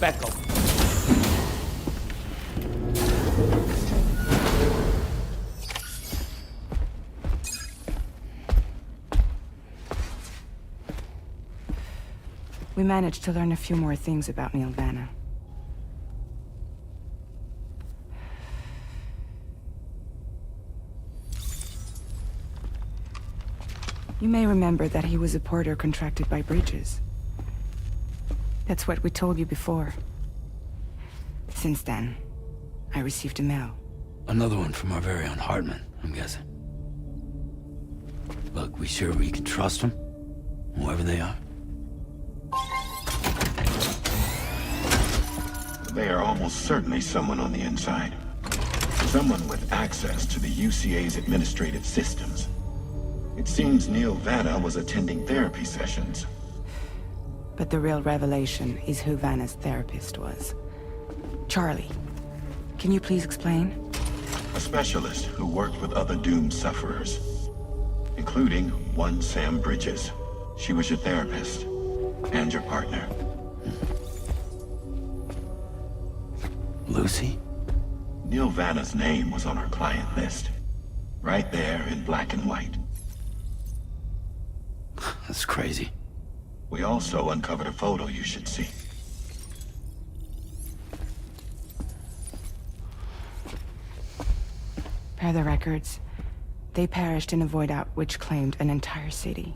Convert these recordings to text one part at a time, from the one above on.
Back up. We managed to learn a few more things about Neil Vana. You may remember that he was a porter contracted by Bridges. That's what we told you before. Since then, I received a mail. Another one from our very own Hartman, I'm guessing. Look, we sure we can trust them? Whoever they are? They are almost certainly someone on the inside. Someone with access to the UCA's administrative systems. It seems Neil Vana was attending therapy sessions. But the real revelation is who Vana's therapist was. Charlie, can you please explain? A specialist who worked with other doomed sufferers, including one Sam Bridges. She was your therapist and your partner. Lucy? Neil Vana's name was on her client list. Right there in black and white. That's crazy. We also uncovered a photo you should see. Per the records, they perished in a void out which claimed an entire city.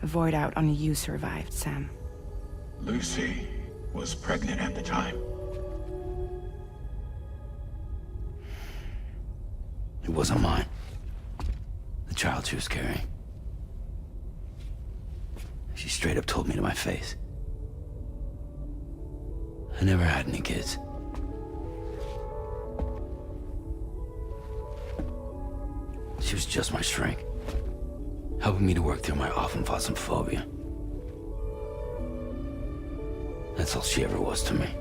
A void out only you survived, Sam. Lucy was pregnant at the time. It wasn't mine. The child she was carrying. She straight up told me to my face. I never had any kids. She was just my shrink, helping me to work through my often phobia. That's all she ever was to me.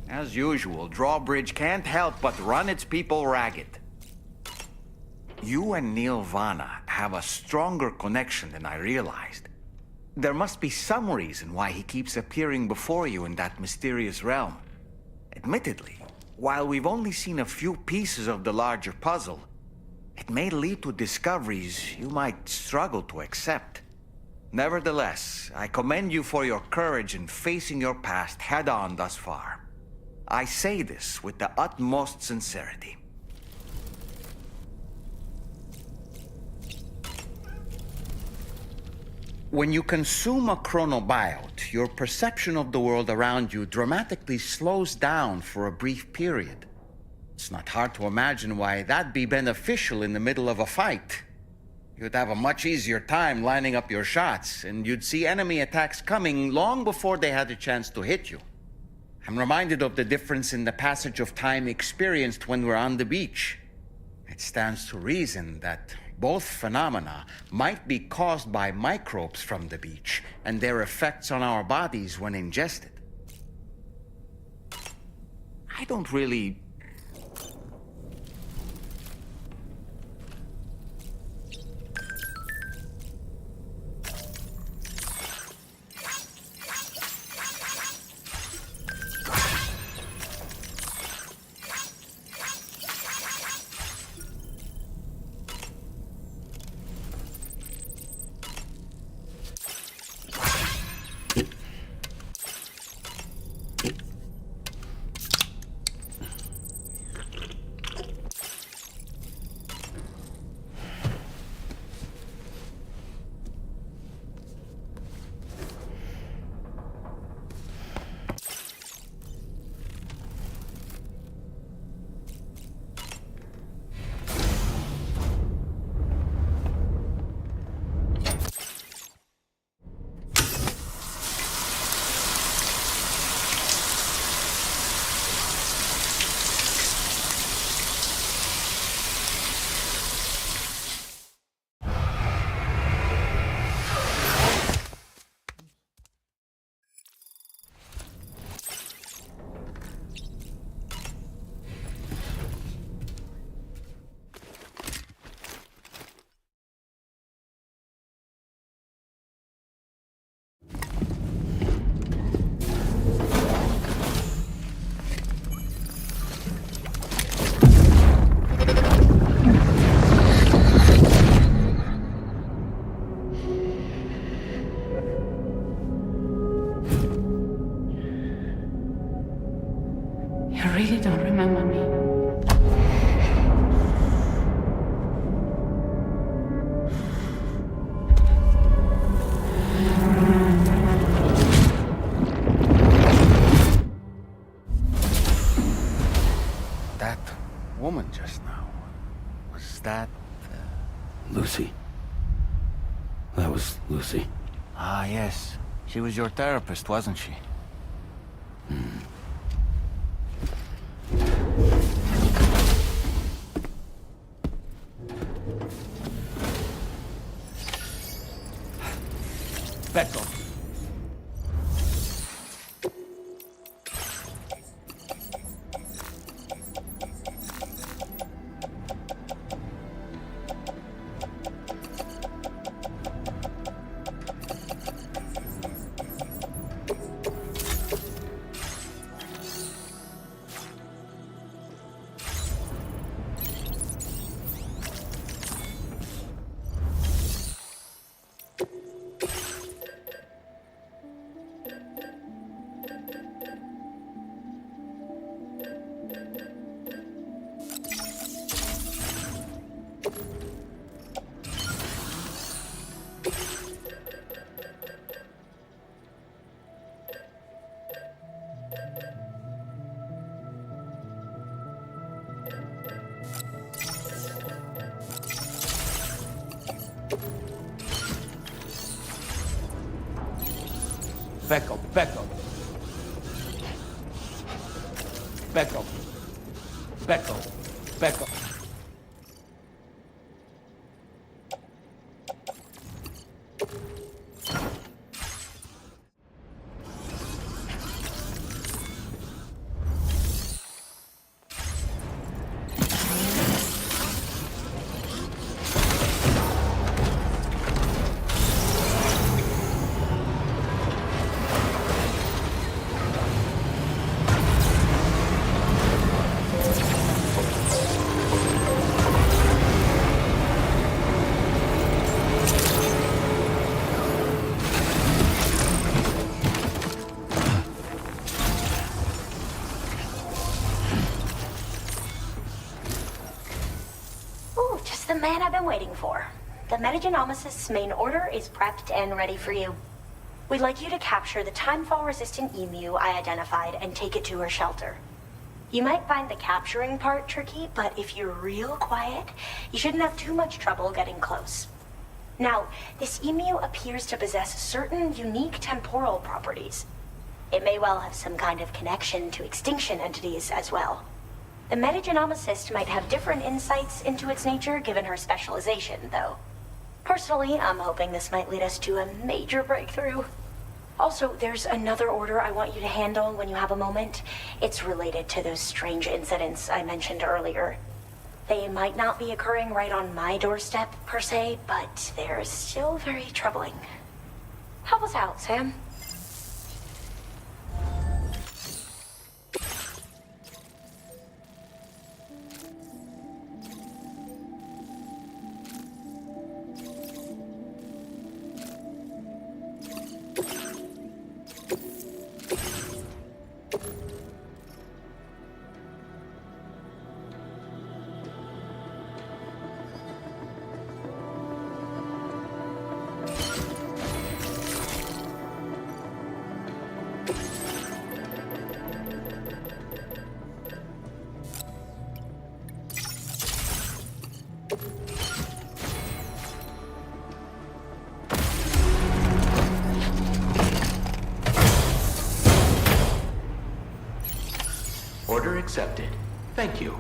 As usual, Drawbridge can't help but run its people ragged. You and Neil Vana have a stronger connection than I realized. There must be some reason why he keeps appearing before you in that mysterious realm. Admittedly, while we've only seen a few pieces of the larger puzzle, it may lead to discoveries you might struggle to accept. Nevertheless, I commend you for your courage in facing your past head-on thus far. I say this with the utmost sincerity. When you consume a chronobiote, your perception of the world around you dramatically slows down for a brief period. It's not hard to imagine why that'd be beneficial in the middle of a fight. You'd have a much easier time lining up your shots, and you'd see enemy attacks coming long before they had a chance to hit you. I'm reminded of the difference in the passage of time experienced when we're on the beach. It stands to reason that both phenomena might be caused by microbes from the beach and their effects on our bodies when ingested. I don't really... You really don't remember me. That woman just now, was that... Lucy. That was Lucy. Ah, yes. She was your therapist, wasn't she? Becco. Becco, Becco. Becco. Becco. Becco. The man I've been waiting for. The Metagenomicist's main order is prepped and ready for you. We'd like you to capture the timefall-resistant emu I identified and take it to her shelter. You might find the capturing part tricky, but if you're real quiet, you shouldn't have too much trouble getting close. Now, this emu appears to possess certain unique temporal properties. It may well have some kind of connection to extinction entities as well. The metagenomicist might have different insights into its nature given her specialization, though. Personally, I'm hoping this might lead us to a major breakthrough. Also, there's another order I want you to handle when you have a moment. It's related to those strange incidents I mentioned earlier. They might not be occurring right on my doorstep, per se, but they're still very troubling. Help us out, Sam. Order accepted. Thank you.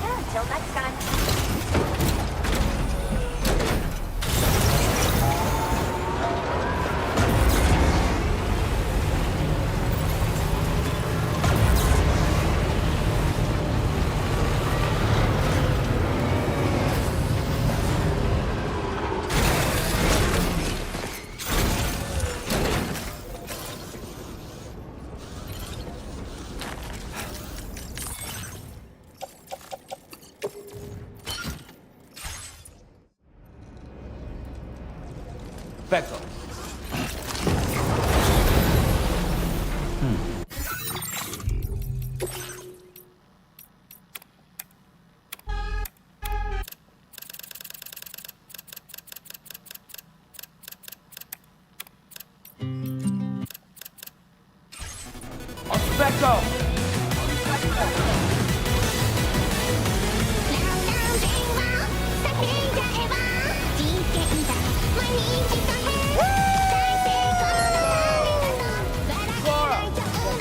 Yeah, until next time. Becco. Let's go.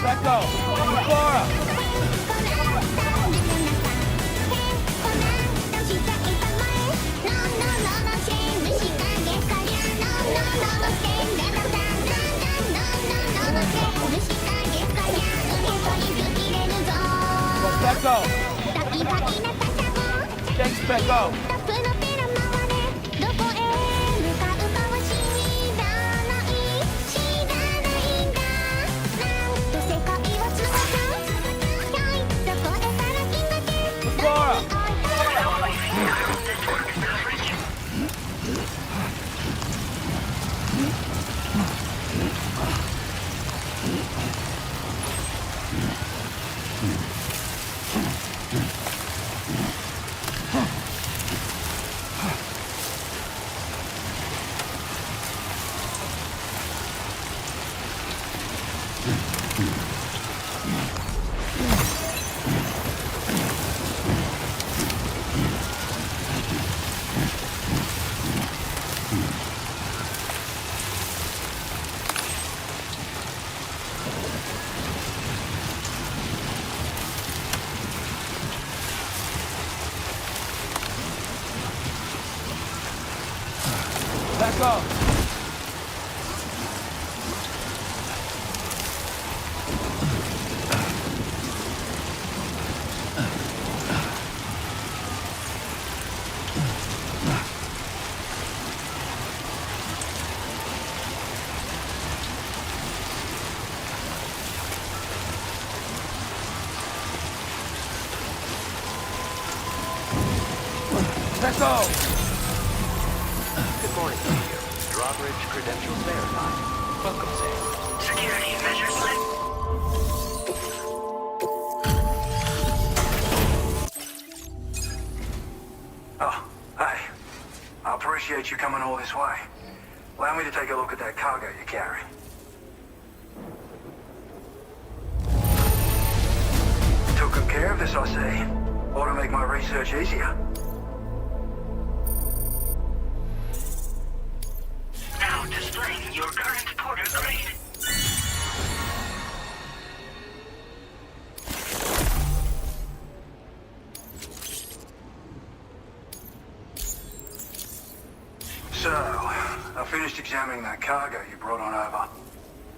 Let's go. Flora. Let's go. Thanks, Beck, go. Flora. Let's go. Let's go. Good morning to you. Drawbridge credentials verified. Welcome, Sam. Security measures lit. Oh, hey. I appreciate you coming all this way. Allow me to take a look at that cargo you carry. Took good care of this, I see. Ought to make my research easier. Now displaying your current porter grade. So, I finished examining that cargo you brought on over.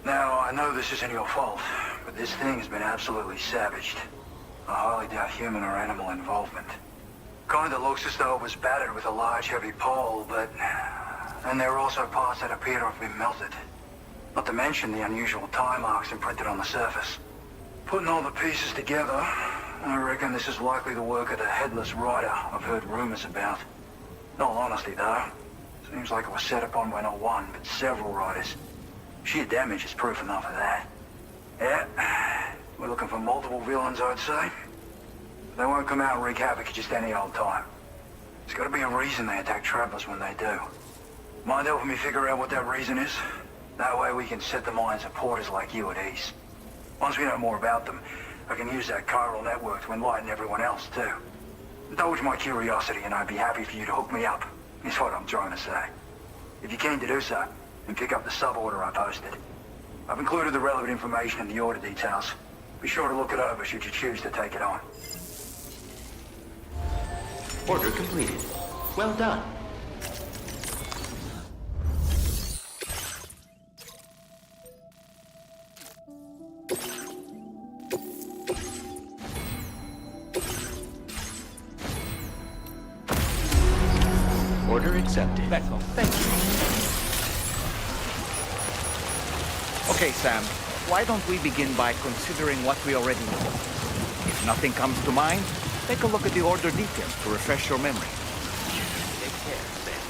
Now, I know this isn't your fault, but this thing has been absolutely savaged. I highly doubt human or animal involvement. Kinda looks as though it was battered with a large heavy pole, but... And there are also parts that appear to have been melted. Not to mention the unusual tie marks imprinted on the surface. Putting all the pieces together, I reckon this is likely the work of the headless rider I've heard rumors about. In all honesty, though, seems like it was set upon by not one, but several riders. Sheer damage is proof enough of that. Yeah, we're looking for multiple villains, I'd say. They won't come out and wreak havoc at just any old time. There's gotta be a reason they attack travelers when they do. Mind helping me figure out what that reason is? That way we can set the minds of porters like you at ease. Once we know more about them, I can use that chiral network to enlighten everyone else, too. Indulge my curiosity and I'd be happy for you to hook me up, is what I'm trying to say. If you're keen to do so, then pick up the sub-order I posted. I've included the relevant information in the order details. Be sure to look it over should you choose to take it on. Order completed. Well done. Order accepted. Let's go. Thank you. Okay, Sam. Why don't we begin by considering what we already know? If nothing comes to mind, take a look at the order details to refresh your memory. Take care, Sam.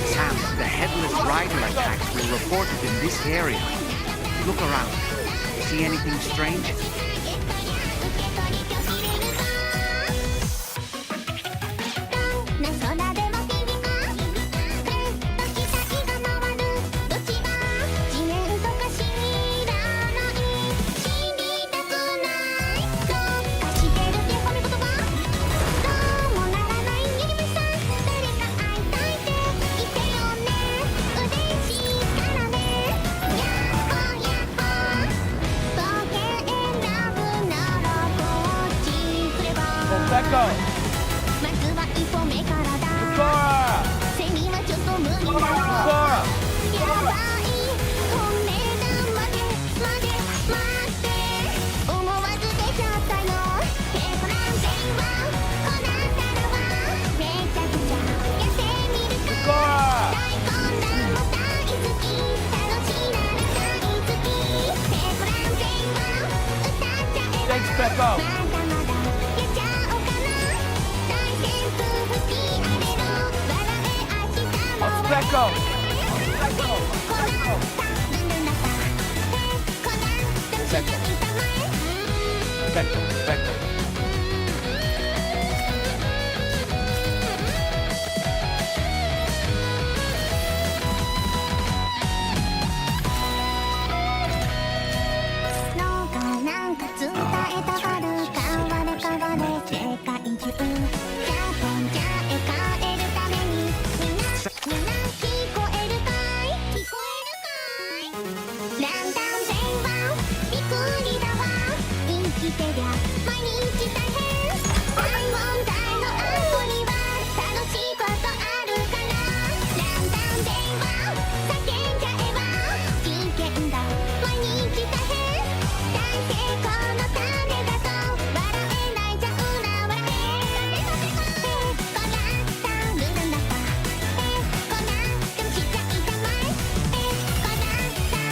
Sam, the headless rider attacks were reported in this area. Look around. See anything strange?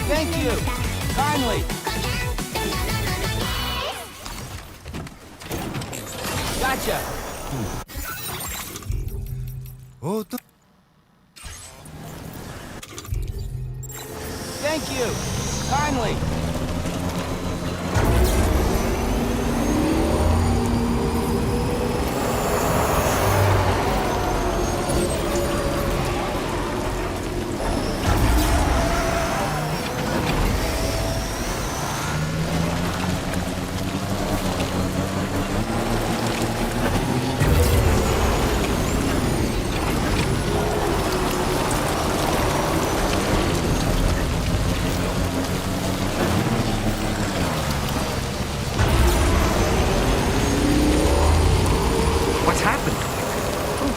Thank you. Kindly. Gotcha. Thank you. Kindly.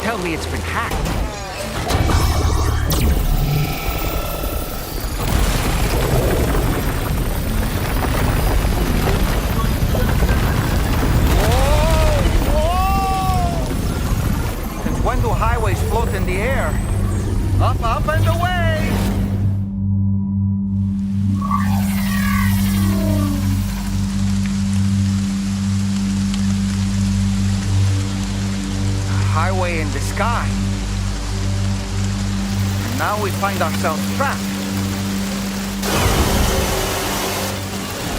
Tell me it's been hacked. Since when do highways float in the air? Up, up, and away! highway in the sky. And now we find ourselves trapped.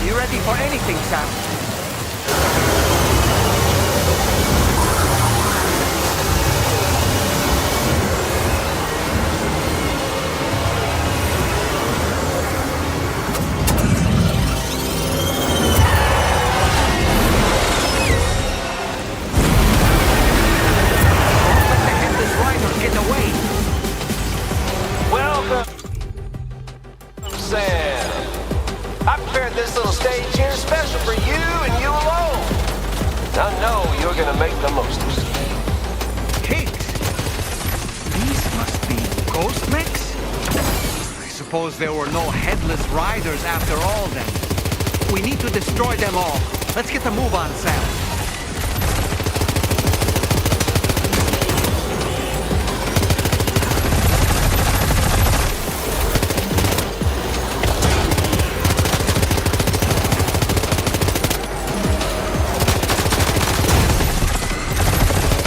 You ready for anything, Sam? There were no headless riders after all then. We need to destroy them all. Let's get the move on, Sam.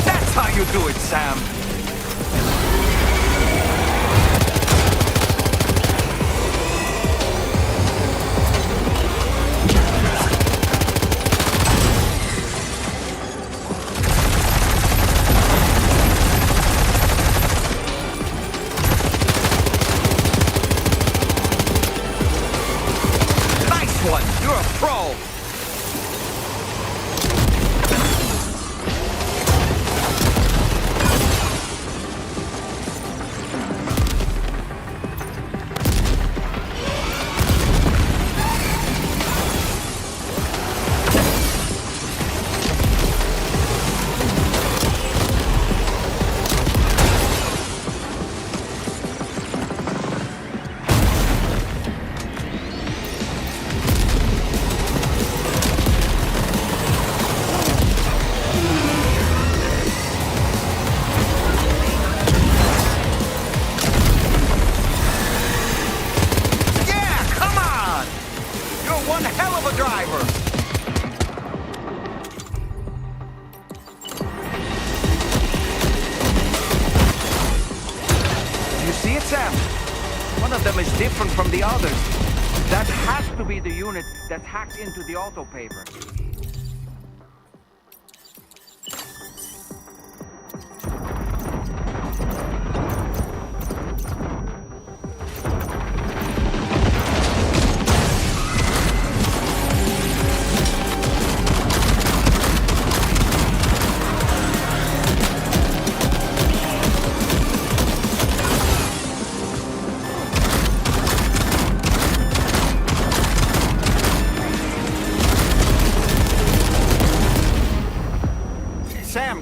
That's how you do it, Sam. Different from the others. That has to be the unit that's hacked into the auto paver.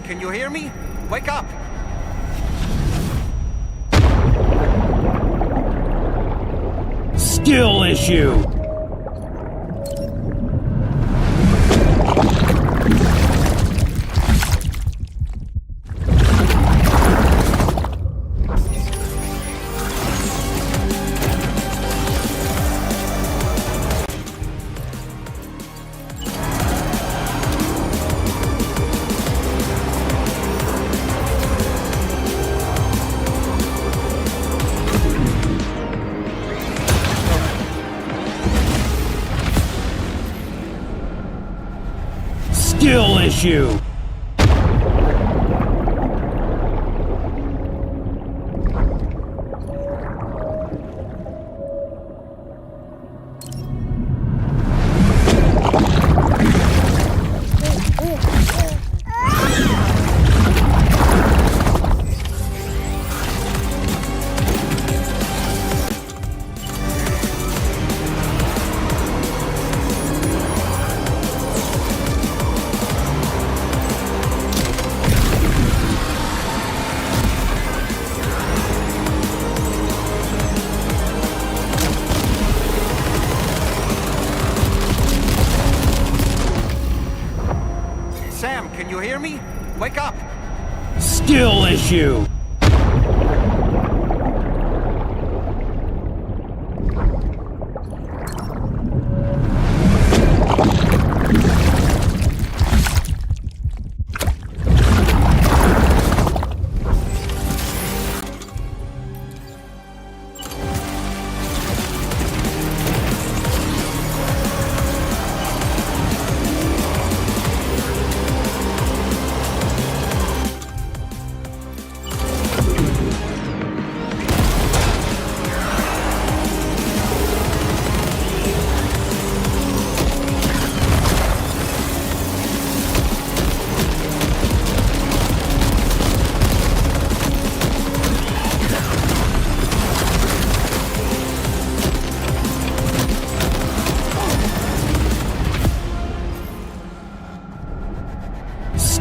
Can you hear me? Wake up! Skill issue! Skill issue! Can you hear me? Wake up! Skill issue!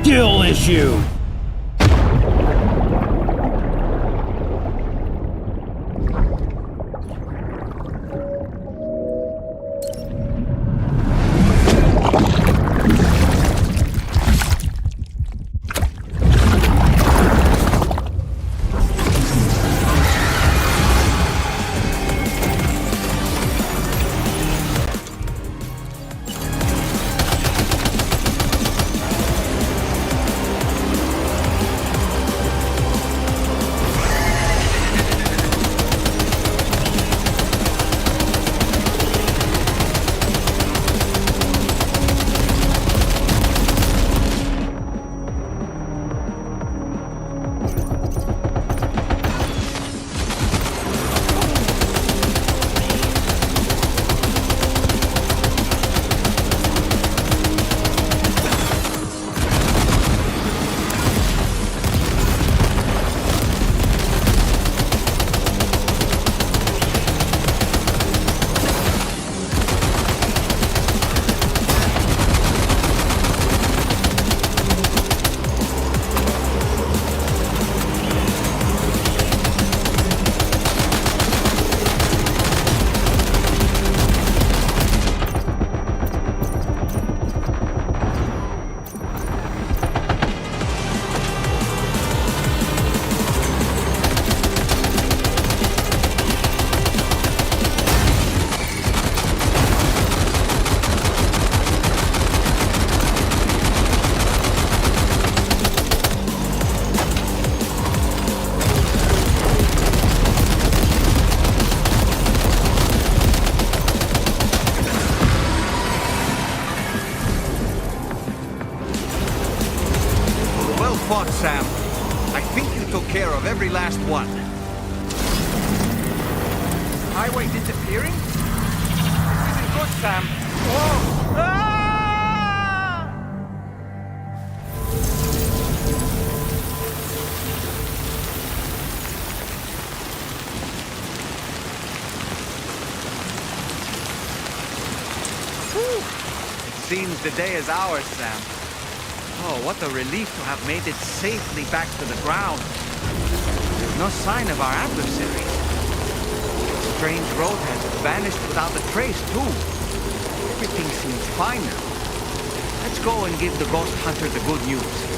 Skill issue! Sam. I think you took care of every last one. Highway disappearing? This isn't good, Sam. Whoa! Ah! Seems the day is ours, Sam. Oh, what a relief to have made it safely back to the ground. There's no sign of our adversaries. The strange road has vanished without a trace, too. Everything seems fine now. Let's go and give the ghost hunter the good news.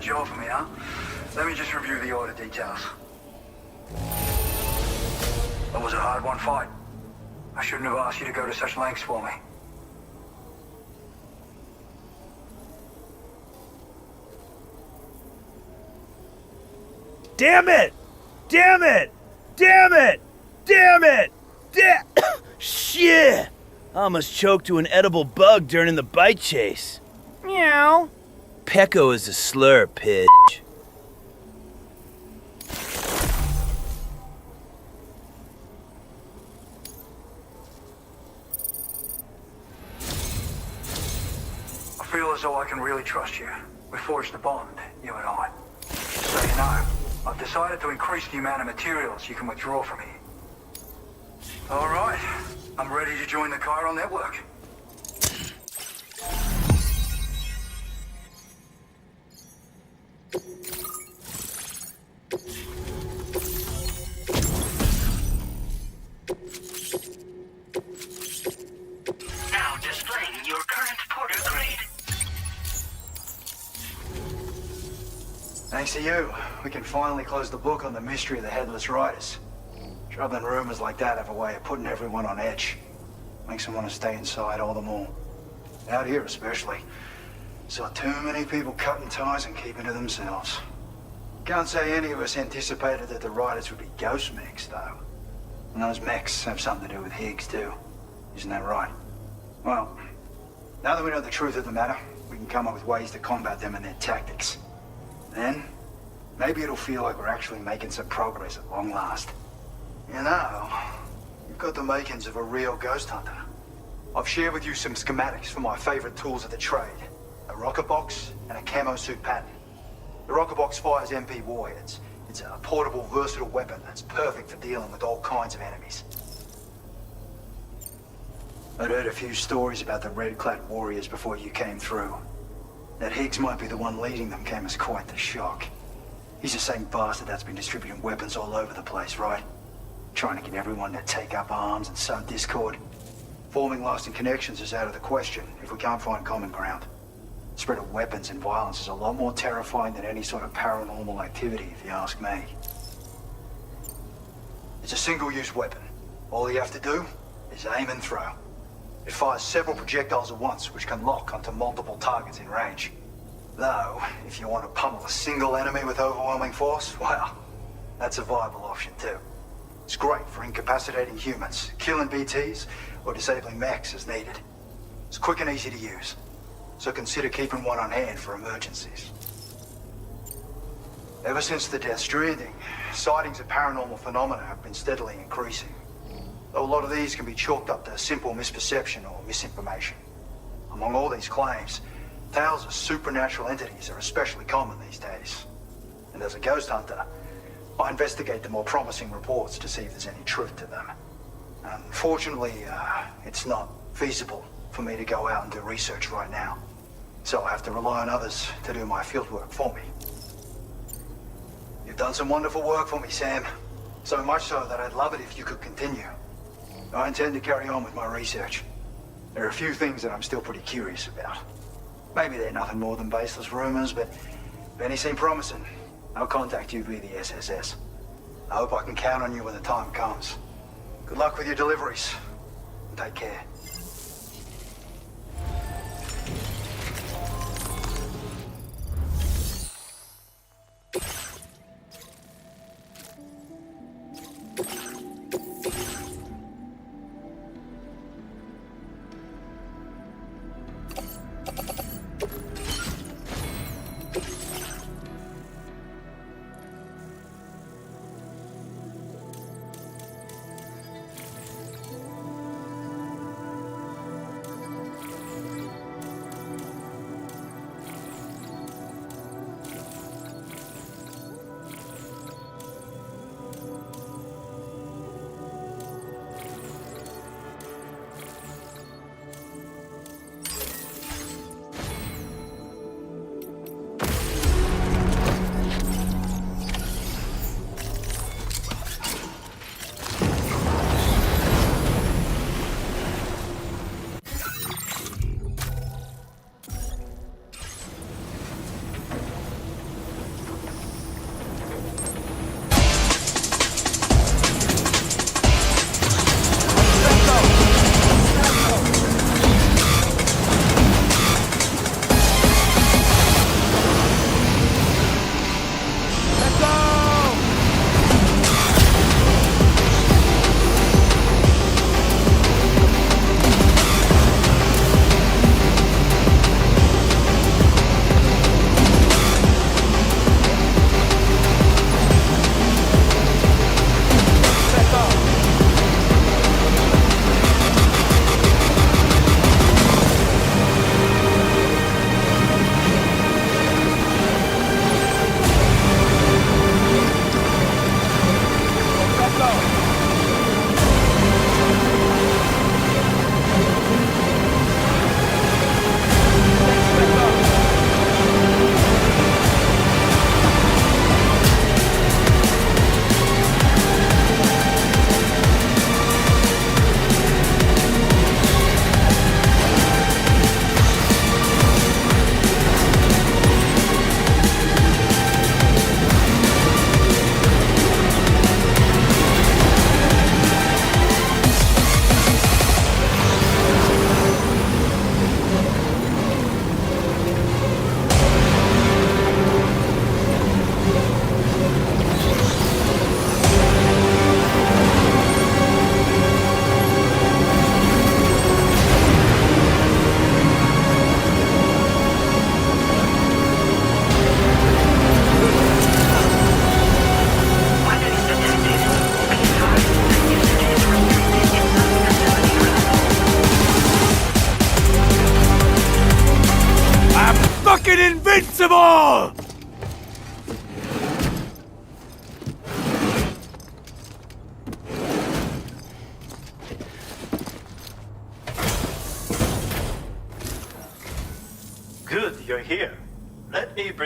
job for me, huh? Let me just review the order details. That was a hard-won fight. I shouldn't have asked you to go to such lengths for me. Damn it! Damn it! Damn it! Damn it! Shit! I almost choked to an edible bug during the bite chase. Meow. Pecco is a slur, pitch. I feel as though I can really trust you. We forged a bond, you and I. So you know, I've decided to increase the amount of materials you can withdraw from me. All right, I'm ready to join the chiral network. Now displaying your current porter grade. Thanks to you, we can finally close the book on the mystery of the headless riders. Troubling rumors like that have a way of putting everyone on edge. Makes them want to stay inside all the more. Out here especially. Saw too many people cutting ties and keeping to themselves. Can't say any of us anticipated that the riders would be ghost mechs, though. And those mechs have something to do with Higgs, too. Isn't that right? Well, now that we know the truth of the matter, we can come up with ways to combat them and their tactics. Then, maybe it'll feel like we're actually making some progress at long last. You know, you've got the makings of a real ghost hunter. I've shared with you some schematics for my favorite tools of the trade. A rocket box and a camo suit pattern. The rocket box fires MP warheads. It's a portable, versatile weapon that's perfect for dealing with all kinds of enemies. I'd heard a few stories about the red-clad warriors before you came through. That Higgs might be the one leading them came as quite the shock. He's the same bastard that's been distributing weapons all over the place, right? Trying to get everyone to take up arms and sow discord. Forming lasting connections is out of the question if we can't find common ground. The spread of weapons and violence is a lot more terrifying than any sort of paranormal activity, if you ask me. It's a single-use weapon. All you have to do is aim and throw. It fires several projectiles at once, which can lock onto multiple targets in range. Though, if you want to pummel a single enemy with overwhelming force, well, that's a viable option too. It's great for incapacitating humans, killing BTs, or disabling mechs as needed. It's quick and easy to use, so consider keeping one on hand for emergencies. Ever since the death Stranding, sightings of paranormal phenomena have been steadily increasing. Though a lot of these can be chalked up to simple misperception or misinformation. Among all these claims, tales of supernatural entities are especially common these days. And as a ghost hunter, I investigate the more promising reports to see if there's any truth to them. Unfortunately, it's not feasible for me to go out and do research right now. So I have to rely on others to do my fieldwork for me. You've done some wonderful work for me, Sam. So much so that I'd love it if you could continue. I intend to carry on with my research. There are a few things that I'm still pretty curious about. Maybe they're nothing more than baseless rumors, but if any seem promising, I'll contact you via the SSS. I hope I can count on you when the time comes. Good luck with your deliveries. Take care.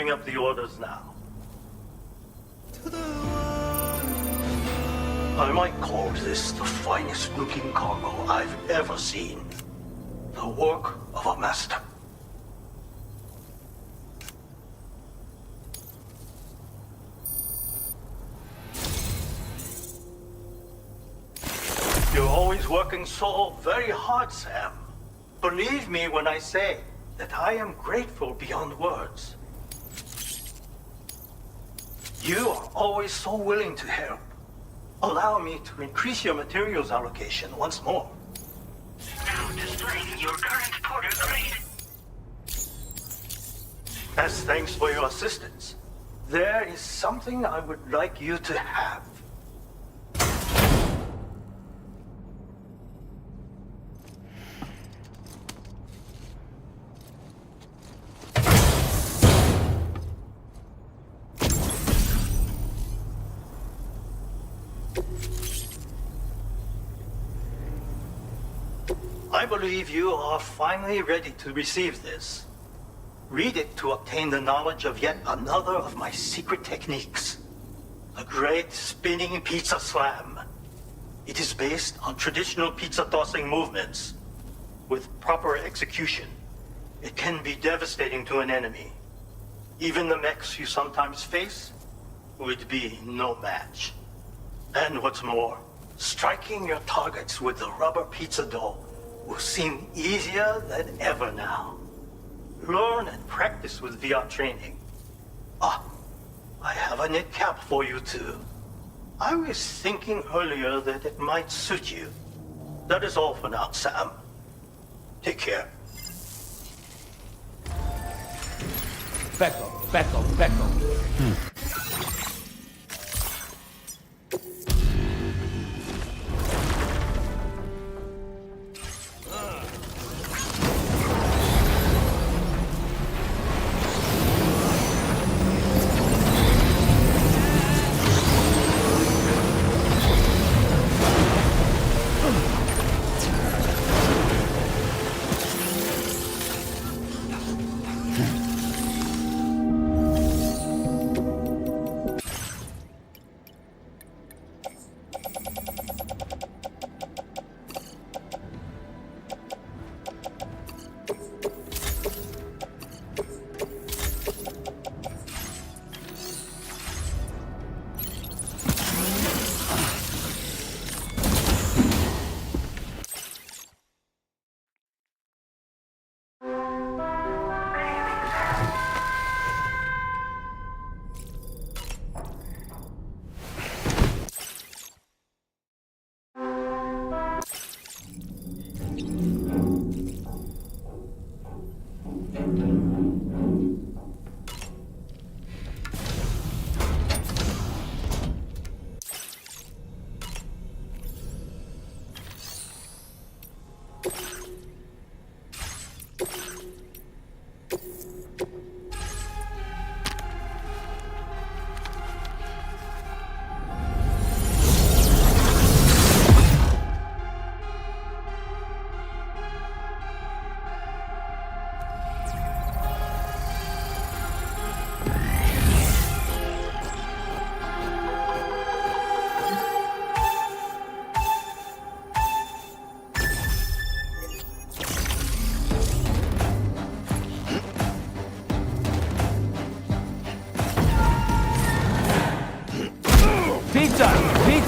bring up the orders now. I might call this the finest looking cargo I've ever seen. The work of a master. You're always working so very hard, Sam. Believe me when I say that I am grateful beyond words. You are always so willing to help. Allow me to increase your materials allocation once more. Now displaying your current porter grade. As thanks for your assistance, there is something I would like you to have. I believe you are finally ready to receive this. Read it to obtain the knowledge of yet another of my secret techniques. A great spinning pizza slam. It is based on traditional pizza tossing movements. With proper execution, it can be devastating to an enemy. Even the mechs you sometimes face would be no match. And what's more, striking your targets with the rubber pizza dough will seem easier than ever now. Learn and practice with VR training. Ah, I have a knit cap for you too. I was thinking earlier that it might suit you. That is all for now, Sam. Take care. Back up.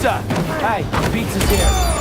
Pizza! Hey, pizza's here.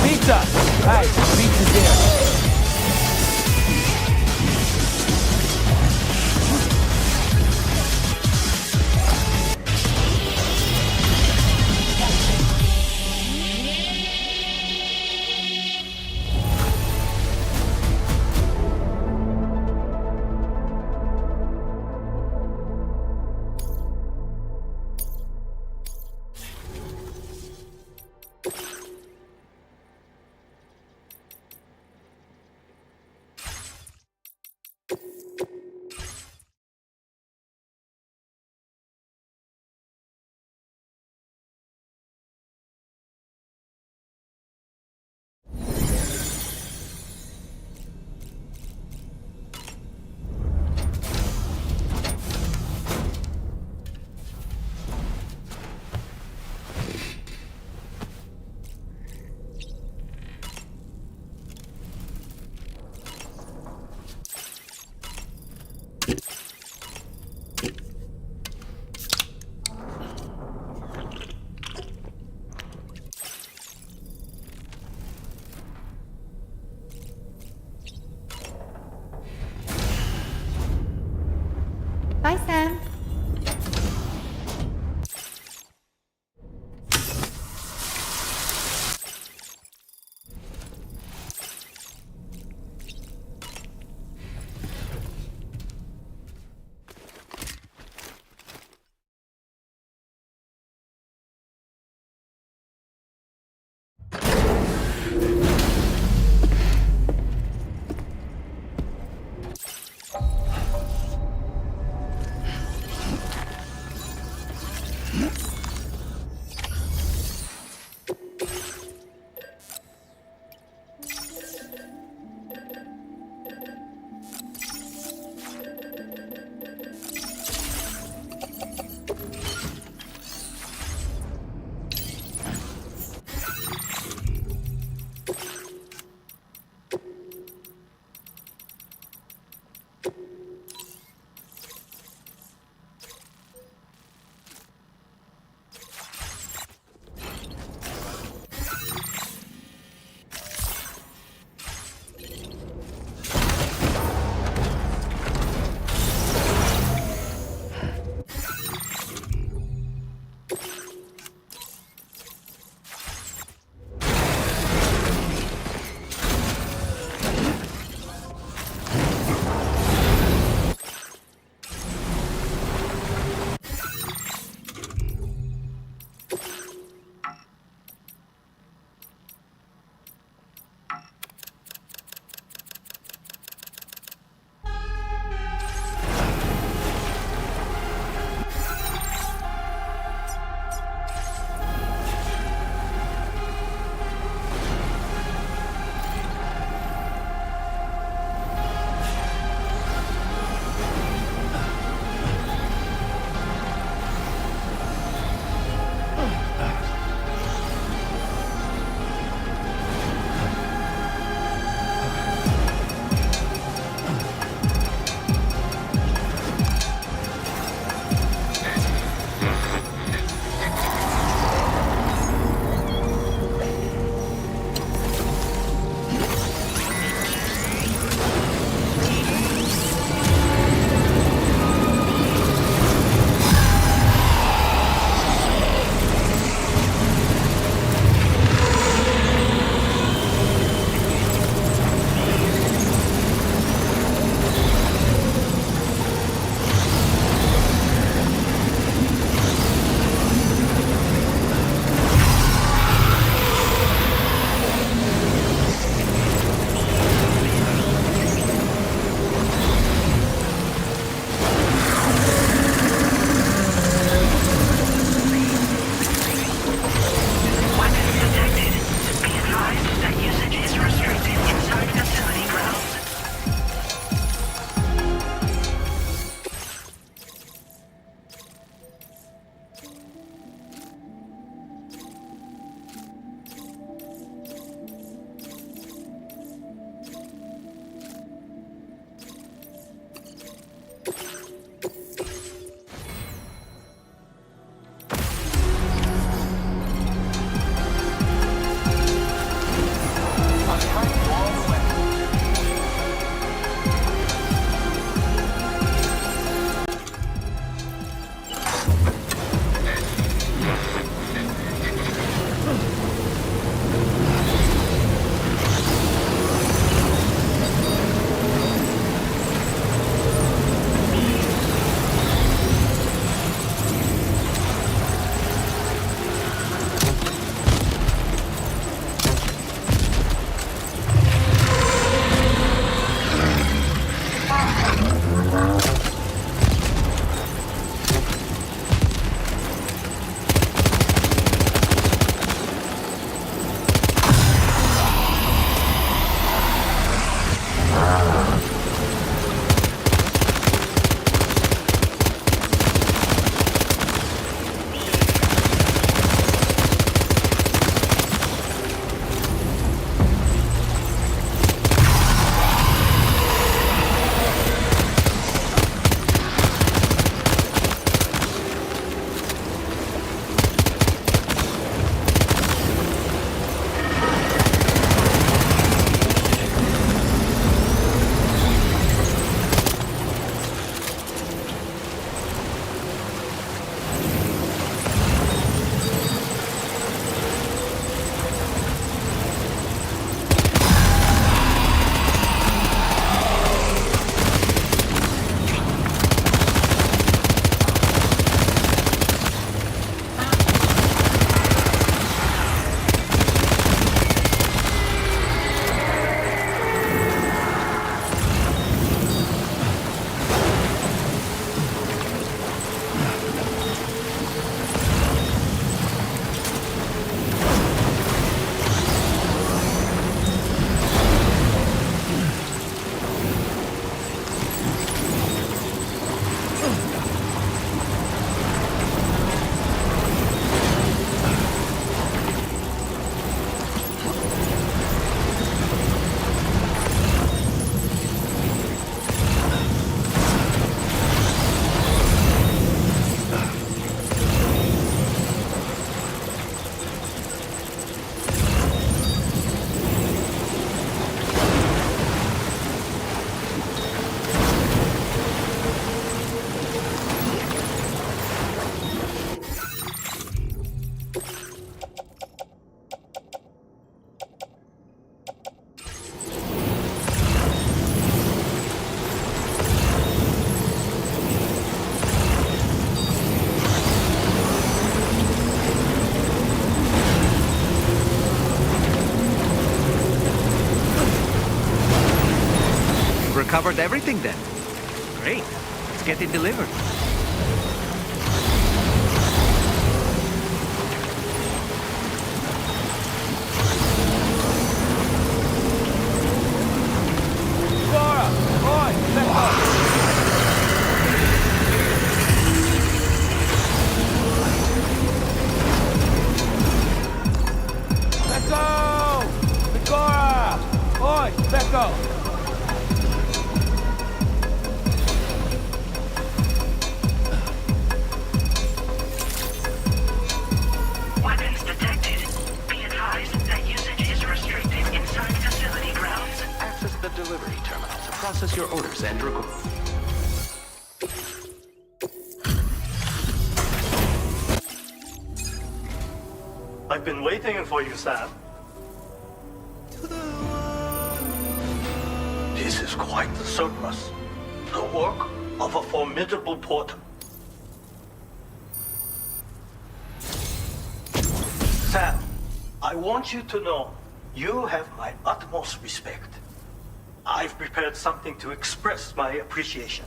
Pizza! Hey, pizza's here. covered everything then. Great. Let's get it delivered. Cora! Oi! Let go! Let go! Cora! Oi! Let go! Weapons detected. Be advised that usage is restricted inside facility grounds. Access the delivery terminal to process your orders and record. I've been waiting for you, Sam. This is quite the surplus. The work of a formidable porter. Sam, I want you to know you have my utmost respect. I've prepared something to express my appreciation.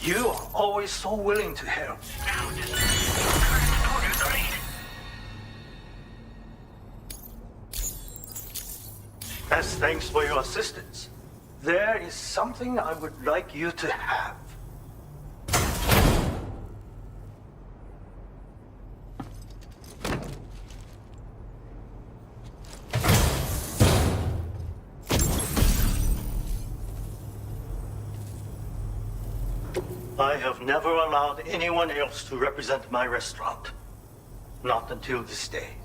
You are always so willing to help. Now displaying your current porter grade. As thanks for your assistance, there is something I would like you to have. I have never allowed anyone else to represent my restaurant. Not until this day.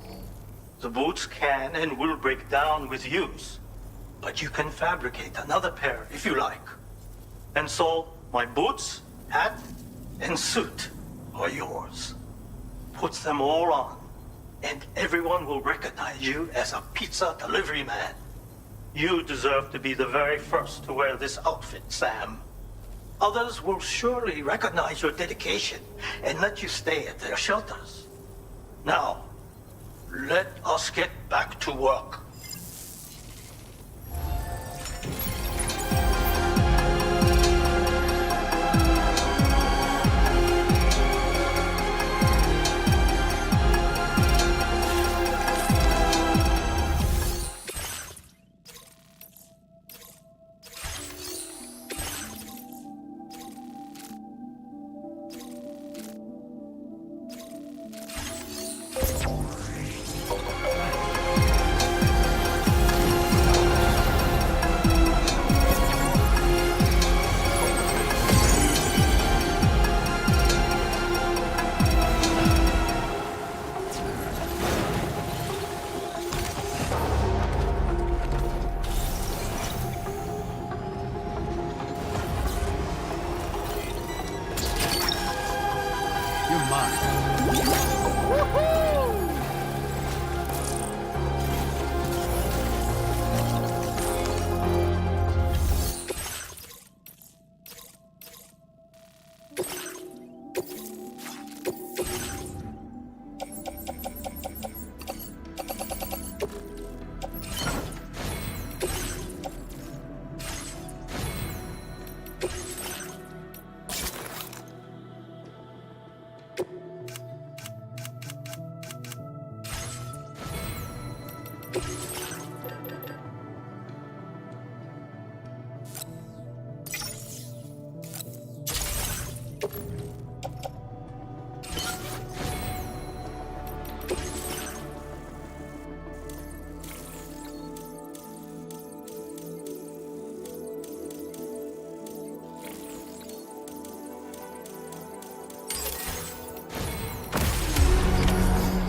The boots can and will break down with use, but you can fabricate another pair if you like. And so, my boots, hat, and suit are yours. Put them all on, and everyone will recognize you as a pizza delivery man. You deserve to be the very first to wear this outfit, Sam. Others will surely recognize your dedication and let you stay at their shelters. Now, let us get back to work.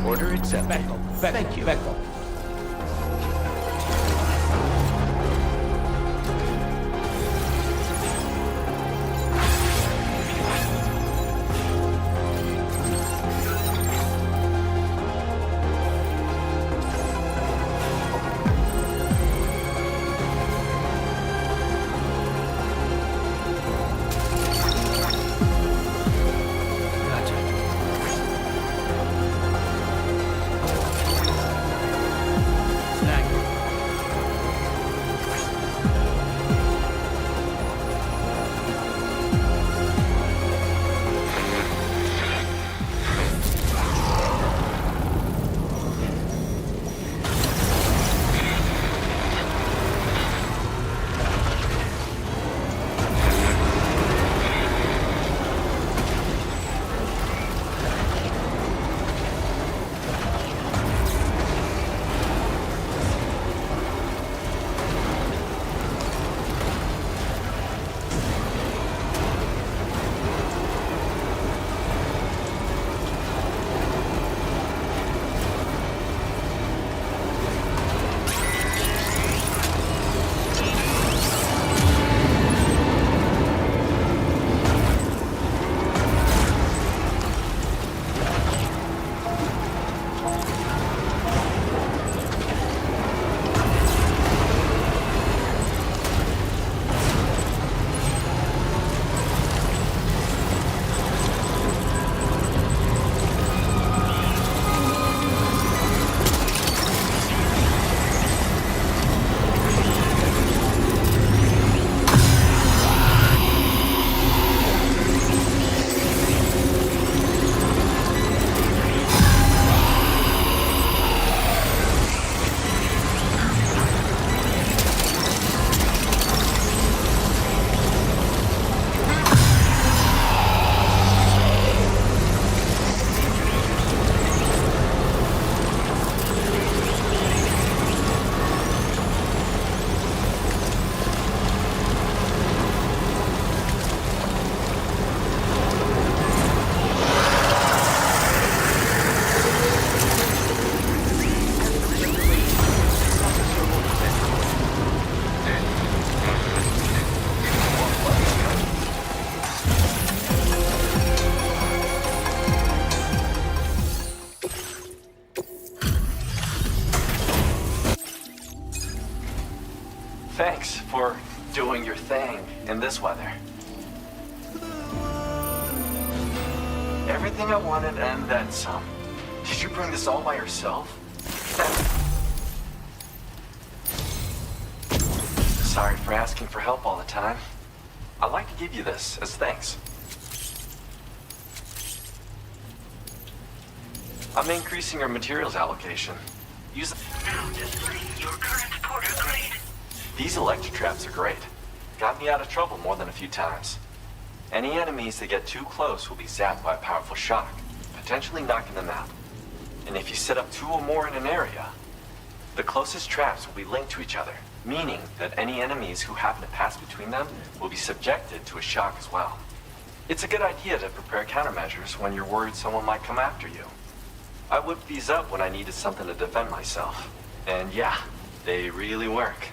Order accepted. Thank you. Thanks for doing your thing in this weather. Everything I wanted and then some. Did you bring this all by yourself? Sorry for asking for help all the time. I'd like to give you this as thanks. I'm increasing your materials allocation. Use Now display your current porter grade. These electro traps are great. Got me out of trouble more than a few times. Any enemies that get too close will be zapped by a powerful shock, potentially knocking them out. And if you set up 2 or more in an area, the closest traps will be linked to each other, meaning that any enemies who happen to pass between them will be subjected to a shock as well. It's a good idea to prepare countermeasures when you're worried someone might come after you. I whipped these up when I needed something to defend myself. And yeah, they really work.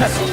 Let's go!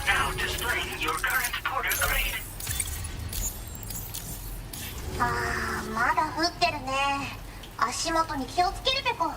Now displaying your current porter grade. あー、まだ降ってるね。足元に気をつけるべこ。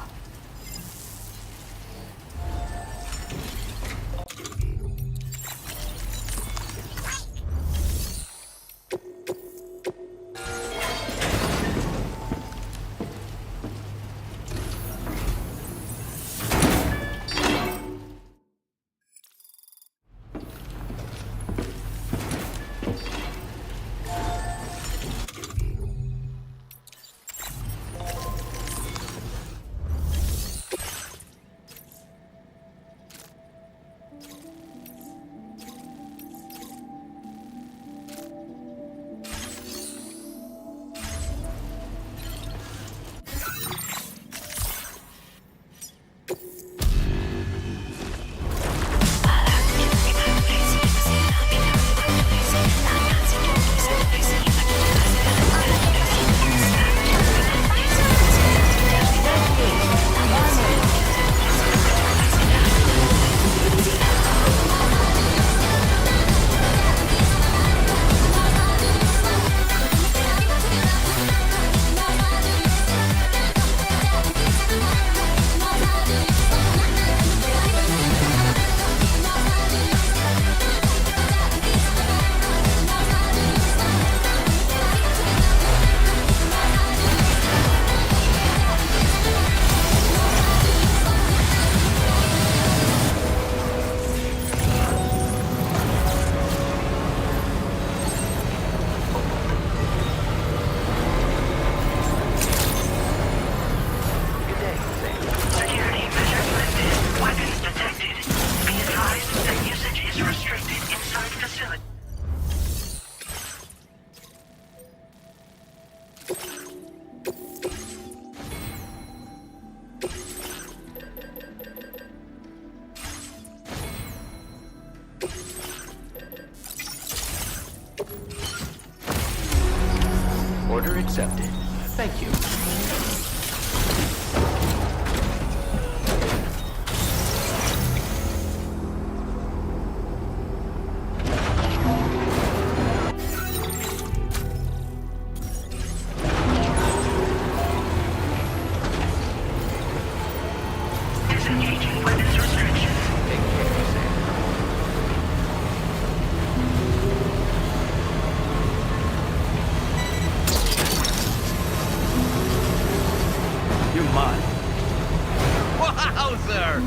Order accepted. Thank you. Disengaging weapons restrictions. Take care, Sam. You're mine. Wowzer!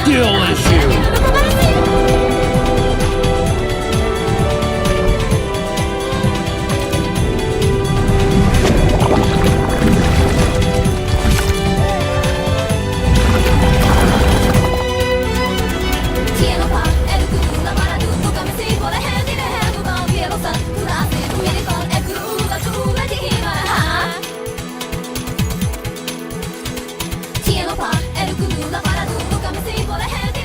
Skill issue. Tieno pa, el culo, la para tu, nunca me sigo la gente.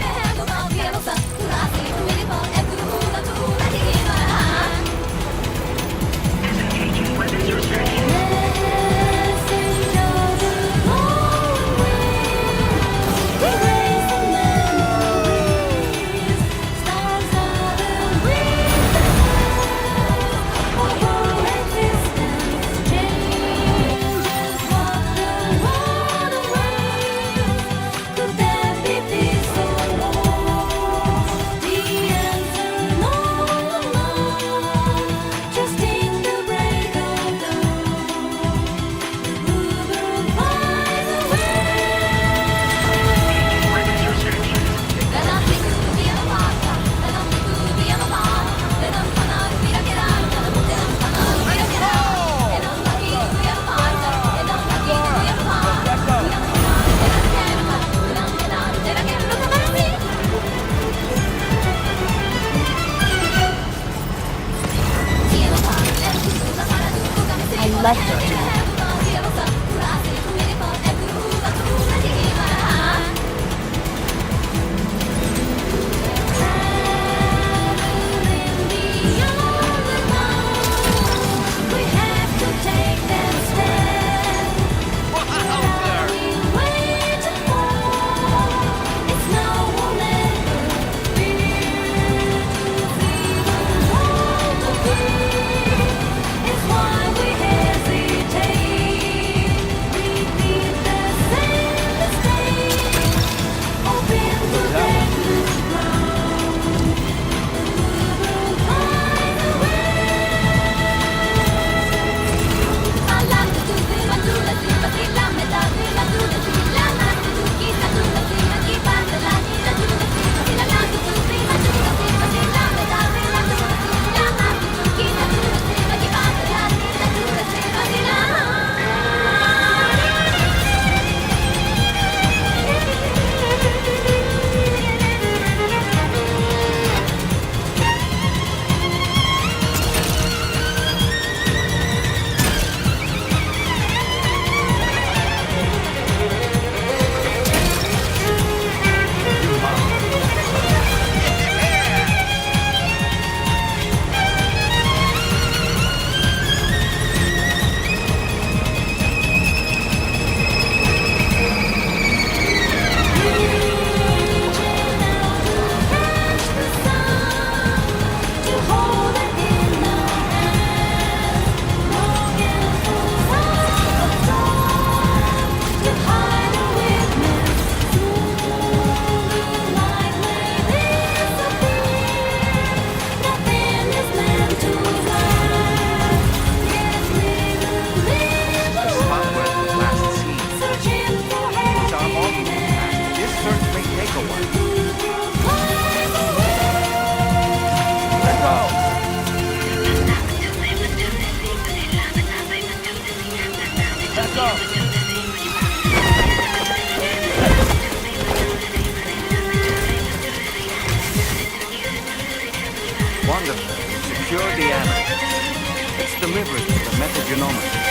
Wonderful. Secure the animal. It's delivered to the metagenomics.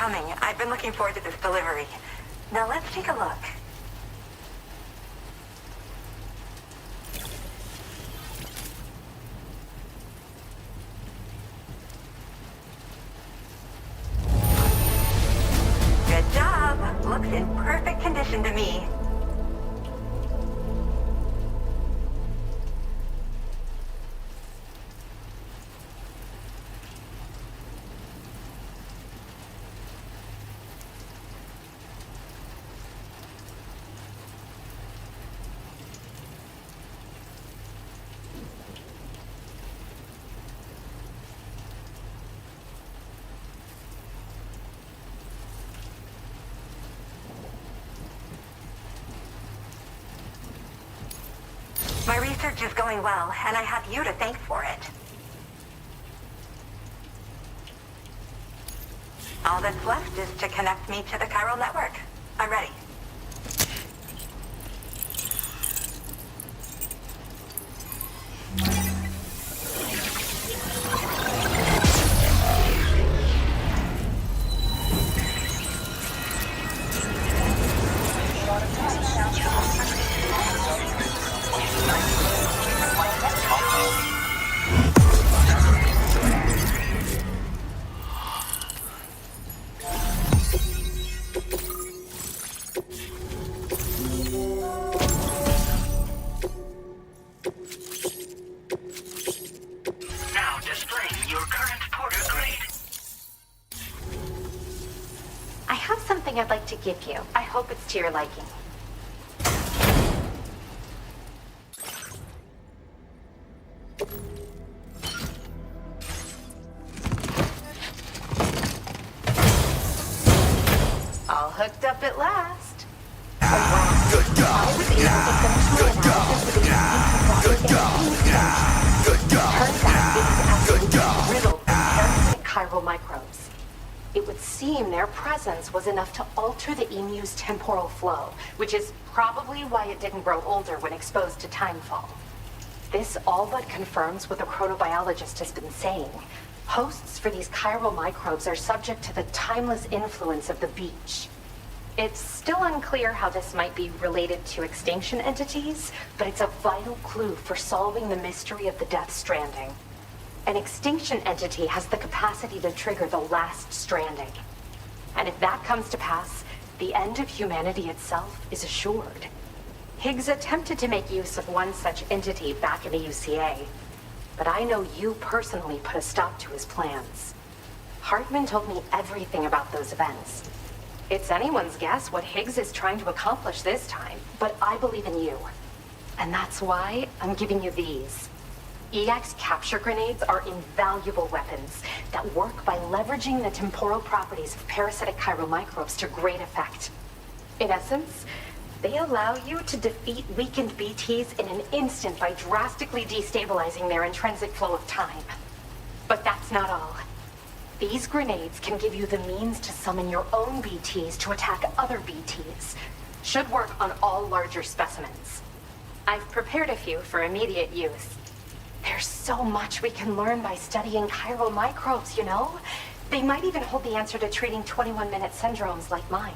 coming. I've been looking forward to this delivery. Now let's take a look. Good job. Looks in perfect condition to me. My research is going well, and I have you to thank for it. All that's left is to connect me to the chiral network. I'm ready. Now displaying your current porter grade. I have something I'd like to give you. I hope it's to your liking. All hooked up at last. Good job. I was able to finish my analysis with a Turns out it is absolutely riddled with parasitic chiral microbes. It would seem their presence was enough to alter the emu's temporal flow, which is probably why it didn't grow older when exposed to timefall. This all but confirms what the chronobiologist has been saying. Hosts for these chiral microbes are subject to the timeless influence of the beach. It's still unclear how this might be related to extinction entities, but it's a vital clue for solving the mystery of the Death Stranding. An extinction entity has the capacity to trigger the last stranding. And if that comes to pass, the end of humanity itself is assured. Higgs attempted to make use of one such entity back in the UCA, but I know you personally put a stop to his plans. Hartman told me everything about those events. It's anyone's guess what Higgs is trying to accomplish this time, but I believe in you. And that's why I'm giving you these. EX capture grenades are invaluable weapons that work by leveraging the temporal properties of parasitic chiral microbes to great effect. In essence, they allow you to defeat weakened BTs in an instant by drastically destabilizing their intrinsic flow of time. But that's not all. These grenades can give you the means to summon your own BTs to attack other BTs. Should work on all larger specimens. I've prepared a few for immediate use. There's so much we can learn by studying chiral microbes, you know? They might even hold the answer to treating 21-minute syndromes like mine.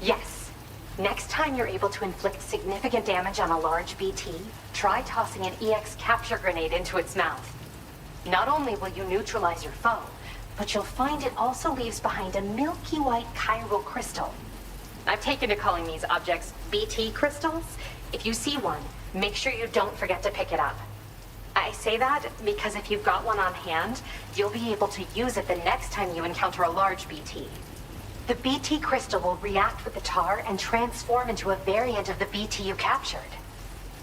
Yes. Next time you're able to inflict significant damage on a large BT, try tossing an EX capture grenade into its mouth. Not only will you neutralize your foe, but you'll find it also leaves behind a milky white chiral crystal. I've taken to calling these objects BT crystals. If you see one, make sure you don't forget to pick it up. I say that because if you've got one on hand, you'll be able to use it the next time you encounter a large BT. The BT crystal will react with the tar and transform into a variant of the BT you captured.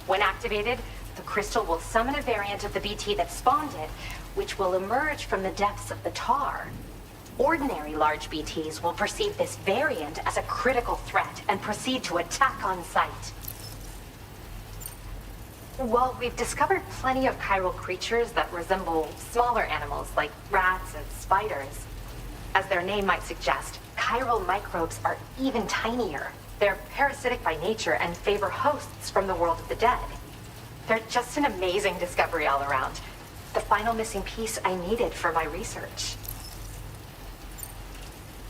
When activated, the crystal will summon a variant of the BT that spawned it, which will emerge from the depths of the tar. Ordinary large BTs will perceive this variant as a critical threat and proceed to attack on sight. While we've discovered plenty of chiral creatures that resemble smaller animals like rats and spiders, as their name might suggest, chiral microbes are even tinier. They're parasitic by nature and favor hosts from the world of the dead. They're just an amazing discovery all around. the final missing piece I needed for my research.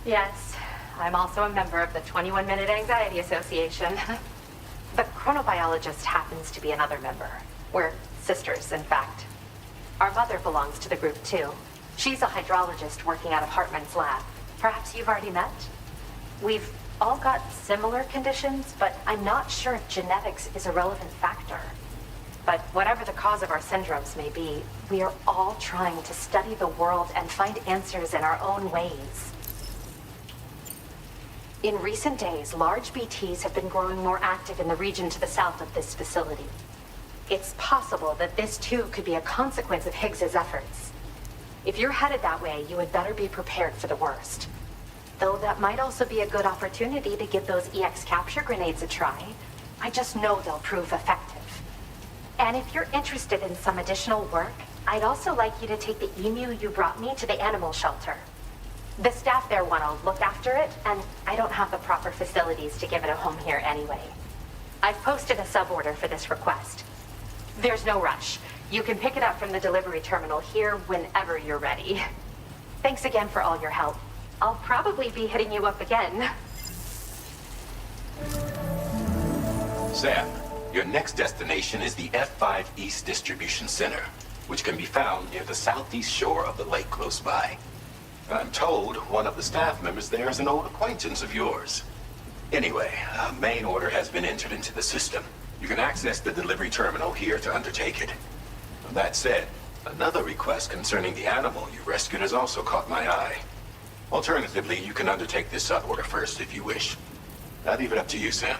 Yes, I'm also a member of the 21-Minute Anxiety Association. The chronobiologist happens to be another member. We're sisters, in fact. Our mother belongs to the group, too. She's a hydrologist working out of Hartman's lab. Perhaps you've already met? We've all got similar conditions, but I'm not sure if genetics is a relevant factor. But whatever the cause of our syndromes may be, we are all trying to study the world and find answers in our own ways. In recent days, large BTs have been growing more active in the region to the south of this facility. It's possible that this too could be a consequence of Higgs's efforts. If you're headed that way, you had better be prepared for the worst. Though that might also be a good opportunity to give those EX capture grenades a try. I just know they'll prove effective. And if you're interested in some additional work, I'd also like you to take the emu you brought me to the animal shelter. The staff there want to look after it, and I don't have the proper facilities to give it a home here anyway. I've posted a sub-order for this request. There's no rush. You can pick it up from the delivery terminal here whenever you're ready. Thanks again for all your help. I'll probably be hitting you up again. Sam, your next destination is the F5 East Distribution Center, which can be found near the southeast shore of the lake close by. I'm told one of the staff members there is an old acquaintance of yours. Anyway, a main order has been entered into the system. You can access the delivery terminal here to undertake it. That said, another request concerning the animal you rescued has also caught my eye. Alternatively, you can undertake this sub-order first if you wish. I'll leave it up to you, Sam.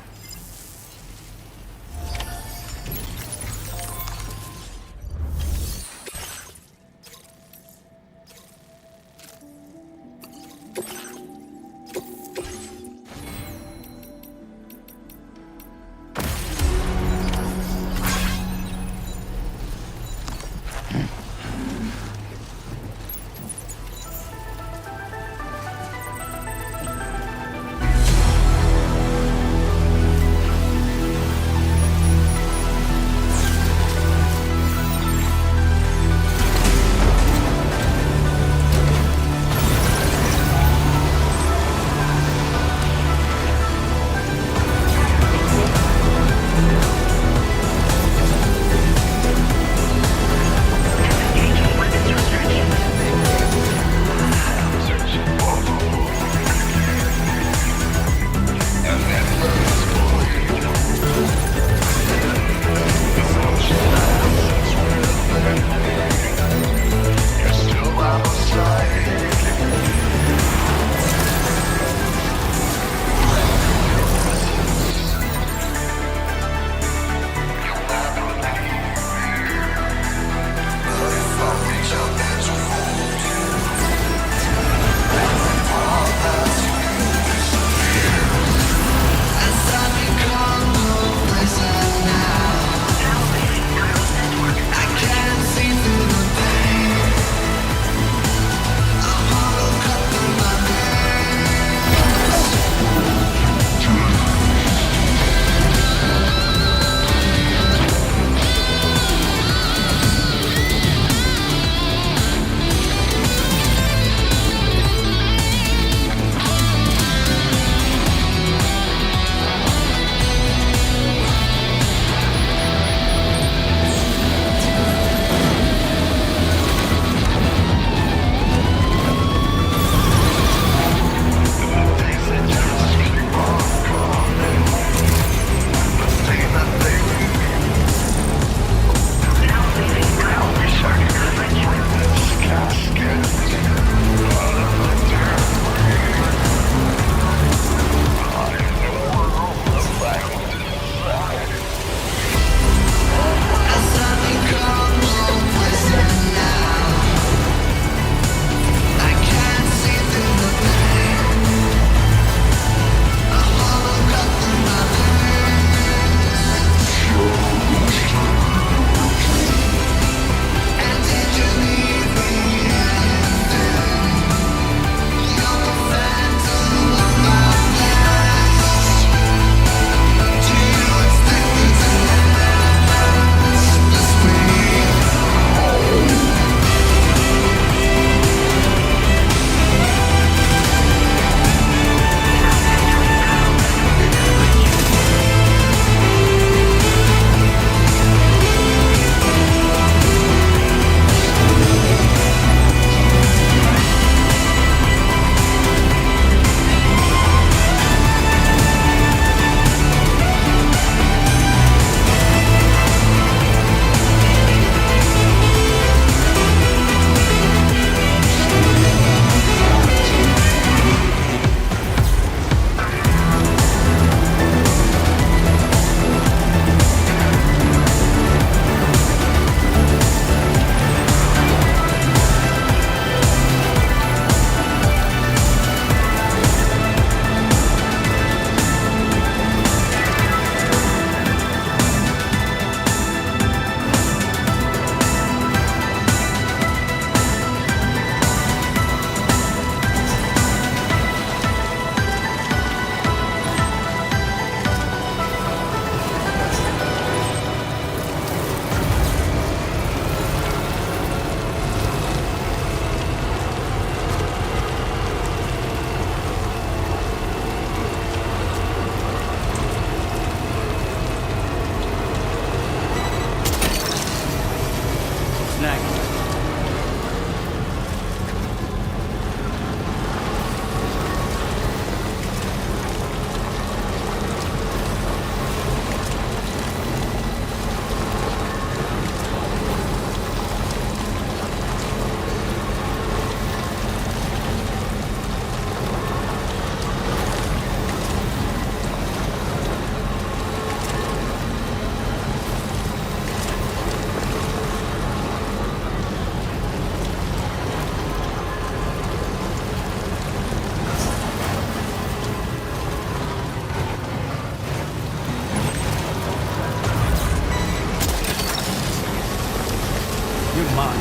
mine.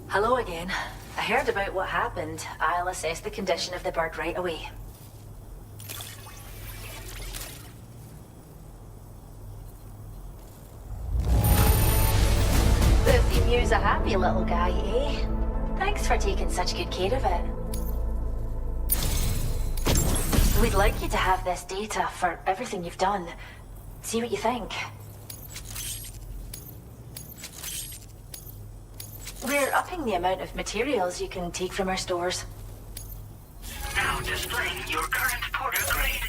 Hello again. I heard about what happened. I'll assess the condition of the bird right away. The emu's a happy little guy, eh? Thanks for taking such good care of it. We'd like you to have this data for everything you've done. See what you think. We're upping the amount of materials you can take from our stores. Now displaying your current porter grade.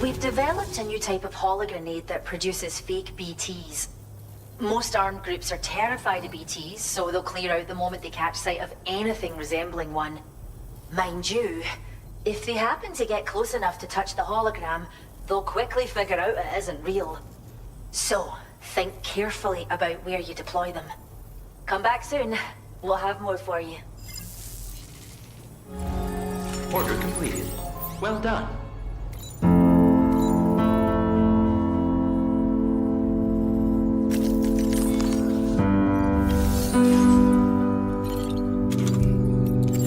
We've developed a new type of hologrenade that produces fake BTs. Most armed groups are terrified of BTs, so they'll clear out the moment they catch sight of anything resembling one. Mind you, if they happen to get close enough to touch the hologram, they'll quickly figure out it isn't real. So, think carefully about where you deploy them. Come back soon. We'll have more for you. Order completed. Well done.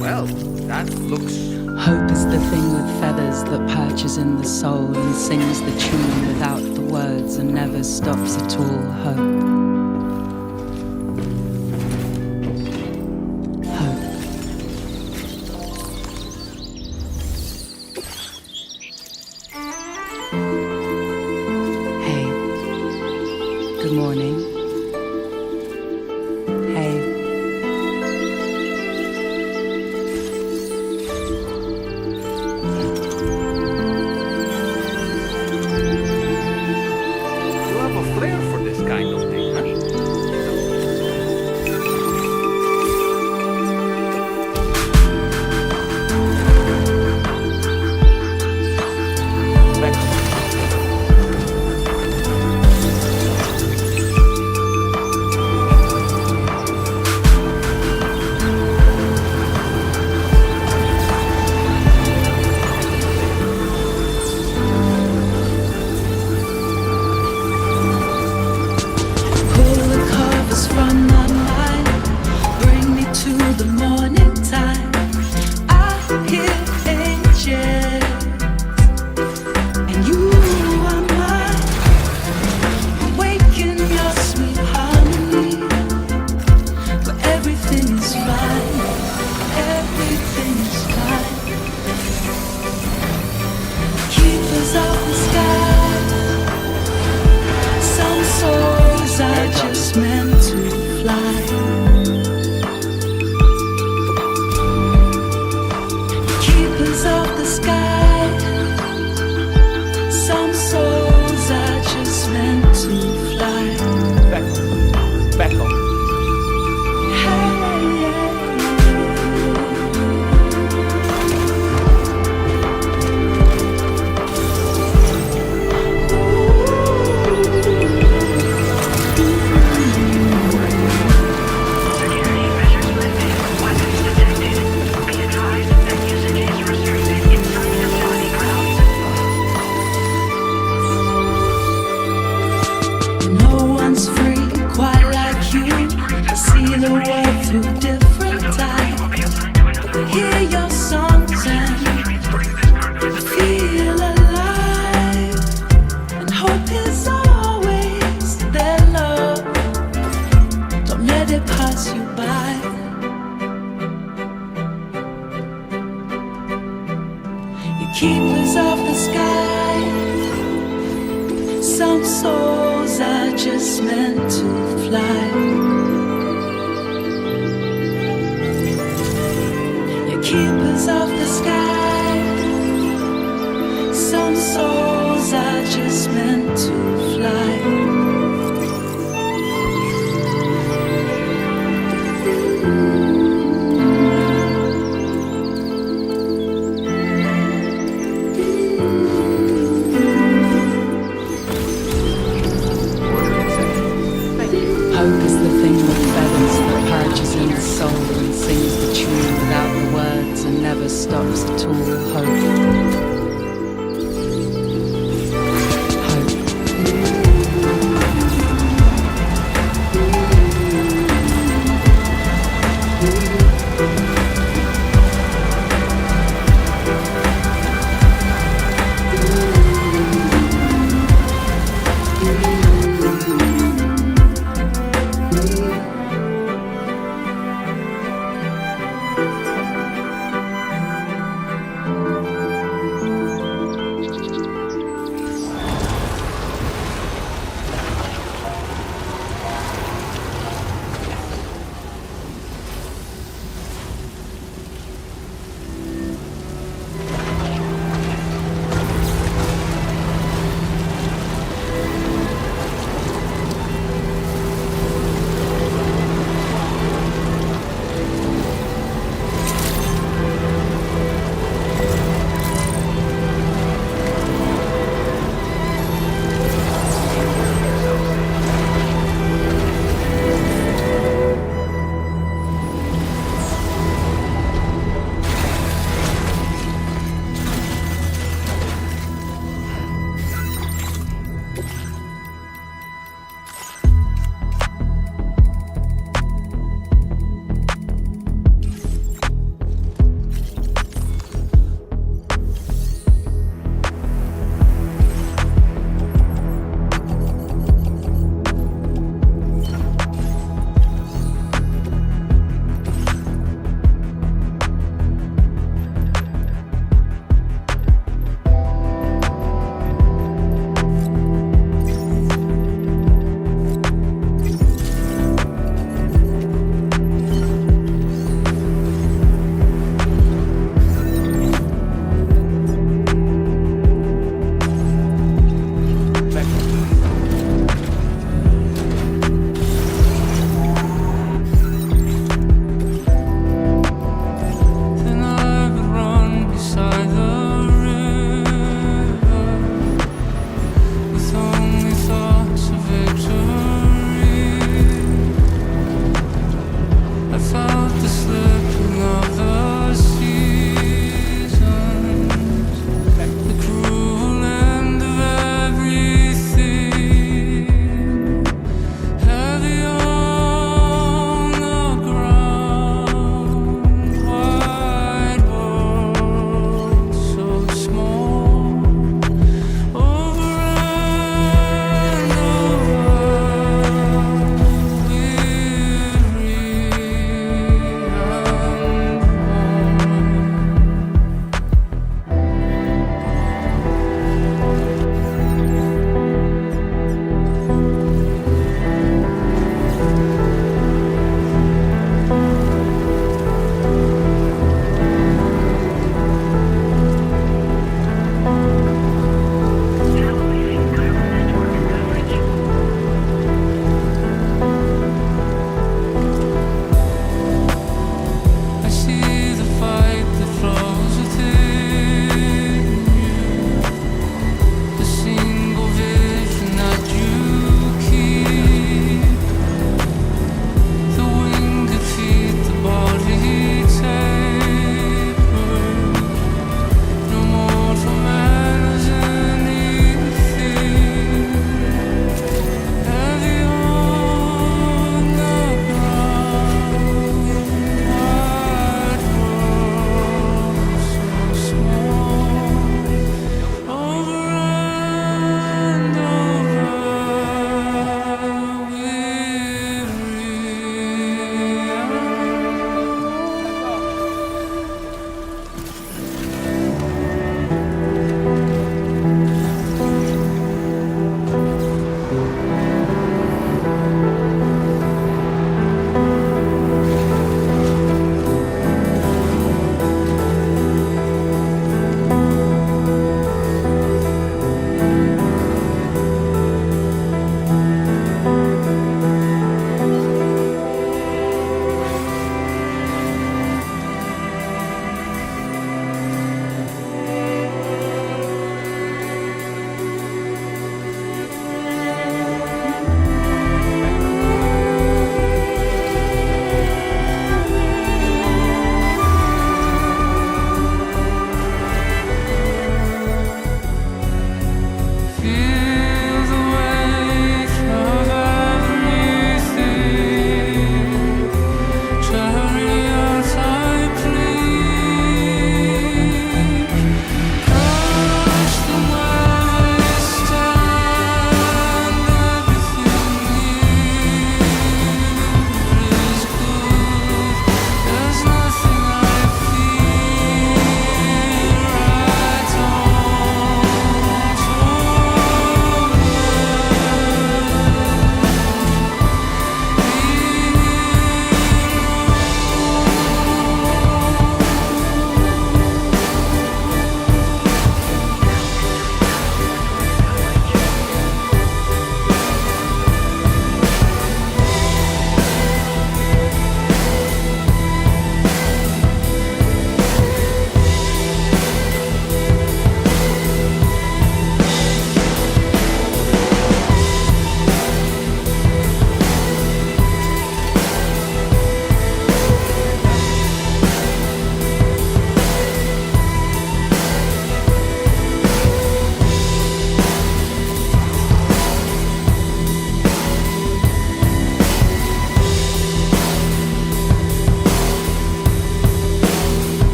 Well, that looks... Hope is the thing with feathers that perches in the soul and sings the tune without the words and never stops at all. Hope. Hey. Good morning. Hey. Keepers of the sky. Some souls are just meant to fly. of the sky. Some souls are just meant to fly. Hope is the thing with feathers that perches in the soul and sings the tune without the words and never stops at all. Hope.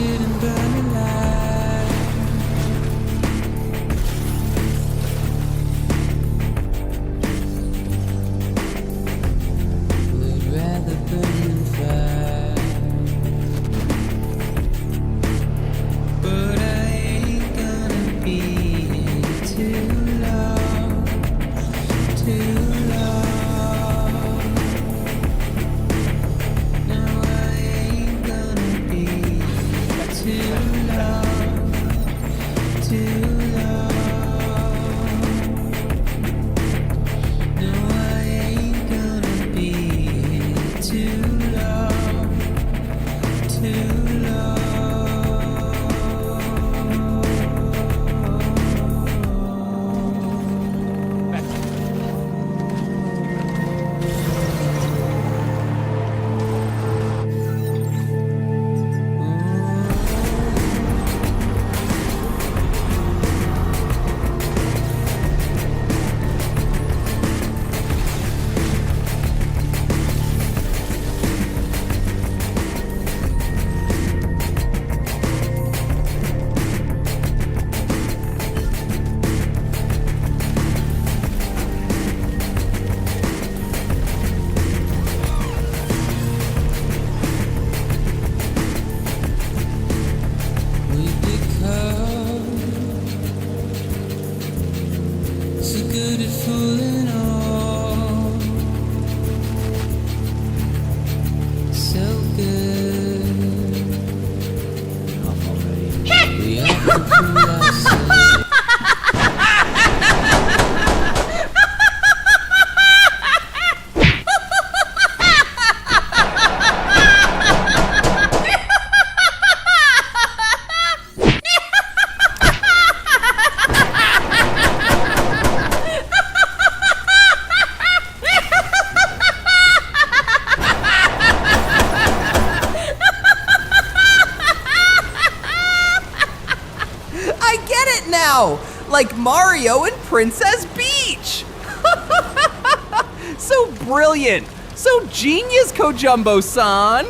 sit and burn alive. Would rather burn than fight. But I ain't gonna be here too long, too long. No, I ain't gonna be here too long, too long. No, I ain't gonna be here too long, too long. We've become so good at fooling all, so good. We often fool ourselves. I get it now! Like Mario and Princess Peach! So brilliant! So genius, Kojumbo-san!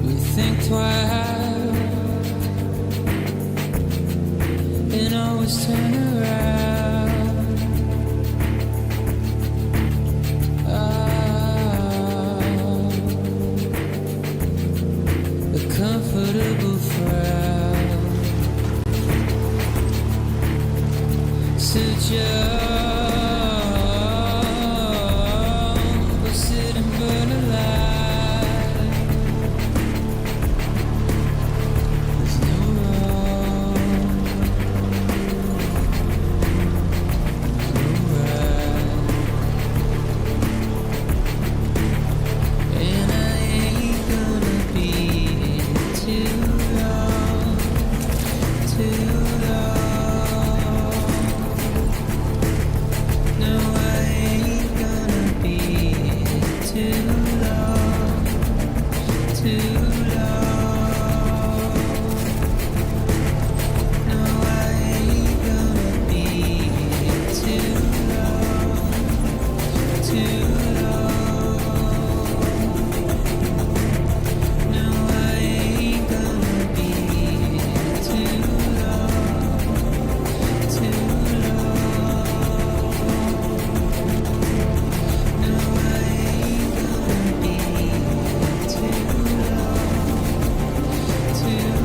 We think twice and always turn around. A comfortable frown. So jump or sit and burn alive. There's no wrong, there's no right. And I ain't gonna be here too long, too long. No, I ain't gonna be here too long, too long. No, I ain't gonna be here too long, too long. No, I ain't gonna be here too long, too long. No, I ain't gonna be here too long, too long.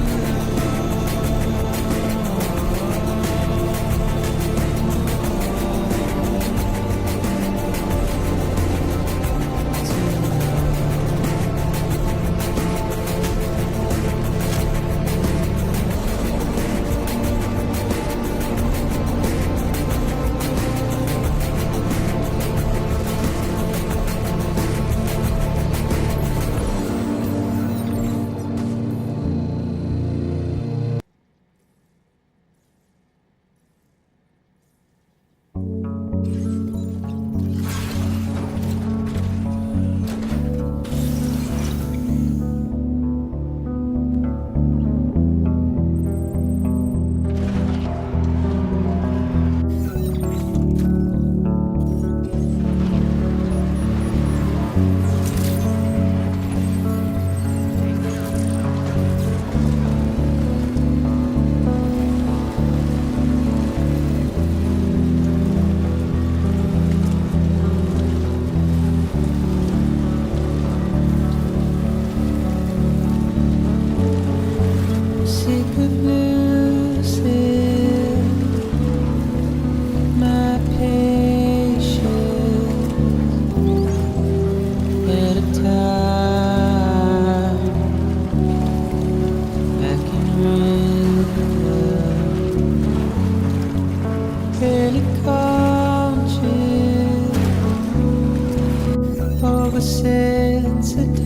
sensitized,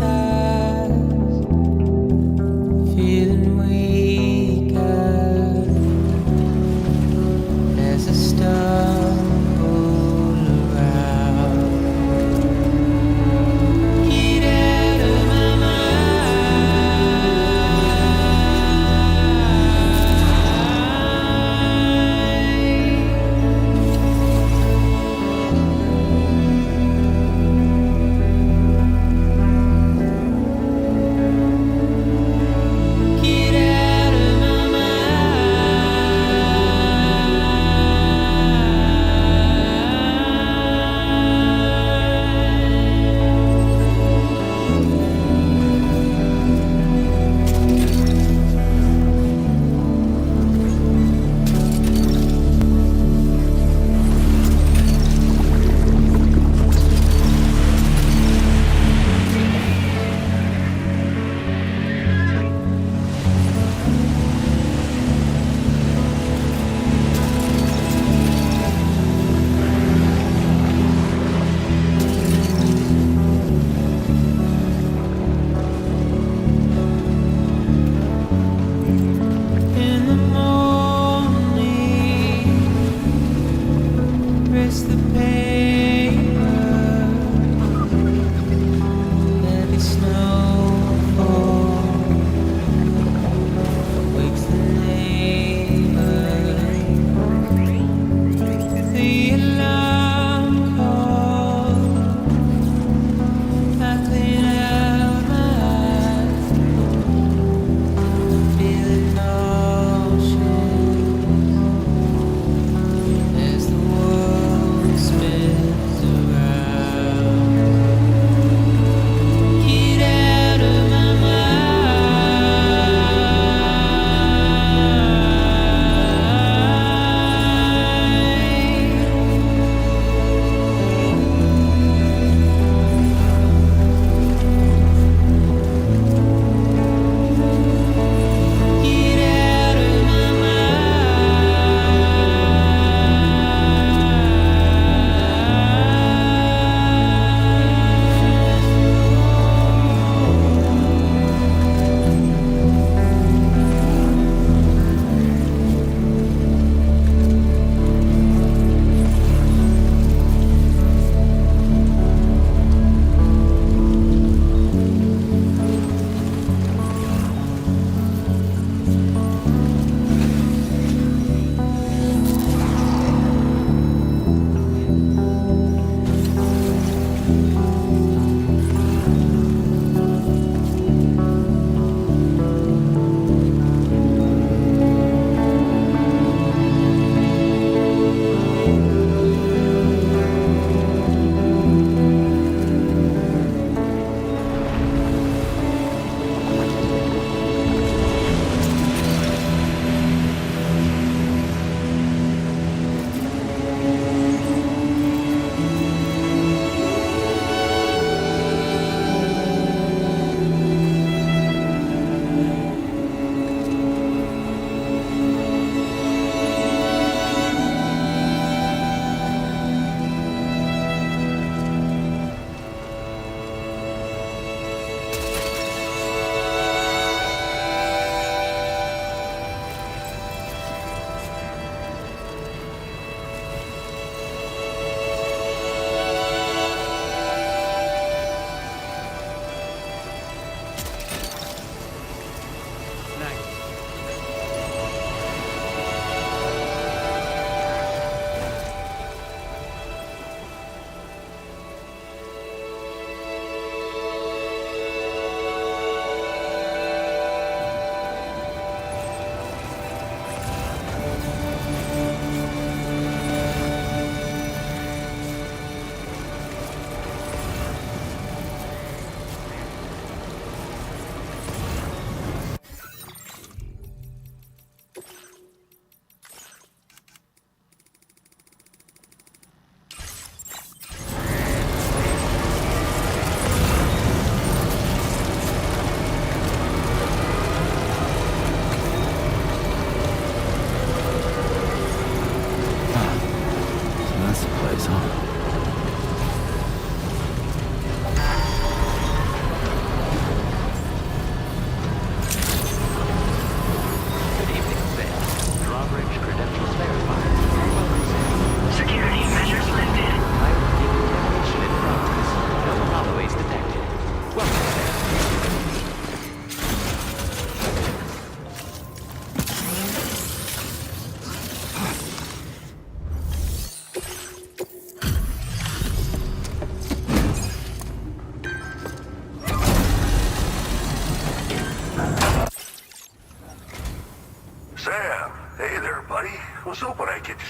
feeling weaker as a stumble around. Get out of my mind.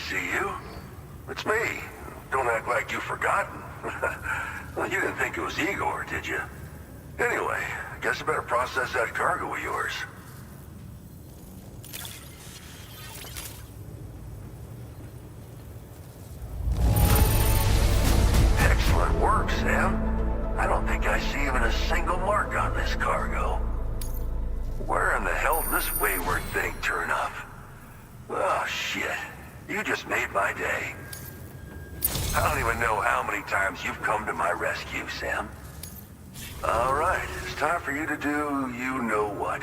see you. It's me. Don't act like you've forgotten. Well, you didn't think it was Igor, did you? Anyway, I guess I better process that cargo of yours. Excellent work, Sam. I don't think I see even a single mark on this cargo. Where in the hell did this wayward thing turn up? Oh, shit. You just made my day. I don't even know how many times you've come to my rescue, Sam. All right, it's time for you to do you-know-what.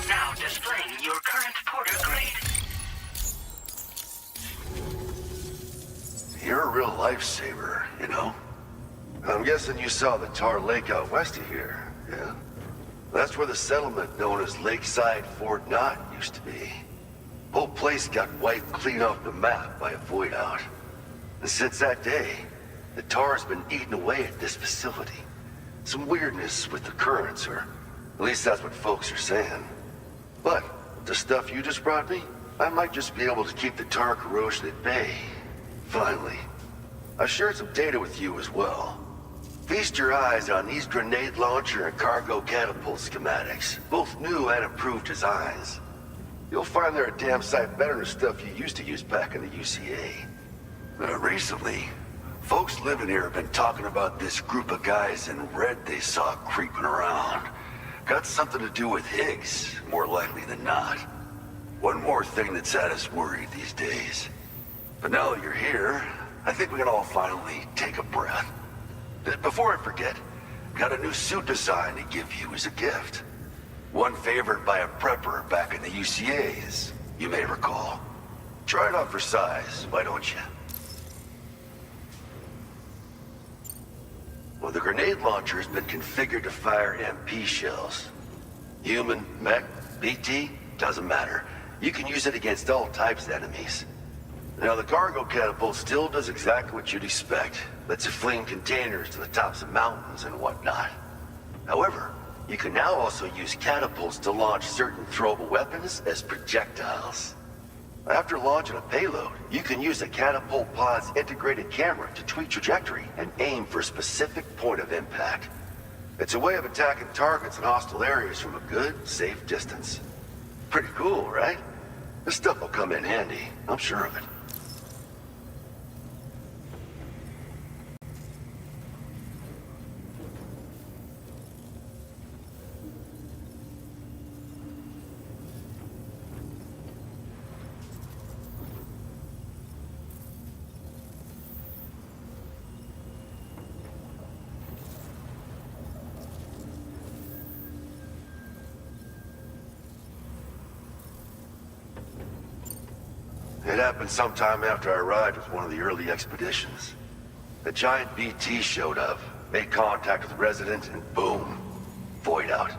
Now displaying your current porter grade. You're a real lifesaver, you know? I'm guessing you saw the tar lake out west of here, yeah? That's where the settlement known as Lakeside Fort Knott used to be. Whole place got wiped clean off the map by a void out. And since that day, the tar's been eating away at this facility. Some weirdness with the currents, or at least that's what folks are saying. But with the stuff you just brought me, I might just be able to keep the tar corrosion at bay. Finally. I shared some data with you as well. Feast your eyes on these grenade launcher and cargo catapult schematics, both new and improved designs. You'll find they're a damn sight better than stuff you used to use back in the UCA. Recently, folks living here have been talking about this group of guys in red they saw creeping around. Got something to do with Higgs, more likely than not. One more thing that's had us worried these days. But now that you're here, I think we can all finally take a breath. Before I forget, got a new suit design to give you as a gift. One favored by a prepper back in the UCAs, you may recall. Try it on for size, why don't you? Well, the grenade launcher has been configured to fire MP shells. Human, mech, BT, doesn't matter. You can use it against all types of enemies. Now, the cargo catapult still does exactly what you'd expect. Lets you fling containers to the tops of mountains and whatnot. However, you can now also use catapults to launch certain throwable weapons as projectiles. After launching a payload, you can use a catapult pod's integrated camera to tweak trajectory and aim for a specific point of impact. It's a way of attacking targets in hostile areas from a good, safe distance. Pretty cool, right? This stuff will come in handy, I'm sure of it. It happened sometime after I arrived with one of the early expeditions. A giant BT showed up, made contact with the resident, and boom, void out.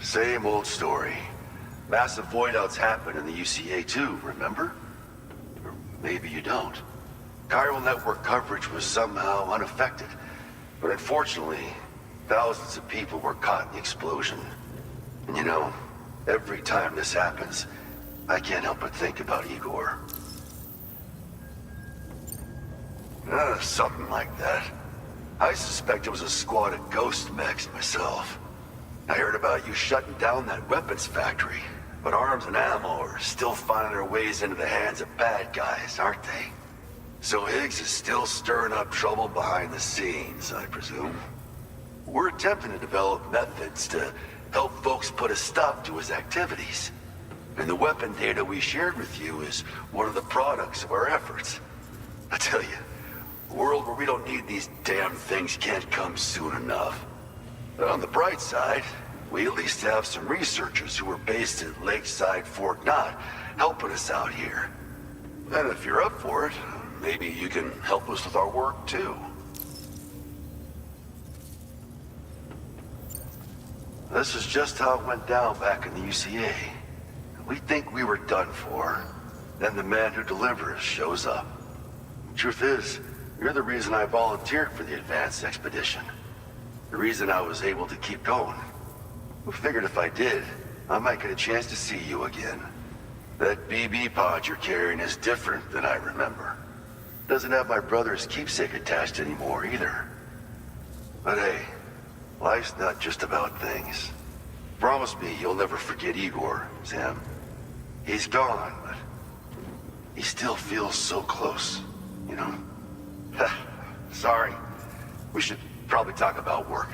Same old story. Massive void outs happen in the UCA too, remember? Or maybe you don't. Chiral network coverage was somehow unaffected, but unfortunately, thousands of people were caught in the explosion. And you know, every time this happens, I can't help but think about Igor. Something like that. I suspect it was a squad of ghost mechs myself. I heard about you shutting down that weapons factory, but arms and ammo are still finding their ways into the hands of bad guys, aren't they? So Higgs is still stirring up trouble behind the scenes, I presume. We're attempting to develop methods to help folks put a stop to his activities. And the weapon data we shared with you is one of the products of our efforts. I tell you, a world where we don't need these damn things can't come soon enough. But on the bright side, we at least have some researchers who are based at Lakeside Fort Knott helping us out here. And if you're up for it, maybe you can help us with our work too. This is just how it went down back in the UCA. We think we were done for. then the man who delivers shows up. Truth is, you're the reason I volunteered for the advance expedition. The reason I was able to keep going. I figured if I did, I might get a chance to see you again. That BB pod you're carrying is different than I remember. Doesn't have my brother's keepsake attached anymore either. But hey, life's not just about things. Promise me you'll never forget Igor, Sam. He's gone, but he still feels so close, you know? Sorry. We should probably talk about work.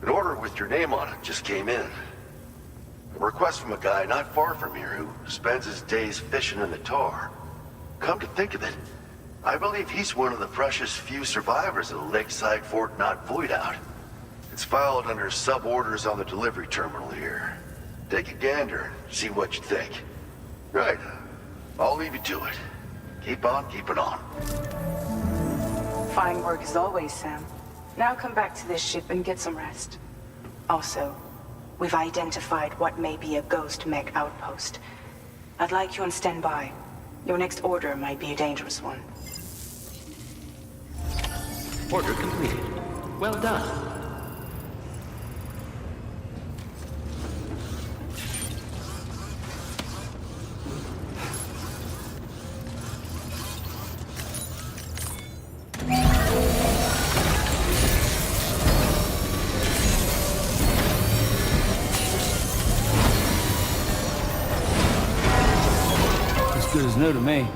An order with your name on it just came in. A request from a guy not far from here who spends his days fishing in the tar. Come to think of it, I believe he's one of the precious few survivors of the Lakeside Fort Knot Void Out. It's filed under sub-orders on the delivery terminal here. Take a gander and see what you think. Right. I'll leave you to it. Keep on keeping on. Fine work as always, Sam. Now come back to this ship and get some rest. Also, we've identified what may be a ghost mech outpost. I'd like you on standby. Your next order might be a dangerous one. Order completed. Well done. As good as new to me.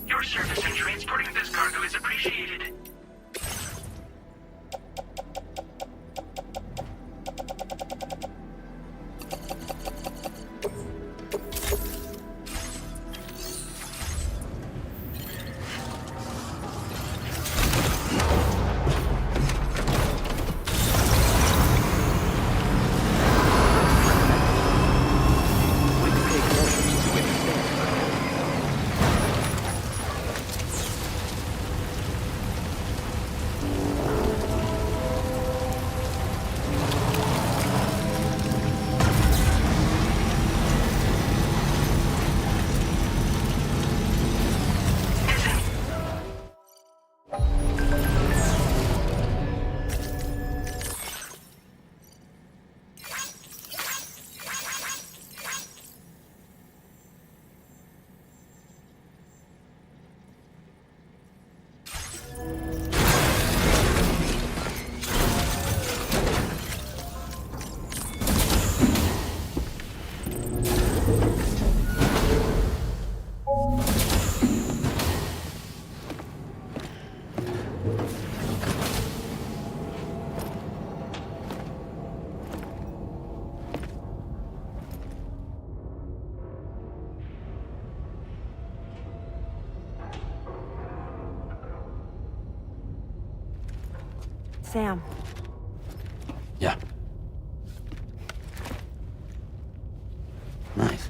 Your service in transporting this cargo is appreciated. Sam. Yeah. Nice.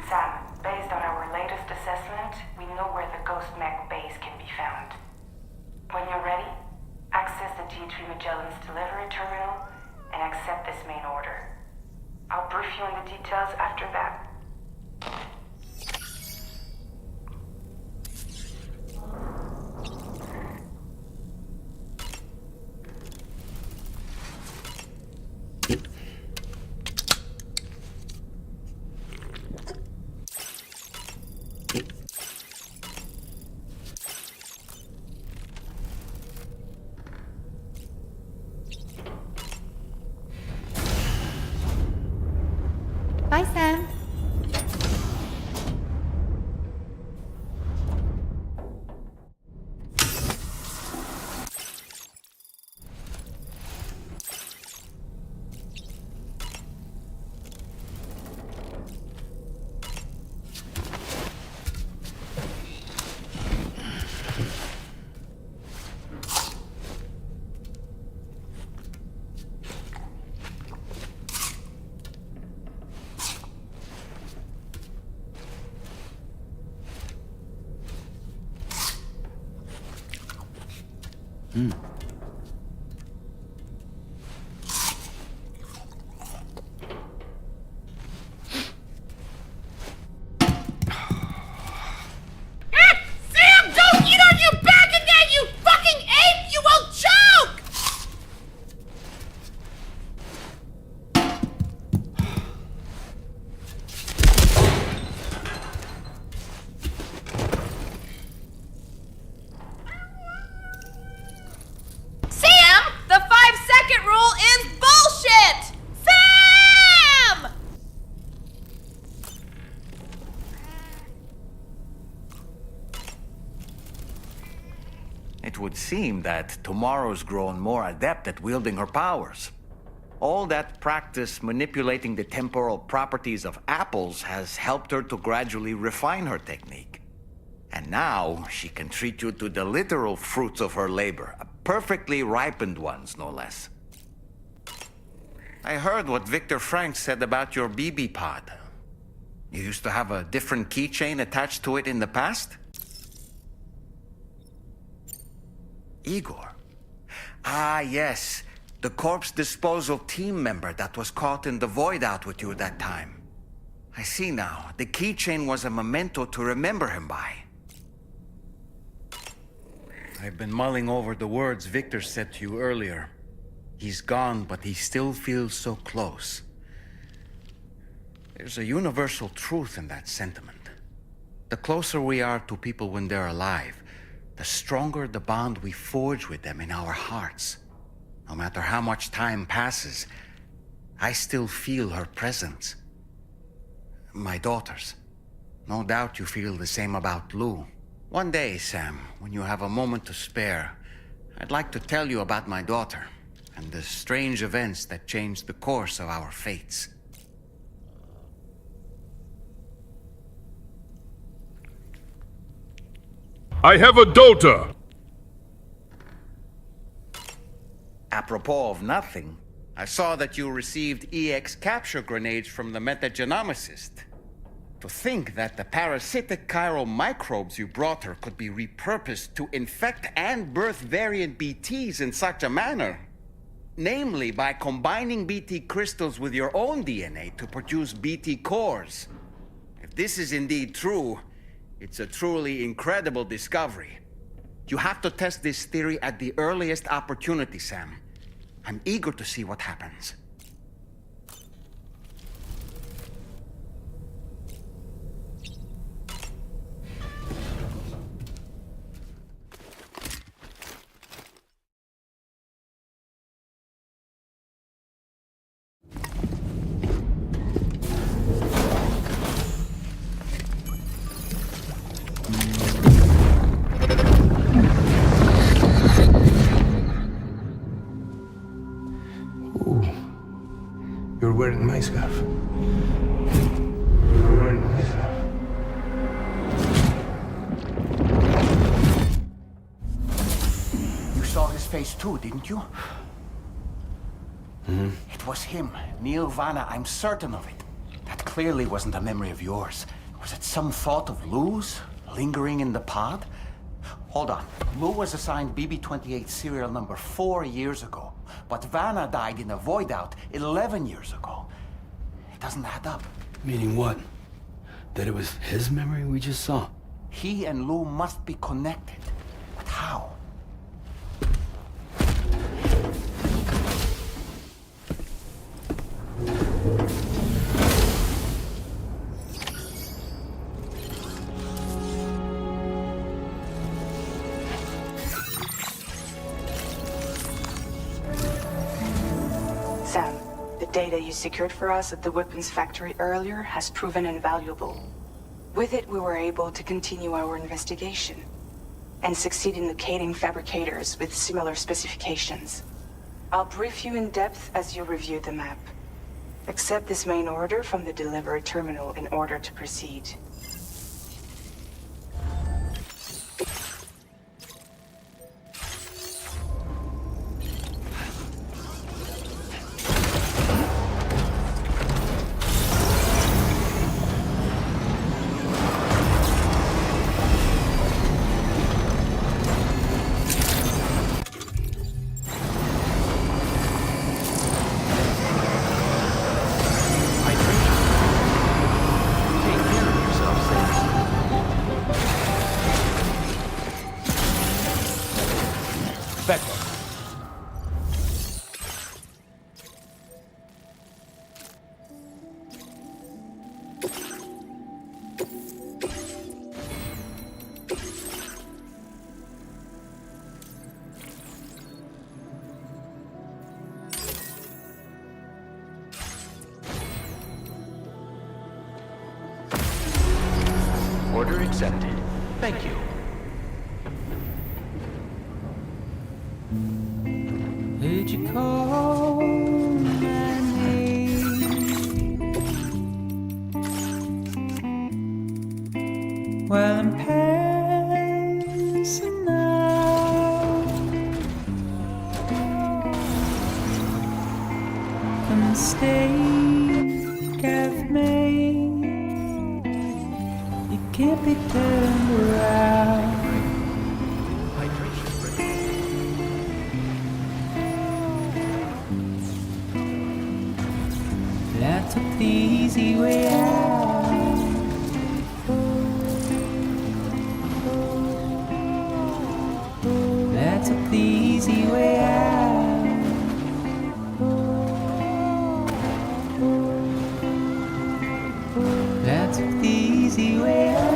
Sam, based on our latest assessment, we know where the Ghost Mech base can be found. When you're ready, access the G3 Magellan's delivery terminal and accept this main order. I'll brief you on the details after that. Sam, don't eat on your back again, you fucking ape! You will choke! Sam, the 5-second rule is bullshit! Sam! It would seem that Tomorrow's grown more adept at wielding her powers. All that practice manipulating the temporal properties of apples has helped her to gradually refine her technique. And now she can treat you to the literal fruits of her labor, perfectly ripened ones, no less. I heard what Victor Frank said about your BB pod. You used to have a different keychain attached to it in the past? Igor. Ah, yes. The corpse disposal team member that was caught in the void out with you that time. I see now. The keychain was a memento to remember him by. I've been mulling over the words Victor said to you earlier. He's gone, but he still feels so close. There's a universal truth in that sentiment. The closer we are to people when they're alive, the stronger the bond we forge with them in our hearts. No matter how much time passes, I still feel her presence. My daughters. No doubt you feel the same about Lou. One day, Sam, when you have a moment to spare, I'd like to tell you about my daughter and the strange events that changed the course of our fates. I have a daughter! Apropos of nothing, I saw that you received EX capture grenades from the metagenomicist. To think that the parasitic chiral microbes you brought her could be repurposed to infect and birth variant BTs in such a manner. Namely, by combining BT crystals with your own DNA to produce BT cores. If this is indeed true, it's a truly incredible discovery. You have to test this theory at the earliest opportunity, Sam. I'm eager to see what happens. You're wearing my scarf. You're wearing my scarf. You saw his face too, didn't you? Mm-hmm. It was him, Neil Vana, I'm certain of it. That clearly wasn't a memory of yours. Was it some thought of Lou's, lingering in the pod? Hold on. Lou was assigned BB-28 serial number 4 years ago. But Vana died in a void out 11 years ago. It doesn't add up. Meaning what? That it was his memory we just saw? He and Lou must be connected. But how? Sam, the data you secured for us at the weapons factory earlier has proven invaluable. With it, we were able to continue our investigation and succeed in locating fabricators with similar specifications. I'll brief you in depth as you review the map. Accept this main order from the delivery terminal in order to proceed. Order accepted. Thank you. Heard you call my name. While I'm passing out. The mistake I've made, it can't be turned around. But I took the easy way out. But I took the easy way out. But I took the easy way out.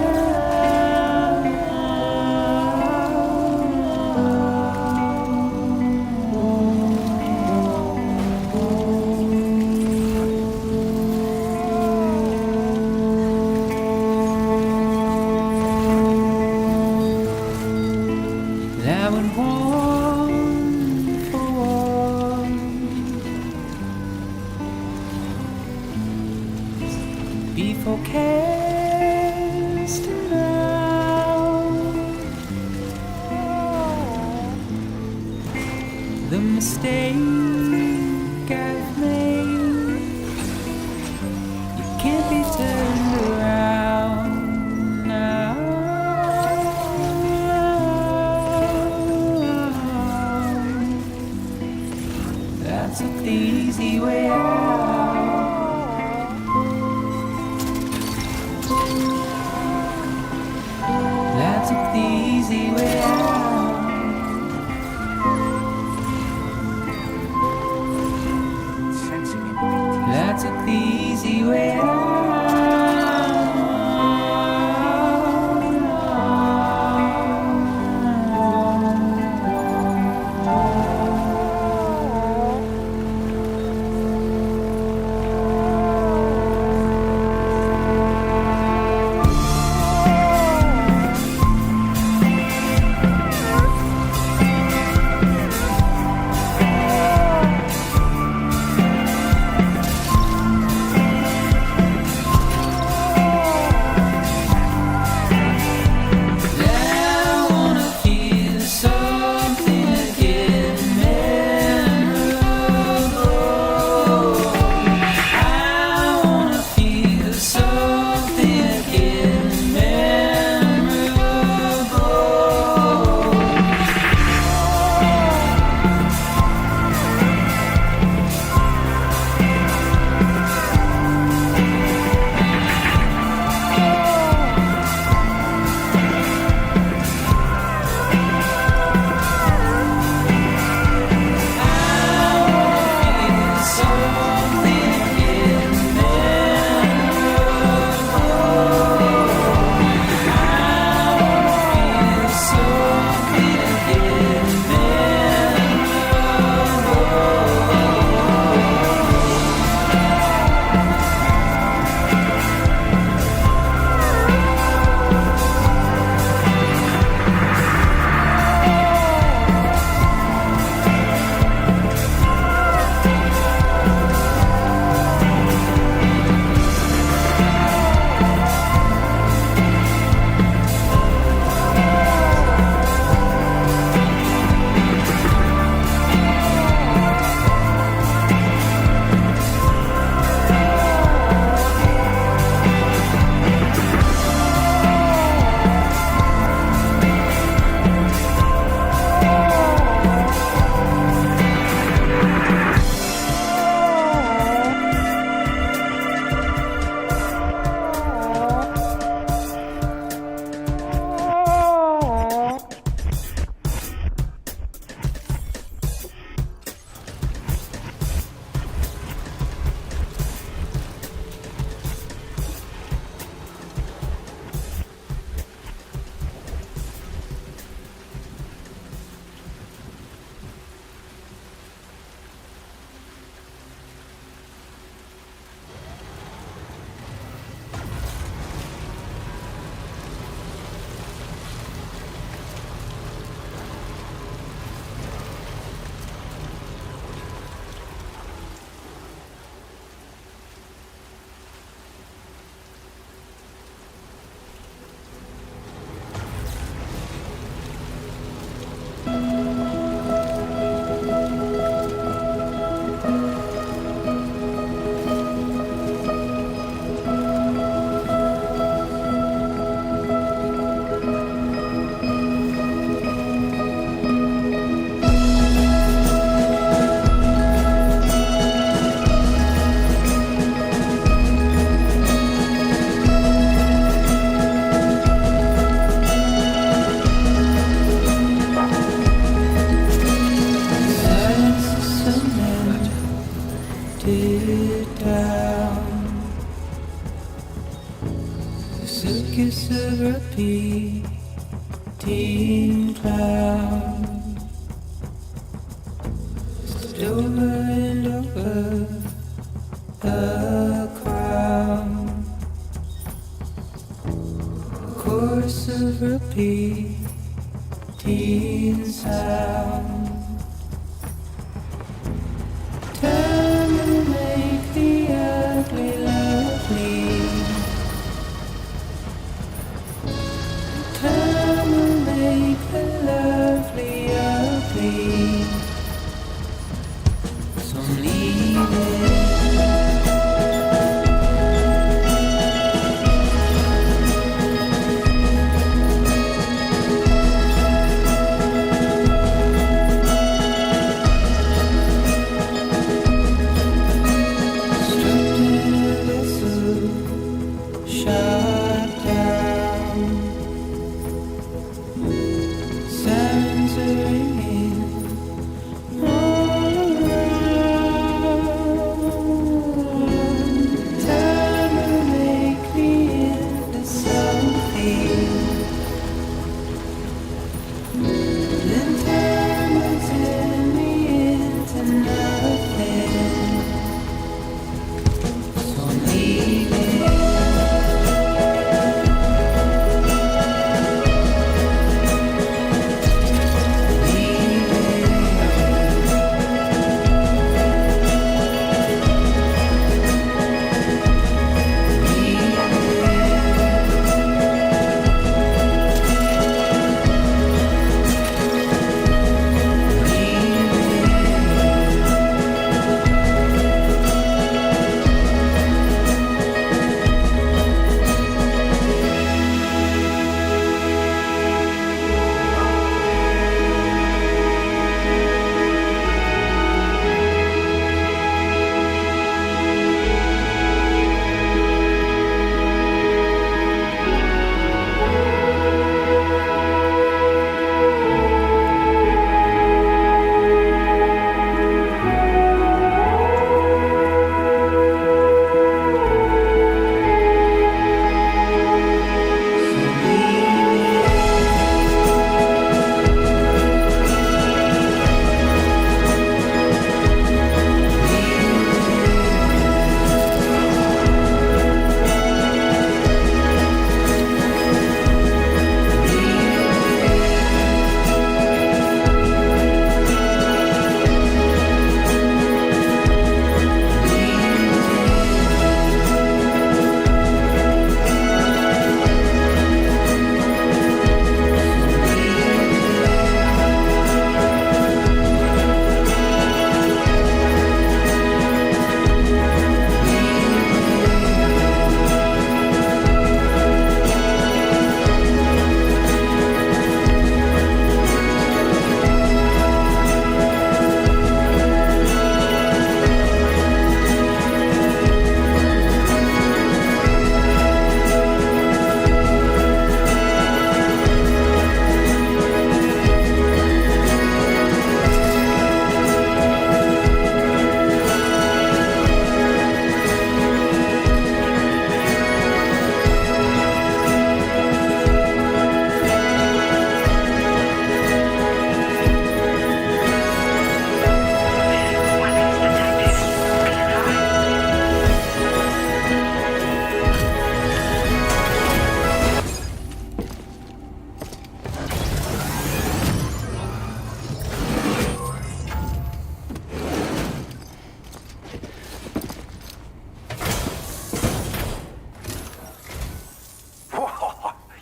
I went one for one. Before casting out the mistake I've made, it can't be turned around now. I took the easy way out. I took the easy way out. I took the easy way out. melted down. The circus of repeating clowns, over and over the crowd. A chorus of repeating sound. Time will make the ugly lovely. Time will make the lovely ugly. So I'm leaving.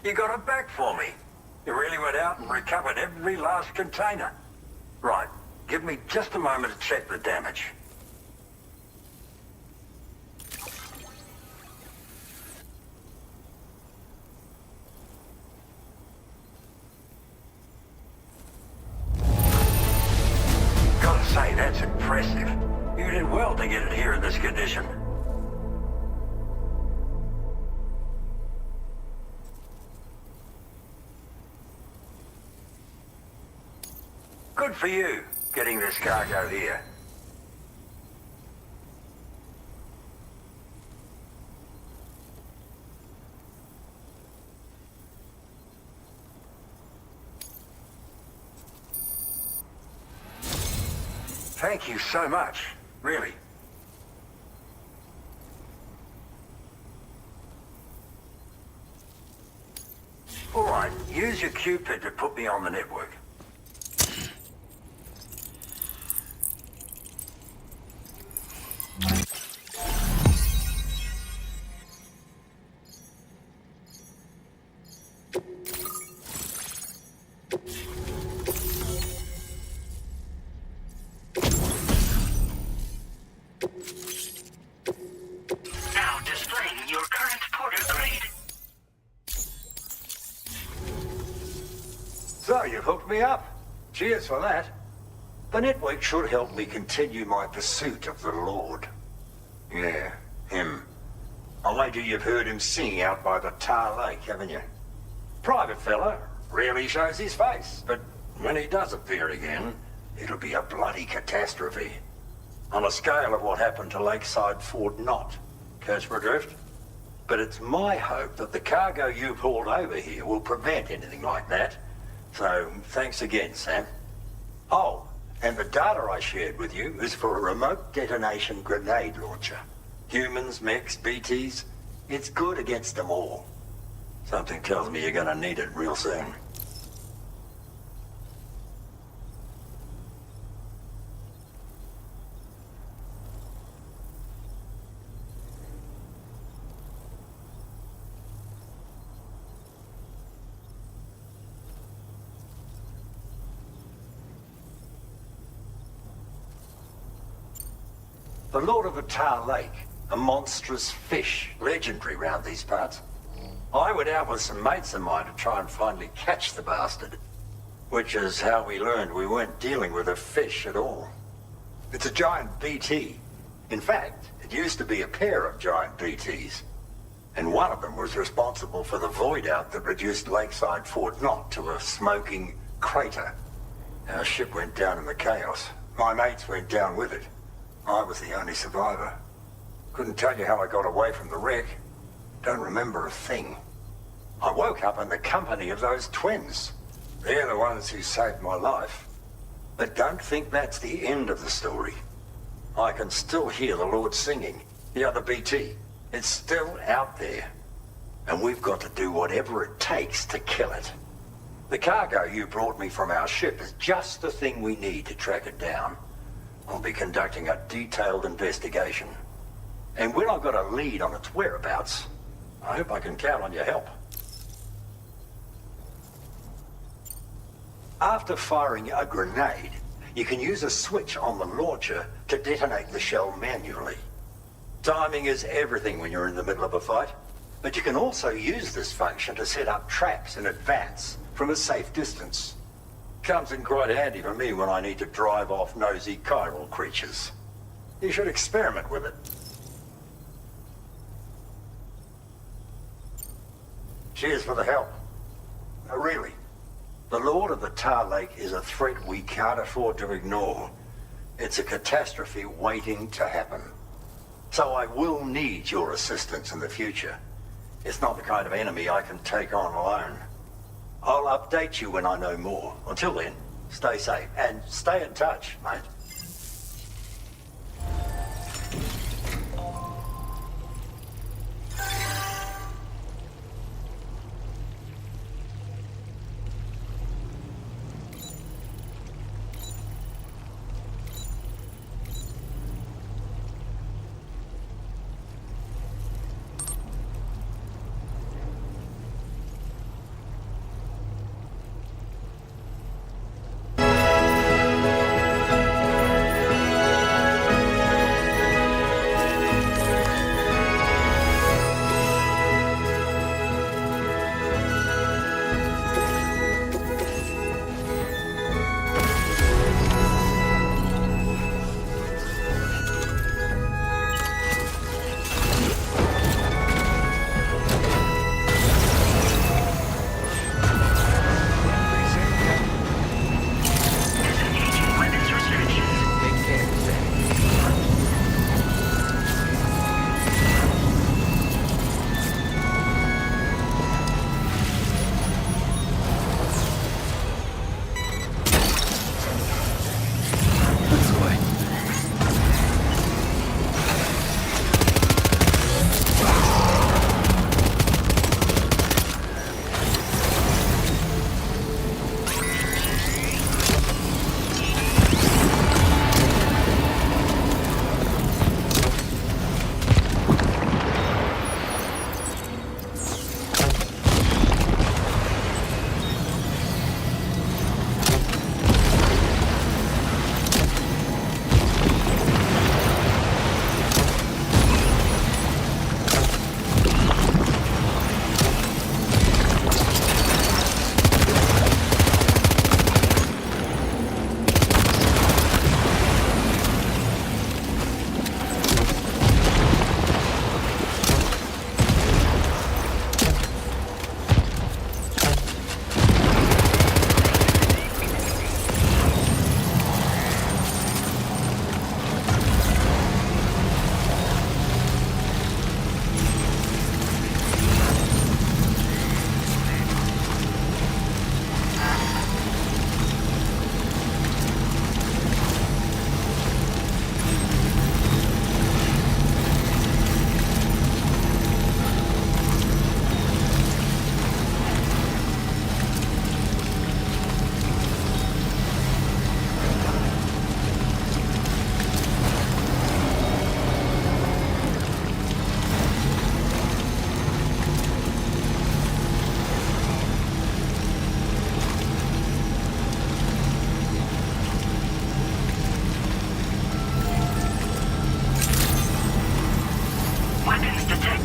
You got it back for me. You really went out and recovered every last container. Right. Give me just a moment to check the damage. Gotta say, that's impressive. You did well to get it here in this condition. Good for you, getting this cargo here. Thank you so much. Really. Alright, use your Cupid to put me on the network. Now displaying your current porter grade. So, you've hooked me up. Cheers for that. The network should help me continue my pursuit of the Lord. Yeah, him. I wager you've heard him sing out by the Tar Lake, haven't you? Private fella, rarely shows his face, but when he does appear again, it'll be a bloody catastrophe. On a scale of what happened to Lakeside Fort Knott. Catch my drift? But it's my hope that the cargo you pulled over here will prevent anything like that. So, thanks again, Sam. Oh, and the data I shared with you is for a remote detonation grenade launcher. Humans, mechs, BTs, it's good against them all. Something tells me you're gonna need it real soon. The Lord of the Tar Lake, a monstrous fish, legendary round these parts. I went out with some mates of mine to try and finally catch the bastard, which is how we learned we weren't dealing with a fish at all. It's a giant BT. In fact, it used to be a pair of giant BTs, and one of them was responsible for the void out that reduced Lakeside Fort Knott to a smoking crater. Our ship went down in the chaos. My mates went down with it. I was the only survivor. Couldn't tell you how I got away from the wreck. Don't remember a thing. I woke up in the company of those twins. They're the ones who saved my life. But don't think that's the end of the story. I can still hear the Lord singing, the other BT. It's still out there. And we've got to do whatever it takes to kill it. The cargo you brought me from our ship is just the thing we need to track it down. I'll be conducting a detailed investigation. And when I've got a lead on its whereabouts, I hope I can count on your help. After firing a grenade, you can use a switch on the launcher to detonate the shell manually. Timing is everything when you're in the middle of a fight, but you can also use this function to set up traps in advance from a safe distance. Comes in quite handy for me when I need to drive off nosy chiral creatures. You should experiment with it. Cheers for the help. Really, the Lord of the Tar Lake is a threat we can't afford to ignore. It's a catastrophe waiting to happen. So I will need your assistance in the future. It's not the kind of enemy I can take on alone. I'll update you when I know more. Until then, stay safe and stay in touch, mate.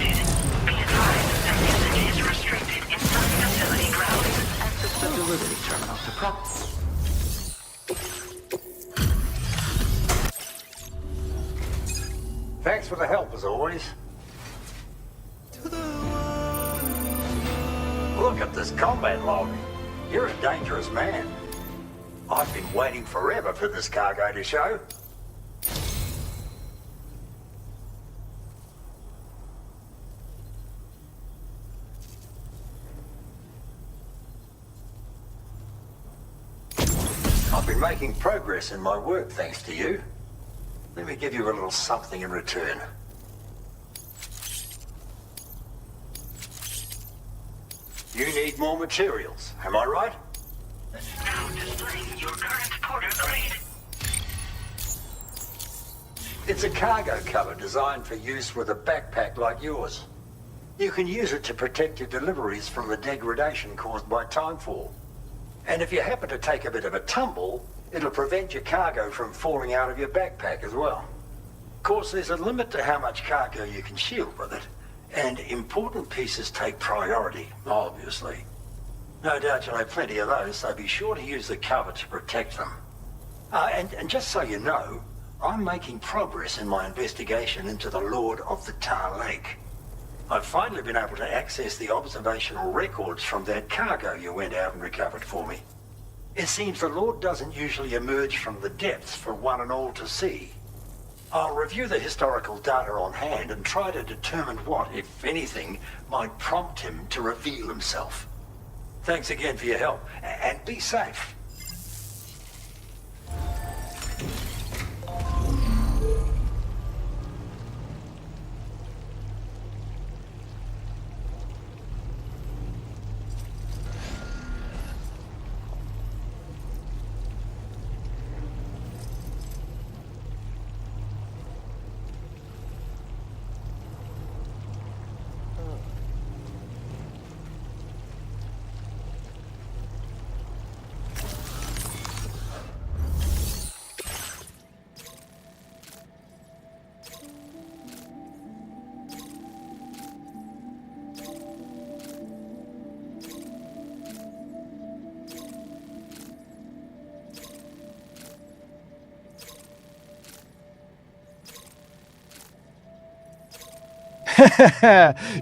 detected. Be advised that usage is restricted inside facility grounds. Access the delivery terminal to prep. Thanks for the help, as always. Look at this combat log. You're a dangerous man. I've been waiting forever for this cargo to show. I've been making progress in my work thanks to you. Let me give you a little something in return. You need more materials, am I right? Now displaying your current porter grade. It's a cargo cover designed for use with a backpack like yours. You can use it to protect your deliveries from the degradation caused by timefall. And if you happen to take a bit of a tumble, it'll prevent your cargo from falling out of your backpack as well. Of course, there's a limit to how much cargo you can shield with it. And important pieces take priority, obviously. No doubt you'll have plenty of those, so be sure to use the cover to protect them. And just so you know, I'm making progress in my investigation into the Lord of the Tar Lake. I've finally been able to access the observational records from that cargo you went out and recovered for me. It seems the Lord doesn't usually emerge from the depths for one and all to see. I'll review the historical data on hand and try to determine what, if anything, might prompt him to reveal himself. Thanks again for your help, and be safe.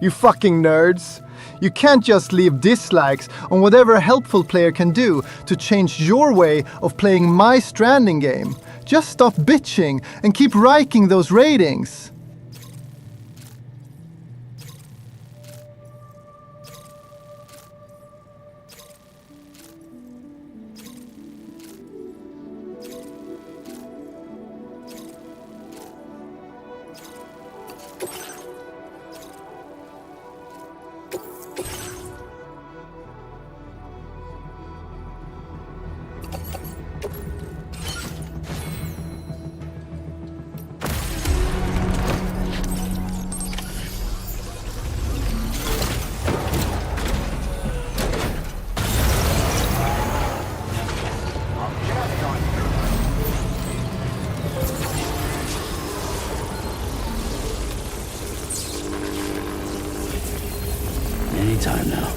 You fucking nerds. You can't just leave dislikes on whatever a helpful player can do to change your way of playing my Stranding game. Just stop bitching and keep riking those ratings. Anytime now.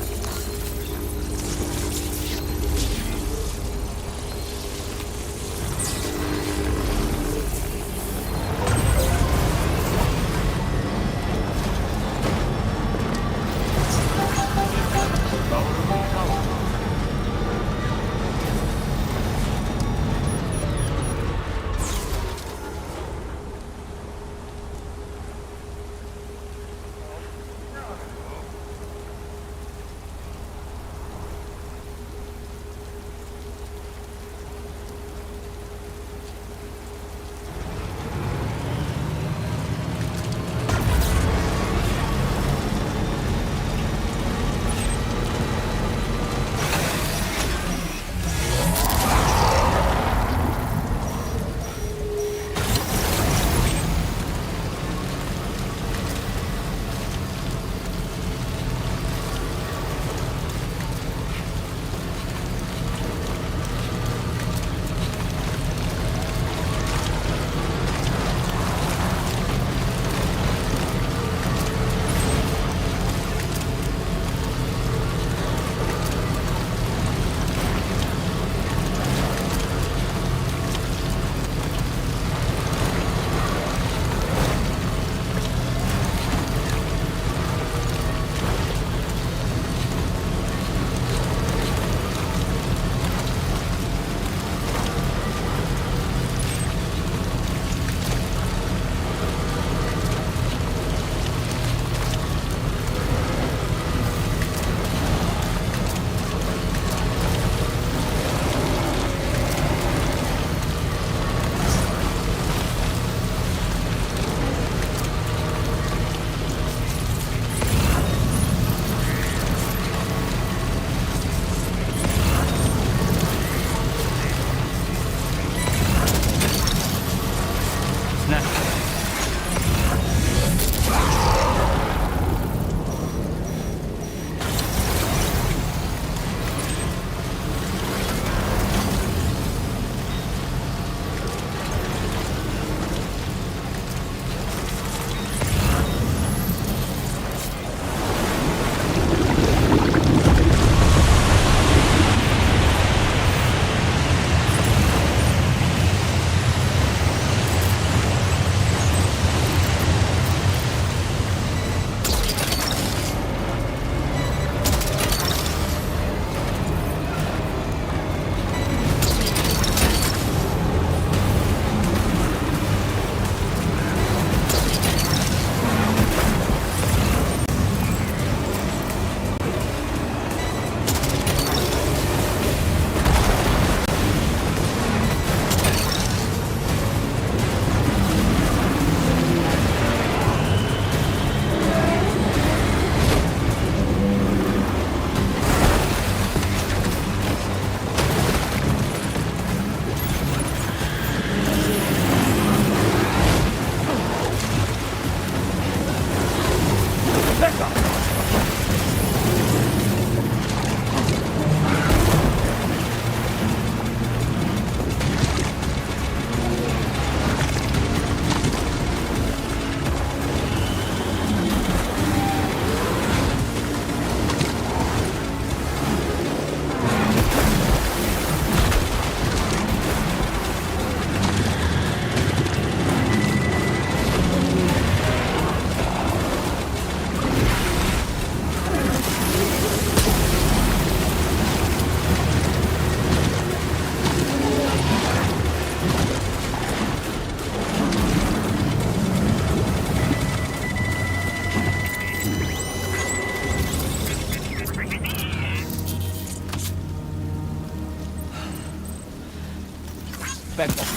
Back.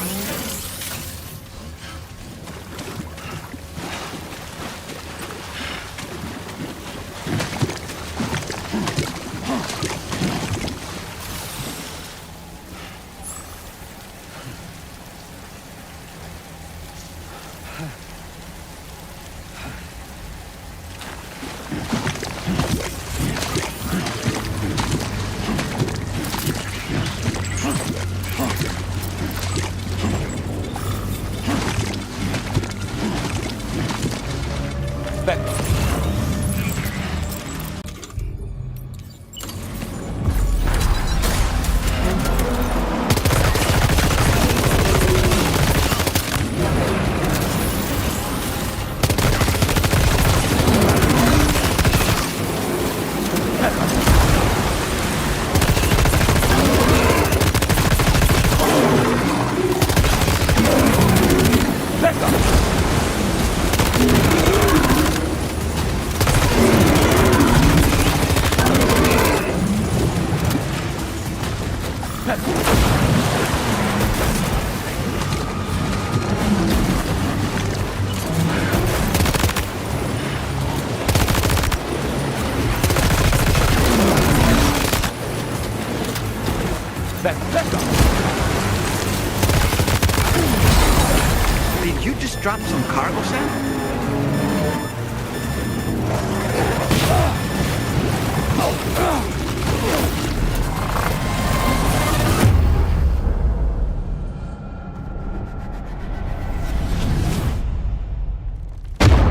Did you just drop some cargo, Sam?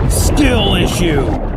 Skill issue!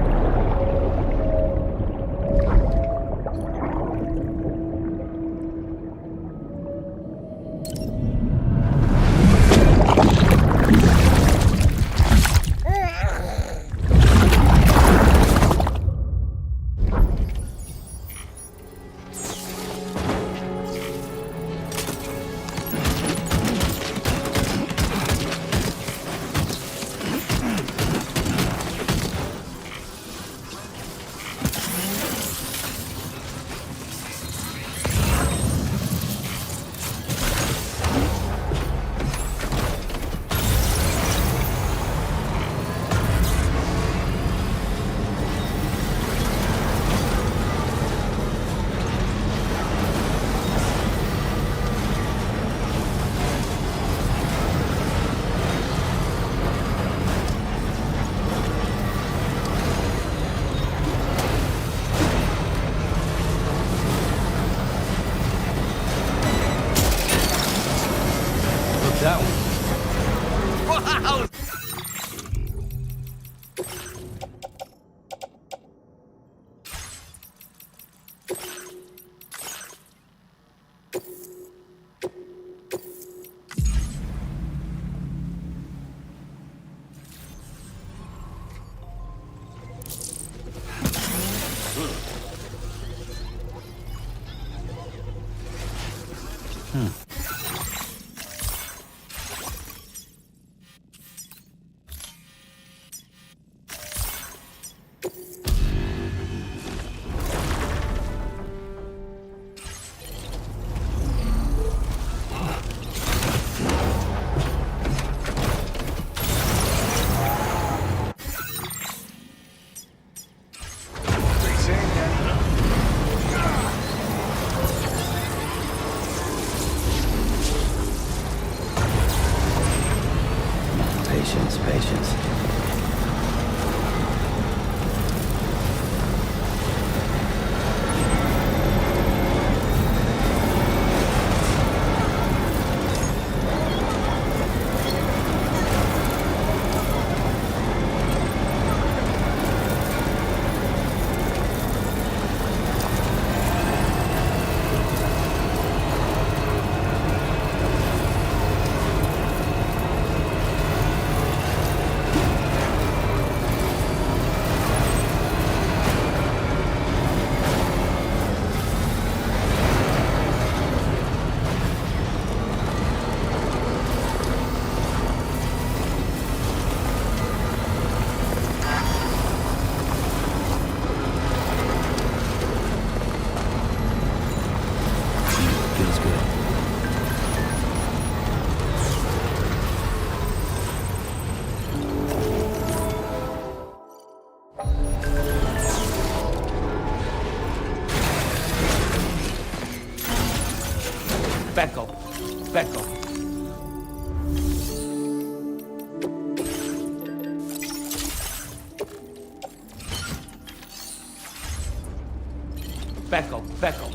Becco, Becco.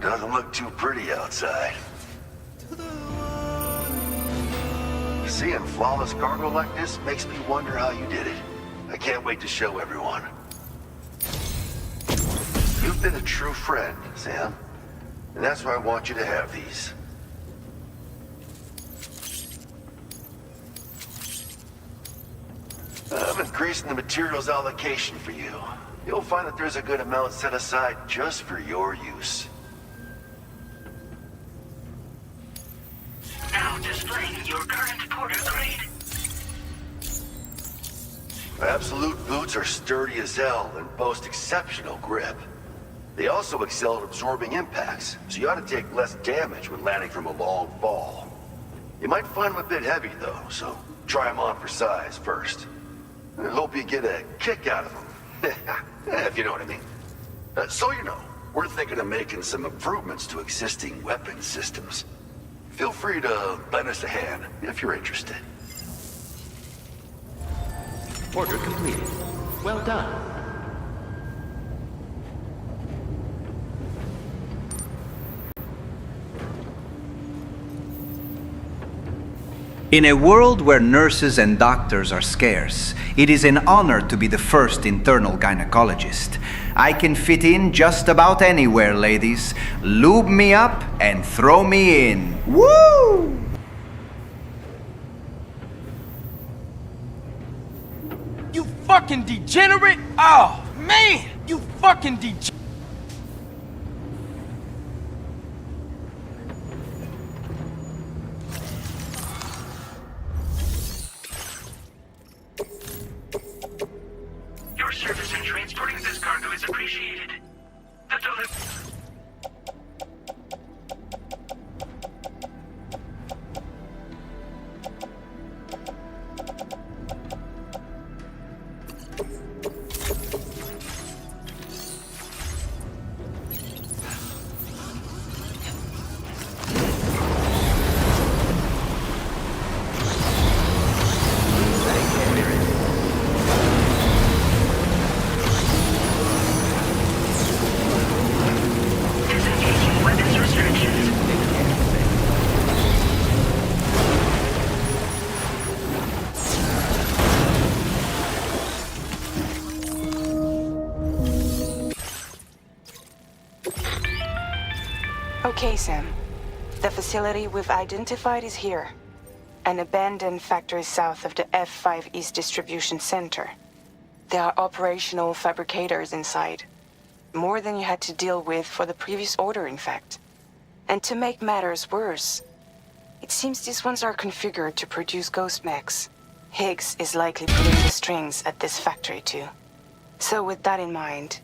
Doesn't look too pretty outside. Seeing flawless cargo like this makes me wonder how you did it. I can't wait to show everyone. You've been a true friend, Sam. And that's why I want you to have these. I'm increasing the materials allocation for you. You'll find that there's a good amount set aside just for your use. Now displaying your current porter grade. Absolute boots are sturdy as hell and boast exceptional grip. They also excel at absorbing impacts, so you ought to take less damage when landing from a long fall. You might find them a bit heavy though, so try them on for size first. I hope you get a kick out of them, if you know what I mean. So you know, we're thinking of making some improvements to existing weapon systems. Feel free to lend us a hand if you're interested. Order completed. Well done. In a world where nurses and doctors are scarce, it is an honor to be the first internal gynecologist. I can fit in just about anywhere, ladies. Lube me up and throw me in. Woo! You fucking degenerate! Oh, man! You fucking degenerate! Your service in transporting this cargo is appreciated. The Okay, Sam. The facility we've identified is here. An abandoned factory south of the F5 East Distribution Center. There are operational fabricators inside. More than you had to deal with for the previous order, in fact. And to make matters worse, it seems these ones are configured to produce ghost mechs. Higgs is likely pulling the strings at this factory too. So with that in mind,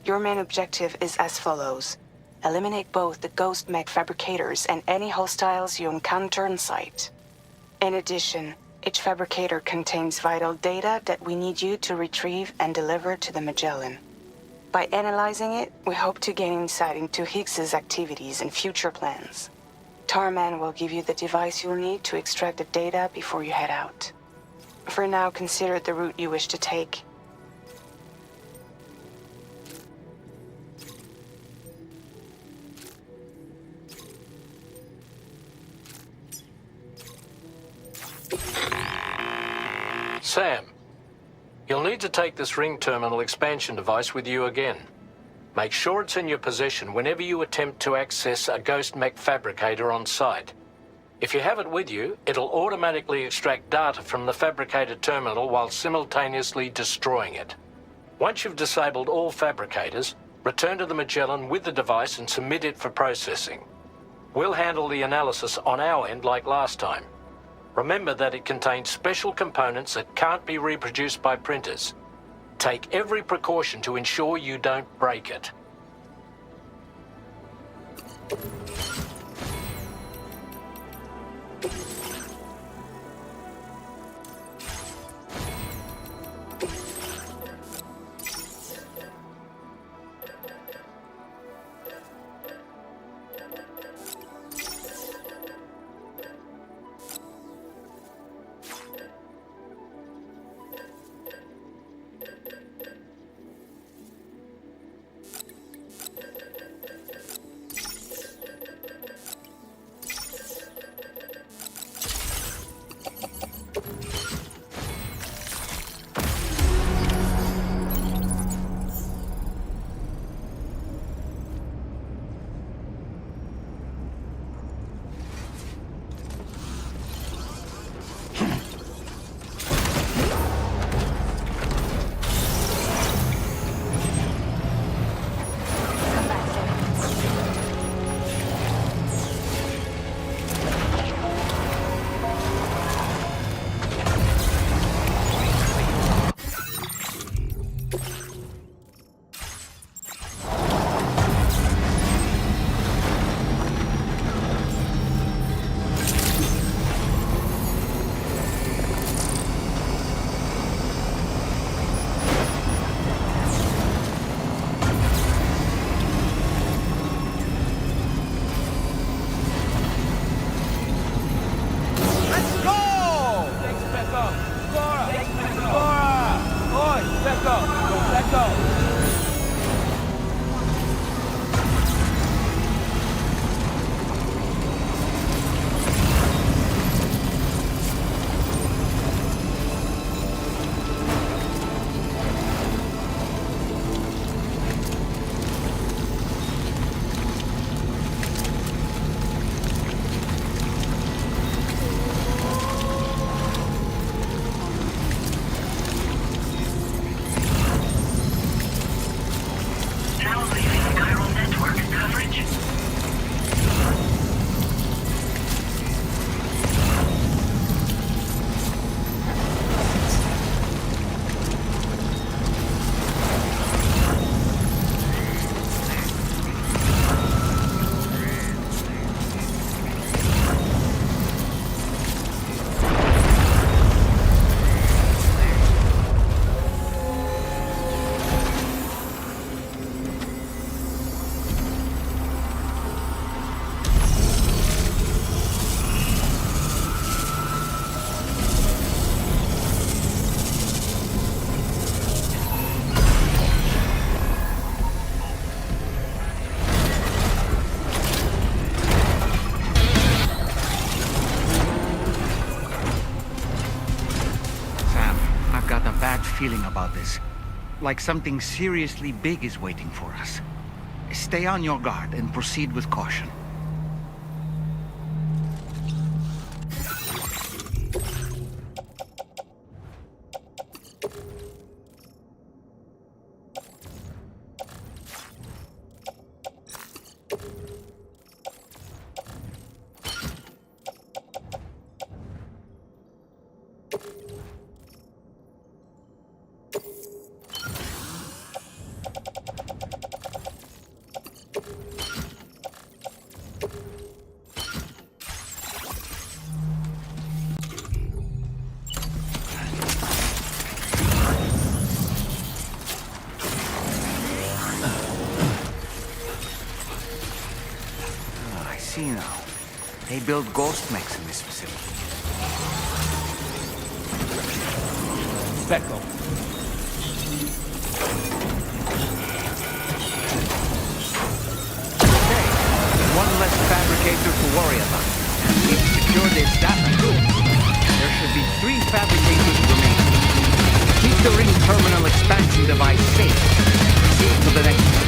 your main objective is as follows. Eliminate both the ghost mech fabricators and any hostiles you encounter on site. In addition, each fabricator contains vital data that we need you to retrieve and deliver to the Magellan. By analyzing it, we hope to gain insight into Higgs's activities and future plans. Tarman will give you the device you'll need to extract the data before you head out. For now, consider the route you wish to take. Sam, you'll need to take this ring terminal expansion device with you again. Make sure it's in your possession whenever you attempt to access a ghost mech fabricator on site. If you have it with you, it'll automatically extract data from the fabricator terminal while simultaneously destroying it. Once you've disabled all fabricators, return to the Magellan with the device and submit it for processing. We'll handle the analysis on our end like last time. Remember that it contains special components that can't be reproduced by printers. Take every precaution to ensure you don't break it. got a bad feeling about this. Like something seriously big is waiting for us. Stay on your guard and proceed with caution. See now. They build ghost mechs in this facility. Pecco. Okay, one less fabricator to worry about. We've secured its data too. There should be 3 fabricators remaining. Keep the ring terminal expansion device safe. Proceed to the next one.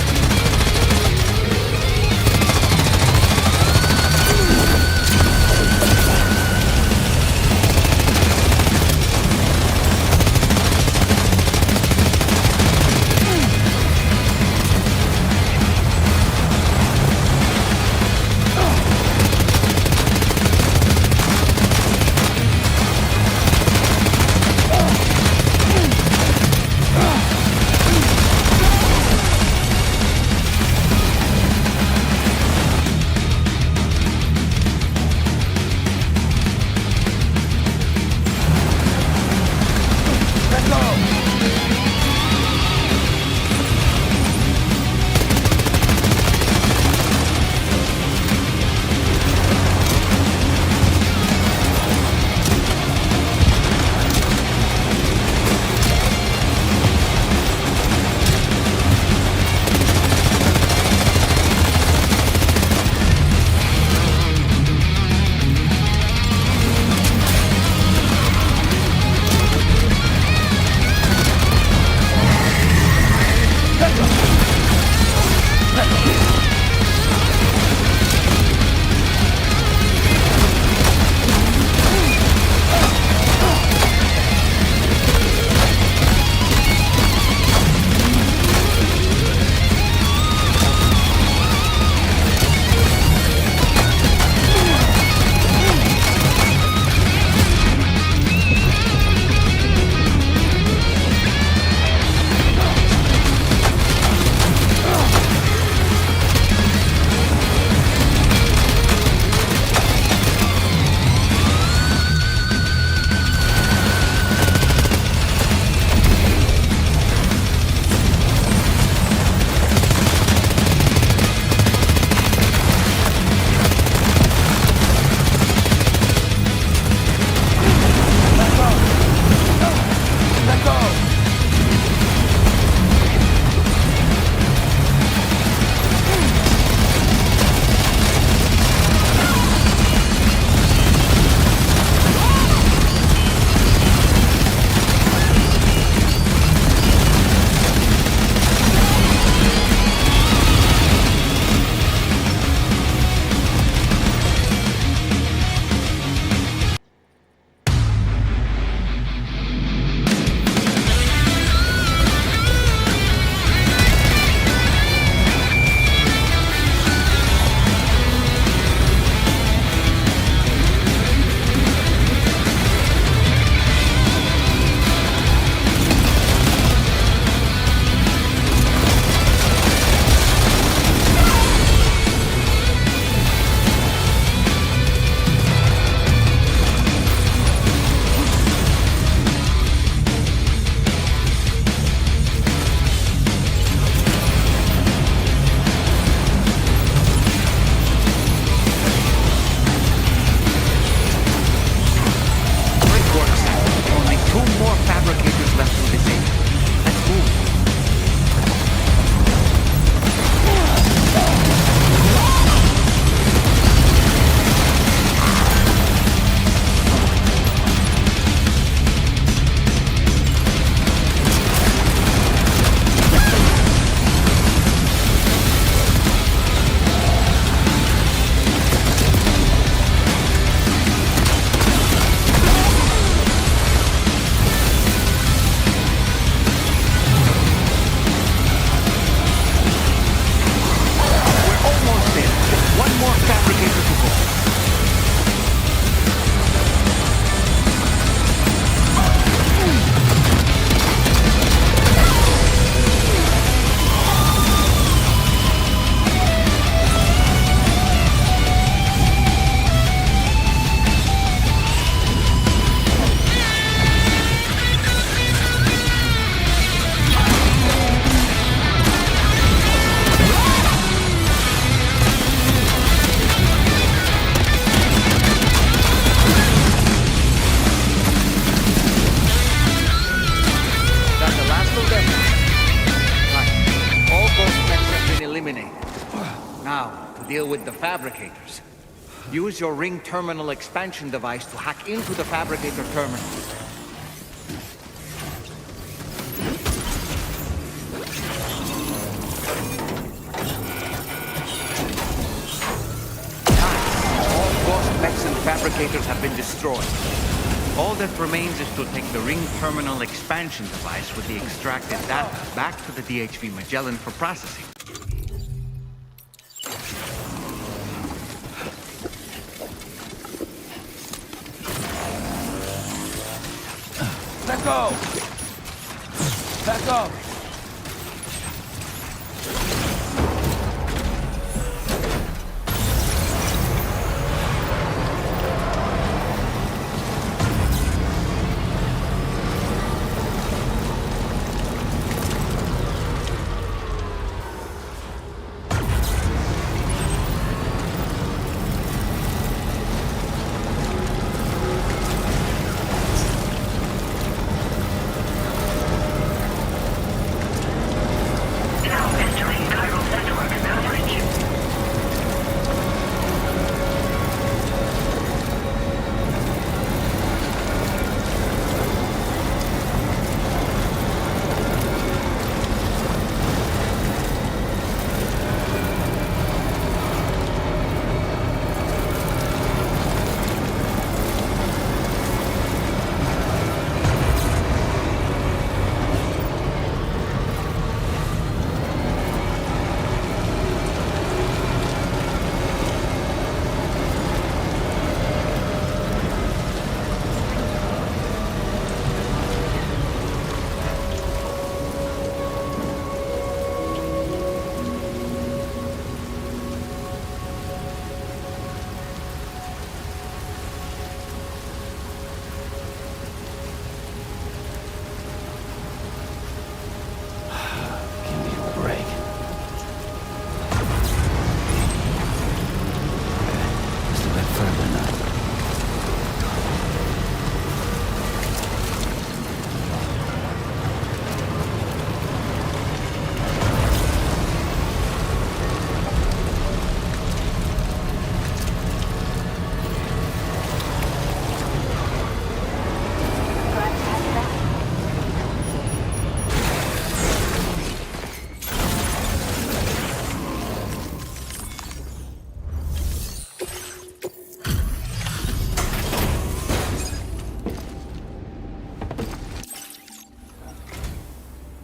deal with the fabricators. Use your ring terminal expansion device to hack into the fabricator terminal. All ghost mechs and fabricators have been destroyed. All that remains is to take the ring terminal expansion device with the extracted data back to the DHV Magellan for processing. Let go! Back up!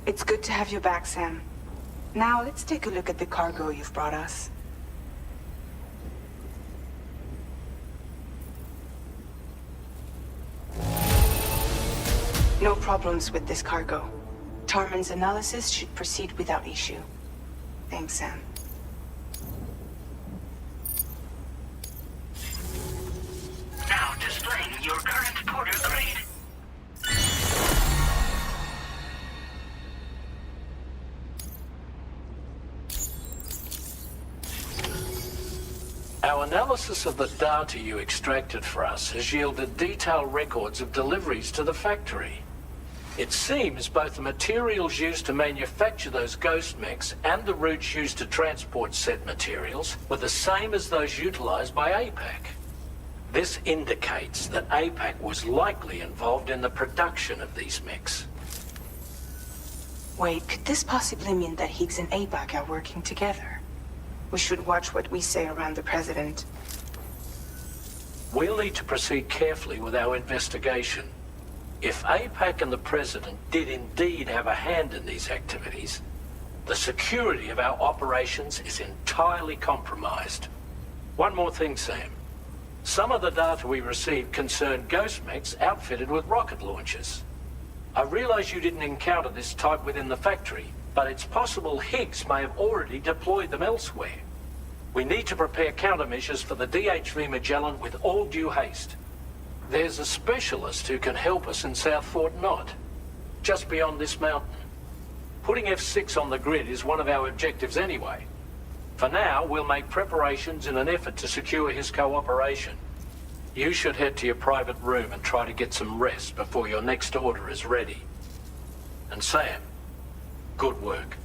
It's good to have you back, Sam. Now, let's take a look at the cargo you've brought us. No problems with this cargo. Tarman's analysis should proceed without issue. Thanks, Sam. Now displaying your current porter grade. Our analysis of the data you extracted for us has yielded detailed records of deliveries to the factory. It seems both the materials used to manufacture those ghost mechs and the routes used to transport said materials were the same as those utilized by APAC. This indicates that APAC was likely involved in the production of these mechs. Wait, could this possibly mean that Higgs and APAC are working together? We should watch what we say around the President. We'll need to proceed carefully with our investigation. If APAC and the President did indeed have a hand in these activities, the security of our operations is entirely compromised. One more thing, Sam. Some of the data we received concerned ghost mechs outfitted with rocket launchers. I realize you didn't encounter this type within the factory, but it's possible Higgs may have already deployed them elsewhere. We need to prepare countermeasures for the DHV Magellan with all due haste. There's a specialist who can help us in South Fort Knott, just beyond this mountain. Putting F6 on the grid is one of our objectives anyway. For now, we'll make preparations in an effort to secure his cooperation. You should head to your private room and try to get some rest before your next order is ready. And Sam, good work.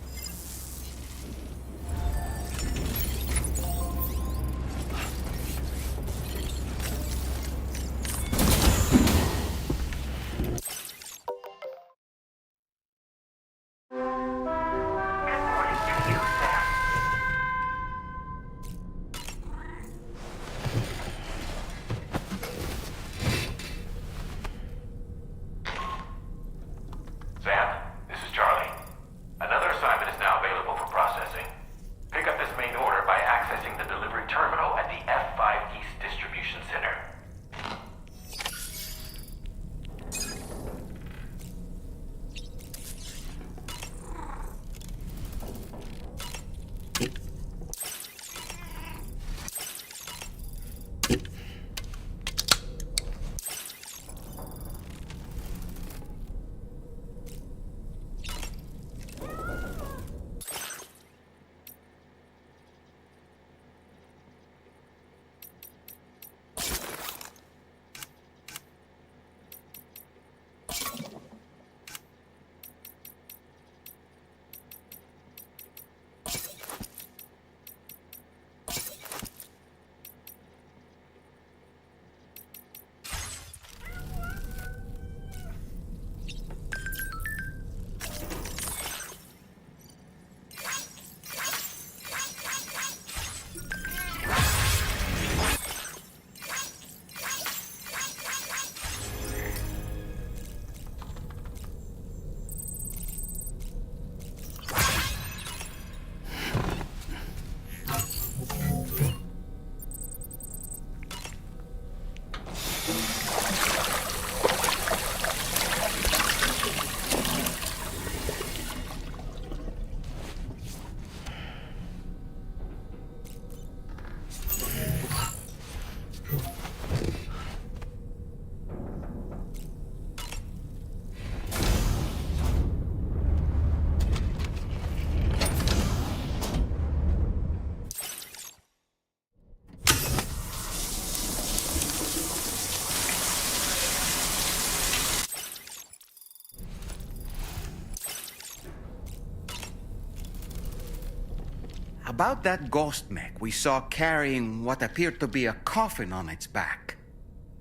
About that ghost mech we saw carrying what appeared to be a coffin on its back.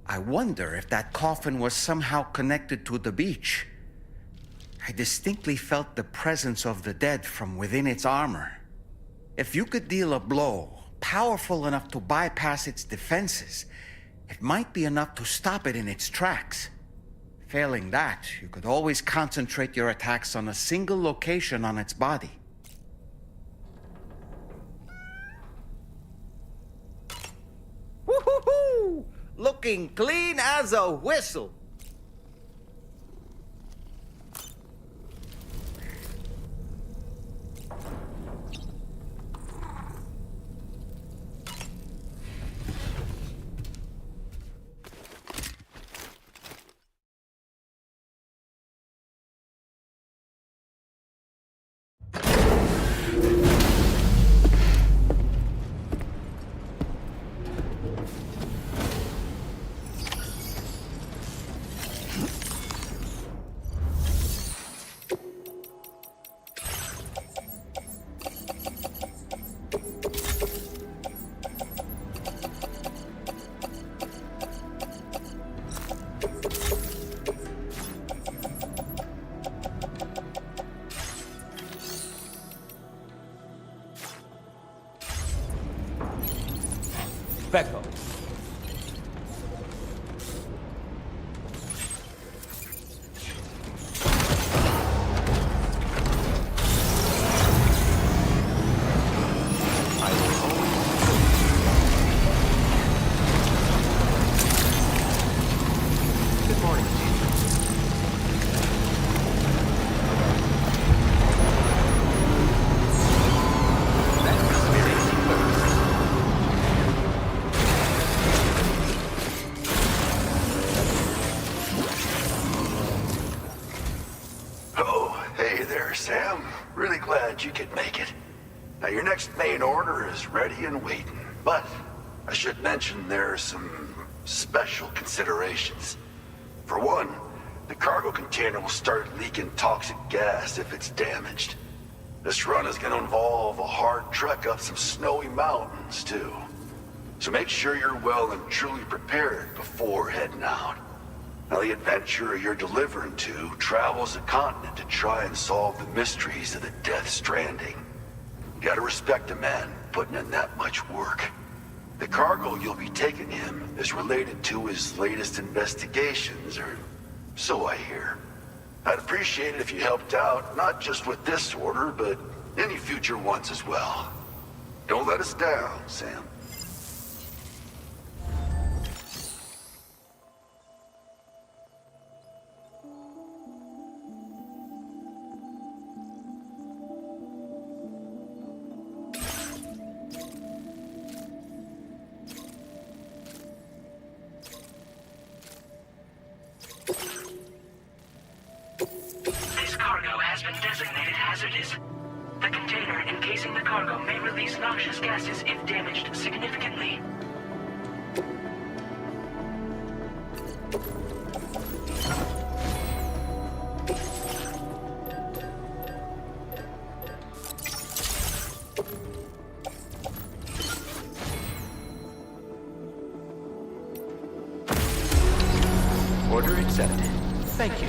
I wonder if that coffin was somehow connected to the beach. I distinctly felt the presence of the dead from within its armor. If you could deal a blow powerful enough to bypass its defenses, it might be enough to stop it in its tracks. Failing that, you could always concentrate your attacks on a single location on its body. Woo-hoo-hoo! Looking clean as a whistle. Becco. Good morning, Oh, hey there, Sam. Really glad you could make it. Now, your next main order is ready and waiting, but I should mention there are some special considerations. For one, the cargo container will start leaking toxic gas if it's damaged. This run is going to involve a hard trek up some snowy mountains, too. So make sure you're well and truly prepared before heading out. Now, the adventurer you're delivering to travels the continent to try and solve the mysteries of the Death Stranding. You gotta respect a man putting in that much work. The cargo you'll be taking him is related to his latest investigations, or so I hear. I'd appreciate it if you helped out, not just with this order, but any future ones as well. Don't let us down, Sam. This cargo has been designated hazardous. The container encasing the cargo may release noxious gases if damaged significantly. Order accepted. Thank you.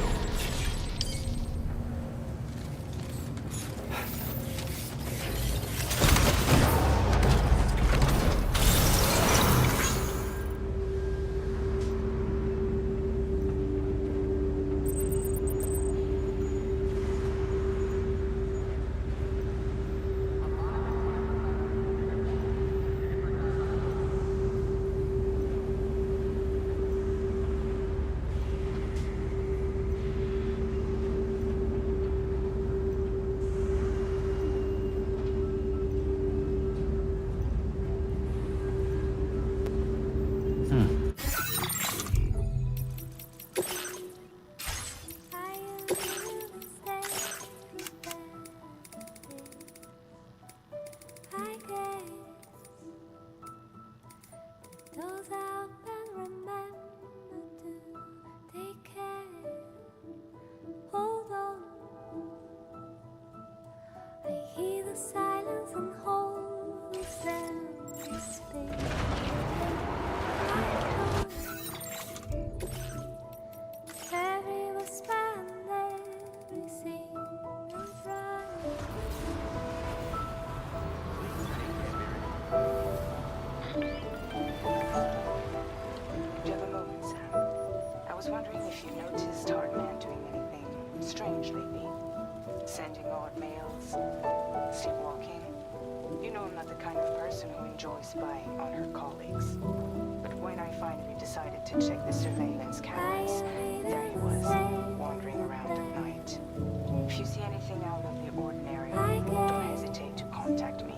spying on her colleagues. But when I finally decided to check the surveillance cameras, there he was, wandering around at night. If you see anything out of the ordinary, don't hesitate to contact me.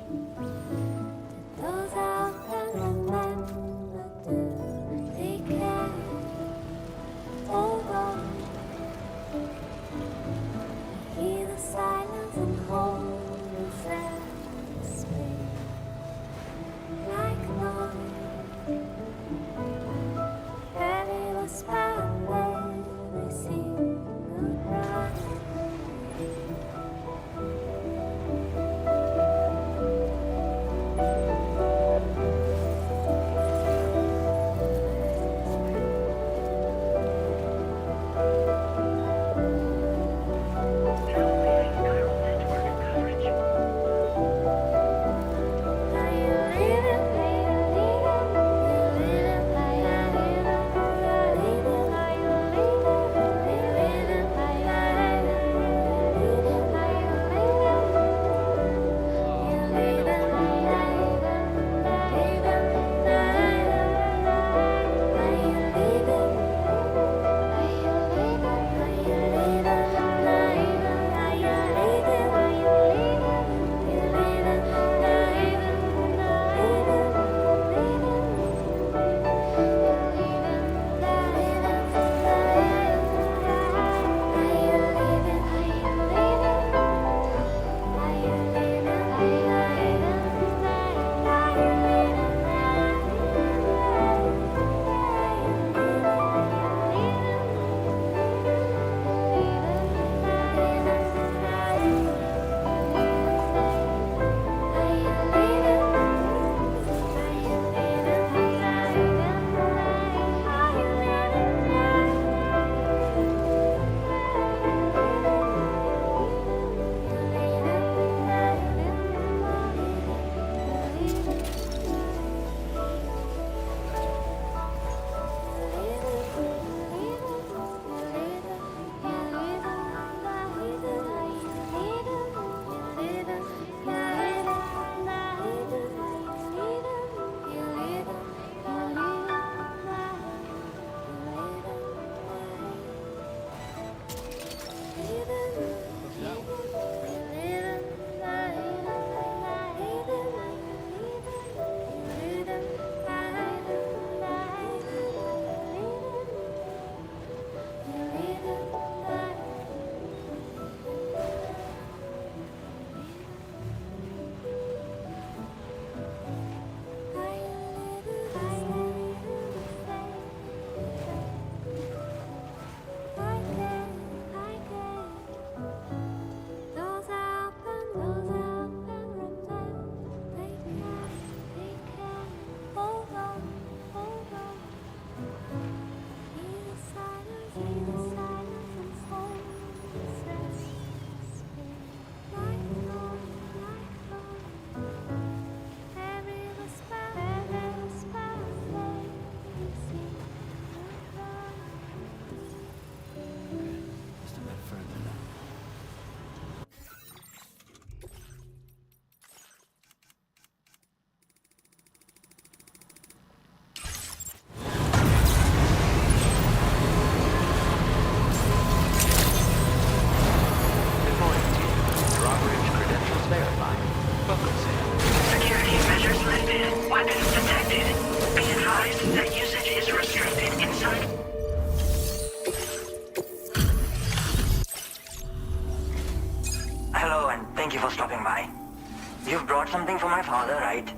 You've brought something for my father, right?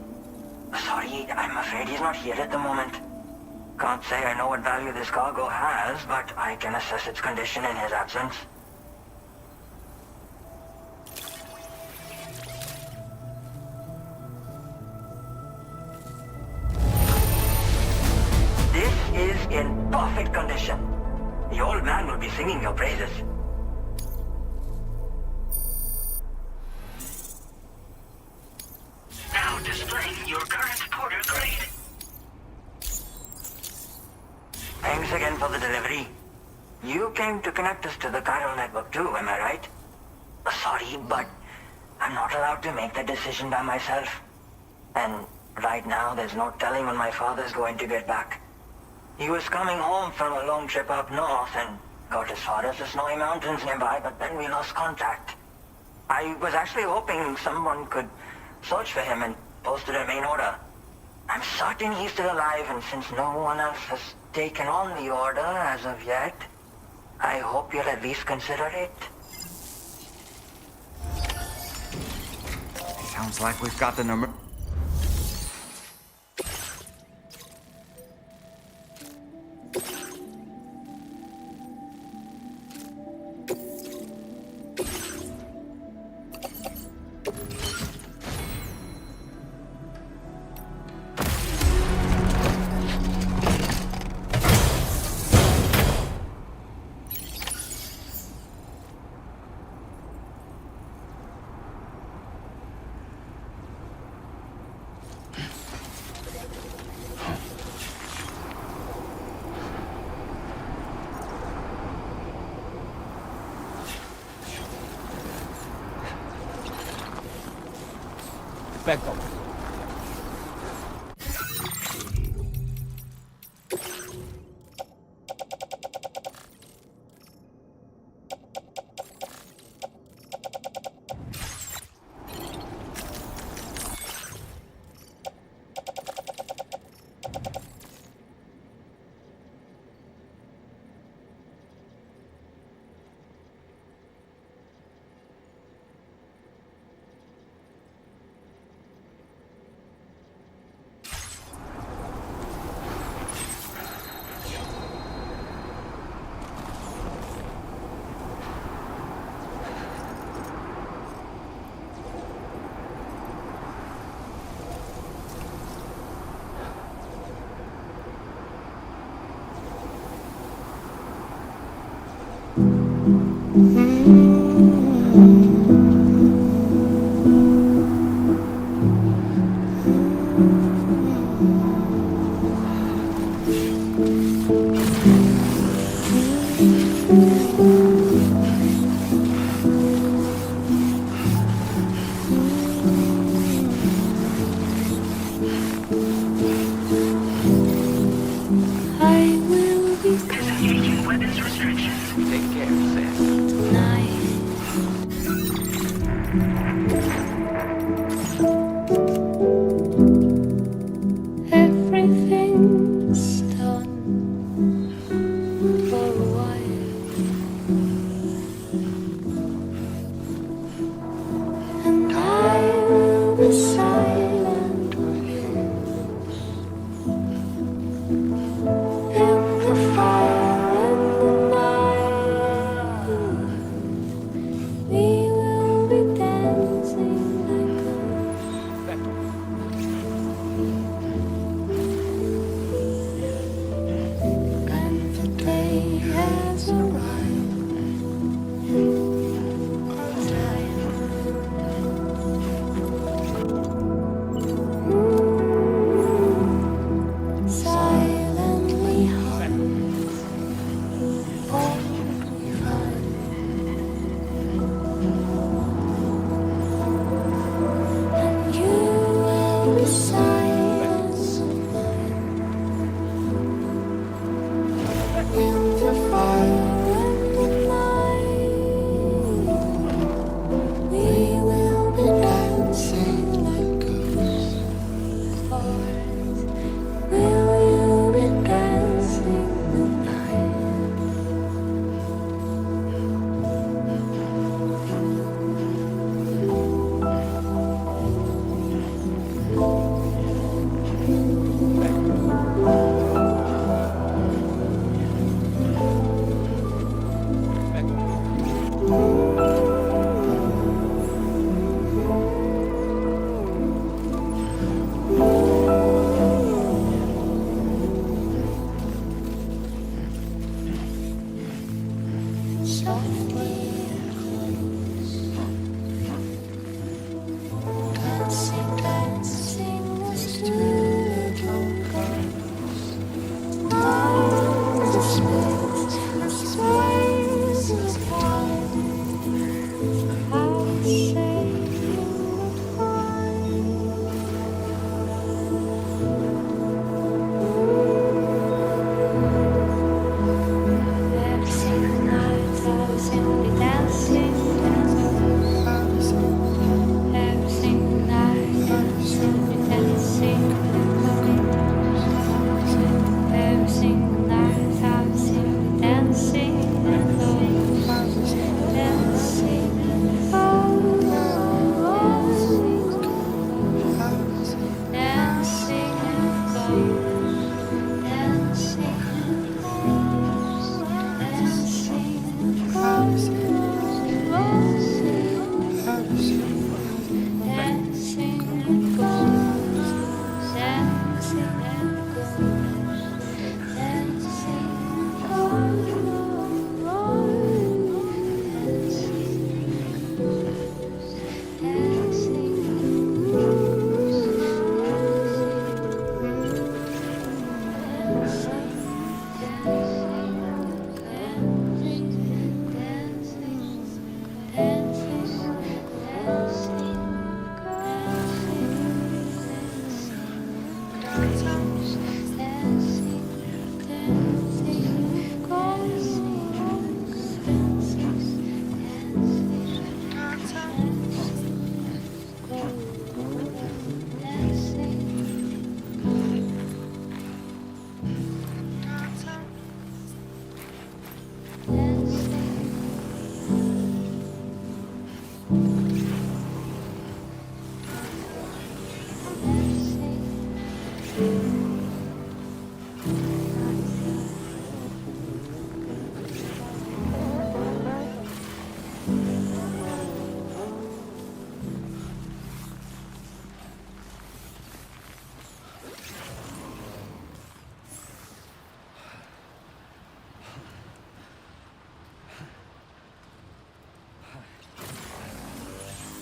Sorry, I'm afraid he's not here at the moment. Can't say I know what value this cargo has, but I can assess its condition in his absence. This is in perfect condition. The old man will be singing your praises. Now displaying your current porter grade. Thanks again for the delivery. You came to connect us to the chiral network too, am I right? Sorry, but I'm not allowed to make that decision by myself. And Right now, there's no telling when my father's going to get back. He was coming home from a long trip up north and got as far as the snowy mountains nearby, but then we lost contact. I was actually hoping someone could search for him and post a main order. I'm certain he's still alive, and since no one else has taken on the order as of yet, I hope you'll at least consider it. Sounds like we've got the number. Back up.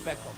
Pecco.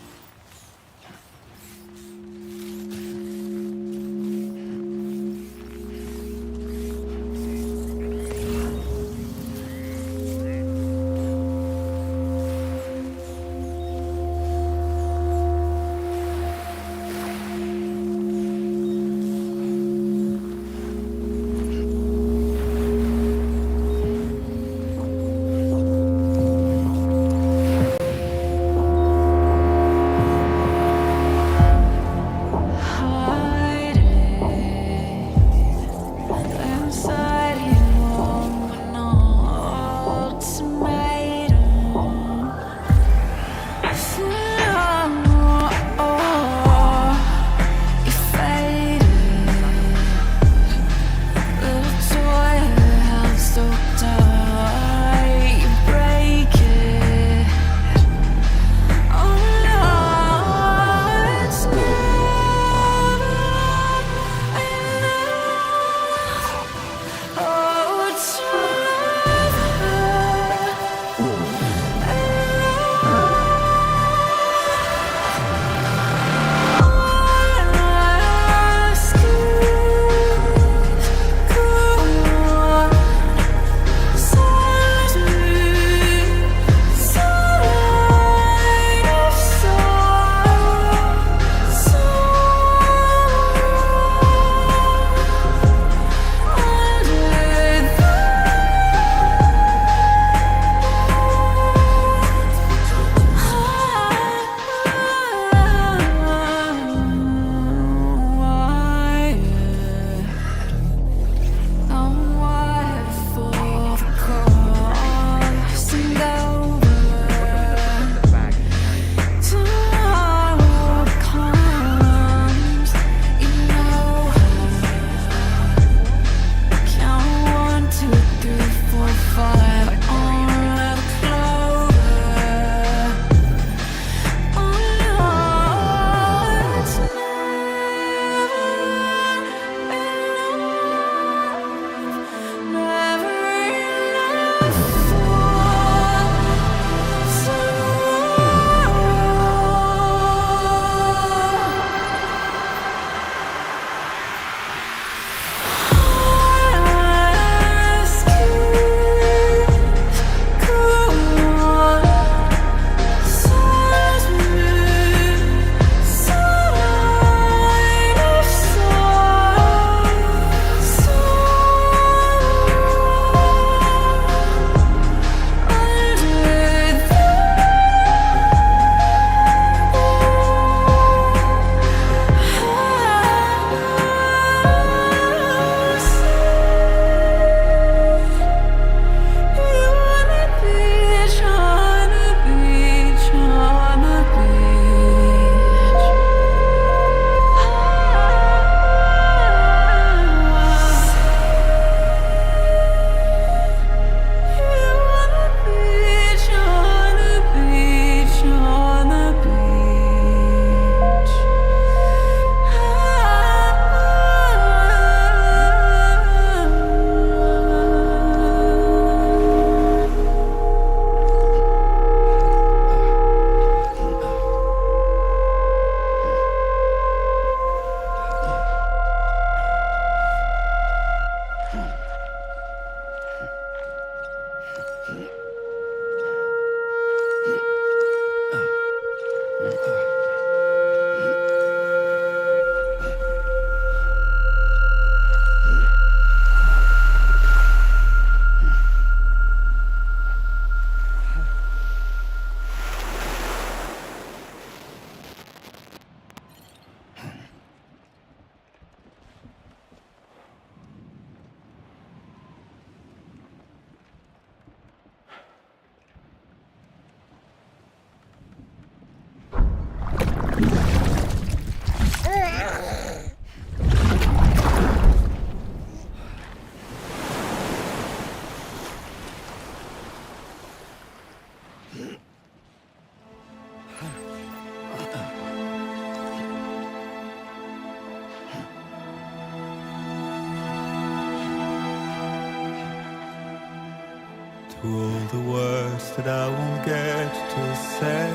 To all the words that I won't get to say,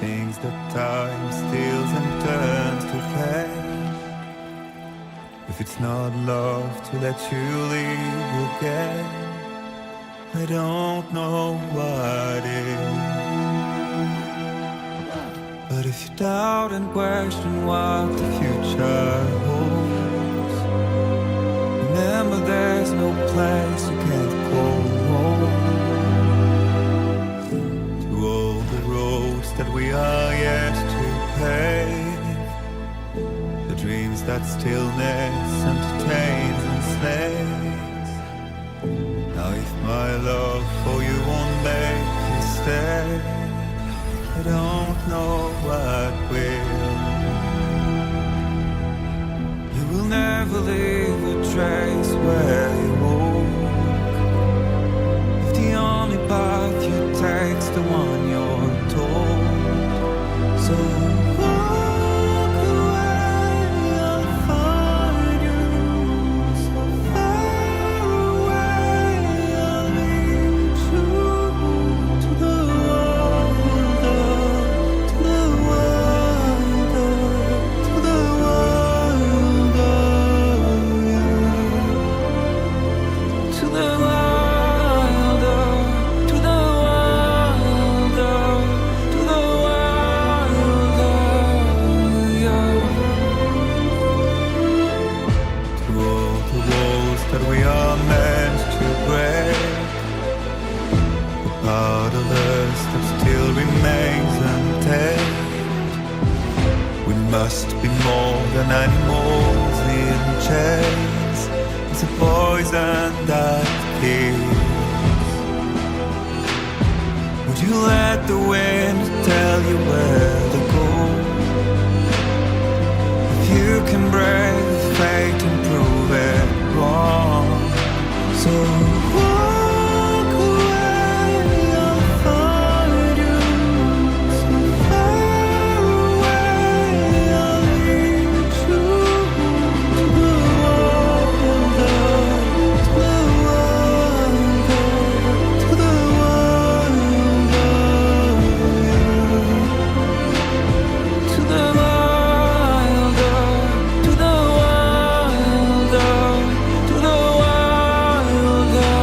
things that time steals and turns to pain. If it's not love to let you leave again, I don't know what is. But if you doubt and question what the future holds, remember there's no place you can't go home. To all the roads that we are yet to pave, the dreams that stillness entertains and slays. Now if my love for you won't make you stay, I don't know what will. You will never leave a trace where you walk. If the only path you take's the one you're told, so walk away, I'll find you. So far away, I'll lead you to the part of us that still remains untamed. We must be more than animals in chains. It's a poison that kills. Would you let the wind tell you where to go? If you can brave fate and prove it wrong, so walk away, I'll find you. So far away, I'll lead you to the wonder, to the wonder, to the wonder, to the wilder, to the wilder, to the wilder.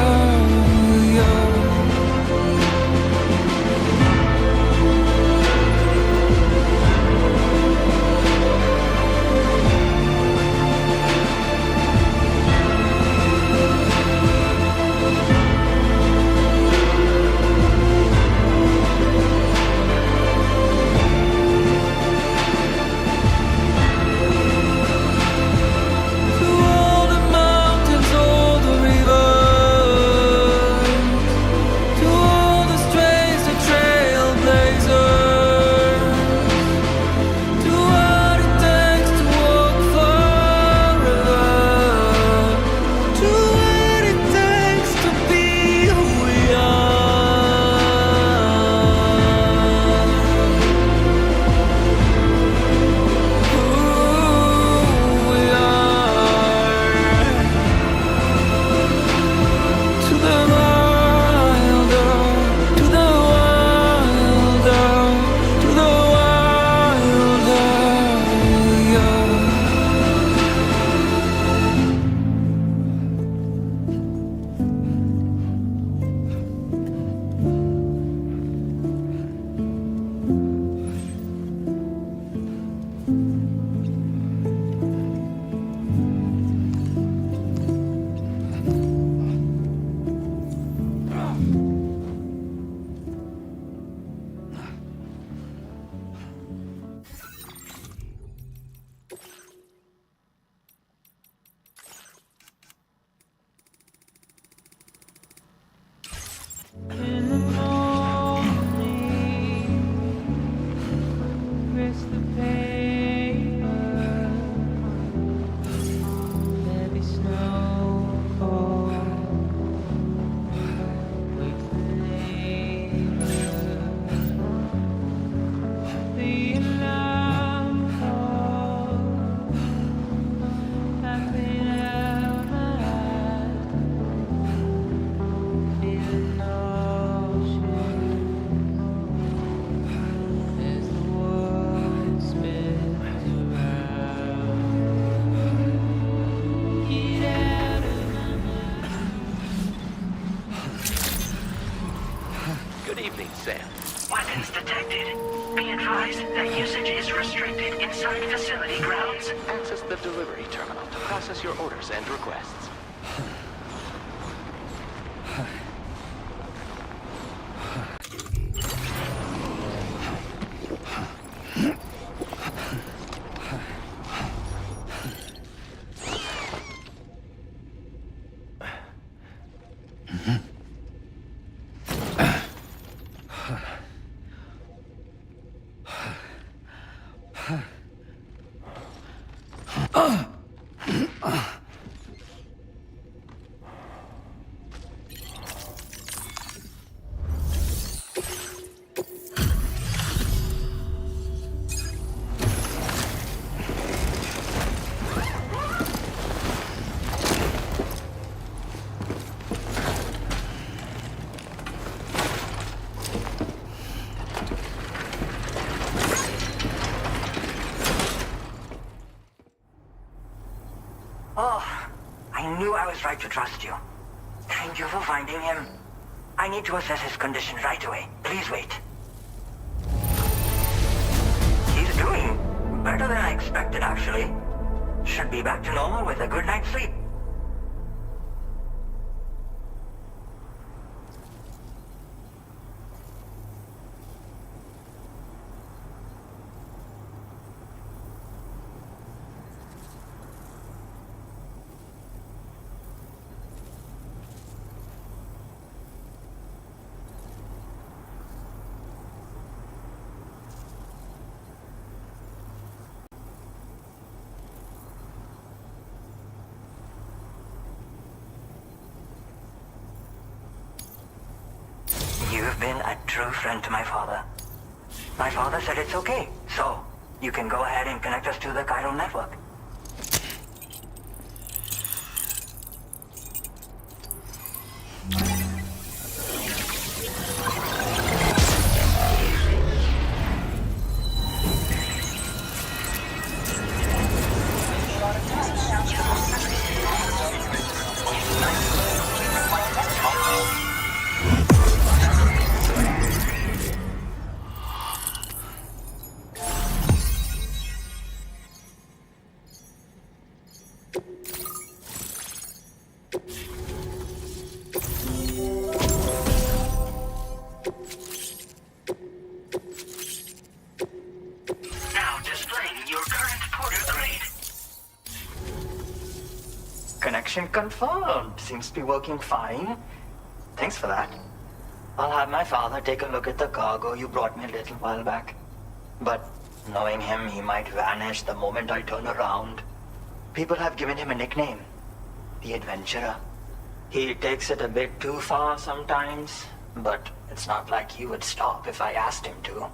Good evening, Sam. Weapons detected. Be advised that usage is restricted inside facility grounds. Access the delivery terminal to process your orders and requests. Oh, I knew I was right to trust you. Thank you for finding him. I need to assess his condition right away. Please wait. He's doing better than I expected, actually. Should be back to normal with a good night's sleep. You've been a true friend to my father. My father said it's okay, so you can go ahead and connect us to the chiral network. Connection confirmed. Seems to be working fine. Thanks for that. I'll have my father take a look at the cargo you brought me a little while back. But knowing him, he might vanish the moment I turn around. People have given him a nickname. The Adventurer. He takes it a bit too far sometimes, but it's not like he would stop if I asked him to.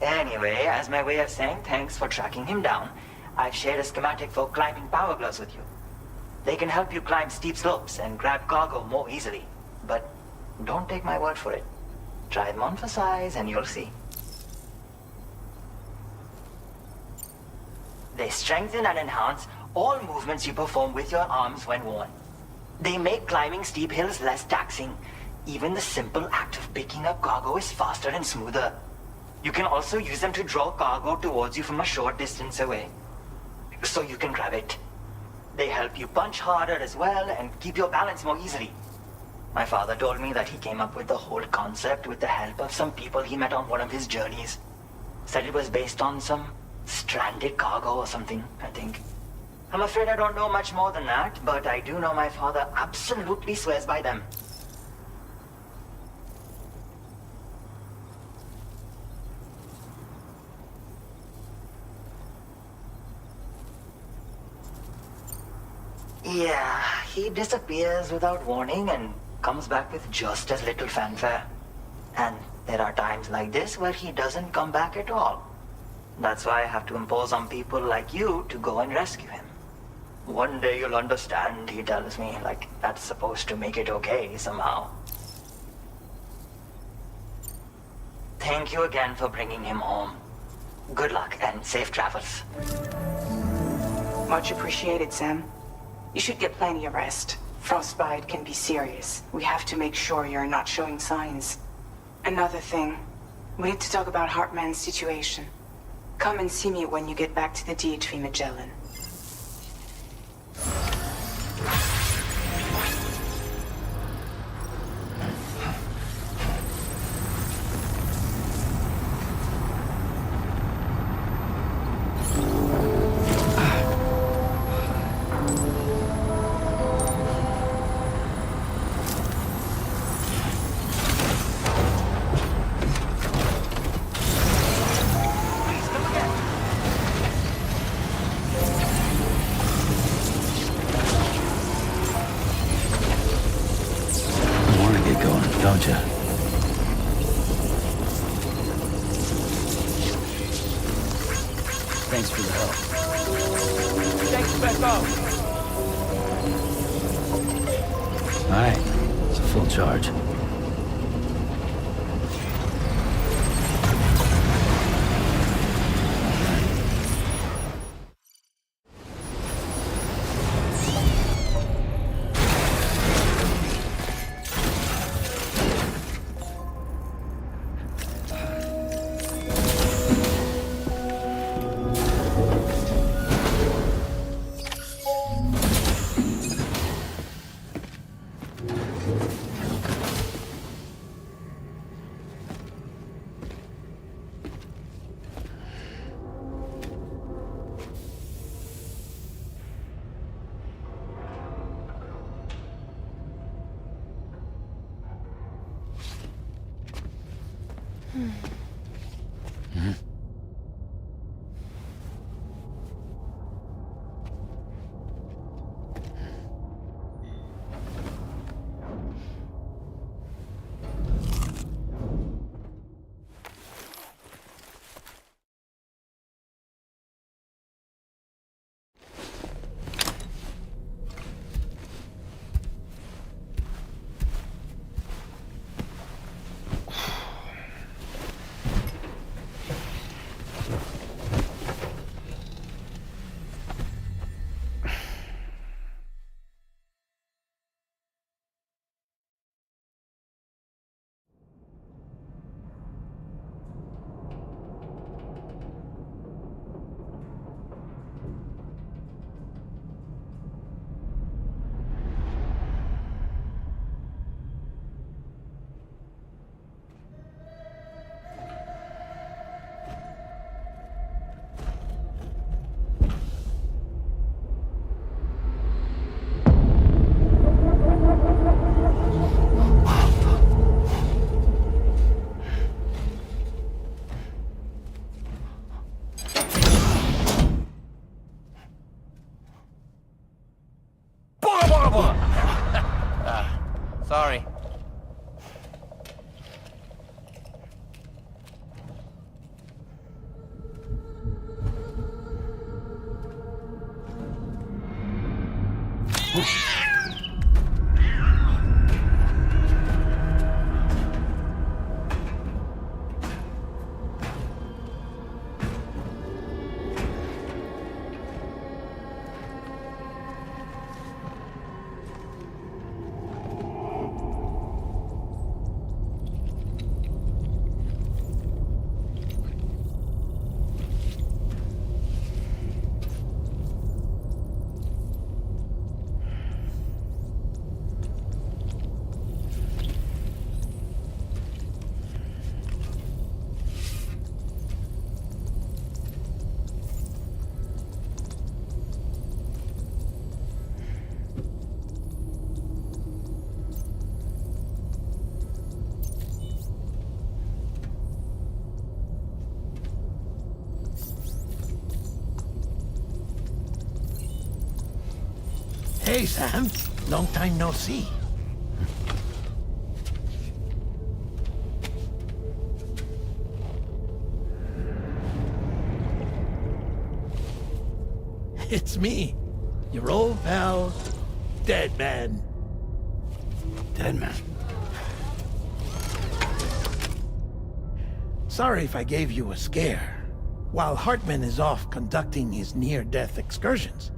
Anyway, as my way of saying thanks for tracking him down, I've shared a schematic for climbing power gloves with you. They can help you climb steep slopes and grab cargo more easily. But don't take my word for it. Try them on for size and you'll see. They strengthen and enhance all movements you perform with your arms when worn. They make climbing steep hills less taxing. Even the simple act of picking up cargo is faster and smoother. You can also use them to draw cargo towards you from a short distance away, so you can grab it. They help you punch harder as well and keep your balance more easily. My father told me that he came up with the whole concept with the help of some people he met on one of his journeys. Said it was based on some stranded cargo or something, I think. I'm afraid I don't know much more than that, but I do know my father absolutely swears by them. Yeah, he disappears without warning and comes back with just as little fanfare. And there are times like this where he doesn't come back at all. That's why I have to impose on people like you to go and rescue him. One day you'll understand, he tells me, like that's supposed to make it okay somehow. Thank you again for bringing him home. Good luck and safe travels. Much appreciated, Sam. You should get plenty of rest. Frostbite can be serious. We have to make sure you're not showing signs. Another thing. We need to talk about Hartman's situation. Come and see me when you get back to the DHV Magellan. Don't you? Thanks for the help. Thanks, Becco. All right, it's a full charge. Sorry. Hey, Sam. Long time no see. It's me, your old pal, Dead Man. Dead Man? Sorry if I gave you a scare. While Hartman is off conducting his near-death excursions,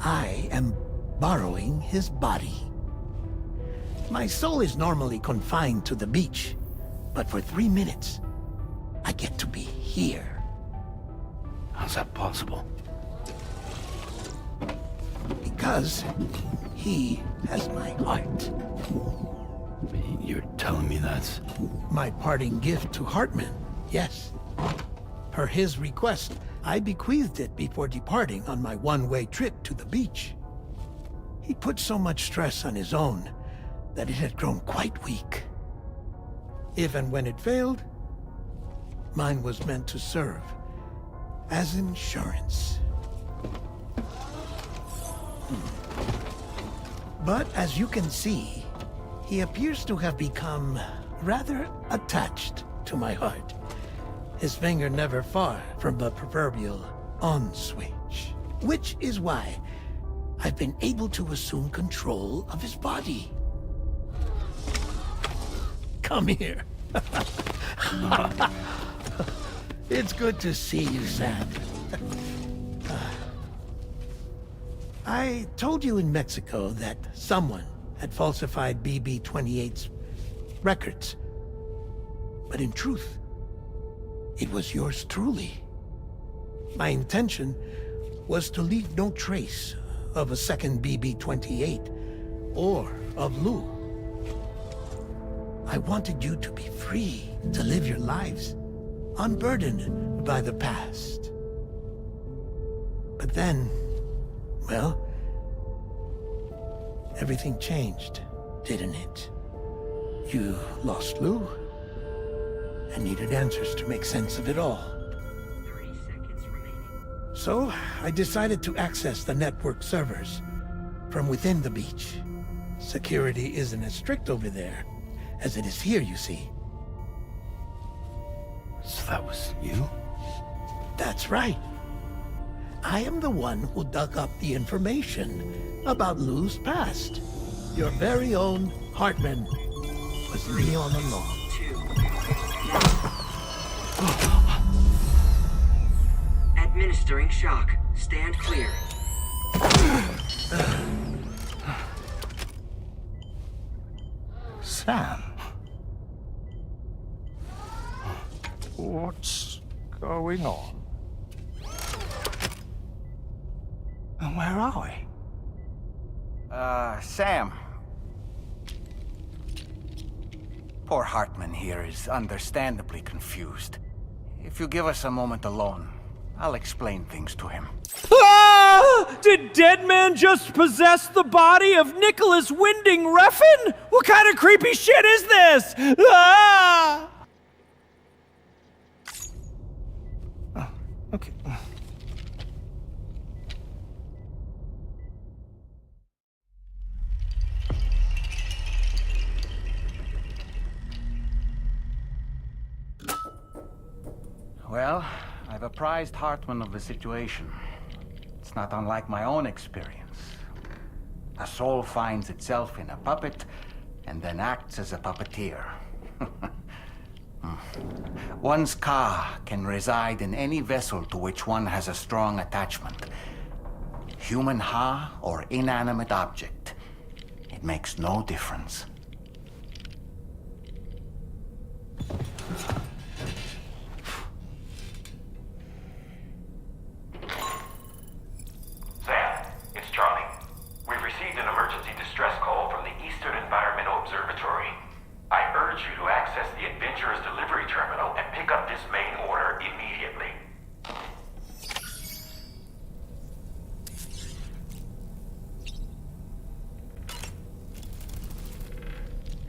I am borrowing his body. My soul is normally confined to the beach, But for 3 minutes, I get to be here. How's that possible? Because he has my heart. You're telling me that's... My parting gift to Hartman, yes. Per his request, I bequeathed it before departing on my one-way trip to the beach. He put so much stress on his own that it had grown quite weak. If and when it failed, mine was meant to serve as insurance. But as you can see, he appears to have become rather attached to my heart. His finger never far from the proverbial on switch. Which is why I've been able to assume control of his body. Come here. It's good to see you, Sam. I told you in Mexico that someone had falsified BB-28's records. But in truth, it was yours truly. My intention was to leave no trace of a second BB-28 or of Lou. I wanted you to be free to live your lives, unburdened by the past. But then, well, everything changed, didn't it? You lost Lou, and needed answers to make sense of it all. 30 seconds remaining. So, I decided to access the network servers from within the beach. Security isn't as strict over there as it is here, you see. So that was you? That's right. I am the one who dug up the information about Lou's past. Your very own Hartman was me all along. Administering shock. Stand clear. Sam? What's going on? And where are we? Sam. Poor Hartman here is understandably confused. If you give us a moment alone, I'll explain things to him. Ah! Did Dead Man just possess the body of Nicholas Winding Refn? What kind of creepy shit is this? Ah! Oh, okay. Well, I've apprised Hartman of the situation. It's not unlike my own experience. A soul finds itself in a puppet and then acts as a puppeteer. One's ka can reside in any vessel to which one has a strong attachment. Human ha or inanimate object. It makes no difference. Sam, it's Charlie. We've received an emergency distress call from the Eastern Environmental Observatory. I urge you to access the Adventurer's delivery terminal and pick up this main order immediately.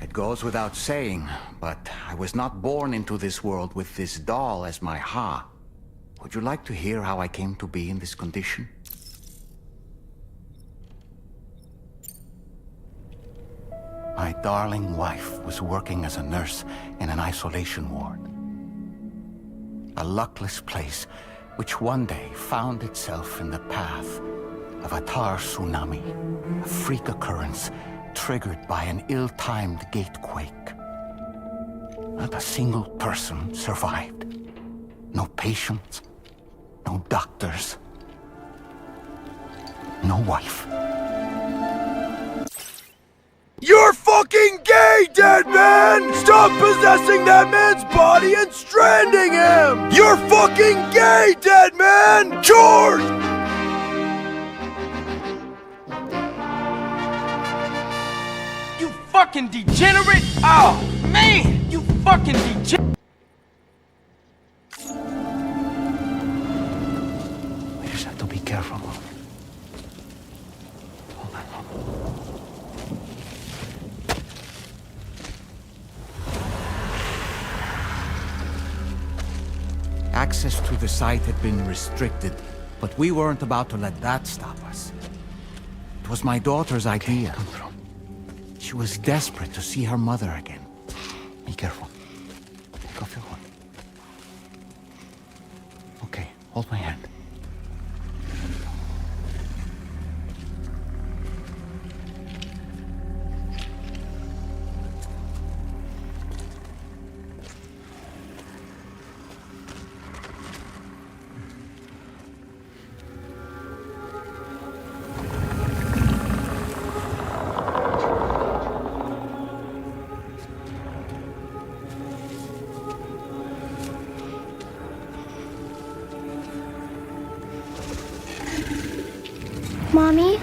It goes without saying, but I was not born into this world with this doll as my ha. Would you like to hear how I came to be in this condition? My darling wife was working as a nurse in an isolation ward. A luckless place which one day found itself in the path of a tar tsunami, a freak occurrence triggered by an ill-timed gatequake. Not a single person survived. No patients, no doctors, no wife. You're fucking gay, dead man! Stop possessing that man's body and stranding him! You're fucking gay, dead man! George! You fucking degenerate! Oh, man! You fucking degenerate! We just have to be careful. Access to the site had been restricted, but we weren't about to let that stop us. It was my daughter's idea. She was desperate to see her mother again. Be careful. Take off your hood. Okay, hold my hand. Mommy?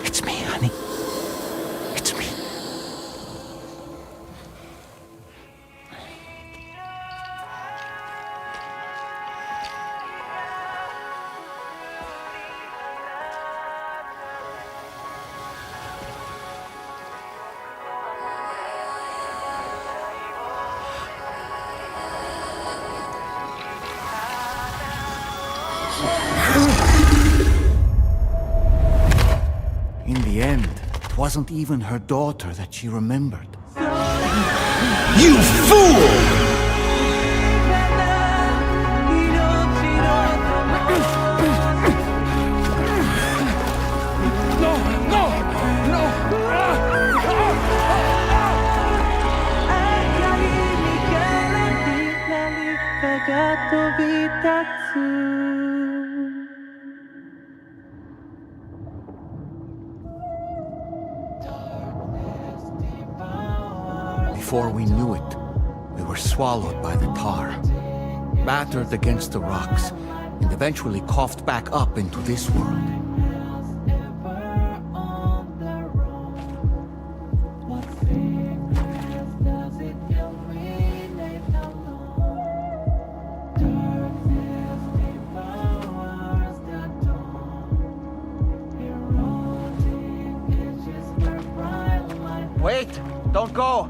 It's me, honey. It's me. In the end, it wasn't even her daughter that she remembered. You fool! Before we knew it, we were swallowed by the tar, battered against the rocks, and eventually coughed back up into this world. Wait! Don't go!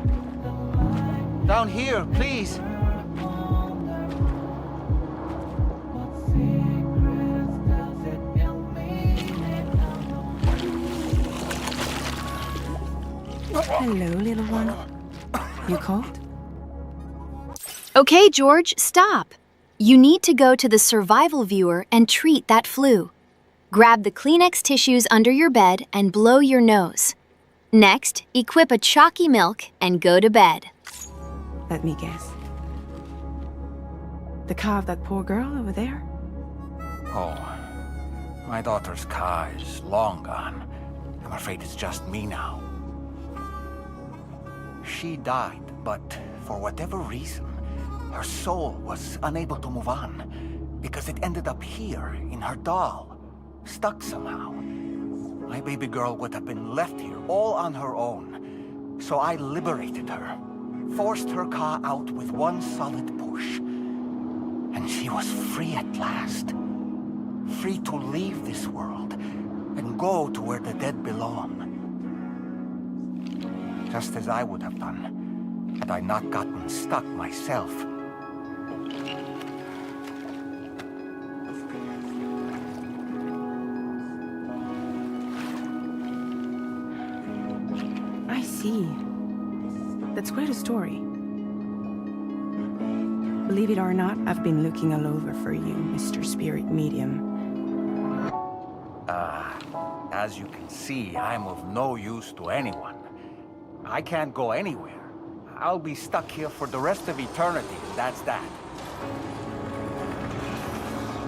Down here, please! Hello, little one. You cold? Okay, George, stop. You need to go to the survival viewer and treat that flu. Grab the Kleenex tissues under your bed and blow your nose. Next, equip a chalky milk and go to bed. Let me guess. The car of that poor girl over there? Oh, my daughter's car is long gone. I'm afraid it's just me now. She died, but for whatever reason, her soul was unable to move on because it ended up here in her doll, stuck somehow. My baby girl would have been left here all on her own, so I liberated her, forced her car out with one solid push, and she was free at last. Free to leave this world and go to where the dead belong. Just as I would have done, had I not gotten stuck myself. I see. That's quite a story. Believe it or not, I've been looking all over for you, Mr. Spirit Medium. As you can see, I'm of no use to anyone. I can't go anywhere. I'll be stuck here for the rest of eternity, and that's that.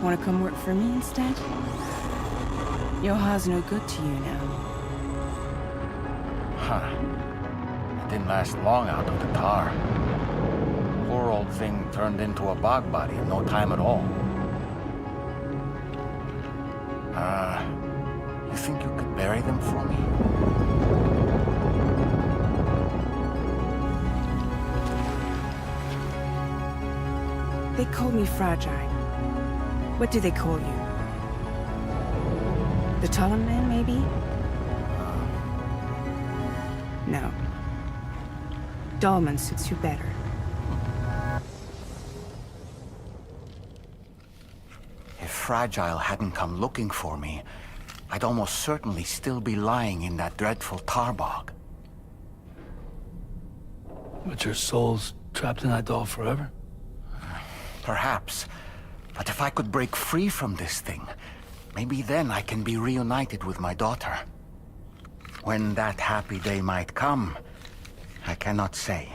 Want to come work for me instead? Yoha's no good to you now. Huh. It didn't last long out of the tar. Poor old thing turned into a bog body in no time at all. You think you could bury them for me? They call me fragile. What do they call you? The Talon Man, maybe? No. Dolman suits you better. If Fragile hadn't come looking for me, I'd almost certainly still be lying in that dreadful tar bog. But your soul's trapped in that doll forever? Perhaps. But if I could break free from this thing, maybe then I can be reunited with my daughter. When that happy day might come, I cannot say.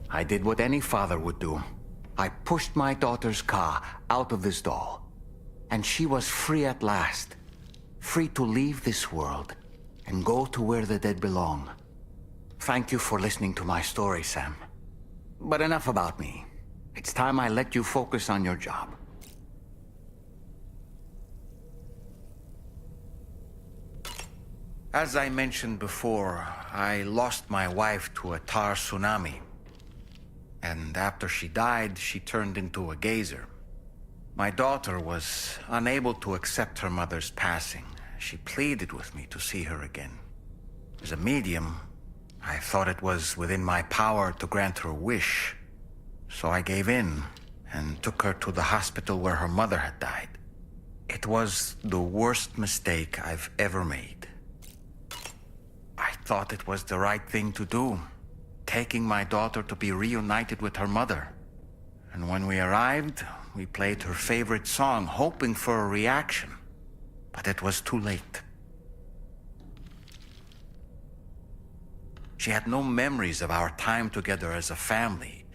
I did what any father would do. I pushed my daughter's car out of this doll. And she was free at last. Free to leave this world and go to where the dead belong. Thank you for listening to my story, Sam. But enough about me. It's time I let you focus on your job. As I mentioned before, I lost my wife to a tar tsunami. And after she died, she turned into a gazer. My daughter was unable to accept her mother's passing. She pleaded with me to see her again. As a medium, I thought it was within my power to grant her wish. So I gave in and took her to the hospital where her mother had died. It was the worst mistake I've ever made. I thought it was the right thing to do, taking my daughter to be reunited with her mother. And when we arrived, we played her favorite song, hoping for a reaction. But it was too late. She had no memories of our time together as a family.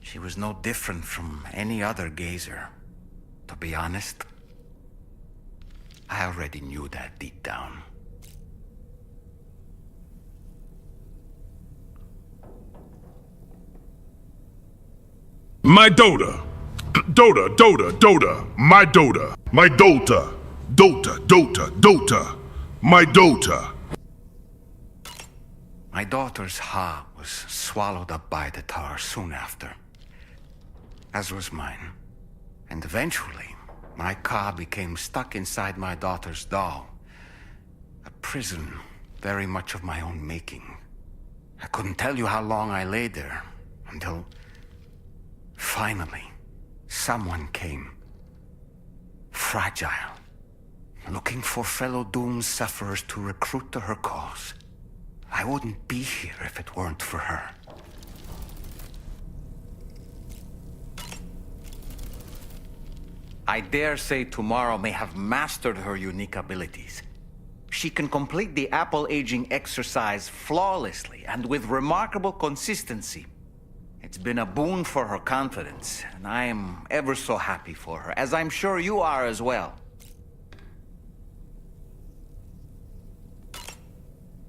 She was no different from any other gazer. To be honest, I already knew that deep down. My Dota. Dota. My Dota. My Dota. Dota. My Dota. My daughter's heart was swallowed up by the tar soon after, as was mine. And eventually, my car became stuck inside my daughter's doll. A prison very much of my own making. I couldn't tell you how long I lay there, until finally, someone came. Fragile. Looking for fellow doomed sufferers to recruit to her cause. I wouldn't be here if it weren't for her. I dare say tomorrow may have mastered her unique abilities. She can complete the apple aging exercise flawlessly and with remarkable consistency. It's been a boon for her confidence, and I am ever so happy for her, as I'm sure you are as well.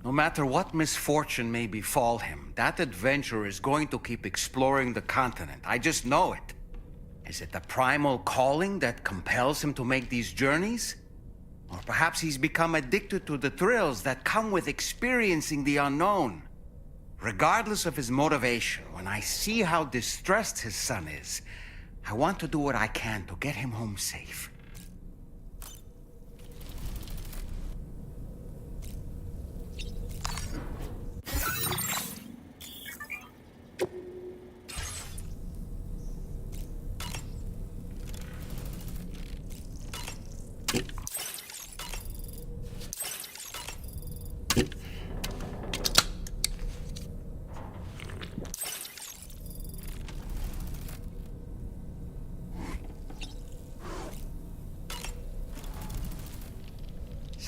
No matter what misfortune may befall him, that adventurer is going to keep exploring the continent. I just know it. Is it the primal calling that compels him to make these journeys? Or perhaps he's become addicted to the thrills that come with experiencing the unknown. Regardless of his motivation, when I see how distressed his son is, I want to do what I can to get him home safe.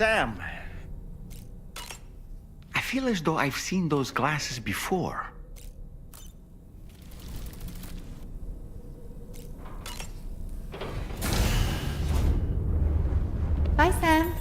Sam, I feel as though I've seen those glasses before. Bye, Sam.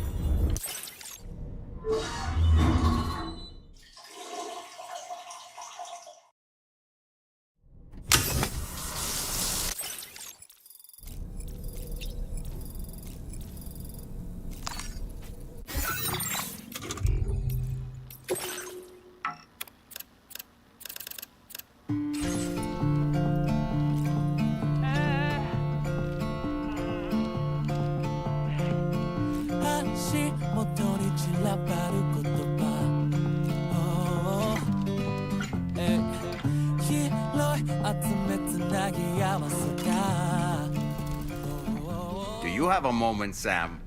Do you have a moment, Sam?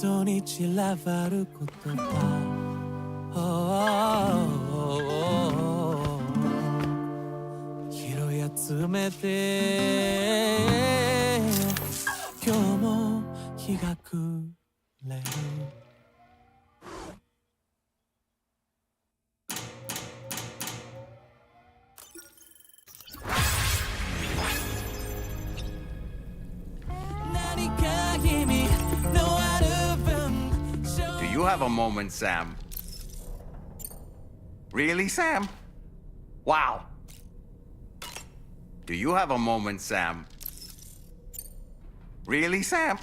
人に散らばる言葉拾い集めて今日も日が暮れるDo you have a moment, Sam? Really, Sam? Wow. Do you have a moment, Sam? Really, Sam?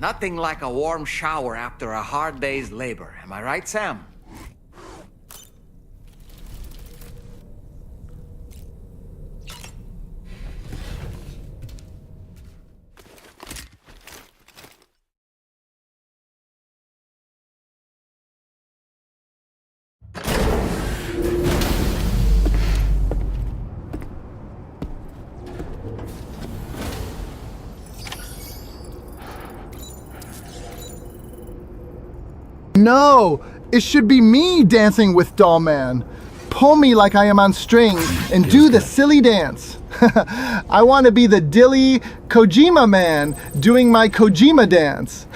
Nothing like a warm shower after a hard day's labor. Am I right, Sam? No! It should be me dancing with Doll Man. Pull me like I am on strings and do the silly dance. I want to be the dilly Kojima man doing my Kojima dance.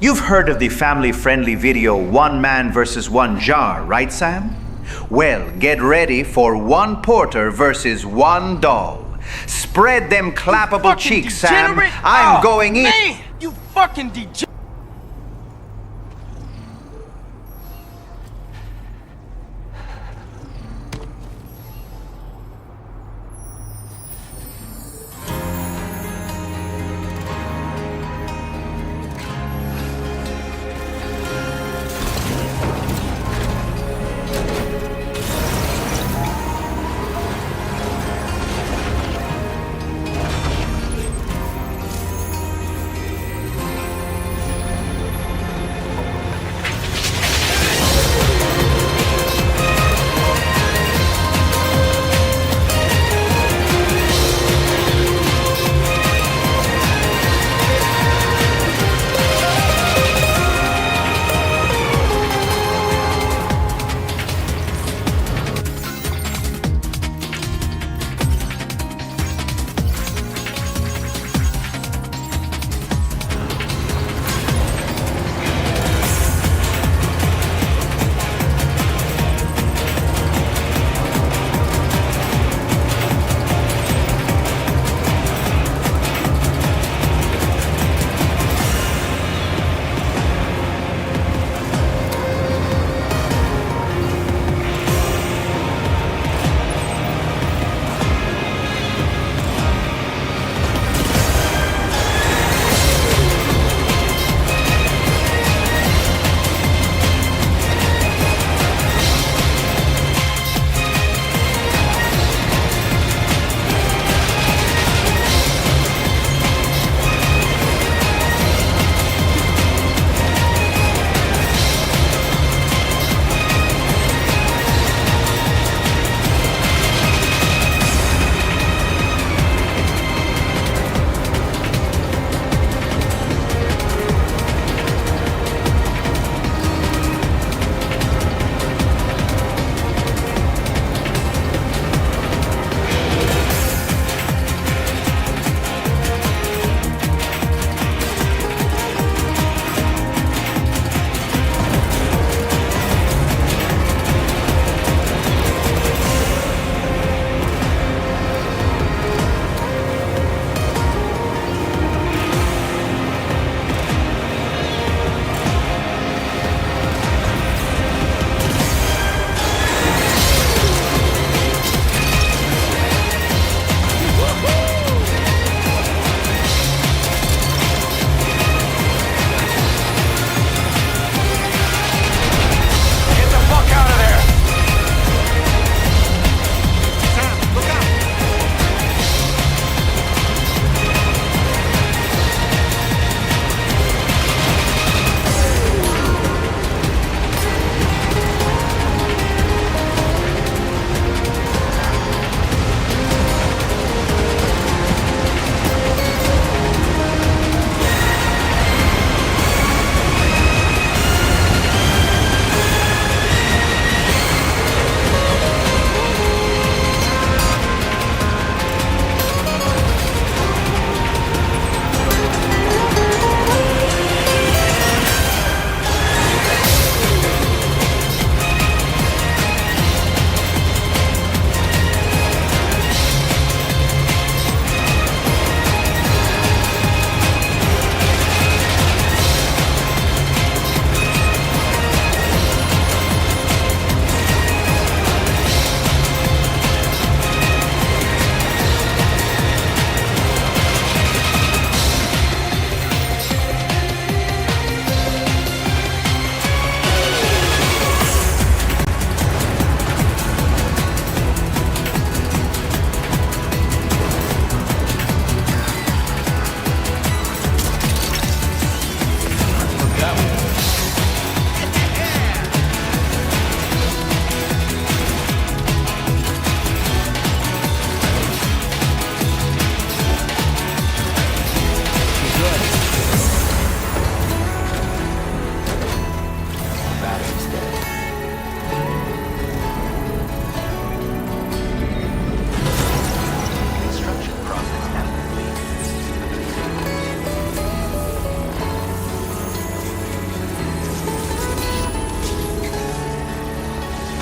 You've heard of the family-friendly video One Man versus One Jar, right, Sam? Well, get ready for one porter versus one doll. Spread them clappable cheeks, Sam. I'm going in. Man, you fucking degenerate.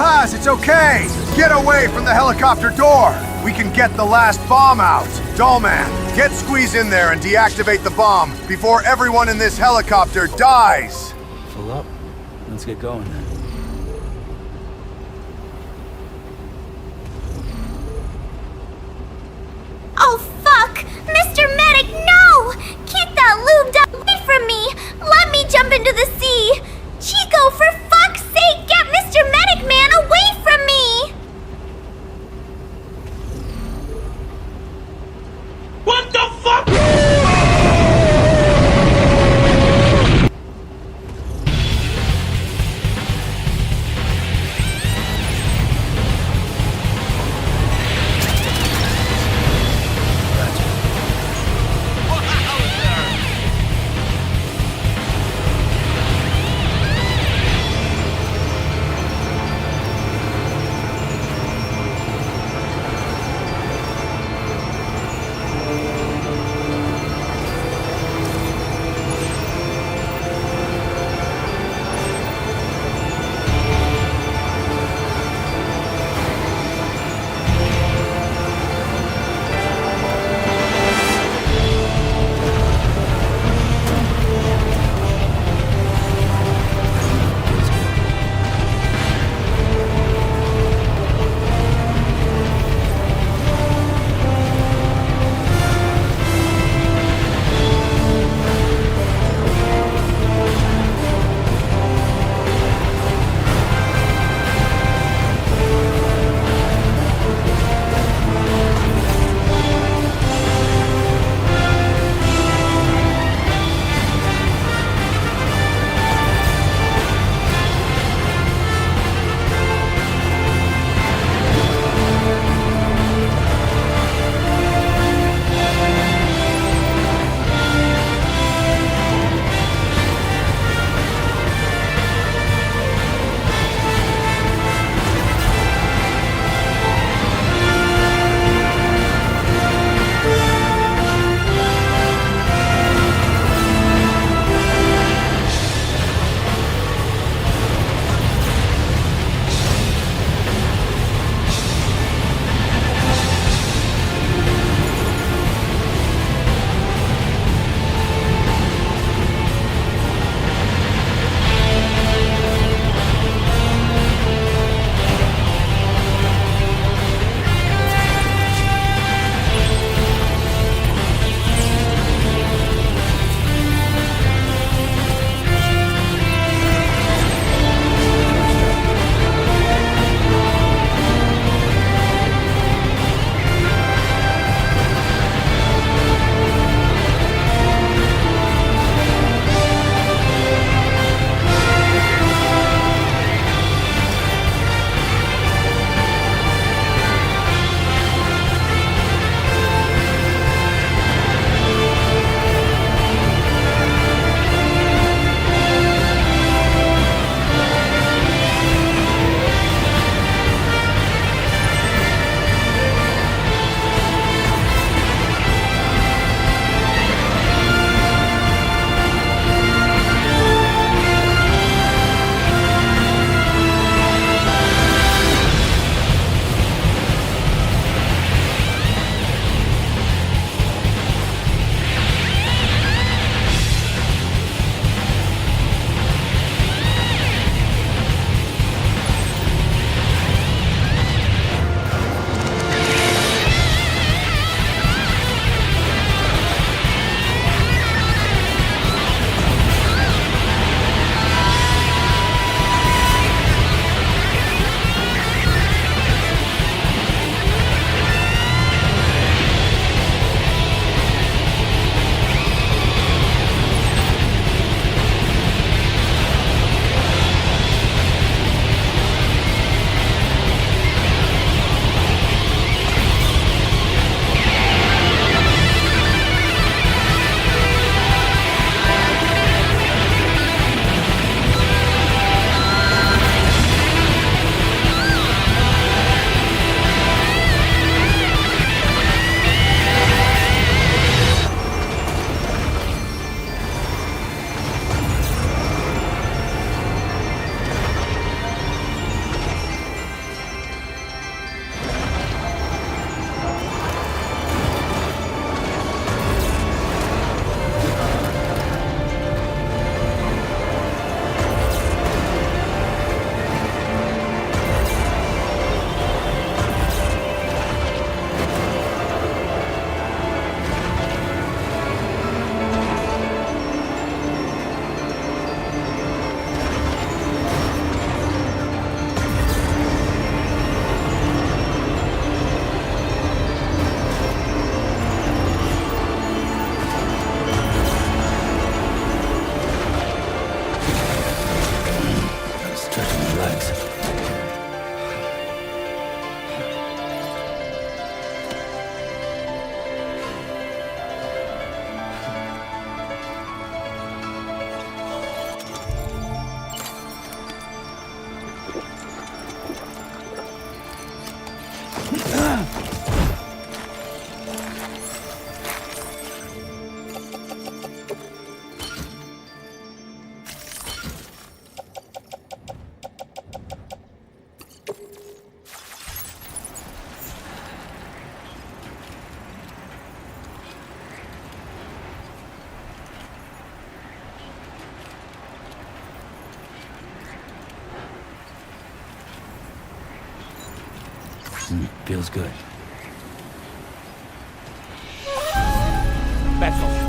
Paz, it's okay! Get away from the helicopter door! We can get the last bomb out! Dollman, get Squeeze in there and deactivate the bomb before everyone in this helicopter dies! Full up. Let's get going then. Oh fuck! Mr. Medic, no! Keep that lubed away from me! Let me jump into the sea! Chico, for fuck's sake, get Mr. Medic Man away from me! What the fuck? Feels good. Back off.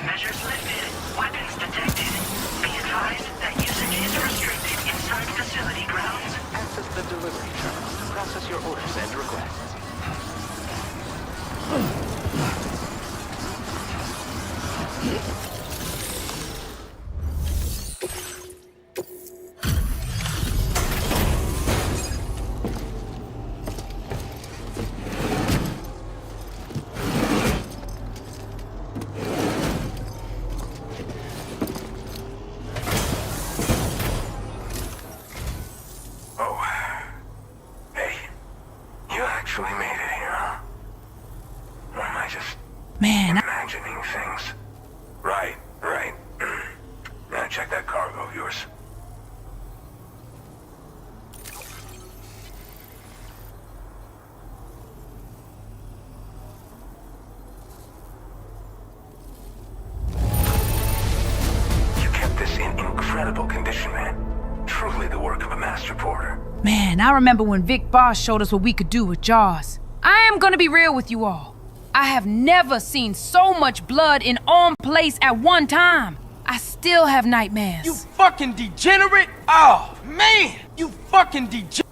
Measures lifted. Weapons detected. Be advised that usage is restricted inside facility grounds. Access the delivery terminal to process your orders and requests. I remember when Vic Boss showed us what we could do with Jaws. I am gonna be real with you all. I have never seen so much blood in one place at one time. I still have nightmares. You fucking degenerate! Oh, man! You fucking degenerate!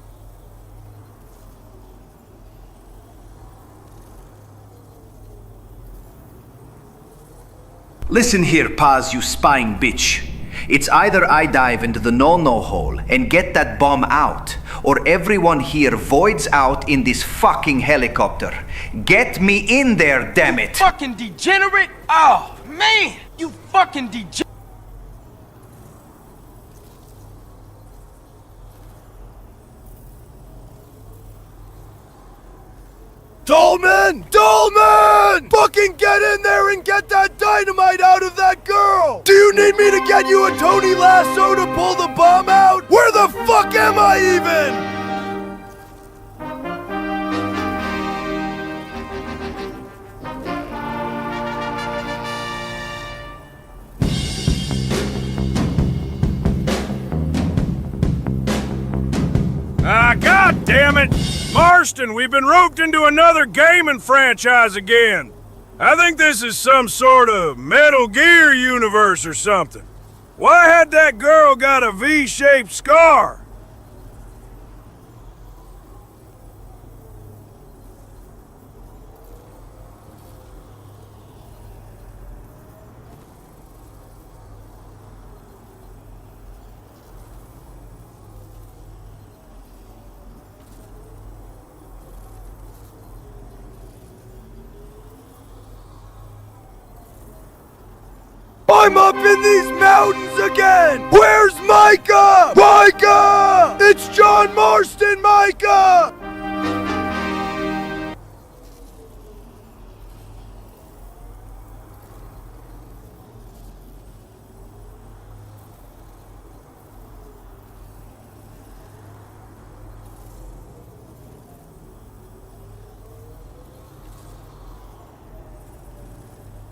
Listen here, Paz, you spying bitch. It's either I dive into the no-no hole and get that bomb out, or everyone here voids out in this fucking helicopter. Get me in there, damn it! Fucking degenerate! Oh, man! You fucking degenerate! Dolman! Dolman! Fucking get in there and get that dynamite out of that girl! Do you need me to get you a Tony Lasso to pull the bomb out? Where the fuck am I even? God damn it! Marston, we've been roped into another gaming franchise again. I think this is some sort of Metal Gear universe or something. Why had that girl got a V-shaped scar? I'm up in these mountains again! Where's Micah? Micah! It's John Marston, Micah!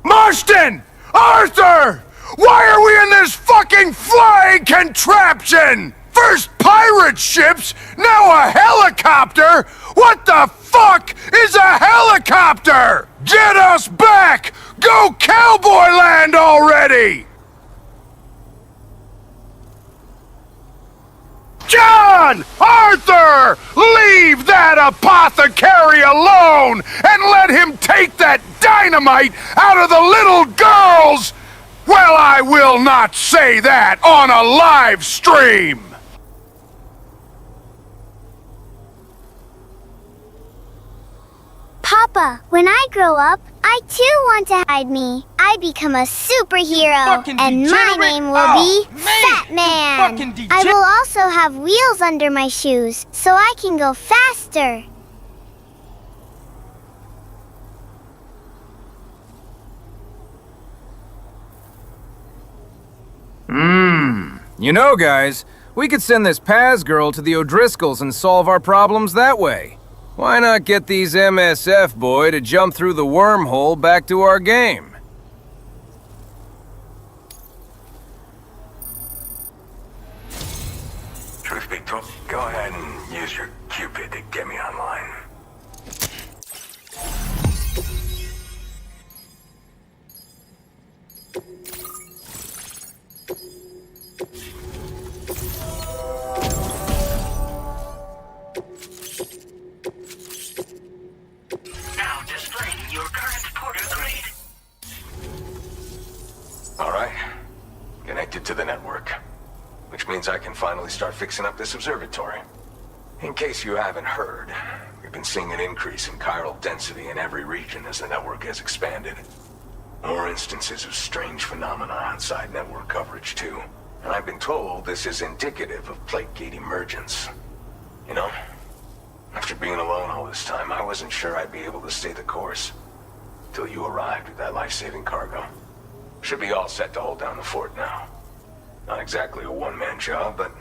Marston! Arthur! Why are we in this fucking flying contraption? First pirate ships, now a helicopter? What the fuck is a helicopter? Get us back! Go cowboy land already! John! Arthur! Leave that apothecary alone and let him take that dynamite out of the little girls! Well, I will not say that on a live stream! Papa, when I grow up, I too want to hide me. I become a superhero, and my name will be Fat Man. I will also have wheels under my shoes, so I can go faster. You know, guys, we could send this Paz girl to the O'Driscolls and solve our problems that way. Why not get these MSF boy to jump through the wormhole back to our game? Truth be told, go ahead and use your Cupid to get me online. Now displaying your current porter grade. Alright. Connected to the network. Which means I can finally start fixing up this observatory. In case you haven't heard, we've been seeing an increase in chiral density in every region as the network has expanded. More instances of strange phenomena outside network coverage too. And I've been told this is indicative of plate gate emergence. You know, after being alone all this time, I wasn't sure I'd be able to stay the course. Till you arrived with that life-saving cargo. Should be all set to hold down the fort now. Not exactly a one-man job, but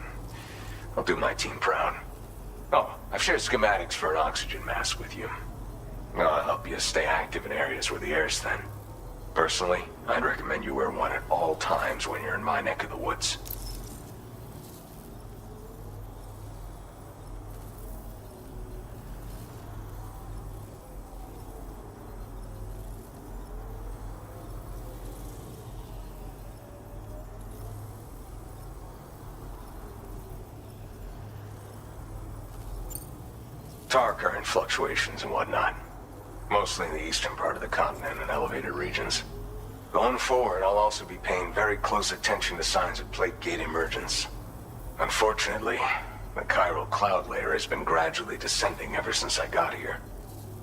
I'll do my team proud. Oh, I've shared schematics for an oxygen mask with you. I'll help you stay active in areas where the air's thin. Personally, I'd recommend you wear one at all times when you're in my neck of the woods. Tar current fluctuations and whatnot. Mostly in the eastern part of the continent and elevated regions. Going forward, I'll also be paying very close attention to signs of plate gate emergence. Unfortunately, the chiral cloud layer has been gradually descending ever since I got here.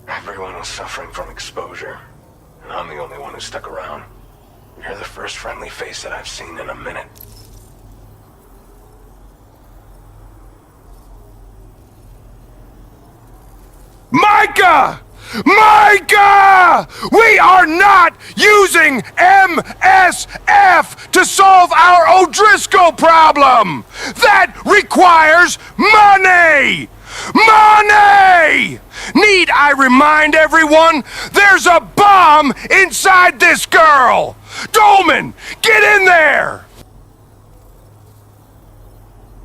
Everyone was suffering from exposure, and I'm the only one who stuck around. You're the first friendly face that I've seen in a minute. Micah! Micah! We are not using MSF to solve our O'Driscoll problem! That requires money! Money! Need I remind everyone? There's a bomb inside this girl! Dolman, get in there!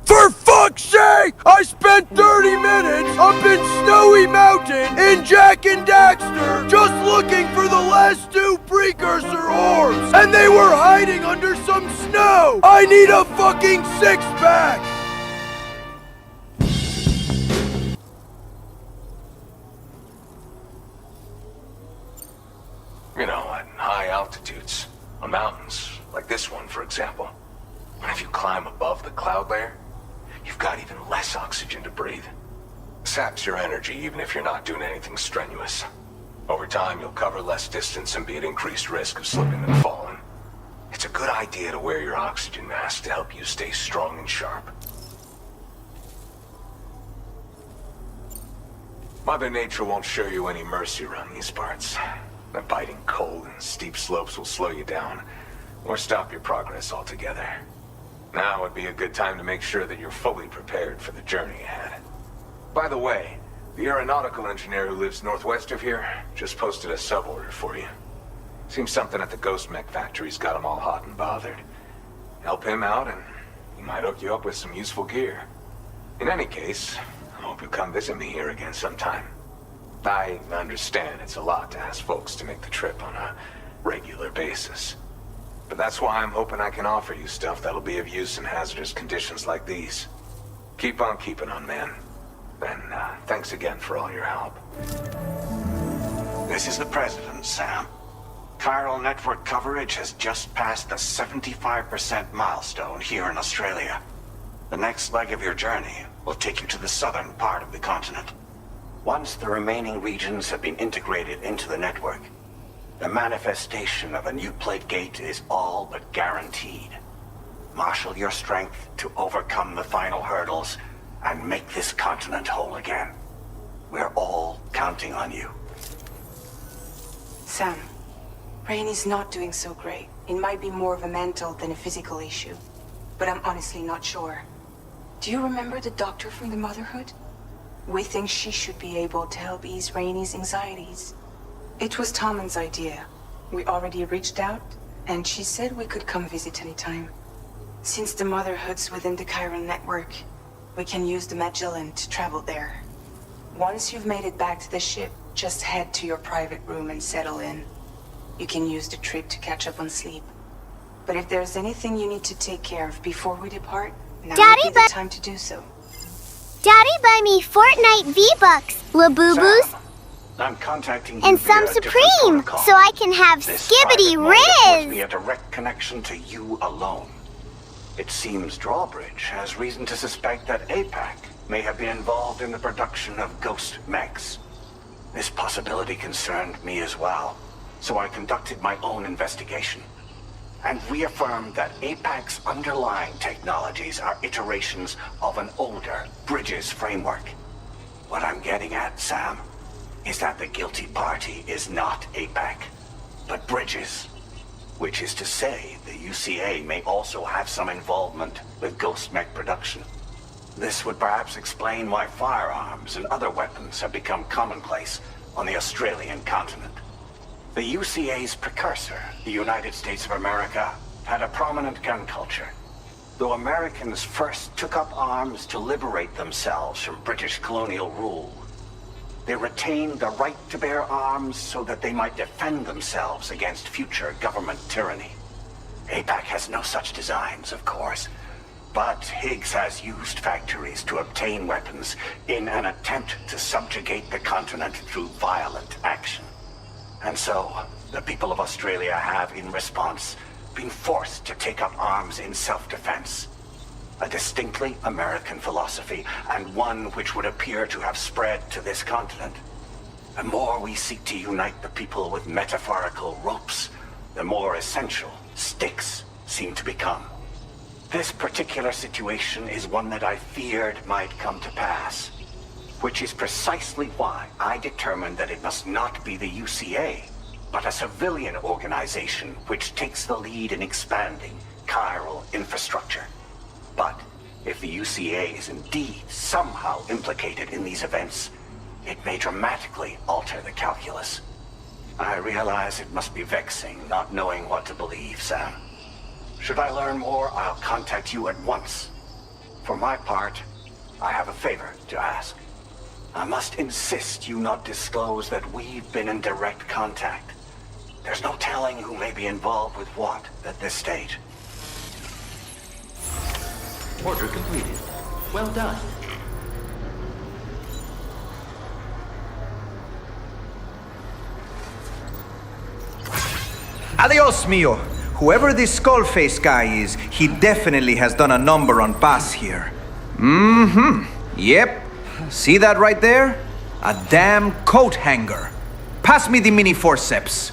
For fuck's sake! I spent 30 minutes up in Snowy Mountain in Jack and Daxter just looking for the last 2 precursor orbs, and they were hiding under some snow! I need a fucking 6-pack! You know, at high altitudes, on mountains, like this one, for example. When if you climb above the cloud layer, you've got even less oxygen to breathe. Saps your energy even if you're not doing anything strenuous. Over time, you'll cover less distance and be at increased risk of slipping and falling. It's a good idea to wear your oxygen mask to help you stay strong and sharp. Mother Nature won't show you any mercy around these parts. The biting cold and steep slopes will slow you down, or stop your progress altogether. Now would be a good time to make sure that you're fully prepared for the journey ahead. By the way, the aeronautical engineer who lives northwest of here just posted a sub-order for you. Seems something at the Ghost Mech factory's got him all hot and bothered. Help him out and he might hook you up with some useful gear. In any case, I hope you'll come visit me here again sometime. I understand it's a lot to ask folks to make the trip on a regular basis. But that's why I'm hoping I can offer you stuff that'll be of use in hazardous conditions like these. Keep on keeping on, man. And thanks again for all your help. This is the President, Sam. Chiral network coverage has just passed the 75% milestone here in Australia. The next leg of your journey will take you to the southern part of the continent. Once the remaining regions have been integrated into the network, the manifestation of a new plate gate is all but guaranteed. Marshal your strength to overcome the final hurdles and make this continent whole again. We're all counting on you. Sam, Rainey's not doing so great. It might be more of a mental than a physical issue, but I'm honestly not sure. Do you remember the doctor from the Motherhood? We think she should be able to help ease Rainey's anxieties. It was Tommen's idea. We already reached out, and she said we could come visit anytime. Since the Motherhood's within the Chiron network, we can use the Mellin to travel there. Once you've made it back to the ship, just head to your private room and settle in. You can use the trip to catch up on sleep. But if there's anything you need to take care of before we depart, now would be the time to do so. Daddy, buy me Fortnite V-Bucks, Labubu's, I'm contacting you and via some a different Supreme, protocol. so I can have This Skibbity private mode affords Riz. me a direct connection to you alone. It seems Drawbridge has reason to suspect that APAC may have been involved in the production of ghost mechs. This possibility concerned me as well, so I conducted my own investigation and reaffirmed that APAC's underlying technologies are iterations of an older Bridges framework. What I'm getting at, Sam, is that the guilty party is not APAC, but Bridges. Which is to say, the UCA may also have some involvement with ghost mech production. This would perhaps explain why firearms and other weapons have become commonplace on the Australian continent. The UCA's precursor, the United States of America, had a prominent gun culture. Though Americans first took up arms to liberate themselves from British colonial rule, they retained the right to bear arms so that they might defend themselves against future government tyranny. APAC has no such designs, of course, but Higgs has used factories to obtain weapons in an attempt to subjugate the continent through violent action. And so, the people of Australia have, in response, been forced to take up arms in self-defense. A distinctly American philosophy, and one which would appear to have spread to this continent. The more we seek to unite the people with metaphorical ropes, the more essential sticks seem to become. This particular situation is one that I feared might come to pass, which is precisely why I determined that it must not be the UCA, but a civilian organization which takes the lead in expanding chiral infrastructure. But if the UCA is indeed somehow implicated in these events, it may dramatically alter the calculus. I realize it must be vexing not knowing what to believe, Sam. Should I learn more, I'll contact you at once. For my part, I have a favor to ask. I must insist you not disclose that we've been in direct contact. There's no telling who may be involved with what at this stage. Order completed. Well done. Adios, mio. Whoever this skull-face guy is, he definitely has done a number on Bass here. Mm-hmm. Yep. See that right there? A damn coat hanger. Pass me the mini forceps.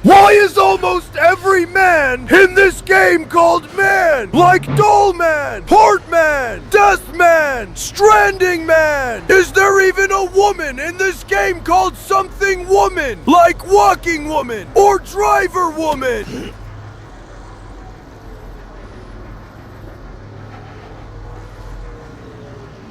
Why is almost every man in this game called man? Like Doll Man, Port Man, Death Man, Stranding Man? Is there even a woman in this game called something woman? Like Walking Woman or Driver Woman?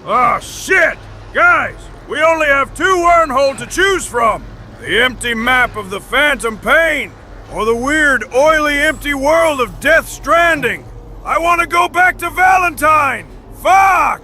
Ah, shit! Guys, we only have 2 wormholes to choose from. The empty map of the Phantom Pain, or the weird, oily, empty world of Death Stranding. I want to go back to Valentine! Fuck!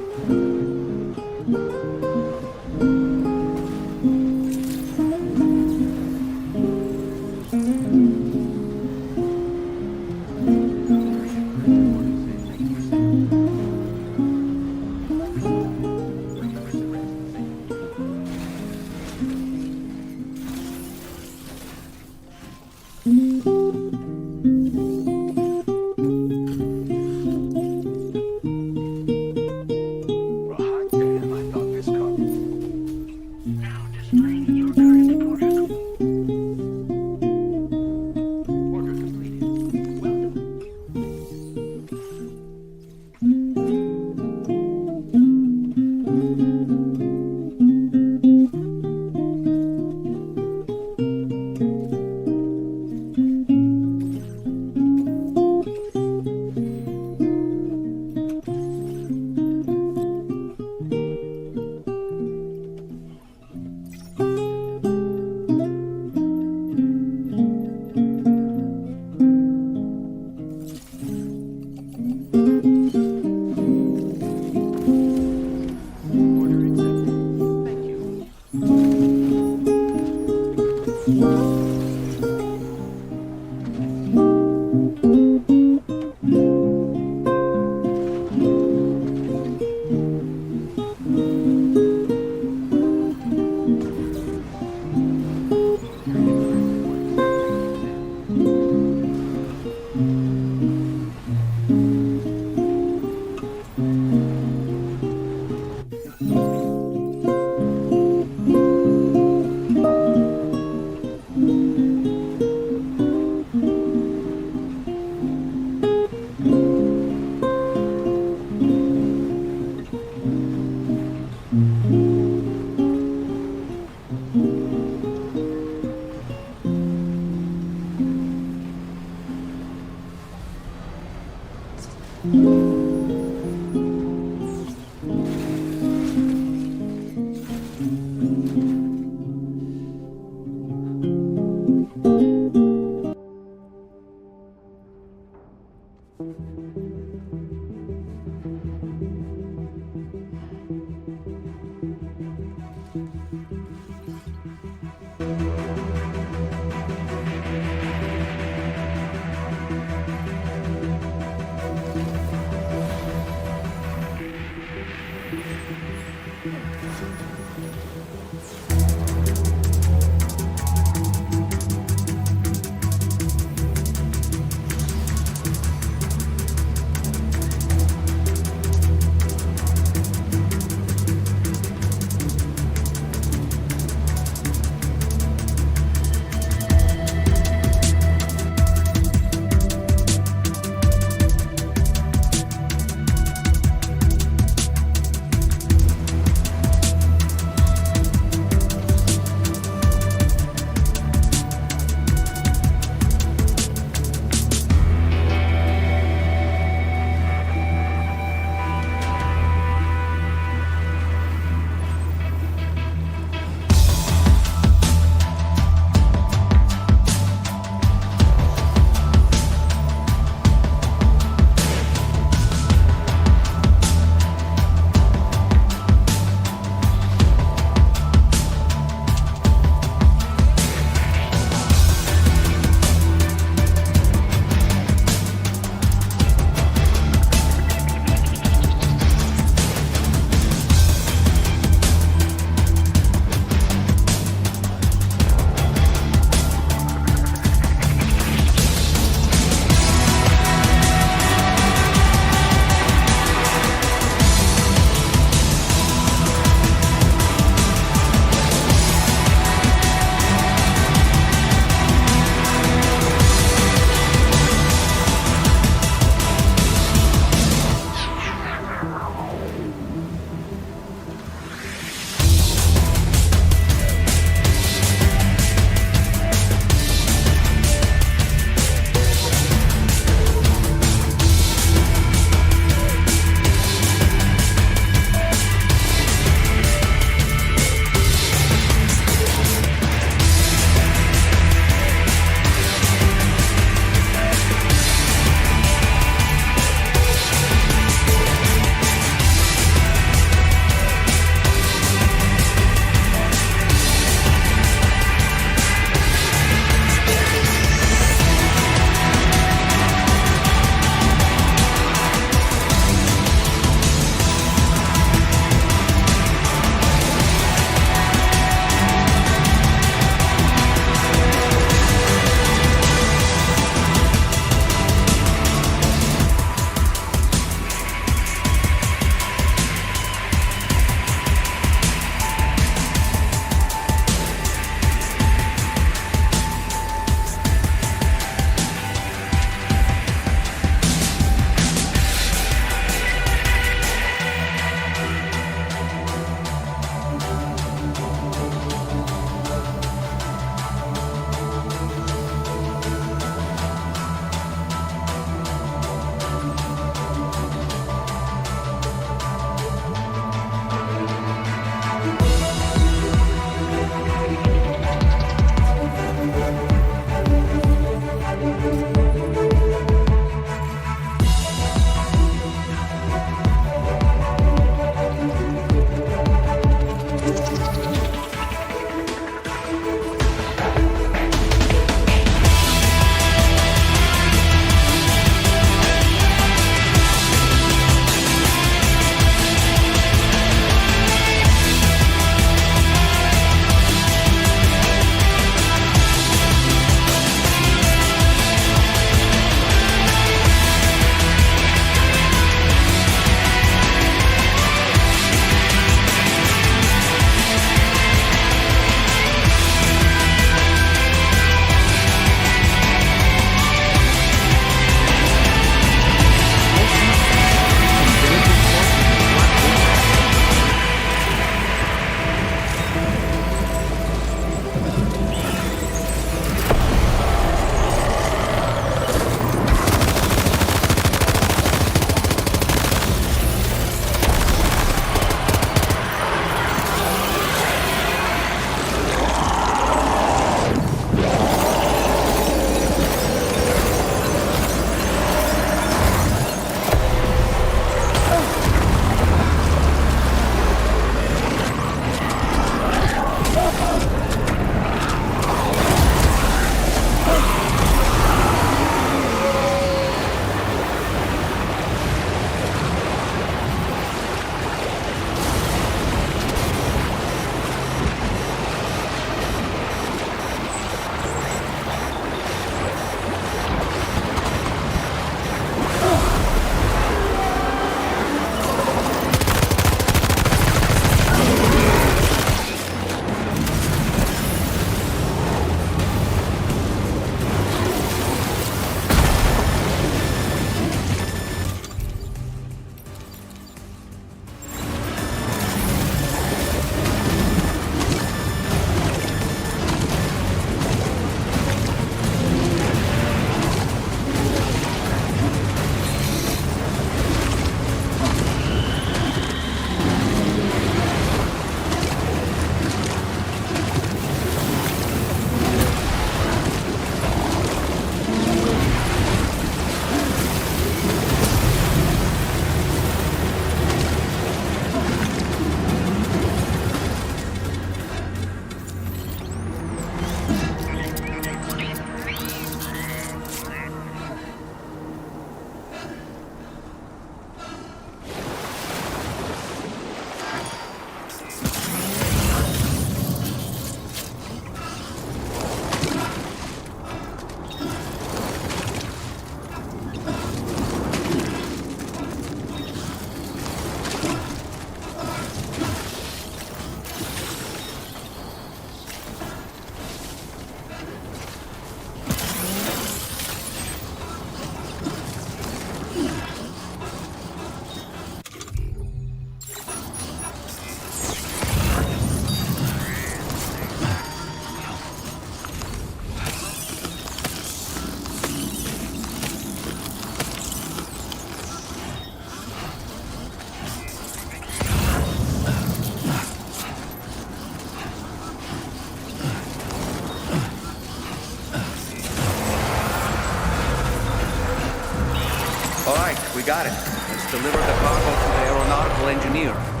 Got it. Let's deliver the cargo to the aeronautical engineer.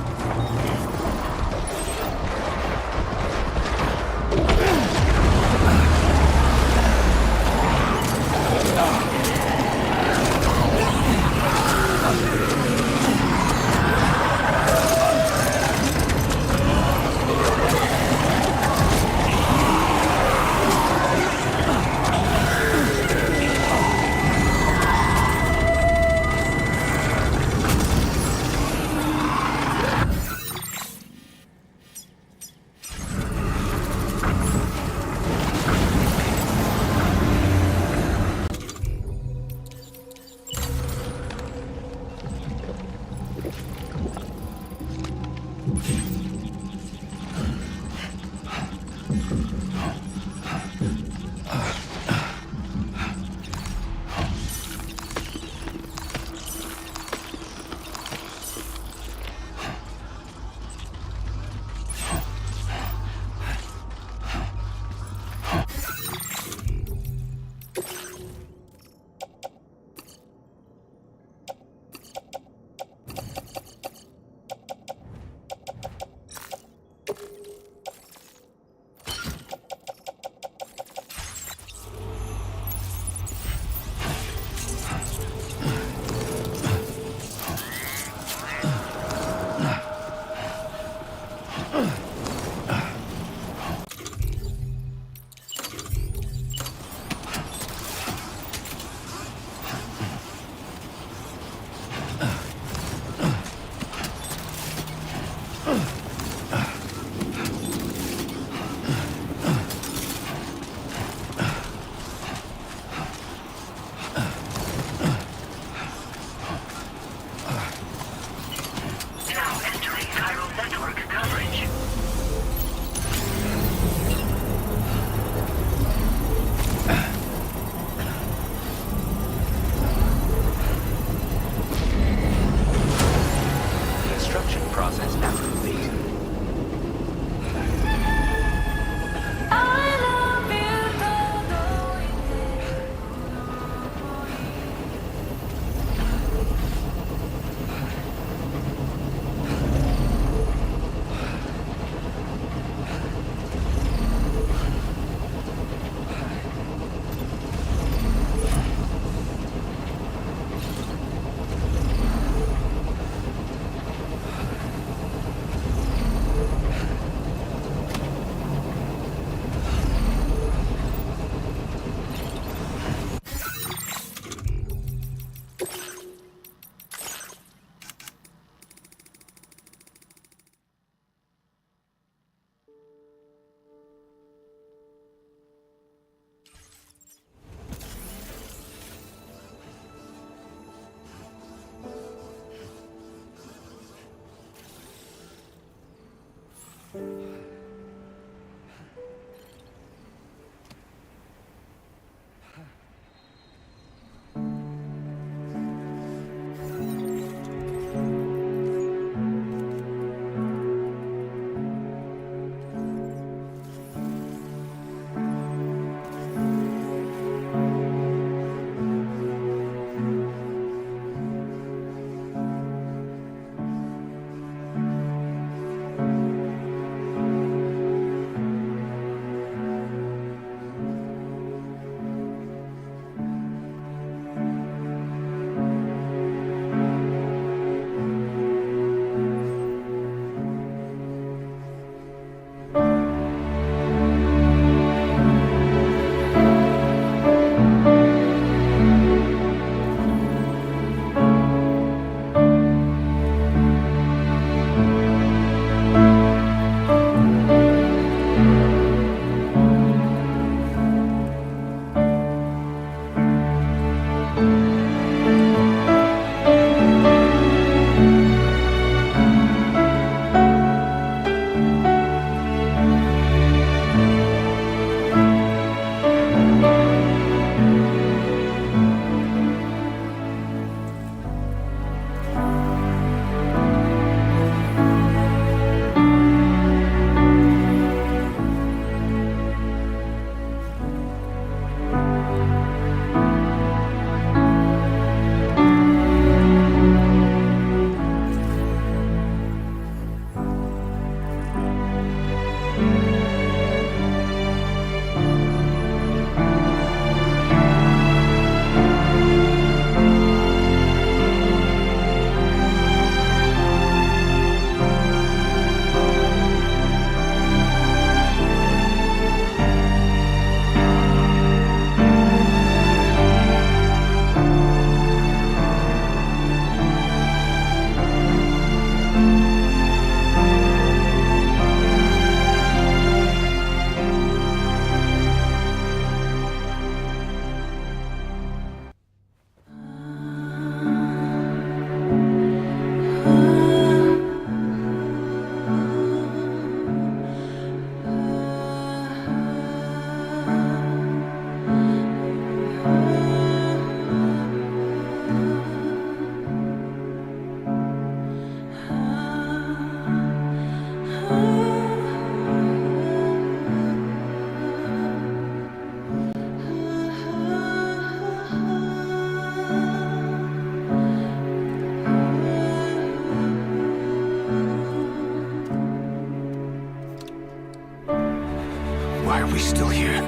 we still here?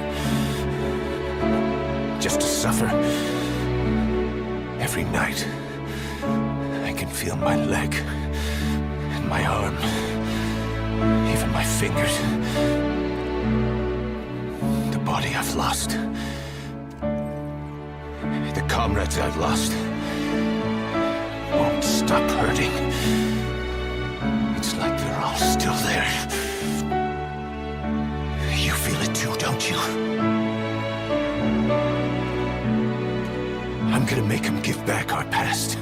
Just to suffer? Every night, I can feel my leg, and my arm, even my fingers. The body I've lost. The comrades I've lost. Won't stop hurting. It's like they're all still there. You feel it too, don't you? I'm gonna make them give back our past.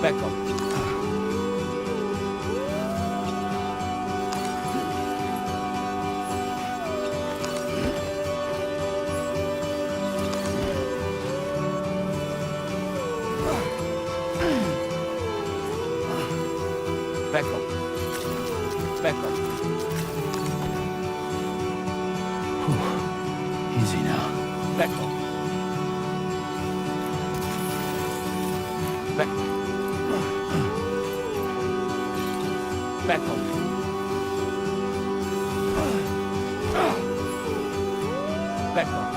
Back up. Back up. Back up. Easy now. Back up. Back up. Back up. Back up.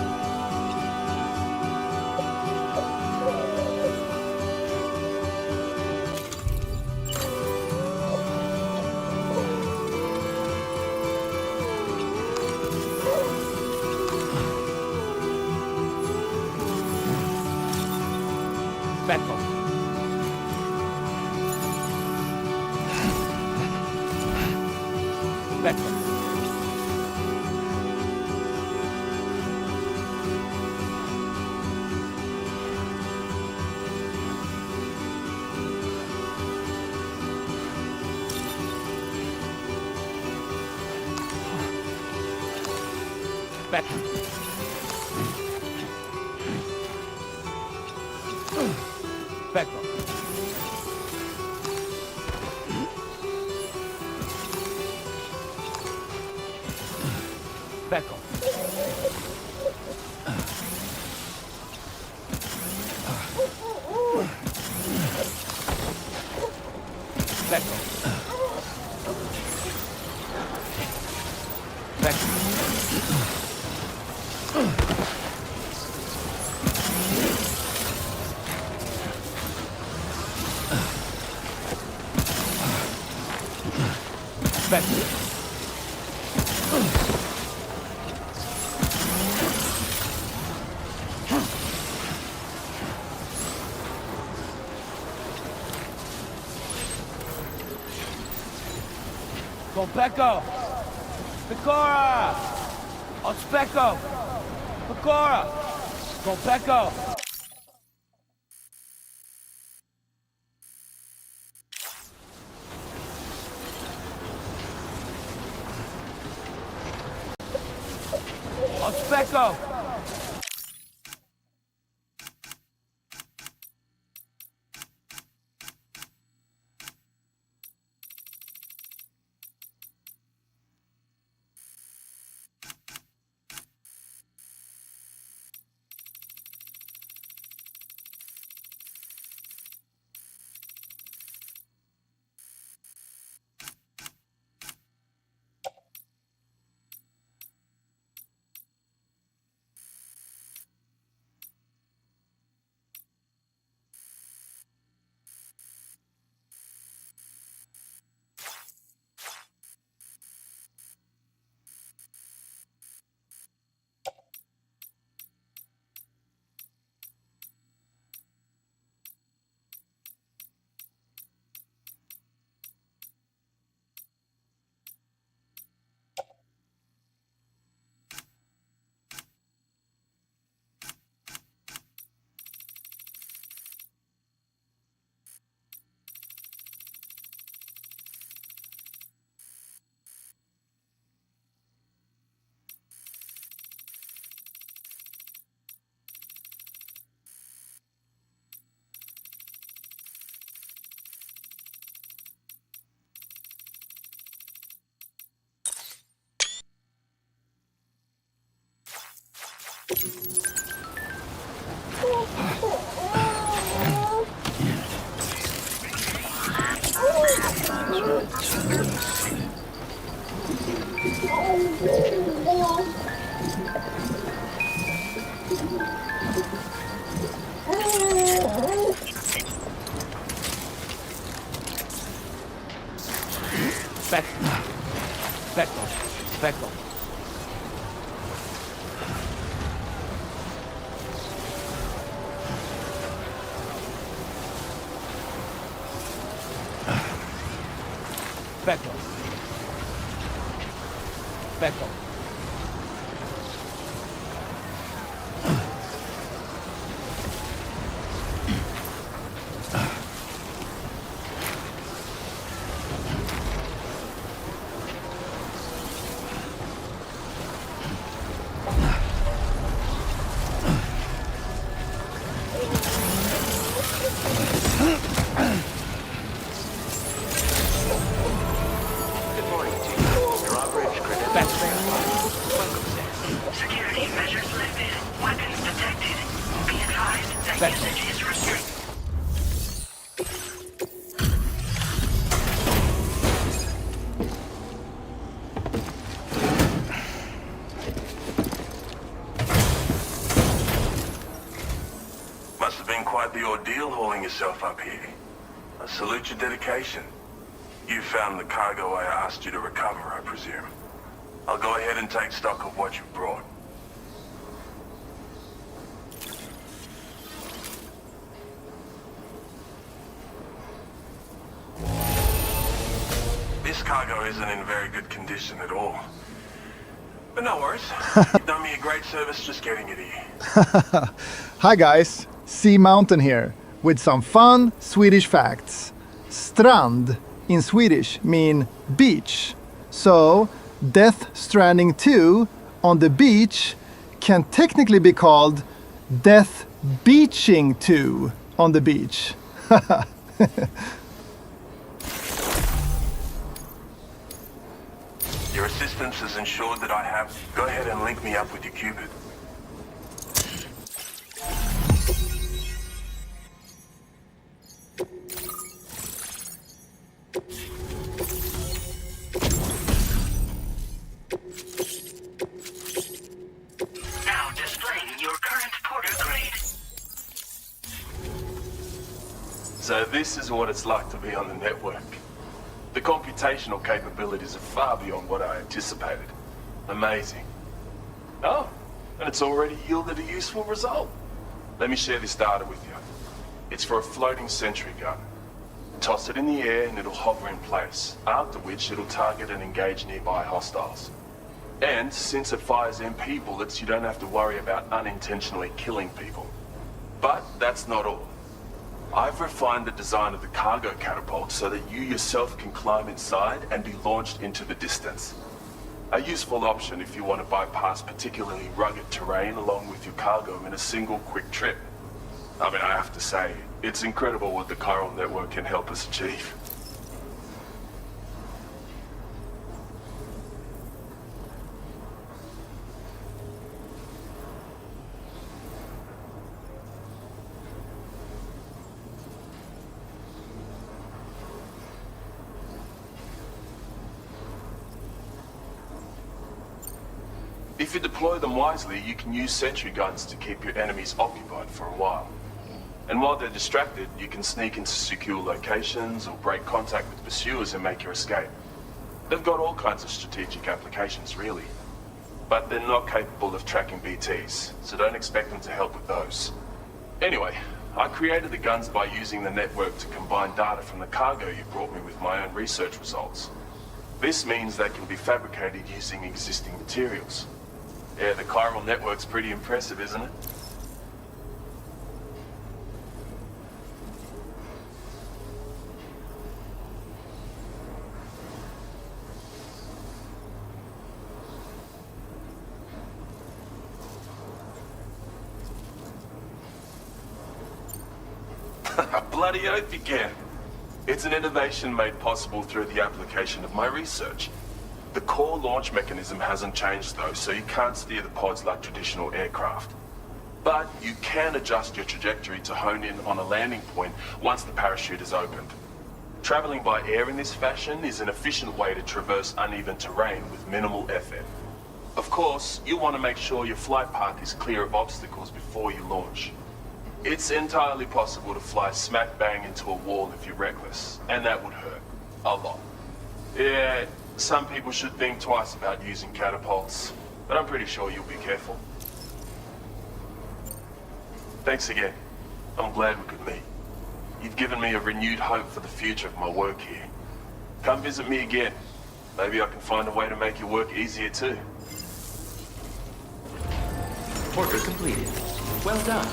Back up. Back up. Back up. Back up. Back up. Back up. Back up. Back up. Compecco! Picora! Ospecco! Picora! Compecco! Ospecco! Back up. Back up. Back up. Weapons detected. Be advised that usage is restricted. Must have been quite the ordeal hauling yourself up here. I salute your dedication. You found the cargo I asked you to recover, I presume. I'll go ahead and take stock of what you brought. This cargo isn't in very good condition at all. But no worries. You've done me a great service just getting it here. Hi guys, Sea Mountain here, with some fun Swedish facts. Strand in Swedish mean beach. So, Death Stranding 2 on the beach can technically be called Death Beaching 2 on the beach. Your assistance has ensured that I have... Go ahead and link me up with your Cupid. Now displaying your current porter grade. So this is what it's like to be on the network. The computational capabilities are far beyond what I anticipated. Amazing. Oh, and it's already yielded a useful result. Let me share this data with you. It's for a floating sentry gun. Toss it in the air and it'll hover in place, after which it'll target and engage nearby hostiles. And since it fires MP bullets, you don't have to worry about unintentionally killing people. But that's not all. I've refined the design of the cargo catapult so that you yourself can climb inside and be launched into the distance. A useful option if you want to bypass particularly rugged terrain along with your cargo in a single quick trip. I mean, I have to say, it's incredible what the chiral network can help us achieve. If you deploy them wisely, you can use sentry guns to keep your enemies occupied for a while. And while they're distracted, you can sneak into secure locations or break contact with pursuers and make your escape. They've got all kinds of strategic applications, really. But they're not capable of tracking BTs, so don't expect them to help with those. Anyway, I created the guns by using the network to combine data from the cargo you brought me with my own research results. This means they can be fabricated using existing materials. Yeah, the chiral network's pretty impressive, isn't it? Bloody oath you can. It's an innovation made possible through the application of my research. The core launch mechanism hasn't changed though, so you can't steer the pods like traditional aircraft. But you can adjust your trajectory to hone in on a landing point once the parachute is opened. Traveling by air in this fashion is an efficient way to traverse uneven terrain with minimal effort. Of course, you want to make sure your flight path is clear of obstacles before you launch. It's entirely possible to fly smack bang into a wall if you're reckless, and that would hurt. A lot. Yeah, some people should think twice about using catapults, but I'm pretty sure you'll be careful. Thanks again. I'm glad we could meet. You've given me a renewed hope for the future of my work here. Come visit me again. Maybe I can find a way to make your work easier too. Order completed. Well done.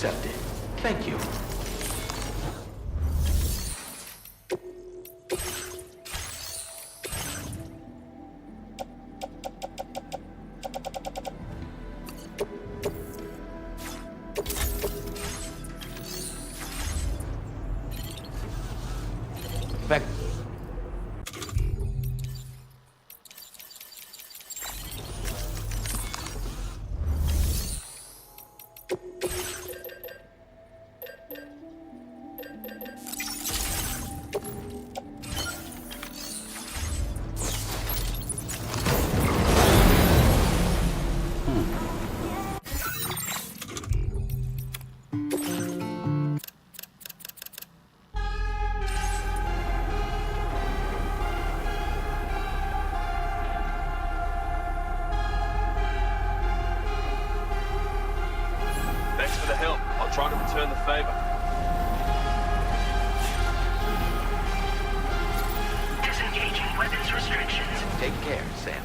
accepted. Thank you. Back. Thanks for the help. I'll try to return the favor. Disengaging weapons restrictions. Take care, Sam.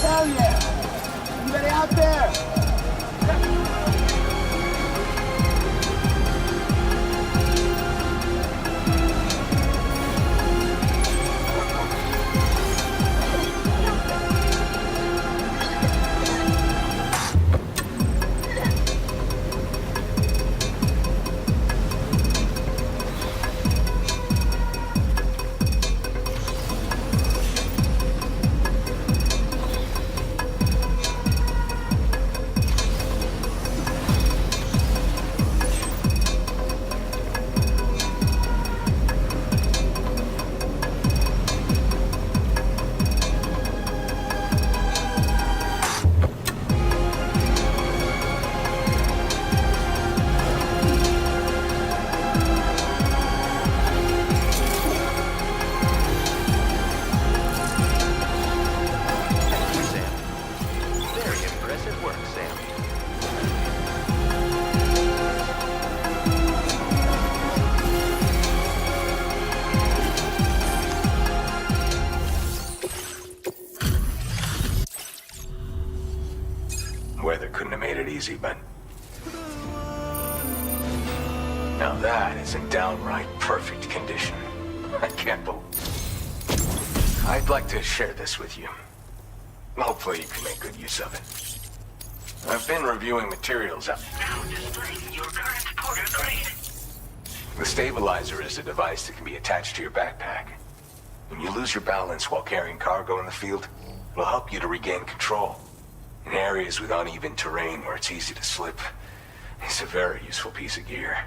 Hell yeah! Anybody out there? Weather couldn't have made it easy, but... Now that is in downright perfect condition. I can't believe... I'd like to share this with you. Hopefully you can make good use of it. I've been reviewing materials up. Now displaying your current porter grade. The stabilizer is a device that can be attached to your backpack. When you lose your balance while carrying cargo in the field, it'll help you to regain control. In areas with uneven terrain where it's easy to slip, it's a very useful piece of gear.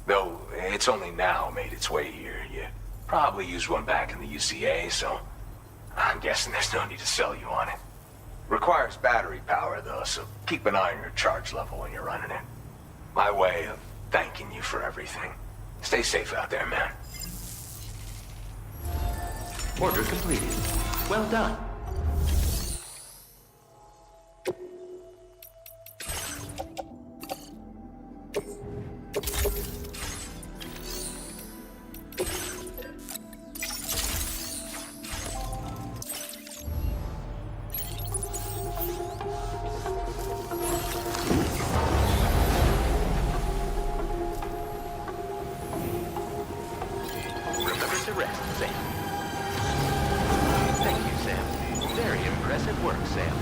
Though it's only now made its way here. You probably used one back in the UCA, so I'm guessing there's no need to sell you on it. Requires battery power though, so keep an eye on your charge level when you're running it. My way of thanking you for everything. Stay safe out there, man. Order completed. Well done. Remember to rest, Sam. Thank you, Sam. Very impressive work, Sam.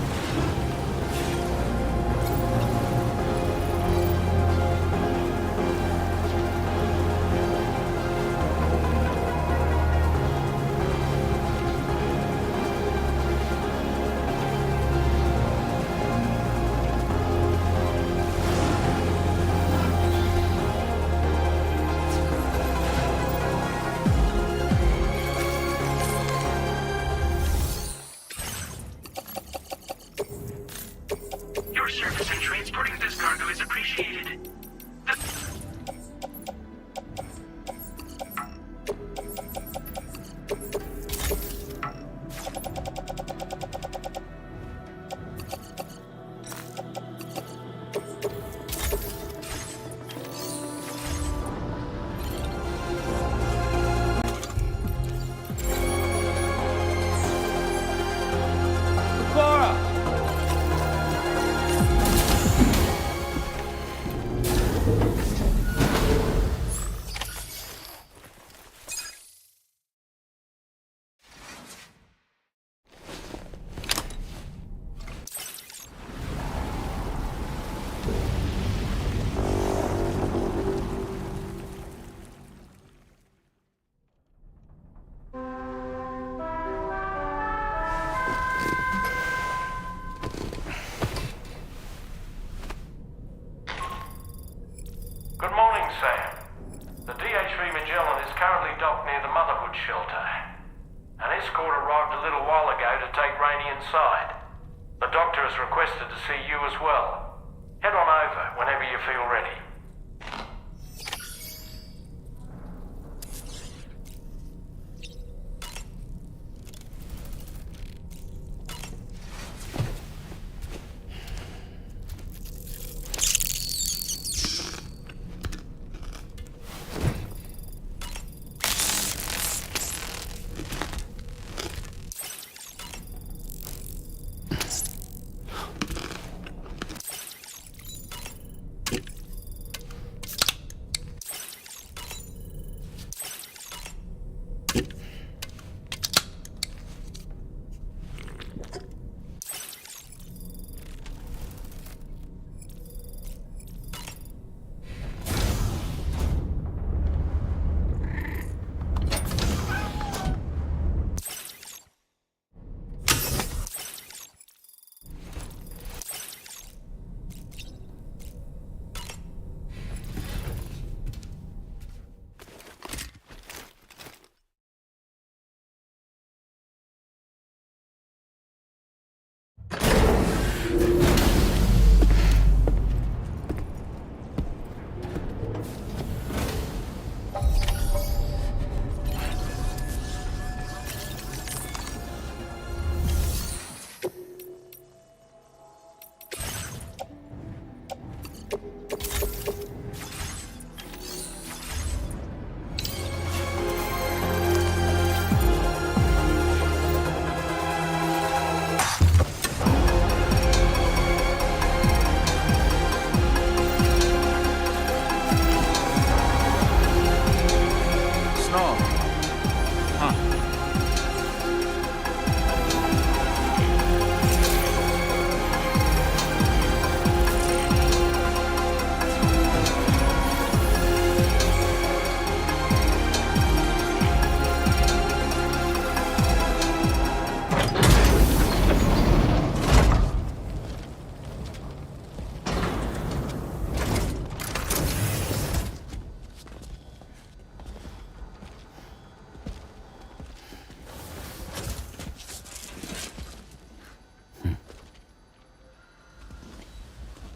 is currently docked near the Motherhood shelter. An escort arrived a little while ago to take Rainey inside. The doctor has requested to see you as well. Head on over whenever you feel ready.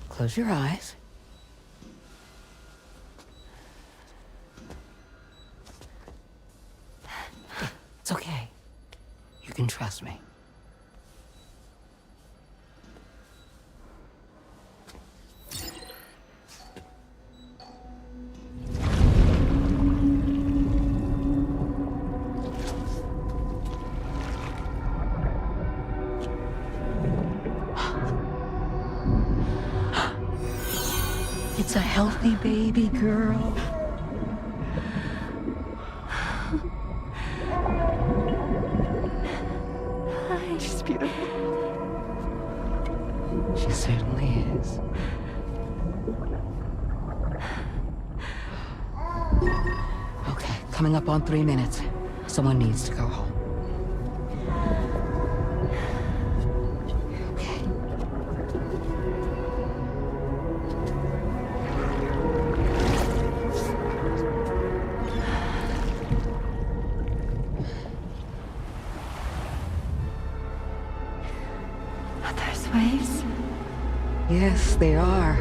Close your eyes. It's okay. You can trust me. It's a healthy baby girl. She's beautiful. She certainly is. Okay, coming up on 3 minutes. Someone needs to go home. Waves? Yes, they are.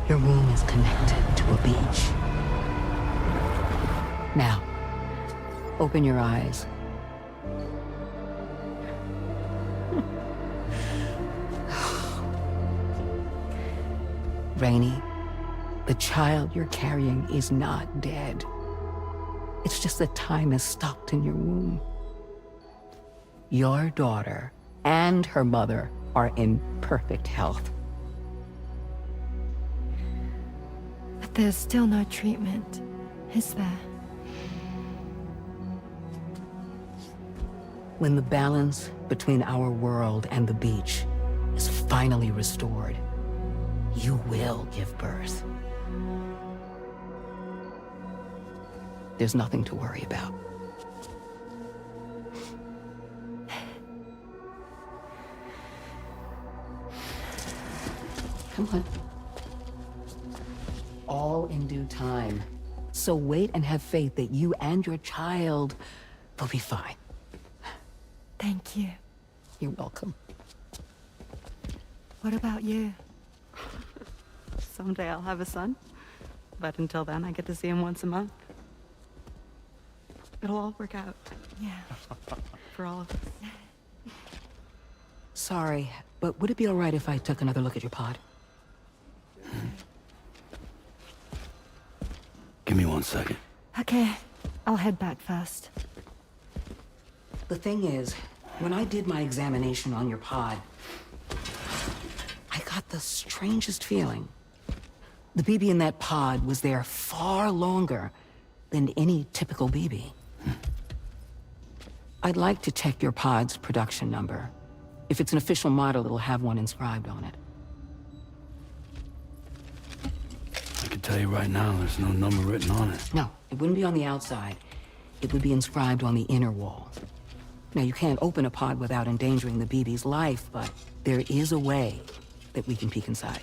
Your womb is connected to a beach. Now, open your eyes. Rainey, the child you're carrying is not dead. It's just that time has stopped in your womb. Your daughter and her mother are in perfect health. But there's still no treatment, is there? When the balance between our world and the beach is finally restored, you will give birth. There's nothing to worry about. Come on. All in due time. So wait and have faith that you and your child will be fine. Thank you. You're welcome. What about you? Someday I'll have a son. But until then, I get to see him once a month. It'll all work out. Yeah. For all of us. Sorry, but would it be all right if I took another look at your pod? Give me 1 second. Okay. I'll head back first. The thing is, when I did my examination on your pod, I got the strangest feeling. The BB in that pod was there far longer than any typical BB. I'd like to check your pod's production number. If it's an official model, it'll have one inscribed on it. I can tell you right now, there's no number written on it. No, it wouldn't be on the outside. It would be inscribed on the inner wall. Now, you can't open a pod without endangering the BB's life, but there is a way that we can peek inside.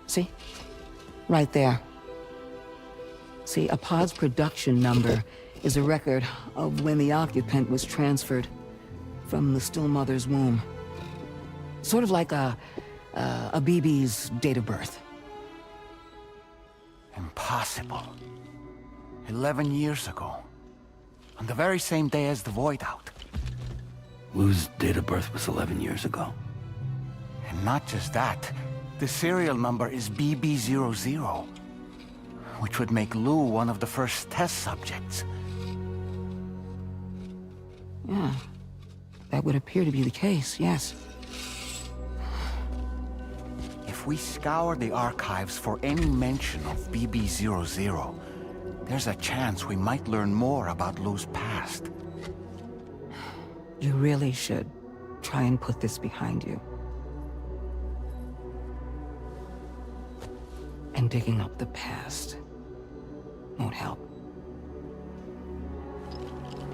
See? Right there. See, a pod's production number is a record of when the occupant was transferred from the still mother's womb. Sort of like a BB's date of birth. Impossible. 11 years ago. On the very same day as the Void Out. Lou's date of birth was 11 years ago. And not just that, the serial number is BB00, which would make Lou one of the first test subjects. Yeah, that would appear to be the case, yes. If we scour the archives for any mention of BB00, there's a chance we might learn more about Lou's past. You really should try and put this behind you. And digging up the past won't help.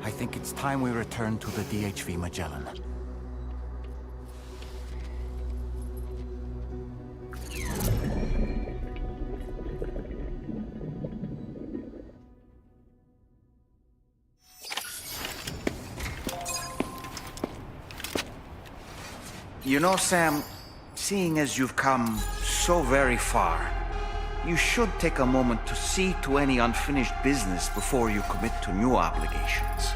I think it's time we return to the DHV Magellan. You know, Sam, seeing as you've come so very far, you should take a moment to see to any unfinished business before you commit to new obligations.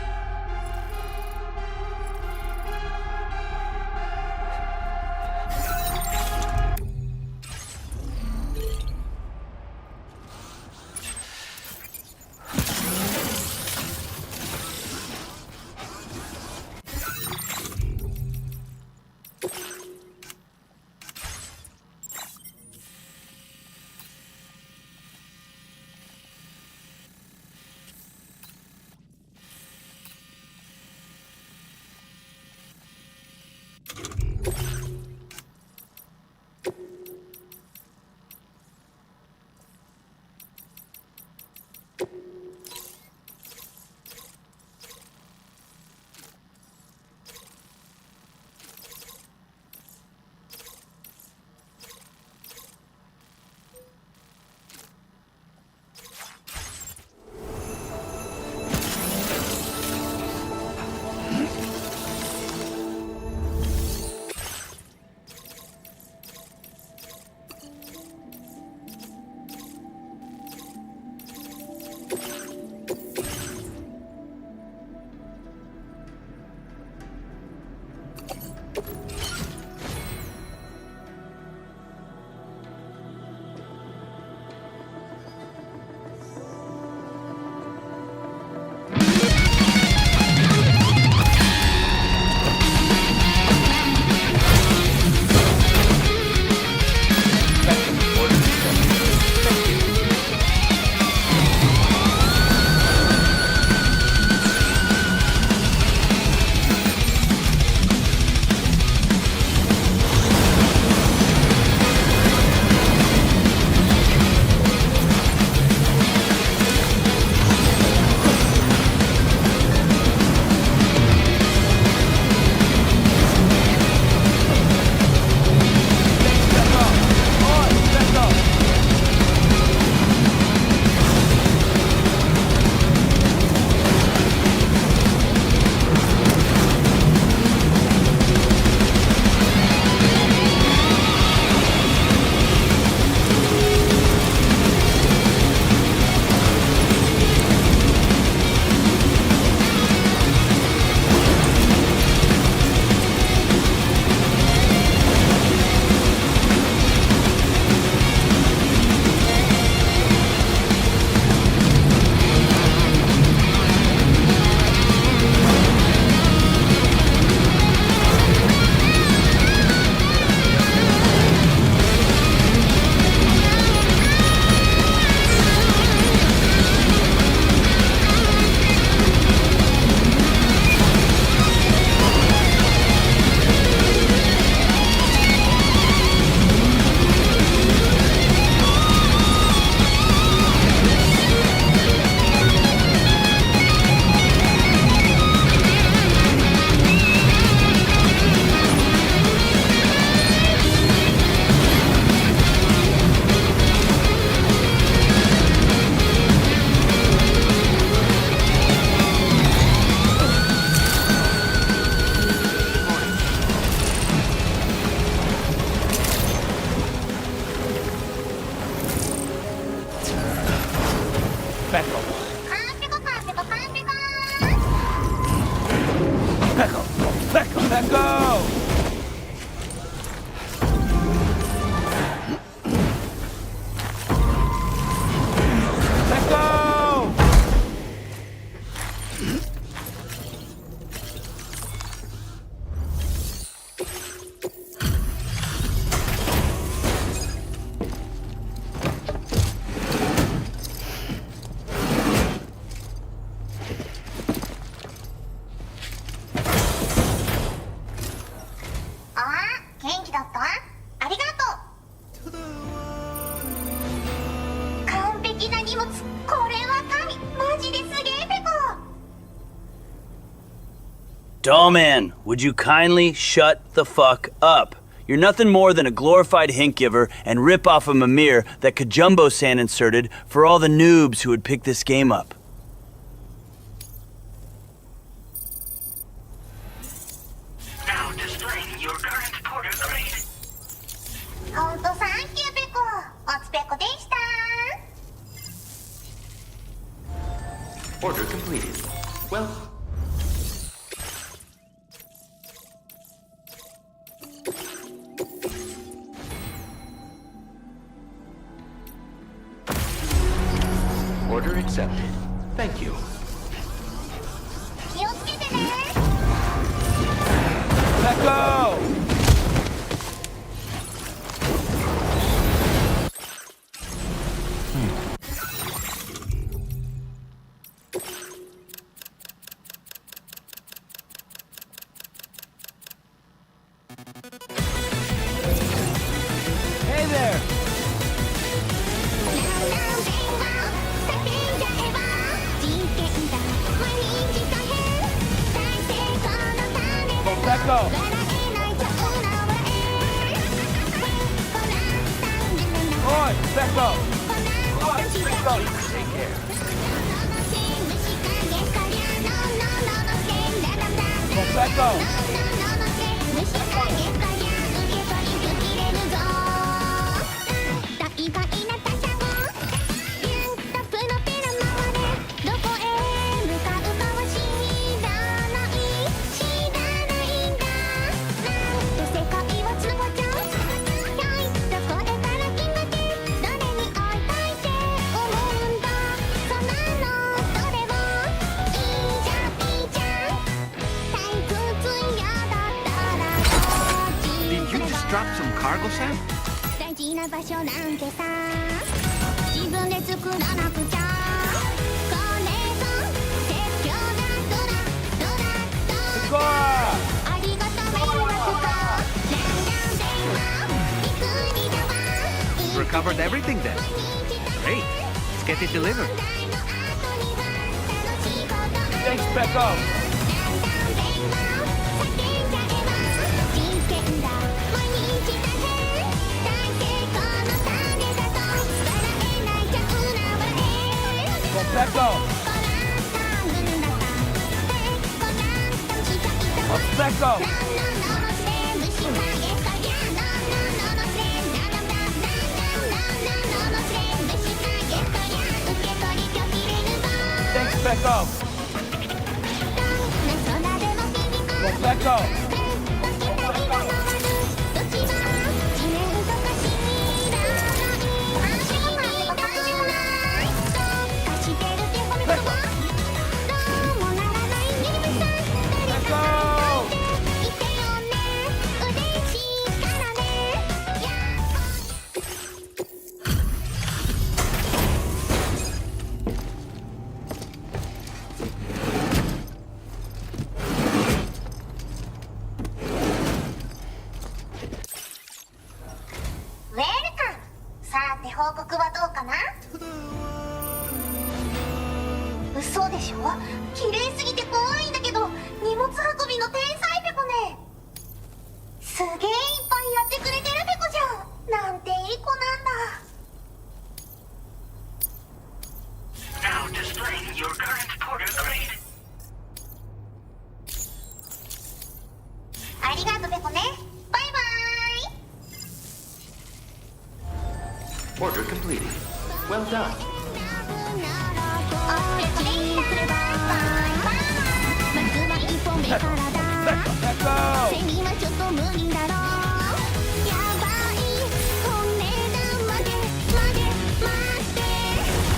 Let go! Let go! Dollman, would you kindly shut the fuck up? You're nothing more than a glorified hint giver and rip off of Mimir that Kajumbo-san inserted for all the noobs who would pick this game up. Now displaying your current porter grade. Order completed. Well, order accepted. Thank you. Let go! Hey there! Let go! Oi, let go! Oi, let go! Take care. Let go! Did you just drop some cargo, Sam? Recovered everything then. Great. Let's get it delivered. Thanks, Becco. Let go. Let go. Thanks, Becco. Let go. Now displaying your current porter grade. Order completed. Well done. Let セミはちょっと無理だろうやばいお値段まで待って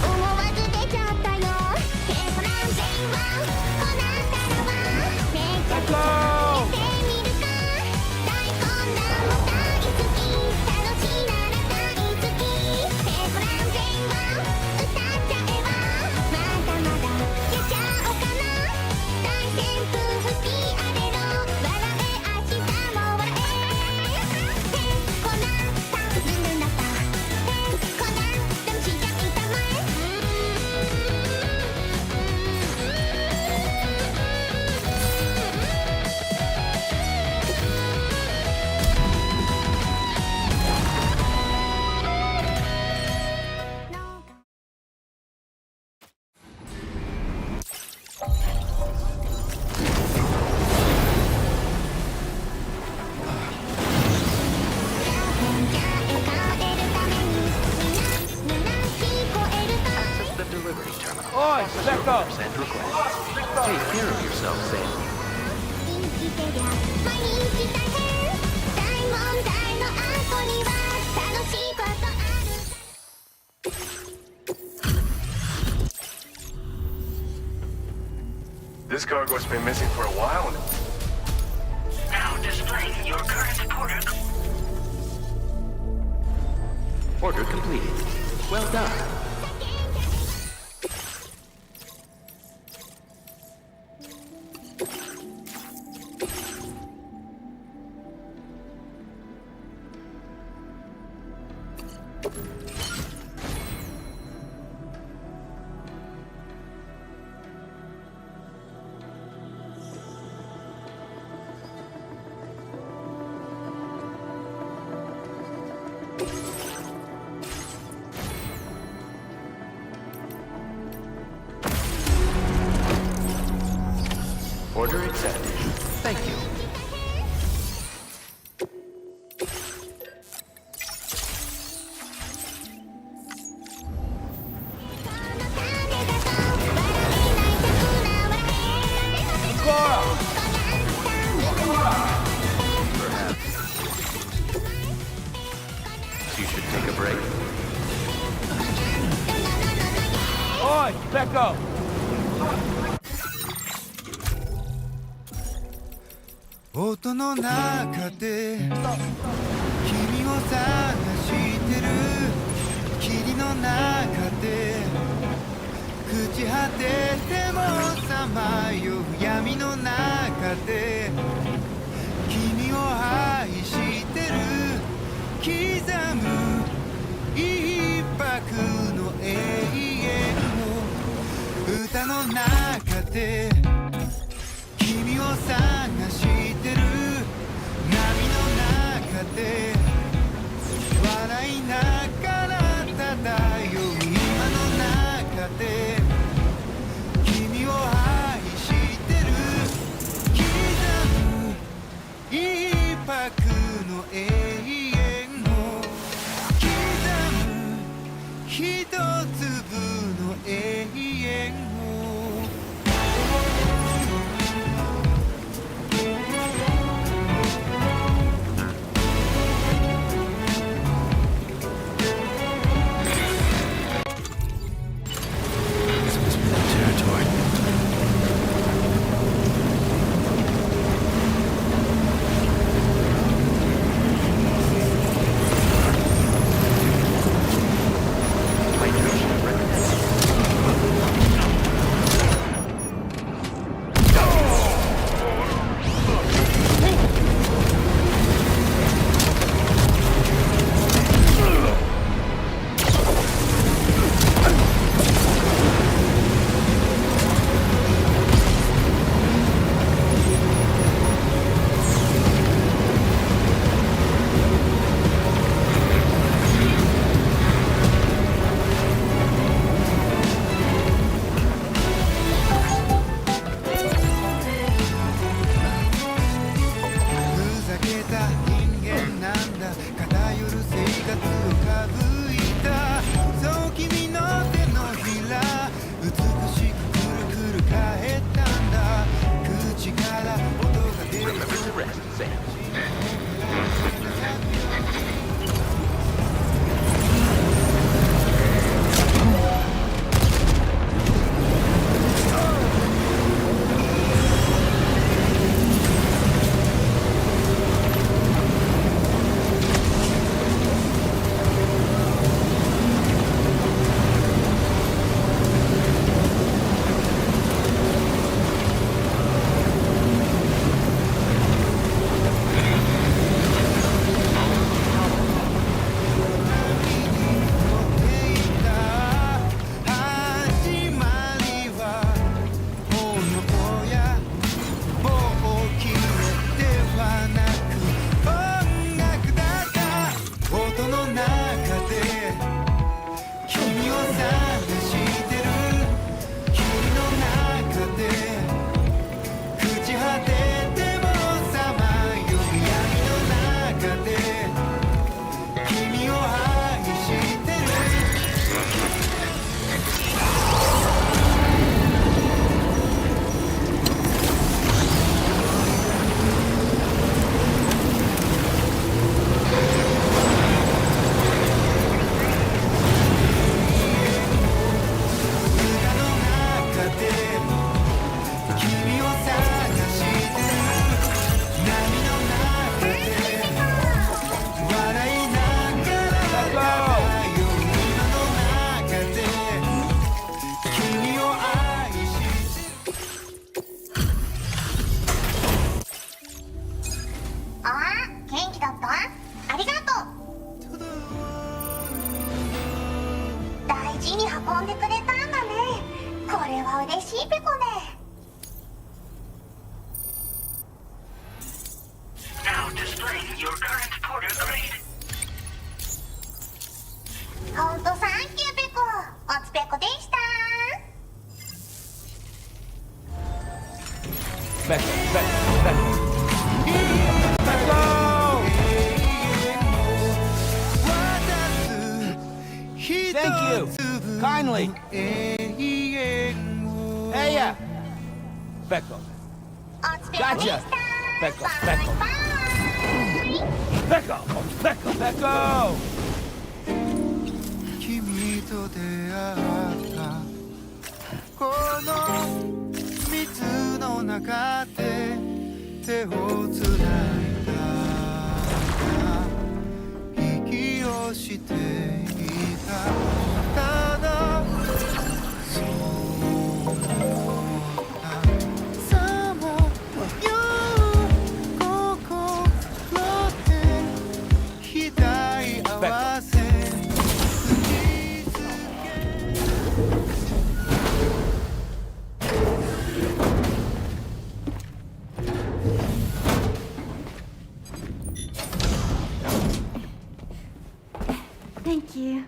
思わず出ちゃったよヘブラン全はこうなったらはめちゃくちゃ見てみるか大混乱も大好き楽しいなら大好きヘブラン全は歌っちゃえばまだまだやっちゃおうかな大旋風吹き荒れろ笑え明日も笑えこなったずるなったこなったしちゃいたまえAccess the deliveries terminal. Process your orders and requests. Take care of yourself, Sam. 生きてりゃ毎日大変大問題の後には楽しいことある This cargo's been missing for a while now. Now displaying your current order. Order completed. Well done. Order accepted. Thank you. You should take a break. Oi, Becco! 音の中で君を探してる霧の中で朽ち果ててもさまよう闇の中で君を愛してる刻む一拍の永遠を歌の中で君を探してる波の中で笑いながら漂う今の中で君を愛してる刻む一拍の永遠を刻む一粒の永遠を Sam. Now displaying your current porter grade. ほんとサンキューペコ。おつぺこでした。Thank you. Kindly. Hey, yeah. Becco. Gotcha. Becco. Becco. 君と出会ったこの水の中で手をつないだ息をしていたただそう思ったさもよ心で額合わせThank you.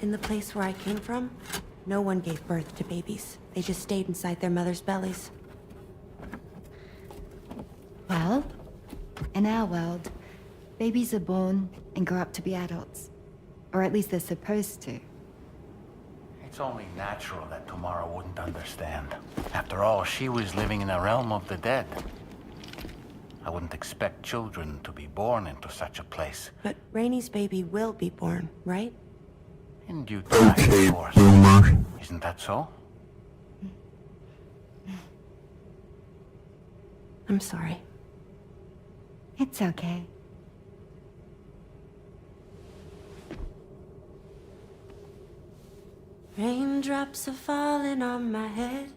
In the place where I came from, no one gave birth to babies. They just stayed inside their mother's bellies. Well, in our world, babies are born and grow up to be adults. Or at least they're supposed to. It's only natural that Tamara wouldn't understand. After all, she was living in a realm of the dead. I wouldn't expect children to be born into such a place. But Rainey's baby will be born, right? In due time, of course. Isn't that so? I'm sorry. It's okay. Raindrops are falling on my head.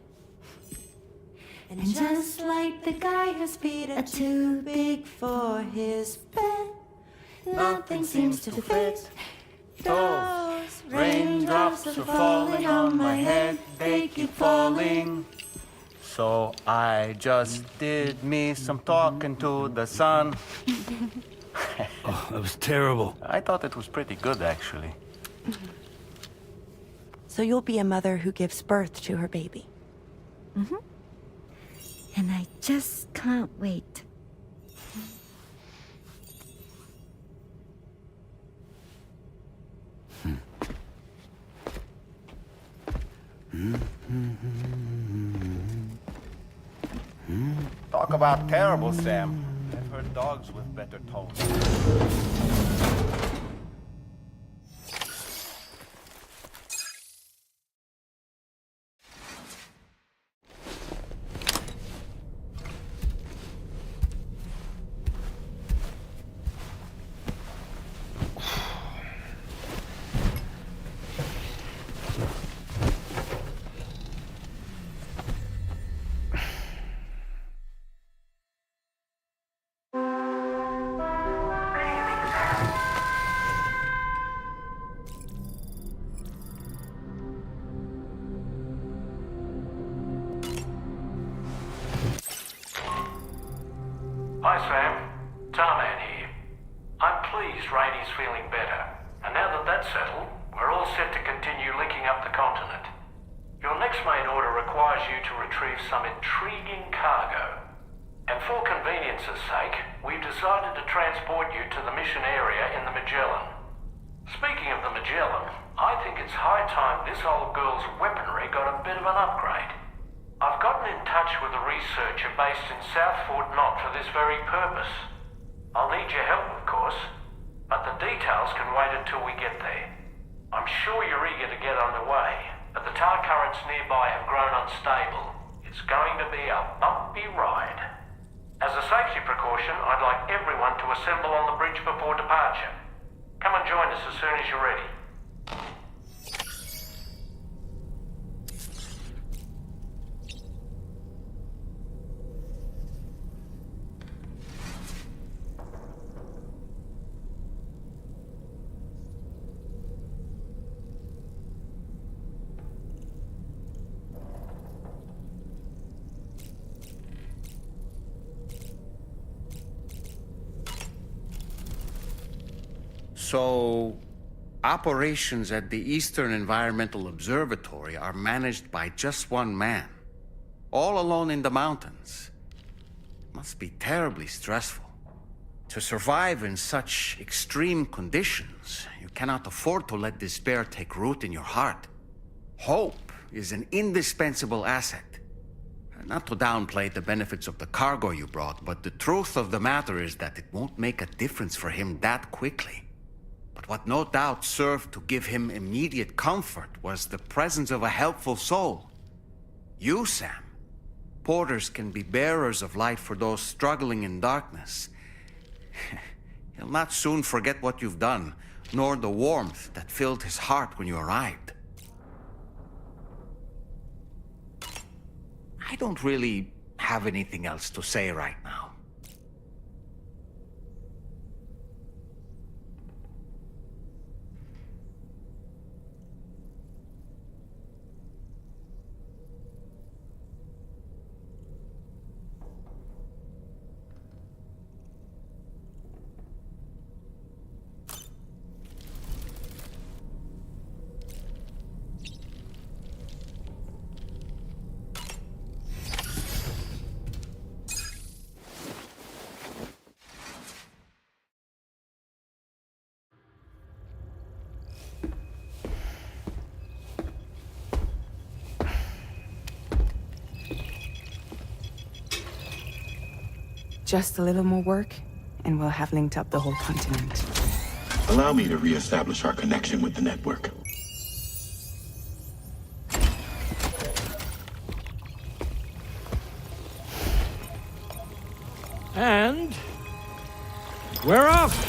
And just like the guy whose feet are too big for his bed, nothing seems to fit. Those raindrops are falling on my head, they keep falling. So I just did me some talking to the sun. Oh, that was terrible. I thought it was pretty good, actually. So you'll be a mother who gives birth to her baby. Mm-hmm. And I just can't wait. Talk about terrible, Sam. I've heard dogs with better tones. Hi, Sam. Tarman here. I'm pleased Rainey's feeling better. And now that that's settled, we're all set to continue linking up the continent. Your next main order requires you to retrieve some intriguing cargo. And for convenience's sake, we've decided to transport you to the mission area in the Magellan. Speaking of the Magellan, I think it's high time this old girl's weaponry got a bit of an upgrade. I've gotten in touch with a researcher based in South Fort Knott for this very purpose. I'll need your help, of course, but the details can wait until we get there. I'm sure you're eager to get underway, but the tar currents nearby have grown unstable. It's going to be a bumpy ride. As a safety precaution, I'd like everyone to assemble on the bridge before departure. Come and join us as soon as you're ready. So, operations at the Eastern Environmental Observatory are managed by just one man, all alone in the mountains. Must be terribly stressful. To survive in such extreme conditions, you cannot afford to let despair take root in your heart. Hope is an indispensable asset. Not to downplay the benefits of the cargo you brought, but the truth of the matter is that it won't make a difference for him that quickly. But what no doubt served to give him immediate comfort was the presence of a helpful soul. You, Sam. Porters can be bearers of light for those struggling in darkness. He'll not soon forget what you've done, nor the warmth that filled his heart when you arrived. I don't really have anything else to say right now. Just a little more work, and we'll have linked up the whole continent. Allow me to reestablish our connection with the network. And we're off!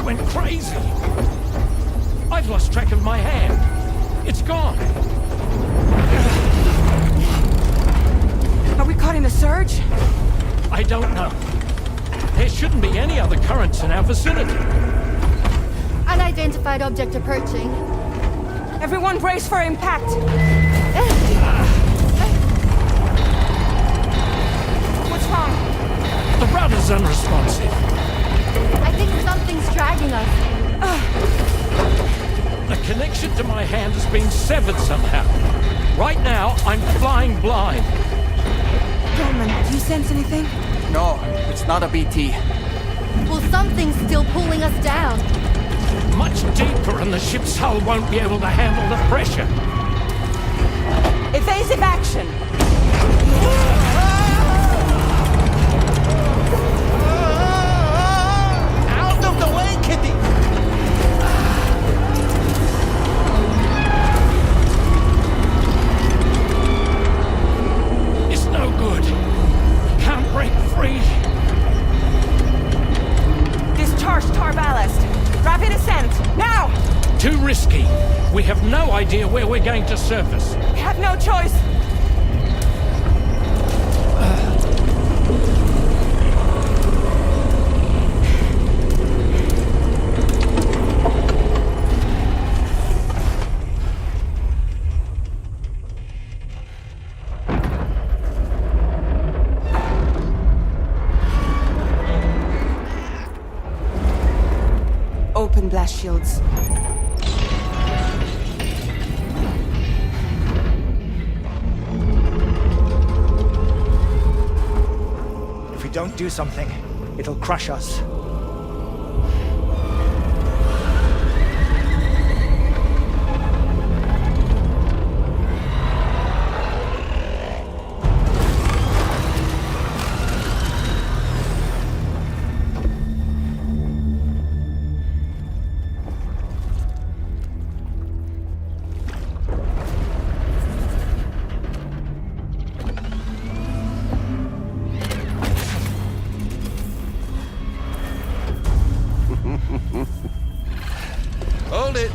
Went crazy. I've lost track of my hand. It's gone. Are we caught in a surge? I don't know. There shouldn't be any other currents in our vicinity. Unidentified object approaching. Everyone brace for impact. The rudder's unresponsive. I think something's dragging us. The connection to my hand has been severed somehow. Right now, I'm flying blind. Roman, do you sense anything? No, it's not a BT. Well, something's still pulling us down. Much deeper, and the ship's hull won't be able to handle the pressure. Evasive action! Out of the way, Kitty! It's no good. Can't break free. Discharge tar ballast. Rapid ascent, now! Too risky. We have no idea where we're going to surface. We have no choice. Open blast shields. If we don't do something, it'll crush us. Hold it!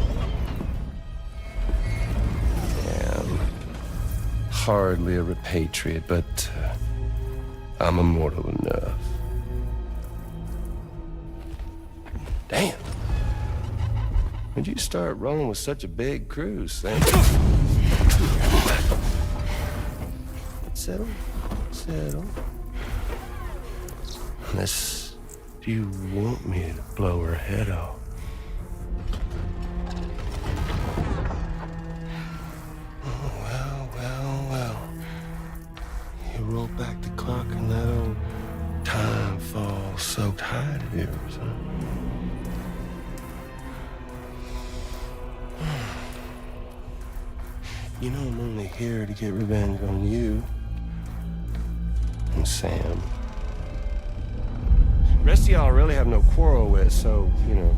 Yeah, I'm hardly a repatriate, but I'm immortal enough. Damn. When'd you start rolling with such a big crew, Sam? Settle. Settle. Unless you want me to blow her head off. You roll back the clock and that old time-fall-soaked hide of yours, huh? You know I'm only here to get revenge on you and Sam. The rest of y'all really have no quarrel with, so, you know,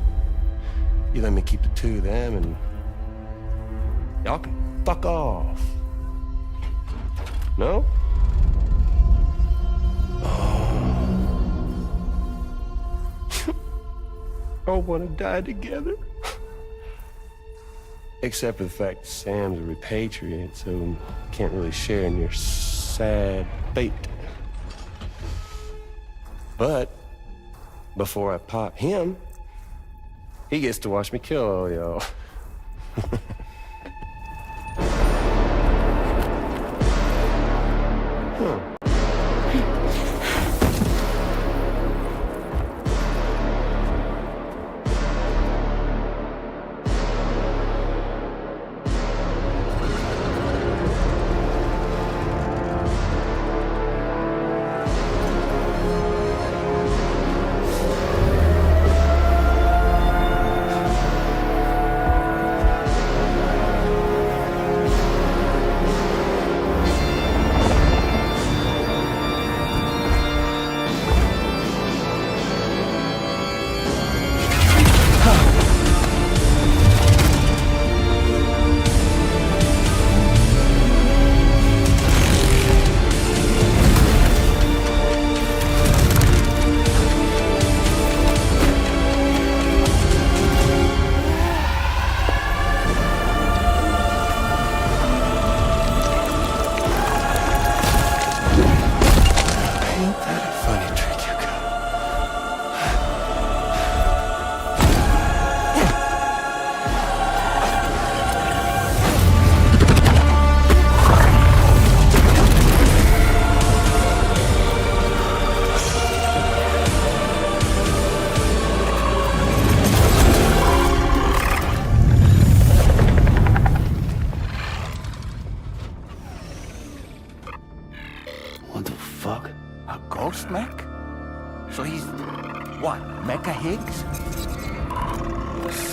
you let me keep the two of them and y'all can fuck off. No? All want to die together. Except for the fact that Sam's a repatriate, so can't really share in your sad fate. But before I pop him, he gets to watch me kill all y'all.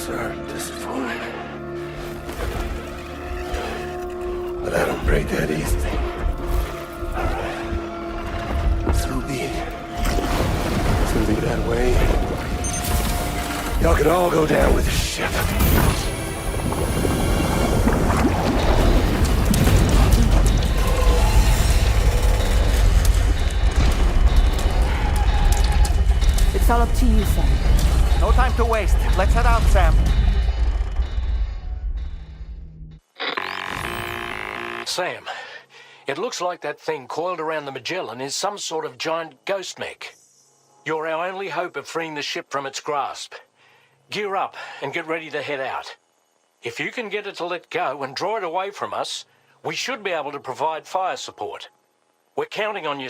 hurt at this point. But I don't break that easy. Alright. So be it. It's gonna be that way. Y'all could all go down with the ship. It's all up to you, Sam. No time to waste. Let's head out, Sam. Sam, it looks like that thing coiled around the Magellan is some sort of giant ghost mech. You're our only hope of freeing the ship from its grasp. Gear up and get ready to head out. If you can get it to let go and draw it away from us, we should be able to provide fire support. We're counting on you.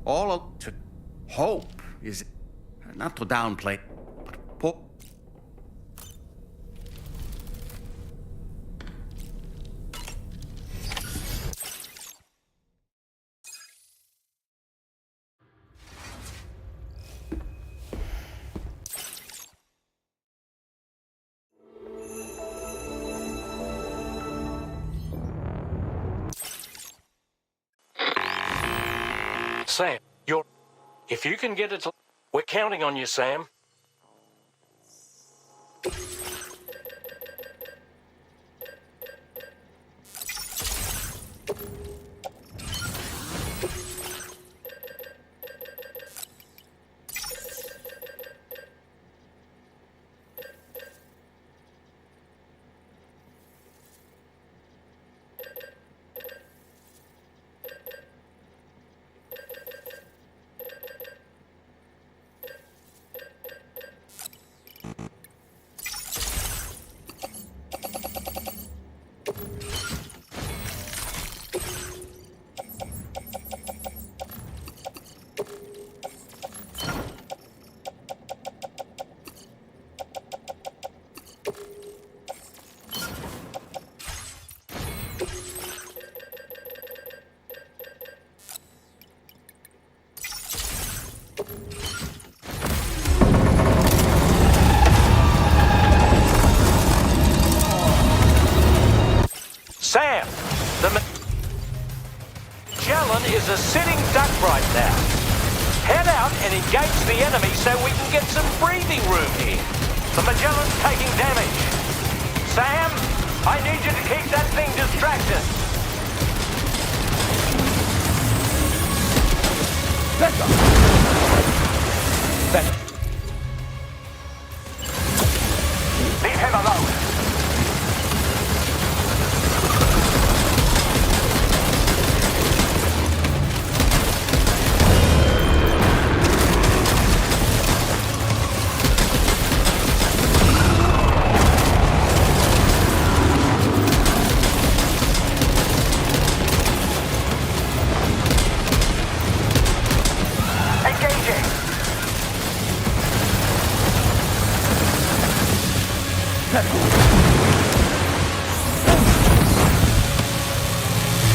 All to hope is not to downplay, but Sam, if you can get it to... We're counting on you, Sam. Sam, the Mellin is a sitting duck right now. Head out and engage the enemy so we can get some breathing room here. The Magellan's taking damage. Sam, I need you to keep that thing distracted. Leave him alone.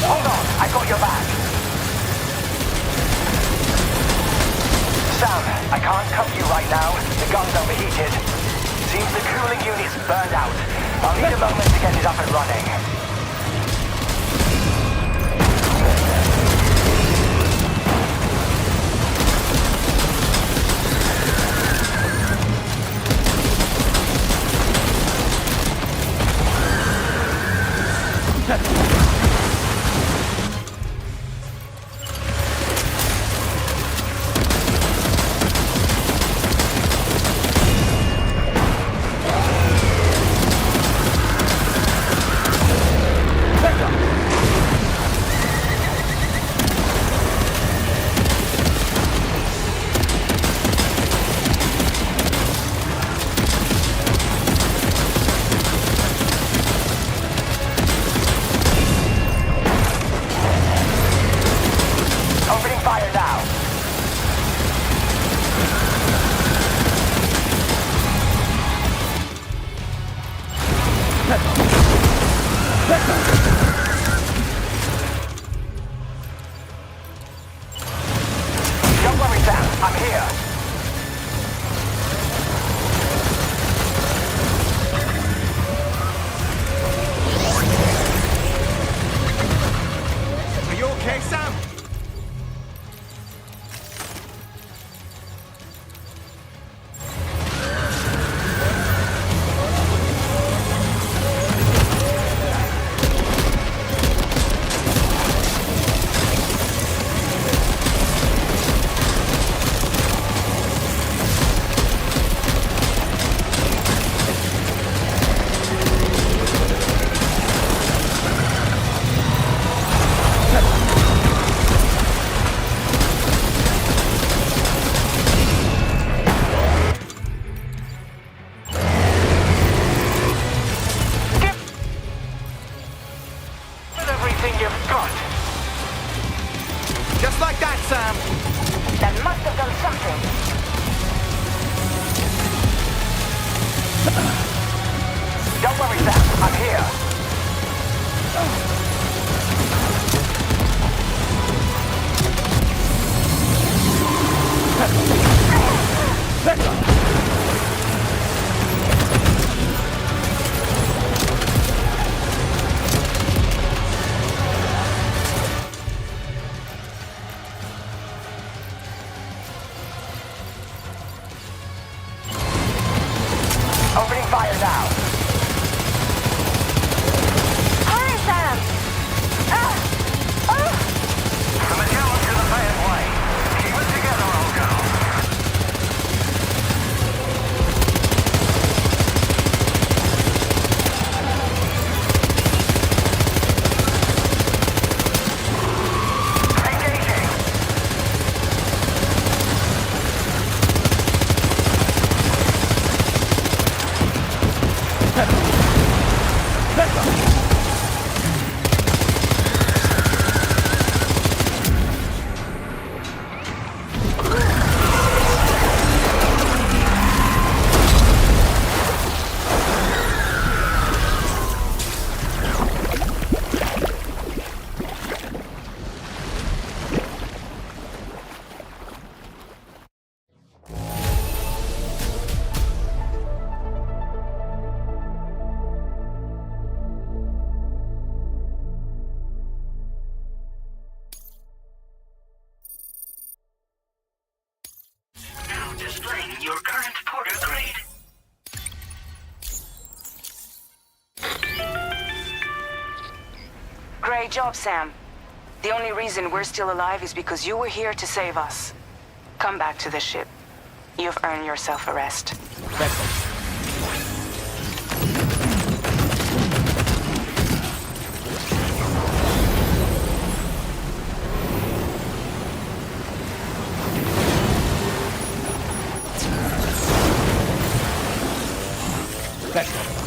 Hold on, I got your back. Sam, I can't cover you right now. The gun's overheated. Seems the cooling unit's burned out. I'll need a moment to get it up and running. Opening fire now. Don't worry, Sam. I'm here. Are you okay, Sam? Great job, Sam. The only reason we're still alive is because you were here to save us. Come back to the ship. You've earned yourself a rest. Let's go.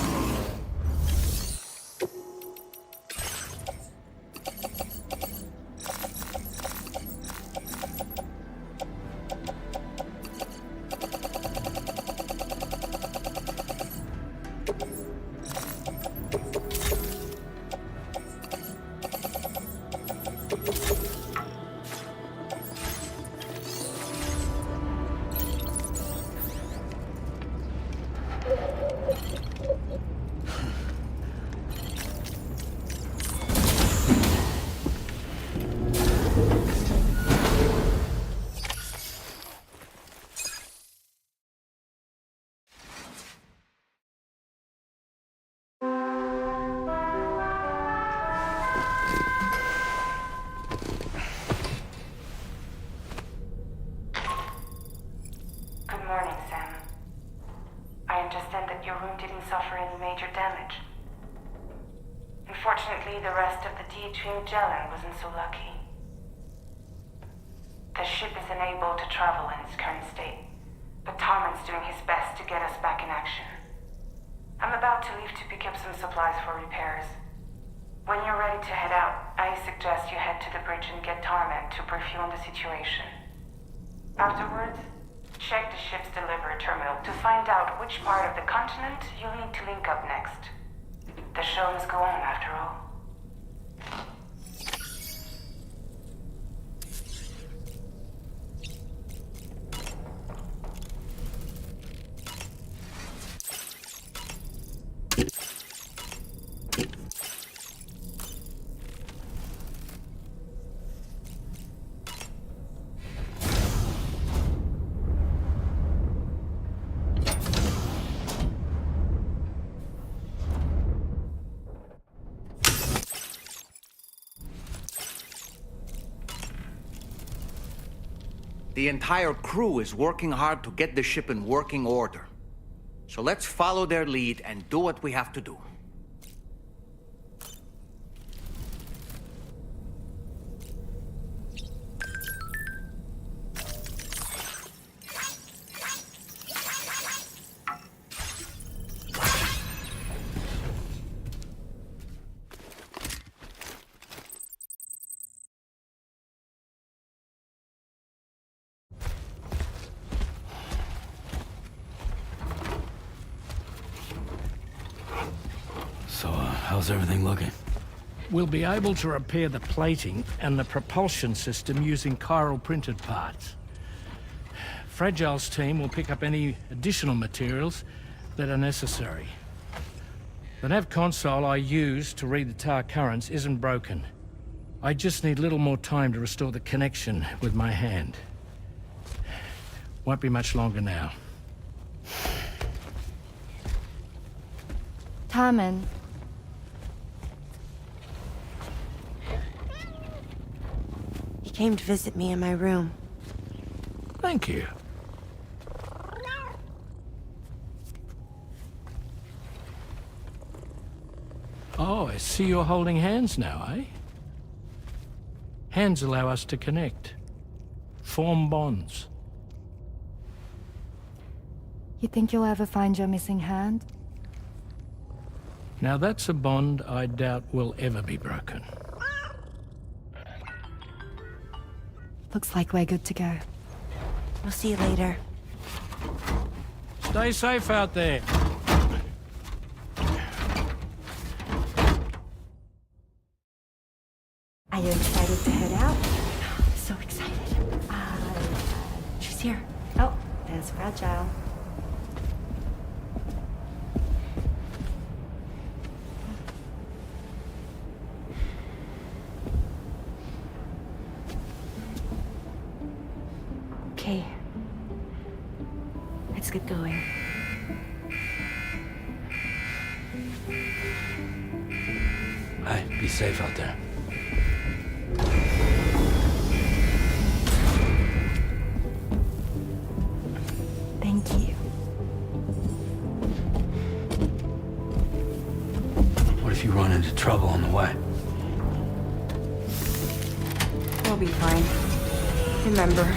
Good morning, Sam. I understand that your room didn't suffer any major damage. Unfortunately, the rest of the DHV Mellin wasn't so lucky. The ship is unable to travel in its current state, but Tarman's doing his best to get us back in action. I'm about to leave to pick up some supplies for repairs. When you're ready to head out, I suggest you head to the bridge and get Tarman to brief you on the situation. Afterwards, check the ship's delivery terminal to find out which part of the continent you'll need to link up next. The show must go on, after all. The entire crew is working hard to get the ship in working order. So let's follow their lead and do what we have to do. So, how's everything looking? We'll be able to repair the plating and the propulsion system using chiral printed parts. Fragile's team will pick up any additional materials that are necessary. The nav console I use to read the tower currents isn't broken. I just need a little more time to restore the connection with my hand. Won't be much longer now. Tarman. He came to visit me in my room. Thank you. Oh, I see you're holding hands now, eh? Hands allow us to connect. Form bonds. You think you'll ever find your missing hand? Now that's a bond I doubt will ever be broken. Looks like we're good to go. We'll see you later. Stay safe out there. Are you excited to head out? So excited. She's here. Oh, there's Fragile. Okay. Let's get going. Hey, be safe out there. What if you run into trouble on the way? We'll be fine. Remember,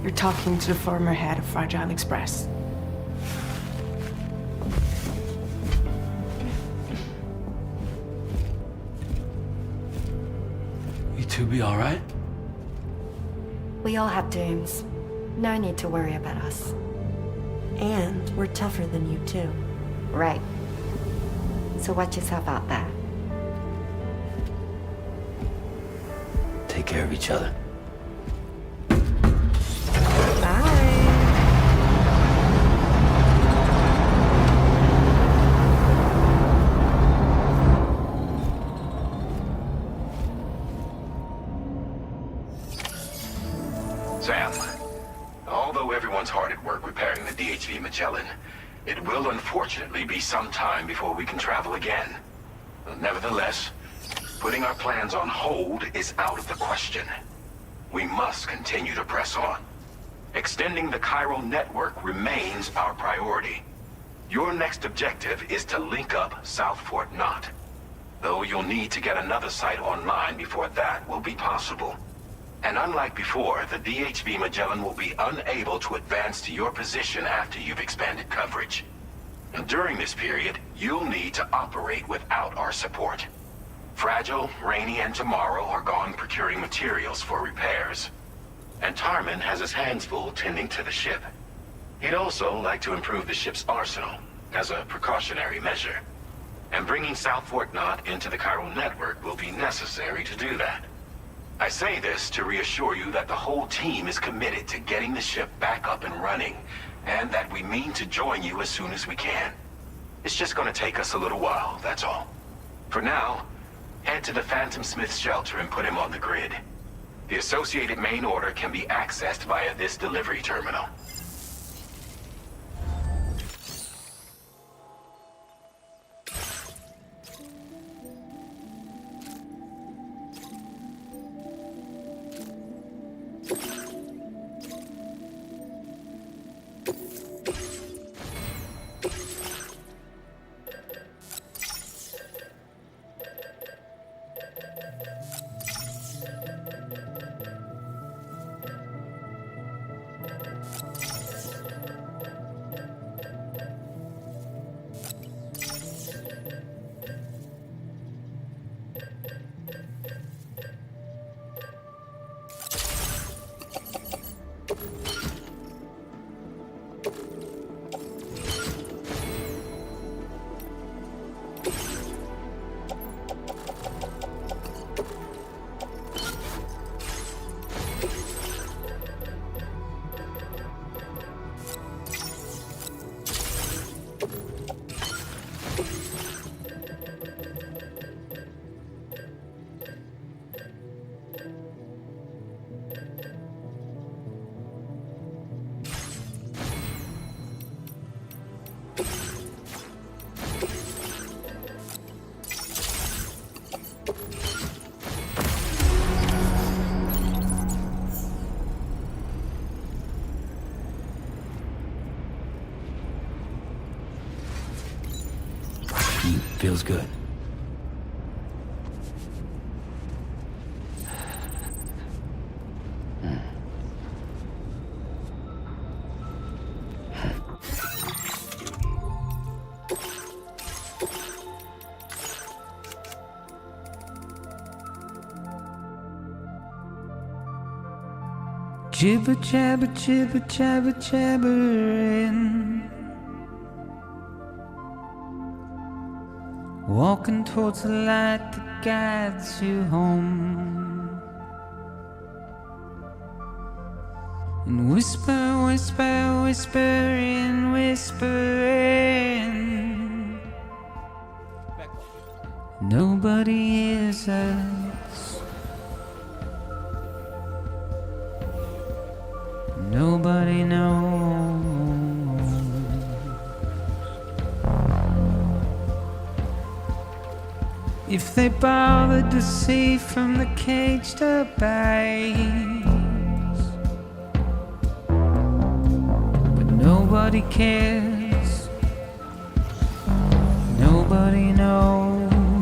you're talking to the former head of Fragile Express. You two be all right? We all have dooms. No need to worry about us. And we're tougher than you, too. Right. So watch yourself out there. Take care of each other. Sam, although everyone's hard at work repairing the DHV Magellan, it will unfortunately be some time before we can travel again. Nevertheless, putting our plans on hold is out of the question. We must continue to press on. Extending the chiral network remains our priority. Your next objective is to link up South Fort Knot. Though you'll need to get another site online before that will be possible. And unlike before, the DHV Magellan will be unable to advance to your position after you've expanded coverage. And during this period, you'll need to operate without our support. Fragile, Rainey, and Tomorrow are gone procuring materials for repairs. And Tarman has his hands full tending to the ship. He'd also like to improve the ship's arsenal, as a precautionary measure. And bringing South Fort Knot into the chiral network will be necessary to do that. I say this to reassure you that the whole team is committed to getting the ship back up and running, and that we mean to join you as soon as we can. It's just gonna take us a little while, that's all. For now, head to the Phantom Smith's shelter and put him on the grid. The associated main order can be accessed via this delivery terminal. Feels good. Jibber jabber jibber jabber jabbering, walking towards the light that guides you home. And whisper, whisper, whispering, whispering, nobody hears us, nobody knows. If they bothered to see from the caged up eyes, but nobody cares, nobody knows.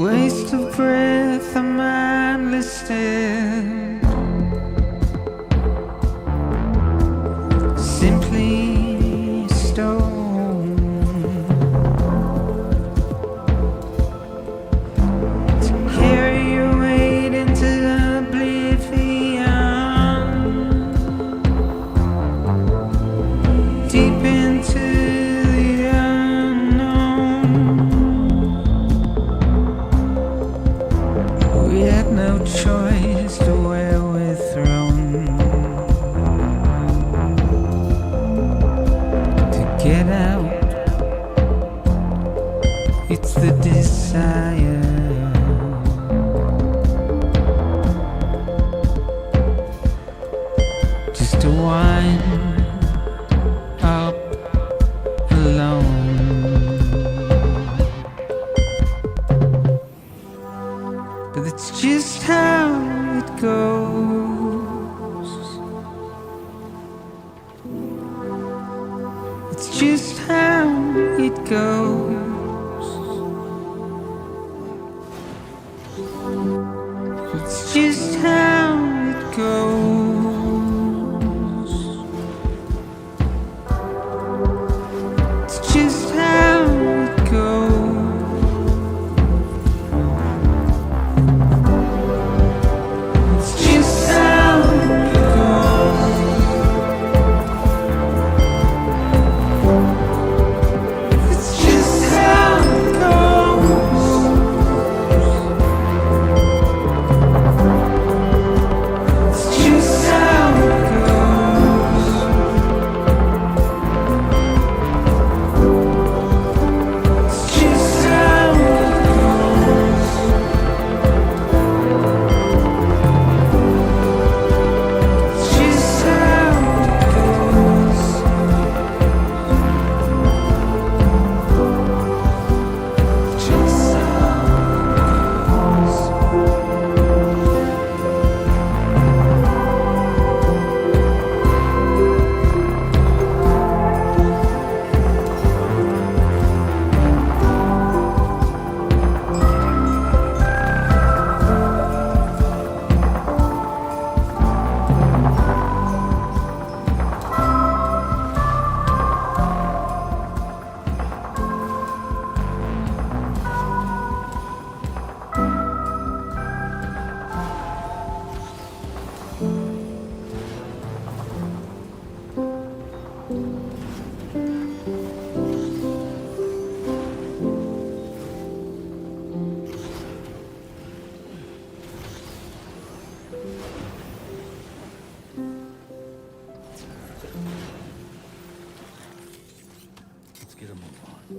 waste of breath, a mindless stare. Simply stone to carry your weight into oblivion, deep into the unknown. We had no choice to where we're thrown. To get out, it's the desire. Just to wind up alone. But it's just how it goes. It's just how it goes. It's just how it goes. It's just how it goes. It's just how it goes. It's just how it goes. It's just how it goes. It's just how it goes. It's just how it goes. Just how Let's get a move on.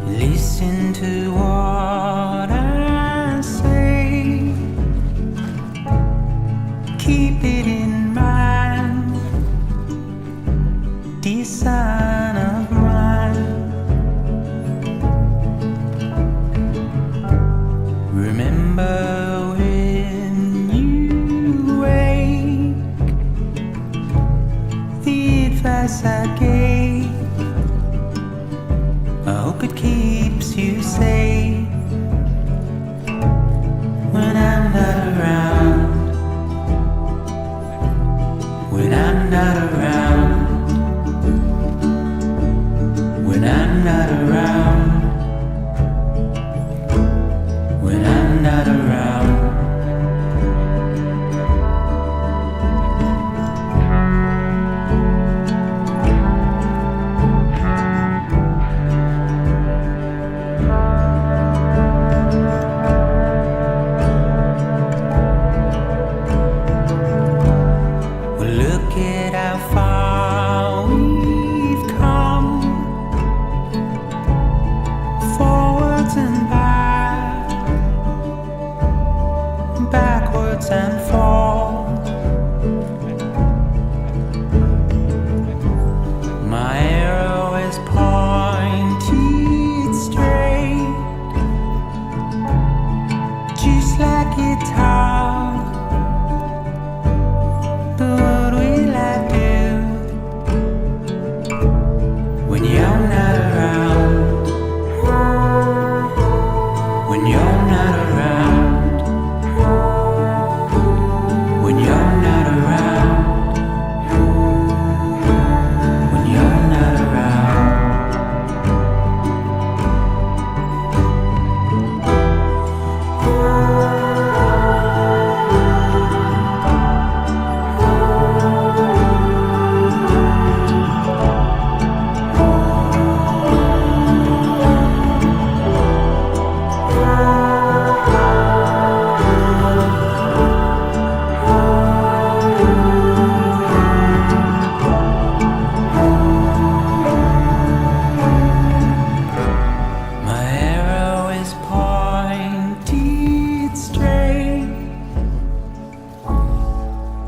listen to what I say. Keep it in mind, dear son of mine. Remember when you wake as a gate. I hope it keeps you safe when I'm not around. When I'm not around. When I'm not around. When I'm not around. And fall. My arrow is pointed straight, just like a guitar. But what will I do when you're not around? When you're not around. When you're not around. When you're not around.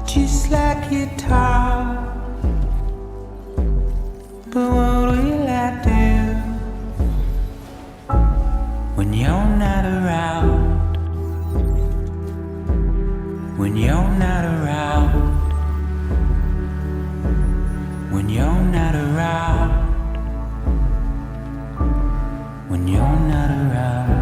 Just like guitar. But what will I do when you're not around? When you're not around. When you're not around. When you're not around.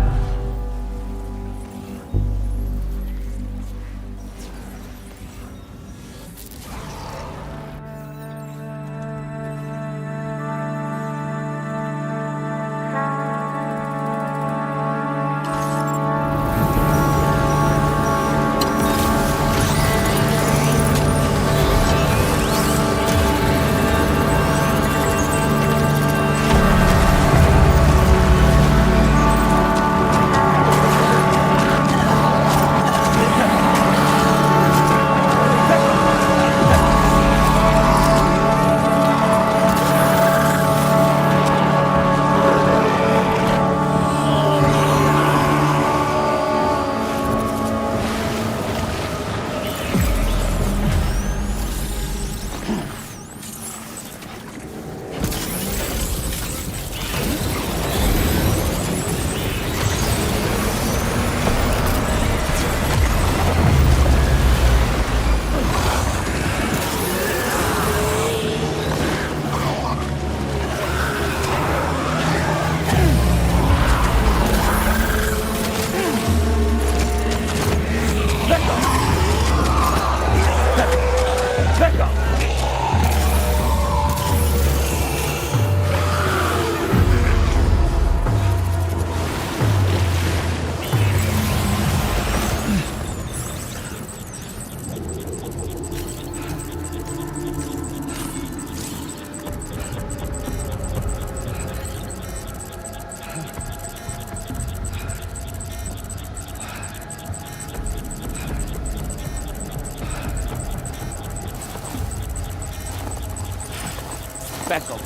Back up.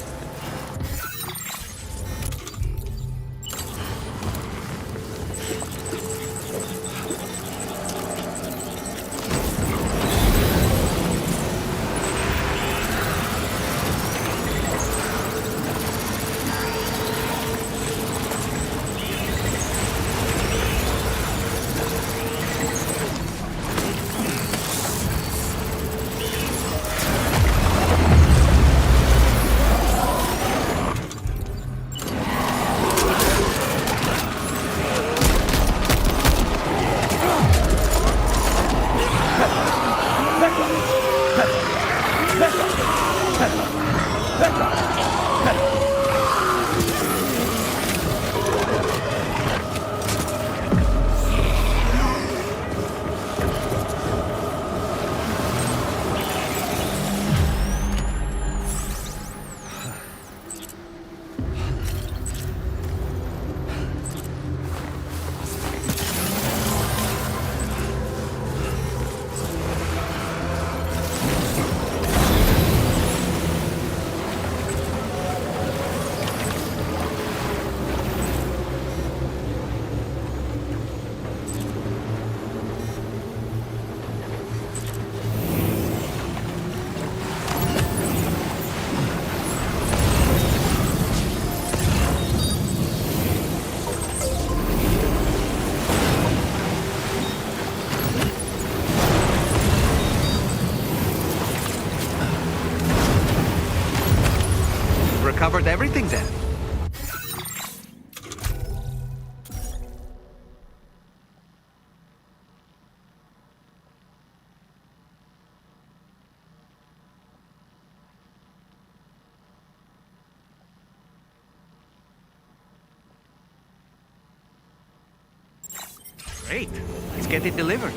Recovered everything then. Great. Let's get it delivered.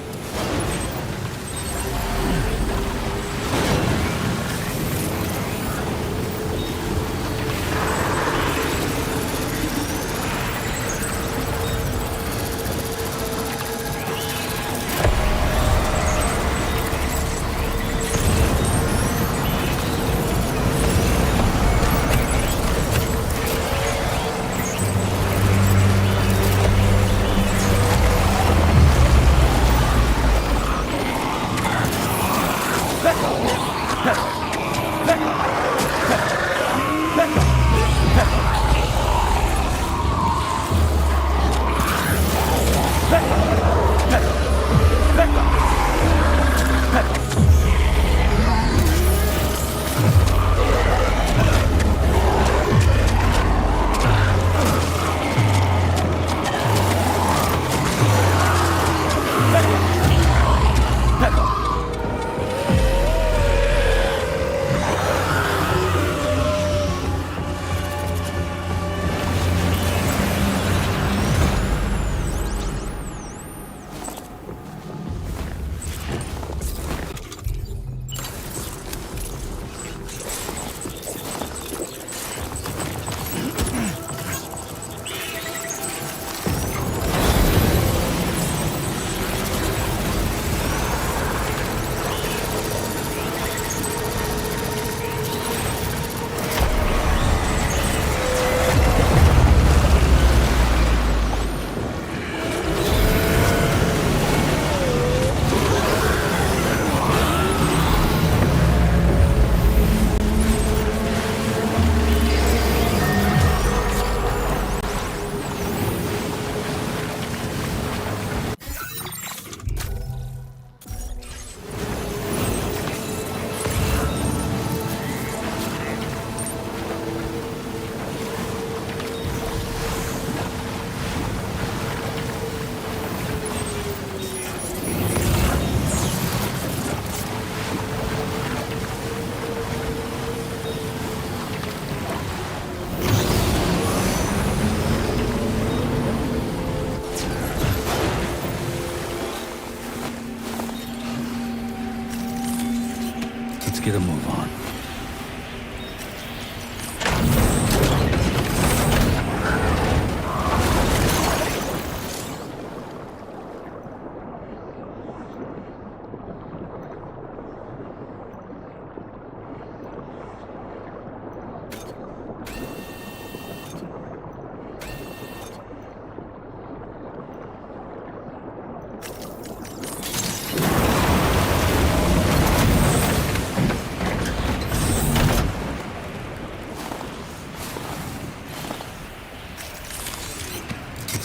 Get a move on.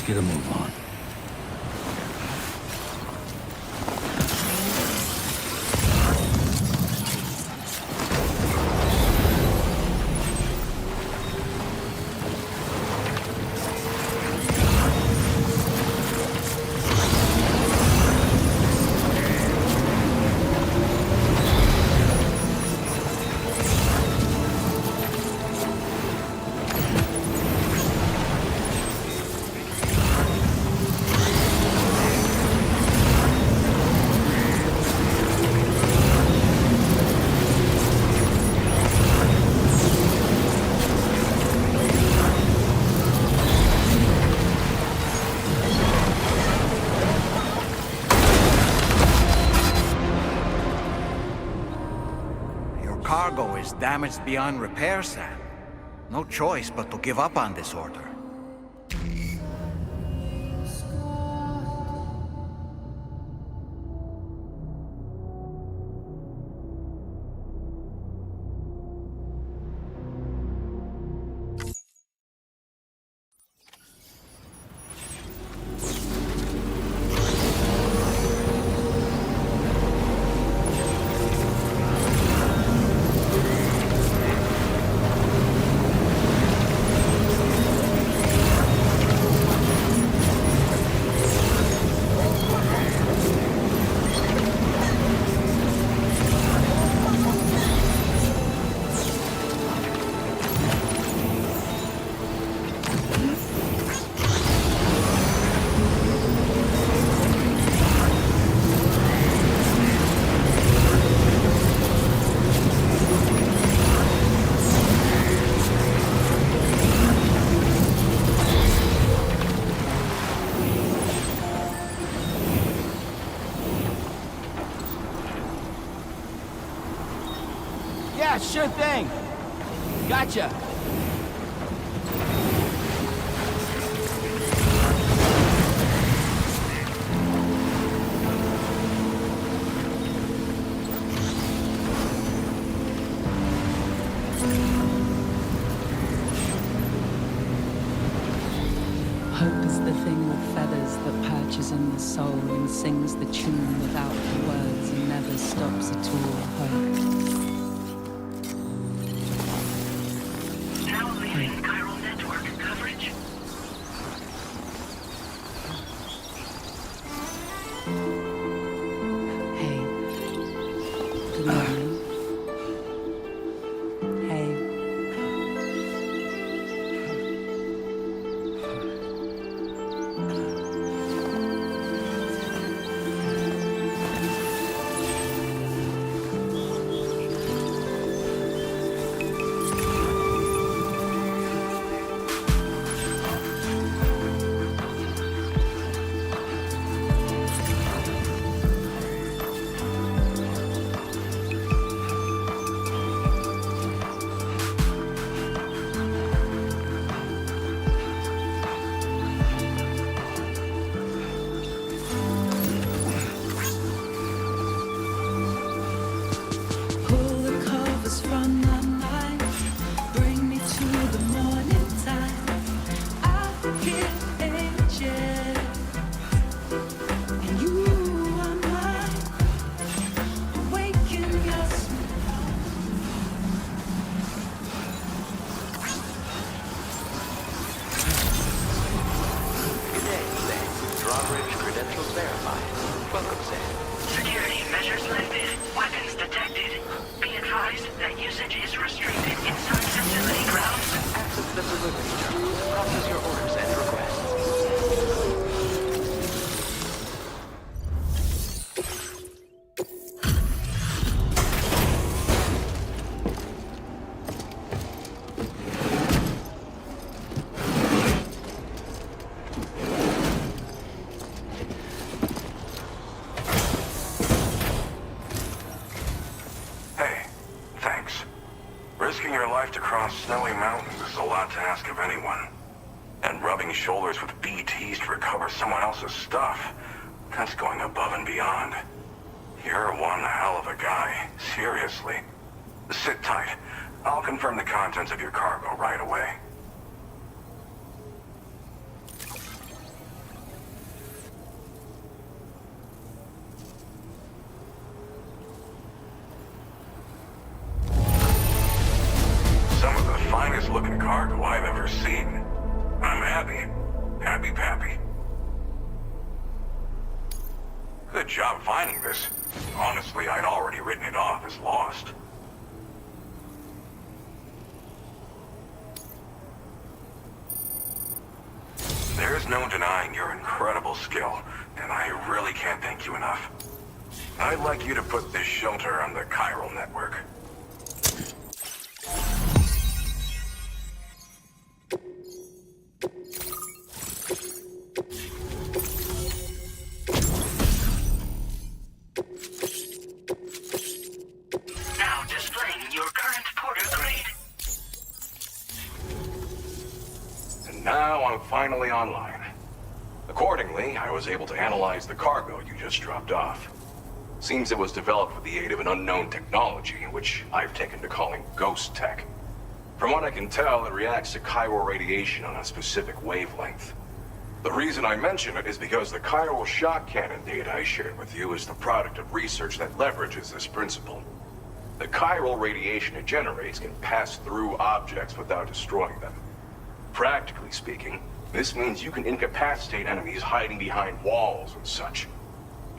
Get a move on. damaged beyond repair, Sam. No choice but to give up on this order. Yeah, sure thing. Gotcha. Hope is the thing with feathers that perches on the soul and sings the tune without the words and never stops at all. Hope. Now leaving chiral network coverage. Hey. Good morning. Hey. Pull the covers from my mind, bring me to the morning time. I hear angels, and you are mine. Awaken your Good day, Sam. Drawbridge credentials verified. Welcome, Sam. Security measures lifted. Weapons detected. Be advised that usage is restricted inside facility grounds. Access the delivery terminal to process your orders and requests. Hey, thanks. Risking your life to cross snowy mountains is a lot to ask of anyone. And rubbing shoulders with BTs to recover someone else's stuff, that's going above and beyond. You're one hell of a guy, seriously. Sit tight. I'll confirm the contents of your cargo right away. Some of the finest looking cargo I've ever seen. I'm happy. Happy Pappy. Good job finding this. Honestly, I'd already written it off as lost. There's no denying your incredible skill, and I really can't thank you enough. I'd like you to put this shelter on the chiral network. Now displaying your current port now I'm finally online. Accordingly, I was able to analyze the cargo you just dropped off. Seems it was developed with the aid of an unknown technology, which I've taken to calling ghost tech. From what I can tell, it reacts to chiral radiation on a specific wavelength. The reason I mention it is because the chiral shock cannon data I shared with you is the product of research that leverages this principle. The chiral radiation it generates can pass through objects without destroying them. Practically speaking, this means you can incapacitate enemies hiding behind walls and such.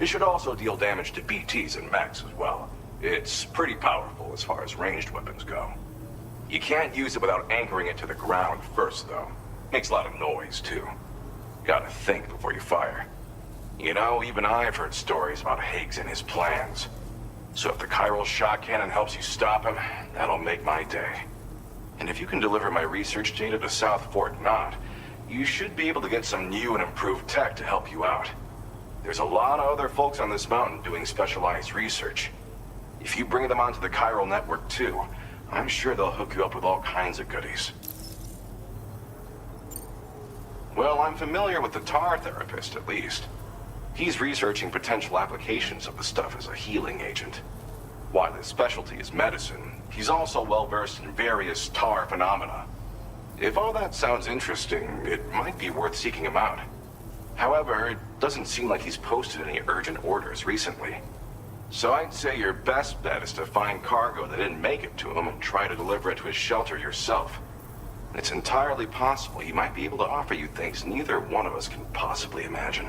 It should also deal damage to BTs and mechs as well. It's pretty powerful as far as ranged weapons go. You can't use it without anchoring it to the ground first, though. Makes a lot of noise, too. Gotta think before you fire. You know, even I've heard stories about Higgs and his plans. So if the chiral shock cannon helps you stop him, that'll make my day. And if you can deliver my research data to South Fort Knot, you should be able to get some new and improved tech to help you out. There's a lot of other folks on this mountain doing specialized research. If you bring them onto the chiral network too, I'm sure they'll hook you up with all kinds of goodies. Well, I'm familiar with the tar therapist, at least. He's researching potential applications of the stuff as a healing agent. While his specialty is medicine, he's also well-versed in various tar phenomena. If all that sounds interesting, it might be worth seeking him out. However, it doesn't seem like he's posted any urgent orders recently. So I'd say your best bet is to find cargo that didn't make it to him and try to deliver it to his shelter yourself. It's entirely possible he might be able to offer you things neither one of us can possibly imagine.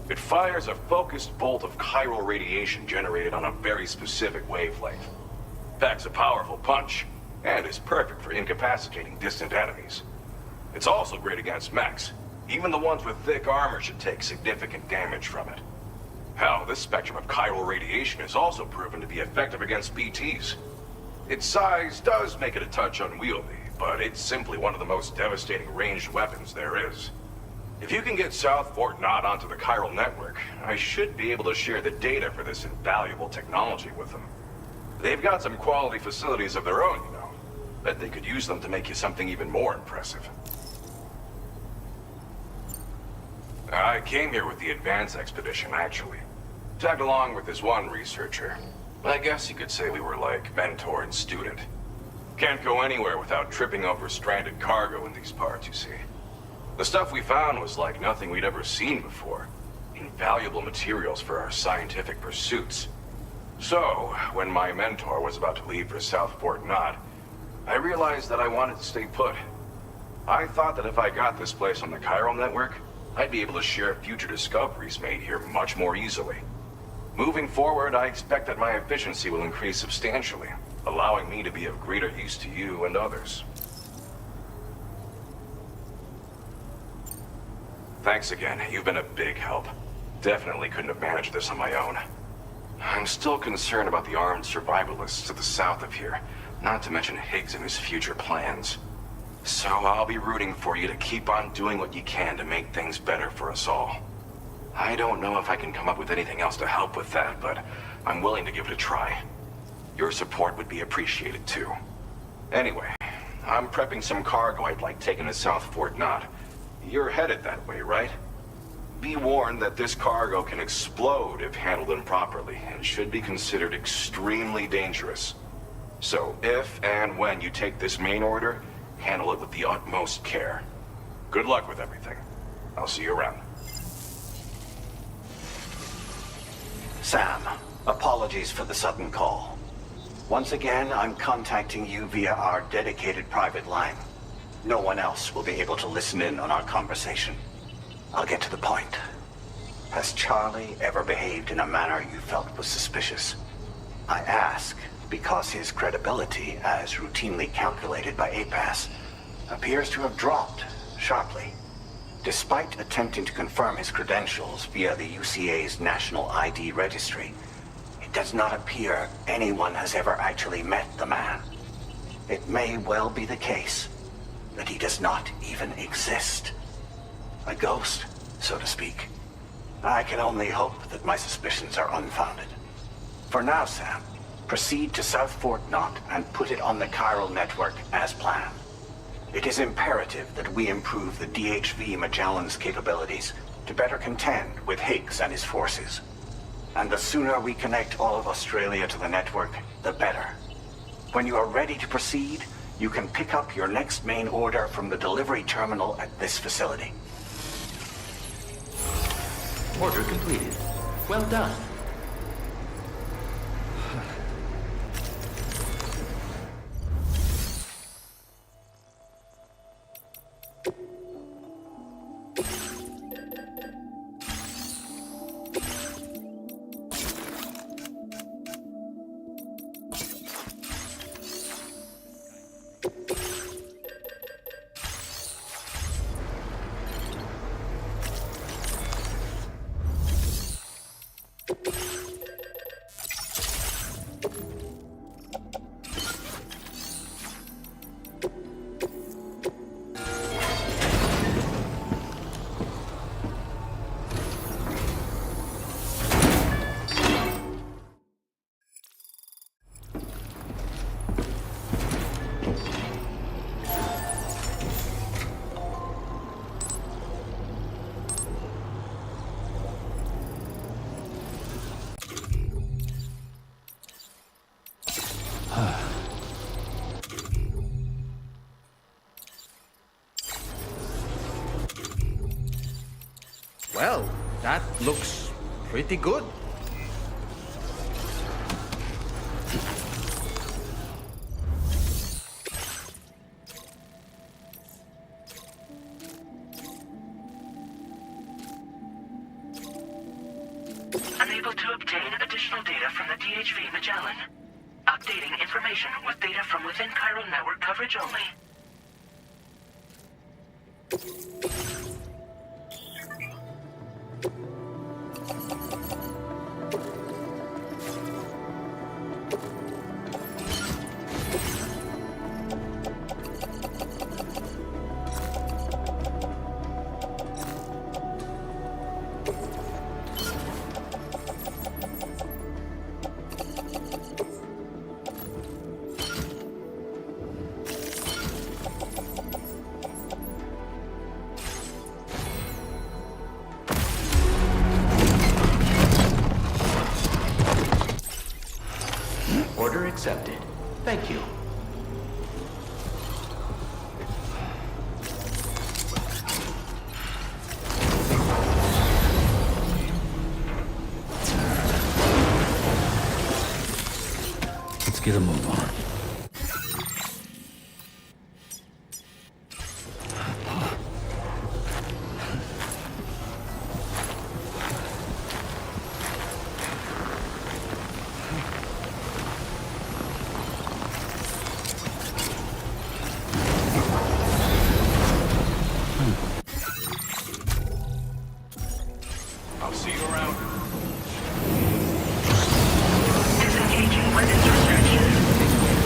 It fires a focused bolt of chiral radiation generated on a very specific wavelength. Packs a powerful punch, and is perfect for incapacitating distant enemies. It's also great against mechs. Even the ones with thick armor should take significant damage from it. Hell, this spectrum of chiral radiation is also proven to be effective against BTs. Its size does make it a touch unwieldy, but it's simply one of the most devastating ranged weapons there is. If you can get South Fort Knot onto the chiral network, I should be able to share the data for this invaluable technology with them. They've got some quality facilities of their own, you know. Bet they could use them to make you something even more impressive. I came here with the advance expedition, actually. Tagged along with this one researcher. I guess you could say we were like mentor and student. Can't go anywhere without tripping over stranded cargo in these parts, you see. The stuff we found was like nothing we'd ever seen before. Invaluable materials for our scientific pursuits. So, when my mentor was about to leave for South Fort Knot, I realized that I wanted to stay put. I thought that if I got this place on the chiral network, I'd be able to share future discoveries made here much more easily. Moving forward, I expect that my efficiency will increase substantially, allowing me to be of greater use to you and others. Thanks again. You've been a big help. Definitely couldn't have managed this on my own. I'm still concerned about the armed survivalists to the south of here, not to mention Higgs and his future plans. So I'll be rooting for you to keep on doing what you can to make things better for us all. I don't know if I can come up with anything else to help with that, but I'm willing to give it a try. Your support would be appreciated too. Anyway, I'm prepping some cargo I'd like taken to South Fort Knot. You're headed that way, right? Be warned that this cargo can explode if handled improperly, and should be considered extremely dangerous. So if and when you take this main order, handle it with the utmost care. Good luck with everything. I'll see you around. Sam, apologies for the sudden call. Once again, I'm contacting you via our dedicated private line. No one else will be able to listen in on our conversation. I'll get to the point. Has Charlie ever behaved in a manner you felt was suspicious? I ask because his credibility, as routinely calculated by APAS, appears to have dropped sharply. Despite attempting to confirm his credentials via the UCA's National ID Registry, it does not appear anyone has ever actually met the man. It may well be the case that he does not even exist. A ghost, so to speak. I can only hope that my suspicions are unfounded. For now, Sam, proceed to South Fort Knot and put it on the chiral network as planned. It is imperative that we improve the DHV Magellan's capabilities to better contend with Higgs and his forces. And the sooner we connect all of Australia to the network, the better. When you are ready to proceed, you can pick up your next main order from the delivery terminal at this facility. Order completed. Well done. Well, that looks pretty good. Unable to obtain additional data from the DHV Magellan. Updating information with data from within chiral network coverage only. Order accepted. Thank you. Let's get a move on. I'll see you around. Disengaging weapons restrictions.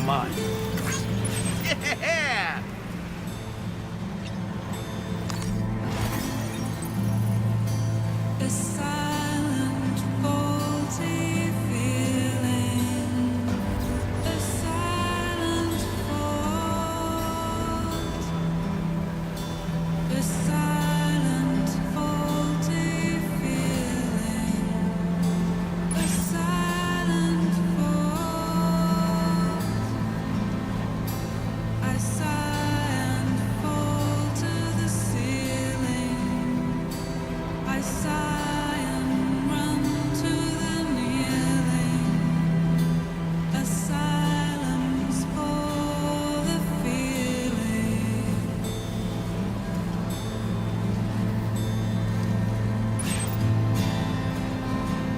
mine. Yeah! A silent, faulty feeling. A silent fault. A silent, faulty feeling. A silent fault. I sigh and fall to the ceiling. I sigh and run to the kneeling. A silence for the feeling.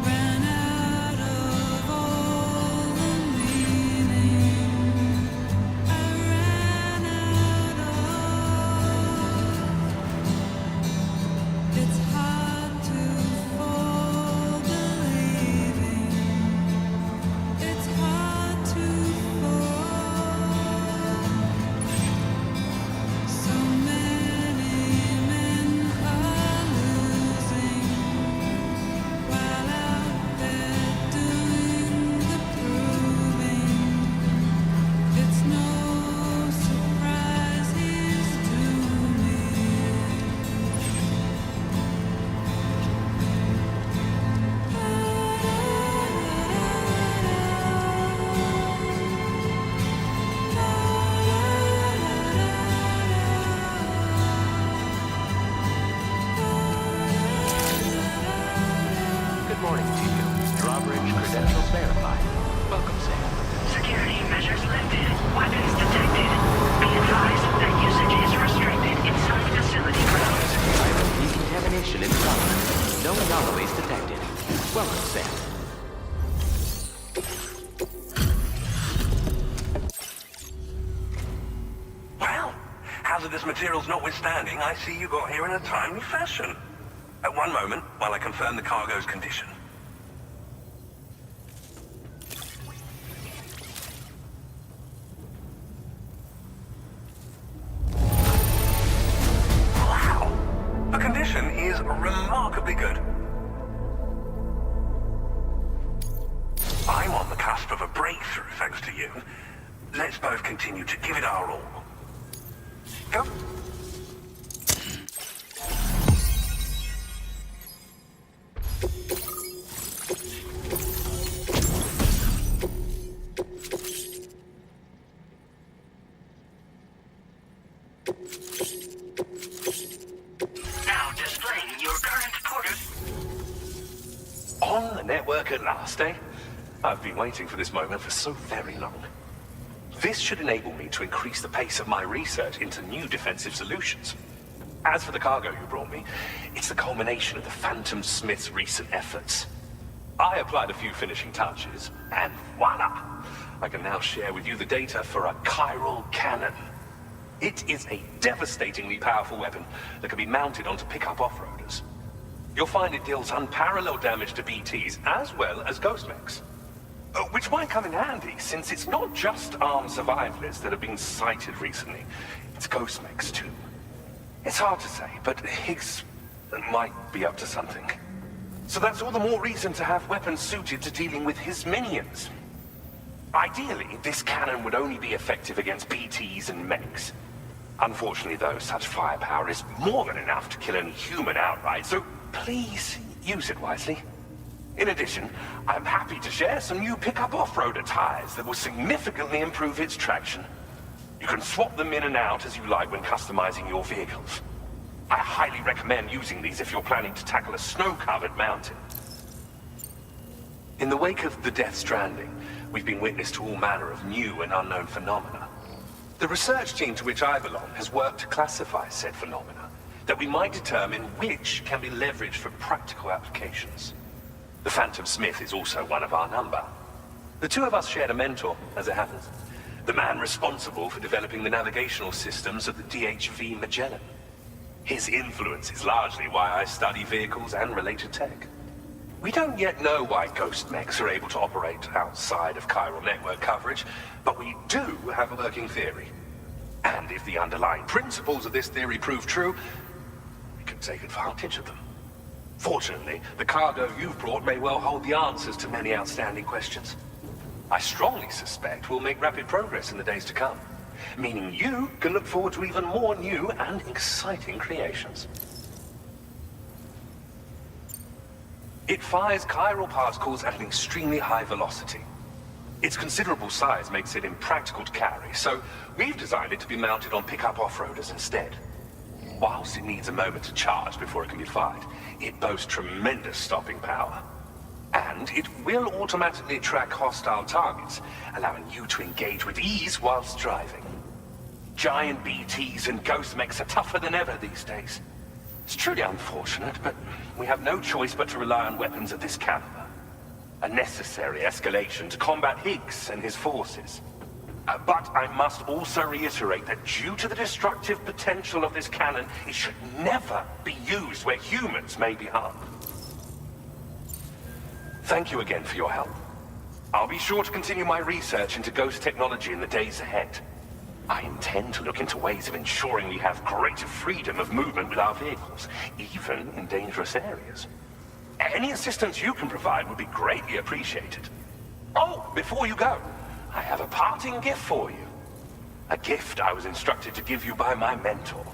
Ran out of all the meaning. I ran out of. It's hard to fall believing. It's hard to fall. So many men are losing while out there doing the proving. It's no surprise he's dooming. Good morning to you. Drawbridge credentials verified. Welcome, Sam. Security measures lifted. Weapons detected. Be advised that usage is restricted inside facility grounds. I have decontamination in progress. No anomalies detected. Welcome, Sam. Well, hazardous materials notwithstanding, I see you got here in a timely fashion. At one moment, while I confirm the cargo's condition. Wow! The condition is remarkably good. I'm on the cusp of a breakthrough, thanks to you. Let's both continue to give it our all. Go. Now displaying your current port. On the network at last, eh? I've been waiting for this moment for so very long. This should enable me to increase the pace of my research into new defensive solutions. As for the cargo you brought me, it's the culmination of the Phantom Smith's recent efforts. I applied a few finishing touches, and voila! I can now share with you the data for a chiral cannon. It is a devastatingly powerful weapon that can be mounted onto pickup off-roaders. You'll find it deals unparalleled damage to BTs as well as ghost mechs. Which might come in handy, since it's not just armed survivalists that have been sighted recently. It's ghost mechs too. It's hard to say, but Higgs might be up to something. So that's all the more reason to have weapons suited to dealing with his minions. Ideally, this cannon would only be effective against BTs and mechs. Unfortunately, though, such firepower is more than enough to kill any human outright, so please use it wisely. In addition, I'm happy to share some new pickup off-roader tires that will significantly improve its traction. You can swap them in and out as you like when customizing your vehicles. I highly recommend using these if you're planning to tackle a snow-covered mountain. In the wake of the Death Stranding, we've been witness to all manner of new and unknown phenomena. The research team to which I belong has worked to classify said phenomena, that we might determine which can be leveraged for practical applications. The Phantom Smith is also one of our number. The two of us shared a mentor, as it happens. The man responsible for developing the navigational systems of the DHV Mellin. His influence is largely why I study vehicles and related tech. We don't yet know why ghost mechs are able to operate outside of chiral network coverage, but we do have a working theory. And if the underlying principles of this theory prove true, we can take advantage of them. Fortunately, the cargo you've brought may well hold the answers to many outstanding questions. I strongly suspect we'll make rapid progress in the days to come, meaning you can look forward to even more new and exciting creations. It fires chiral particles at an extremely high velocity. Its considerable size makes it impractical to carry, so we've designed it to be mounted on pickup off-roaders instead. Whilst it needs a moment to charge before it can be fired, it boasts tremendous stopping power. And it will automatically track hostile targets, allowing you to engage with ease whilst driving. Giant BTs and ghost mechs are tougher than ever these days. It's truly unfortunate, but we have no choice but to rely on weapons of this caliber. A necessary escalation to combat Higgs and his forces. But I must also reiterate that due to the destructive potential of this cannon, it should never be used where humans may be harmed. Thank you again for your help. I'll be sure to continue my research into ghost technology in the days ahead. I intend to look into ways of ensuring we have greater freedom of movement with our vehicles, even in dangerous areas. Any assistance you can provide would be greatly appreciated. Oh, before you go, I have a parting gift for you. A gift I was instructed to give you by my mentor.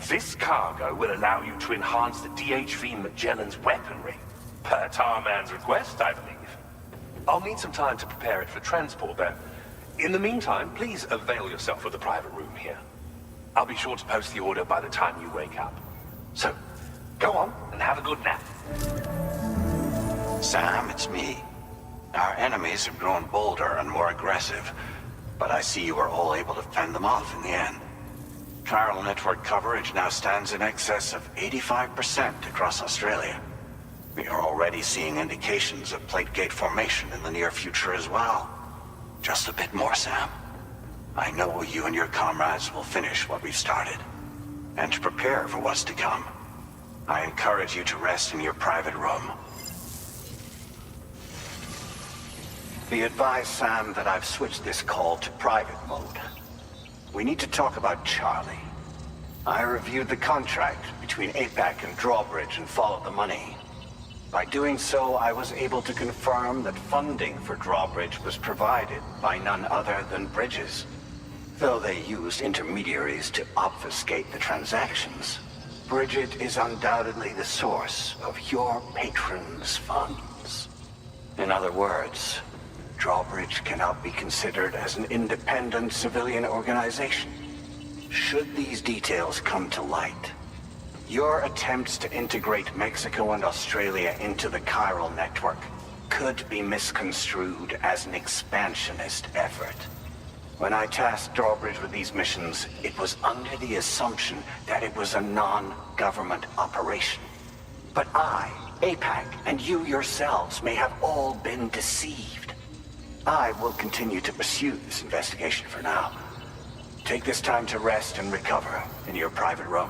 This cargo will allow you to enhance the DHV Magellan's weaponry, per Tarman's request, I believe. I'll need some time to prepare it for transport, though. In the meantime, please avail yourself of the private room here. I'll be sure to post the order by the time you wake up. So, go on and have a good nap. Sam, it's me. Our enemies have grown bolder and more aggressive, but I see you were all able to fend them off in the end. Chiral network coverage now stands in excess of 85% across Australia. We are already seeing indications of plate gate formation in the near future as well. Just a bit more, Sam. I know you and your comrades will finish what we've started, and to prepare for what's to come. I encourage you to rest in your private room. Be advised, Sam, that I've switched this call to private mode. We need to talk about Charlie. I reviewed the contract between APAC and Drawbridge and followed the money. By doing so, I was able to confirm that funding for Drawbridge was provided by none other than Bridges. Though they used intermediaries to obfuscate the transactions, Bridget is undoubtedly the source of your patron's funds. In other words, Drawbridge cannot be considered as an independent civilian organization. Should these details come to light, your attempts to integrate Mexico and Australia into the chiral network could be misconstrued as an expansionist effort. When I tasked Drawbridge with these missions, it was under the assumption that it was a non-government operation. But I, APAC, and you yourselves may have all been deceived. I will continue to pursue this investigation for now. Take this time to rest and recover in your private room.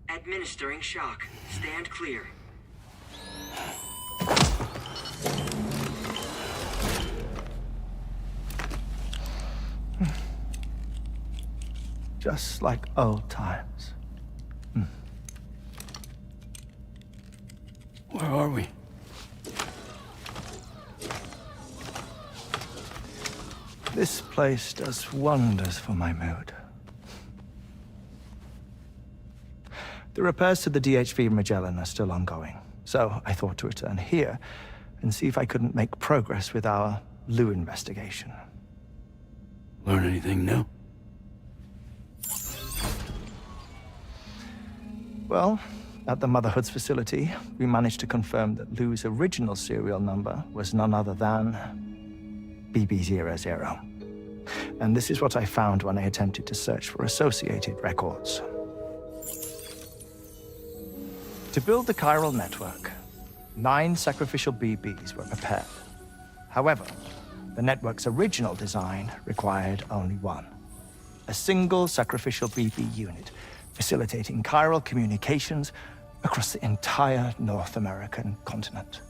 Administering shock. Stand clear. Just like old times. Where are we? This place does wonders for my mood. The repairs to the DHV Magellan are still ongoing, so I thought to return here and see if I couldn't make progress with our Lou investigation. Learn anything new? Well, at the Motherhood's facility, we managed to confirm that Lou's original serial number was none other than BB00. And this is what I found when I attempted to search for associated records. To build the chiral network, 9 sacrificial BBs were prepared. However, the network's original design required only 1. A single sacrificial BB unit, facilitating chiral communications across the entire North American continent.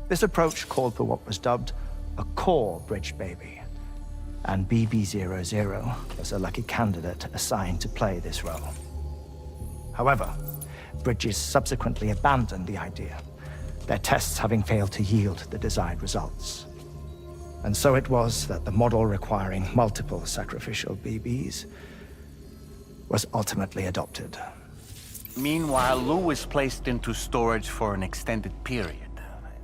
This approach called for what was dubbed a core bridge baby, and BB00 was a lucky candidate assigned to play this role. However, Bridges subsequently abandoned the idea, their tests having failed to yield the desired results. And so it was that the model requiring multiple sacrificial BBs was ultimately adopted. Meanwhile, Lou was placed into storage for an extended period,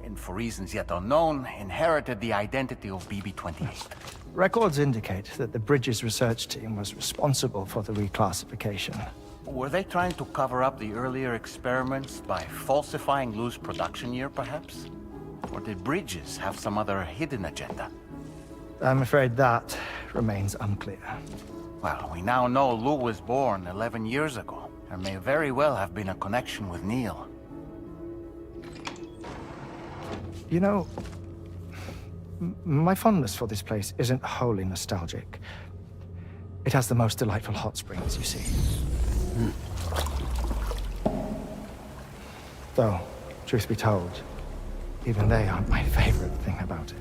and for reasons yet unknown, inherited the identity of BB-28. Records indicate that the Bridges research team was responsible for the reclassification. Were they trying to cover up the earlier experiments by falsifying Lou's production year, perhaps? Or did Bridges have some other hidden agenda? I'm afraid that remains unclear. Well, we now know Lou was born 11 years ago. There may very well have been a connection with Neil. You know, my fondness for this place isn't wholly nostalgic. It has the most delightful hot springs, you see. Though, truth be told, even they aren't my favorite thing about it.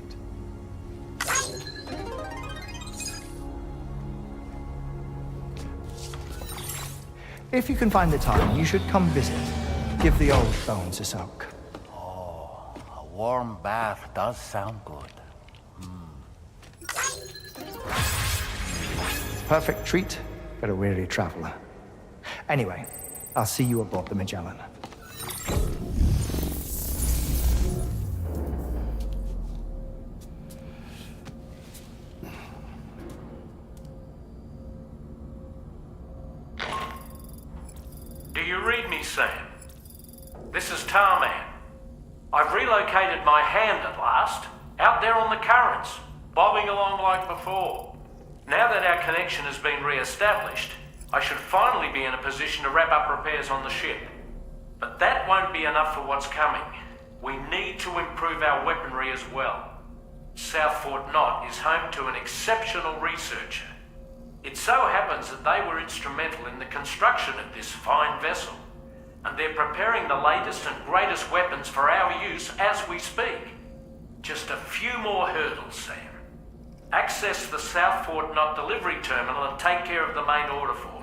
If you can find the time, you should come visit. Give the old bones a soak. Oh, a warm bath does sound good. Perfect treat for a weary traveler. Anyway, I'll see you aboard the Magellan. Do you read me, Sam? This is Tarman. I've relocated my hand at last, out there on the currents, bobbing along like before. Now that our connection has been re-established, I should finally be in a position to wrap up repairs on the ship. But that won't be enough for what's coming. We need to improve our weaponry as well. South Fort Knot is home to an exceptional researcher. It so happens that they were instrumental in the construction of this fine vessel, and they're preparing the latest and greatest weapons for our use as we speak. Just a few more hurdles, Sam. Access the South Fort Knot delivery terminal and take care of the main order for me.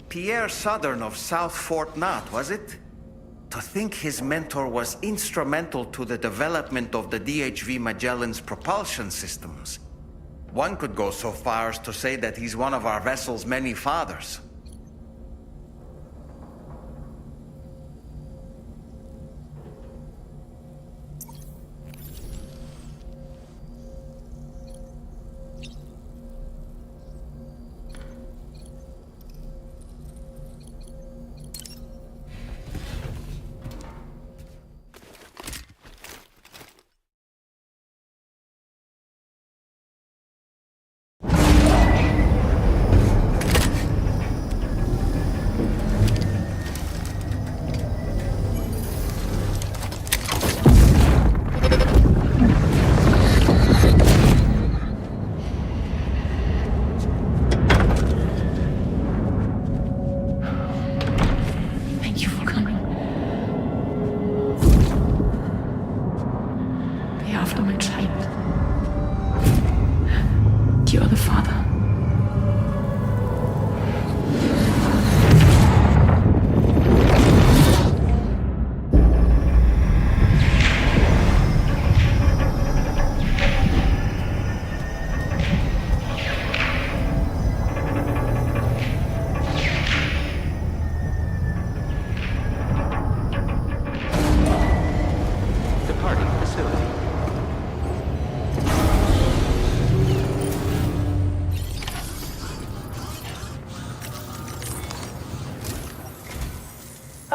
Pierre Southern of South Fort Knot, was it? To think his mentor was instrumental to the development of the DHV Magellan's propulsion systems. One could go so far as to say that he's one of our vessel's many fathers.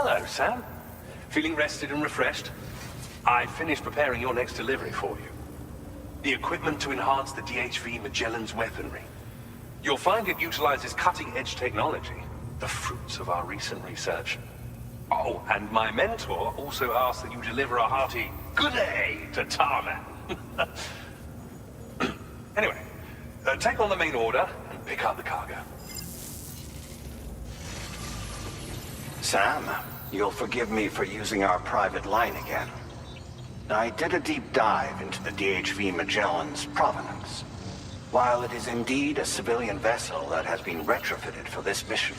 Hello, Sam. Feeling rested and refreshed? I finished preparing your next delivery for you. The equipment to enhance the DHV Magellan's weaponry. You'll find it utilizes cutting-edge technology, the fruits of our recent research. Oh, and my mentor also asked that you deliver a hearty good day to Tarman. Anyway, take on the main order and pick up the cargo. Sam, you'll forgive me for using our private line again. I did a deep dive into the DHV Magellan's provenance. While it is indeed a civilian vessel that has been retrofitted for this mission,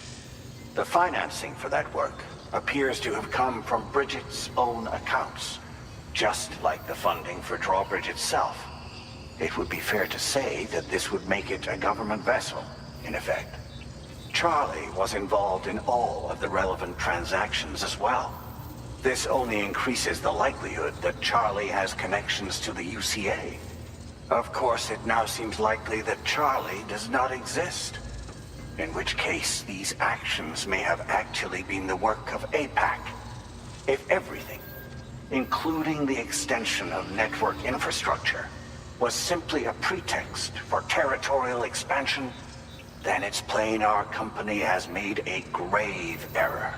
the financing for that work appears to have come from Bridget's own accounts, just like the funding for Drawbridge itself. It would be fair to say that this would make it a government vessel, in effect. Charlie was involved in all of the relevant transactions as well. This only increases the likelihood that Charlie has connections to the UCA. Of course, it now seems likely that Charlie does not exist. In which case, these actions may have actually been the work of APAC. If everything, including the extension of network infrastructure, was simply a pretext for territorial expansion, then it's plain our company has made a grave error.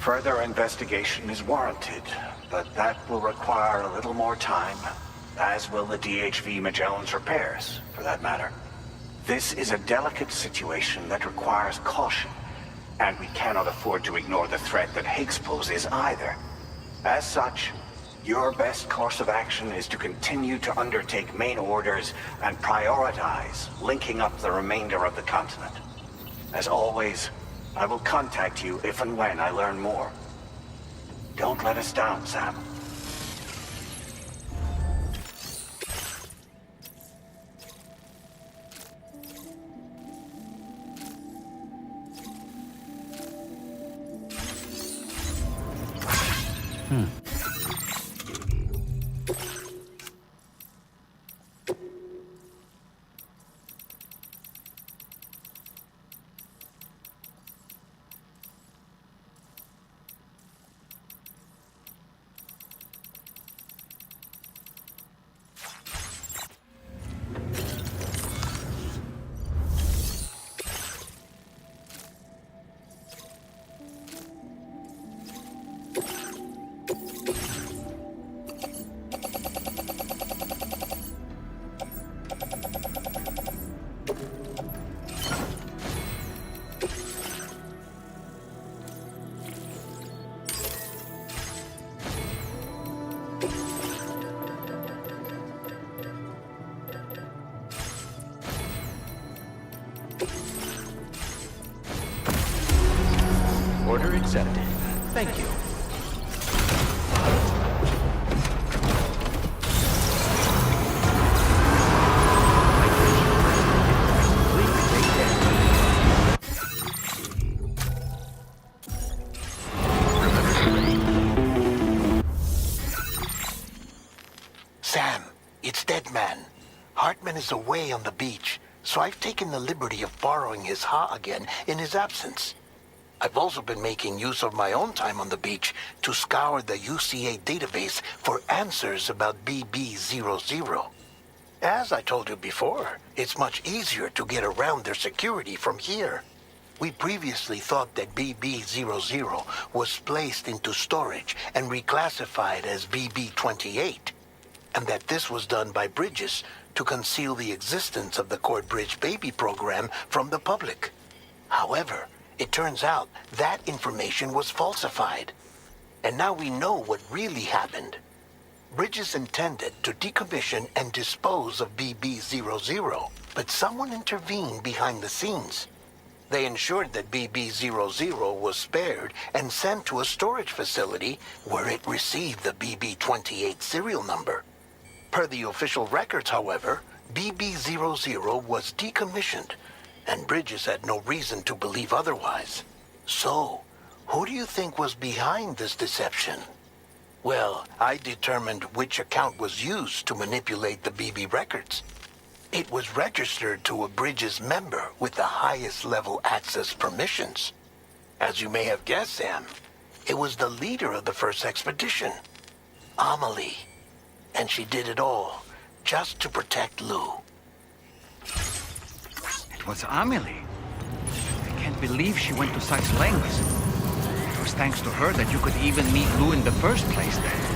Further investigation is warranted, but that will require a little more time, as will the DHV Magellan's repairs, for that matter. This is a delicate situation that requires caution, and we cannot afford to ignore the threat that Higgs poses either. As such, your best course of action is to continue to undertake main orders and prioritize linking up the remainder of the continent. As always, I will contact you if and when I learn more. Don't let us down, Sam. Order accepted. Thank you. Sam, it's Deadman. Hartman is away on the beach, so I've taken the liberty of borrowing his Ha again in his absence. I've also been making use of my own time on the beach to scour the UCA database for answers about BB00. As I told you before, it's much easier to get around their security from here. We previously thought that BB00 was placed into storage and reclassified as BB28, and that this was done by Bridges to conceal the existence of the Cord Bridge baby program from the public. However, it turns out that information was falsified. And now we know what really happened. Bridges intended to decommission and dispose of BB00, but someone intervened behind the scenes. They ensured that BB00 was spared and sent to a storage facility where it received the BB28 serial number. Per the official records, however, BB00 was decommissioned, and Bridges had no reason to believe otherwise. So, who do you think was behind this deception? Well, I determined which account was used to manipulate the BB records. It was registered to a Bridges member with the highest level access permissions. As you may have guessed, Sam, It was the leader of the first expedition, Amelie. And she did it all just to protect Lou. It was Amelie. I can't believe she went to such lengths. It was thanks to her that you could even meet Lou in the first place then.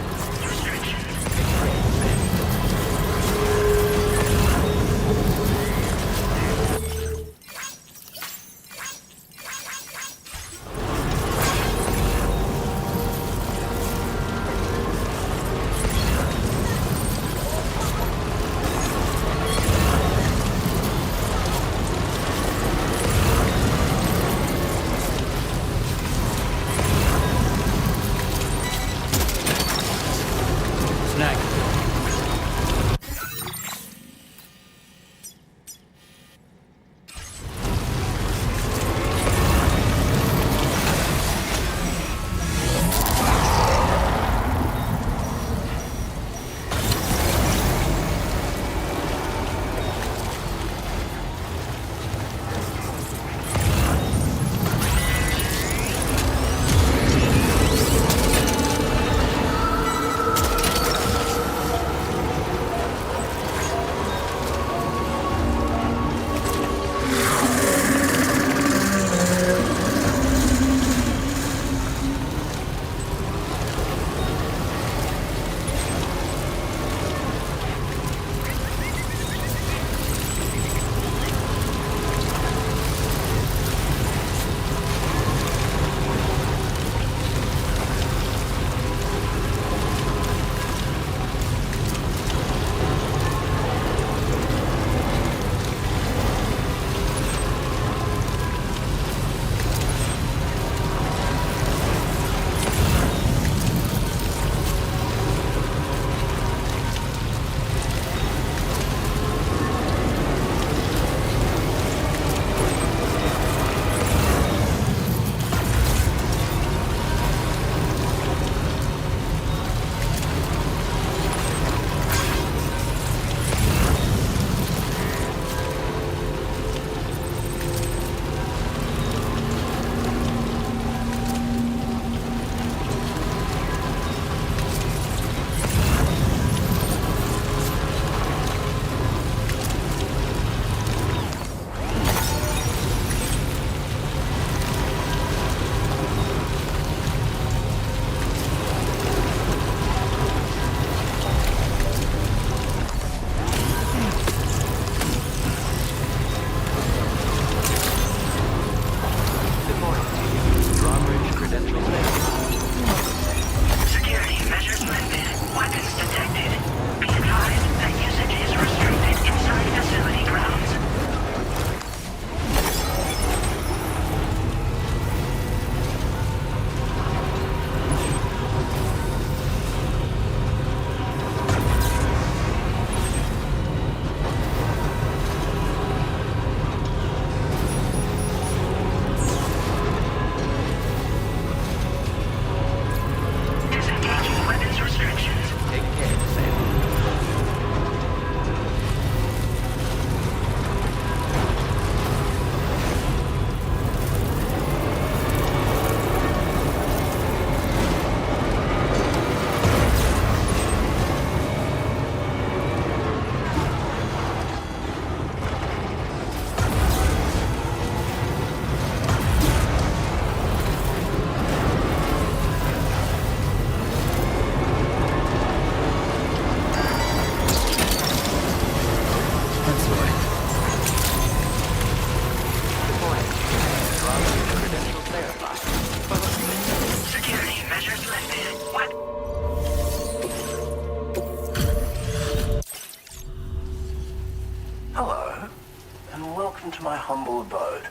welcome to my humble abode.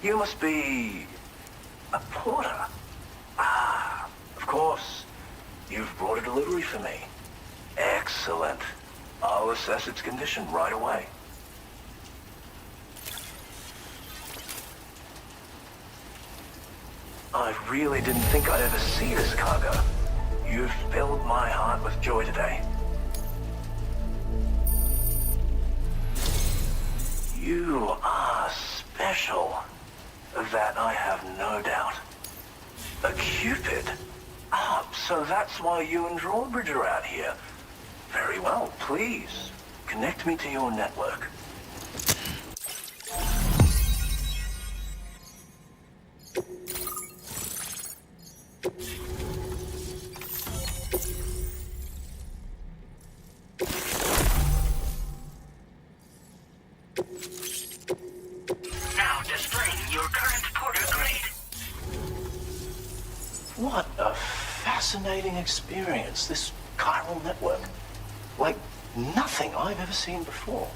You must be a porter. Ah, of course. You've brought a delivery for me. Excellent. I'll assess its condition right away. I really didn't think I'd ever see this cargo. You've filled my heart with joy today. You are special. Of that I have no doubt. A Cupid? Ah, so that's why you and Drawbridge are out here. Very well, please. Connect me to your network. Now displaying your current porter grade. What a fascinating experience, this chiral network. Like nothing I've ever seen before.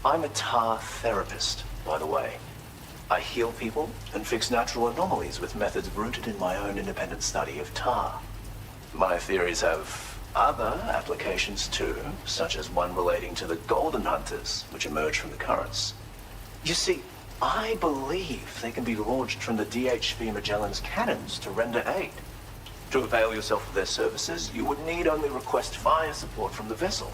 I'm a tar therapist, by the way. I heal people and fix natural anomalies with methods rooted in my own independent study of tar. My theories have other applications too, such as one relating to the golden hunters, which emerge from the currents. You see, I believe they can be launched from the DHV Magellan's cannons to render aid. To avail yourself of their services, you would need only request fire support from the vessel.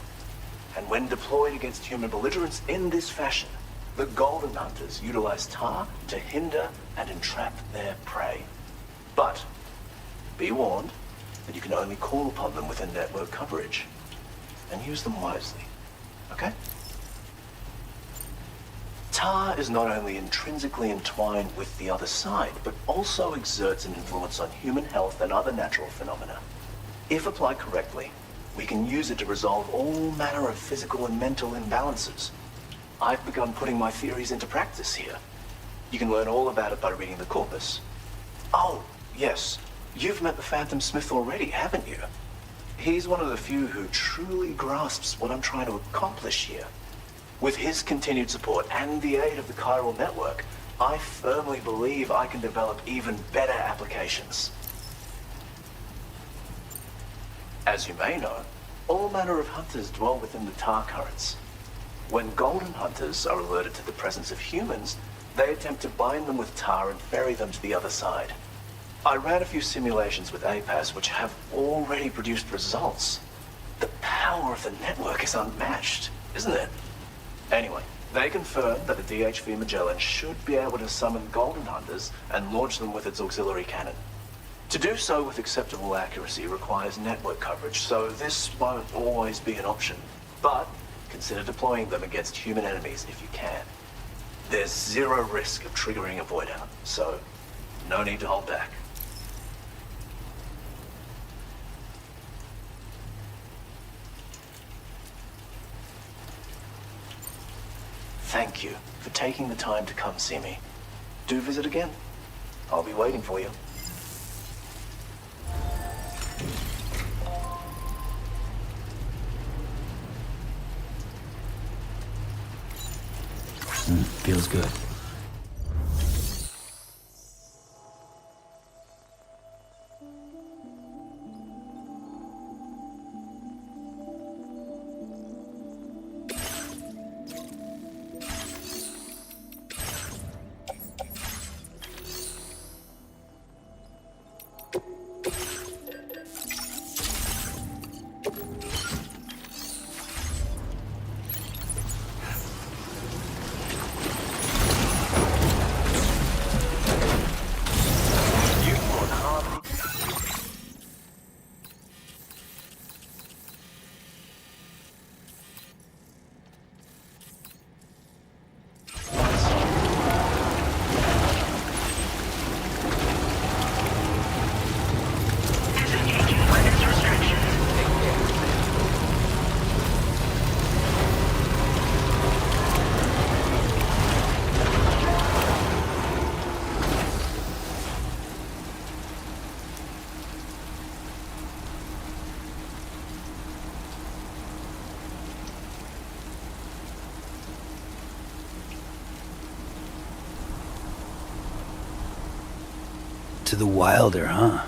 And when deployed against human belligerents in this fashion, the Golden Hunters utilize tar to hinder and entrap their prey. But be warned that you can only call upon them within network coverage, and use them wisely, okay? Tar is not only intrinsically entwined with the other side, but also exerts an influence on human health and other natural phenomena. If applied correctly, we can use it to resolve all manner of physical and mental imbalances. I've begun putting my theories into practice here. You can learn all about it by reading the corpus. Oh, yes, you've met the Phantom Smith already, haven't you? He's one of the few who truly grasps what I'm trying to accomplish here. With his continued support and the aid of the chiral network, I firmly believe I can develop even better applications. As you may know, all manner of hunters dwell within the tar currents. When golden hunters are alerted to the presence of humans, they attempt to bind them with tar and ferry them to the other side. I ran a few simulations with APAS which have already produced results. The power of the network is unmatched, isn't it? Anyway, they confirmed that the DHV Magellan should be able to summon golden hunters and launch them with its auxiliary cannon. To do so with acceptable accuracy requires network coverage, so this won't always be an option. But consider deploying them against human enemies if you can. There's zero risk of triggering a void out, so no need to hold back. Thank you for taking the time to come see me. Do visit again. I'll be waiting for you. Feels good. To the Wilder, huh?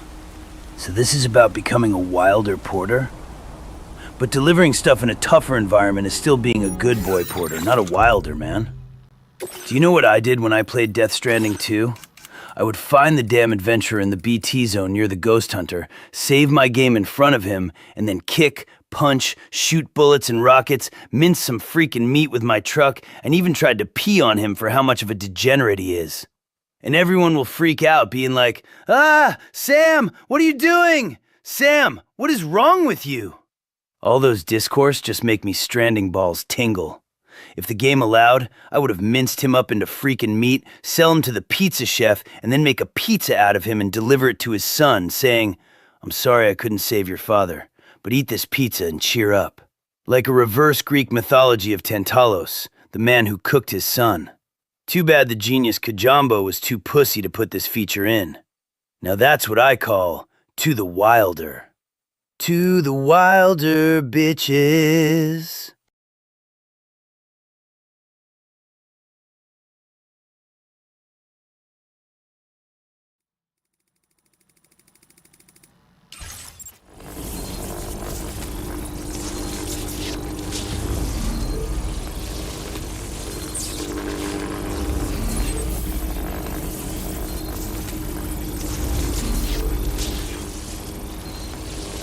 So this is about becoming a Wilder porter? But delivering stuff in a tougher environment is still being a good boy porter, not a Wilder, man. Do you know what I did when I played Death Stranding 2? I would find the damn adventurer in the BT zone near the ghost hunter, save my game in front of him, and then kick, punch, shoot bullets and rockets, mince some freaking meat with my truck, and even tried to pee on him for how much of a degenerate he is. And everyone will freak out, being like, "Ah, Sam, what are you doing? Sam, what is wrong with you?" All those discourse just make me Stranding balls tingle. If the game allowed, I would have minced him up into freaking meat, sell him to the pizza chef, and then make a pizza out of him and deliver it to his son, saying, "I'm sorry I couldn't save your father, but eat this pizza and cheer up." Like a reverse Greek mythology of Tantalos, the man who cooked his son. Too bad the genius Kajambo was too pussy to put this feature in. Now that's what I call To the Wilder. To the Wilder, bitches.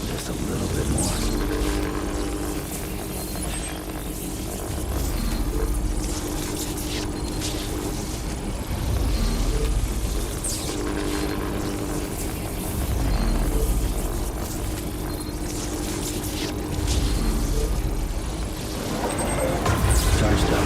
Just a little bit more. Charged up.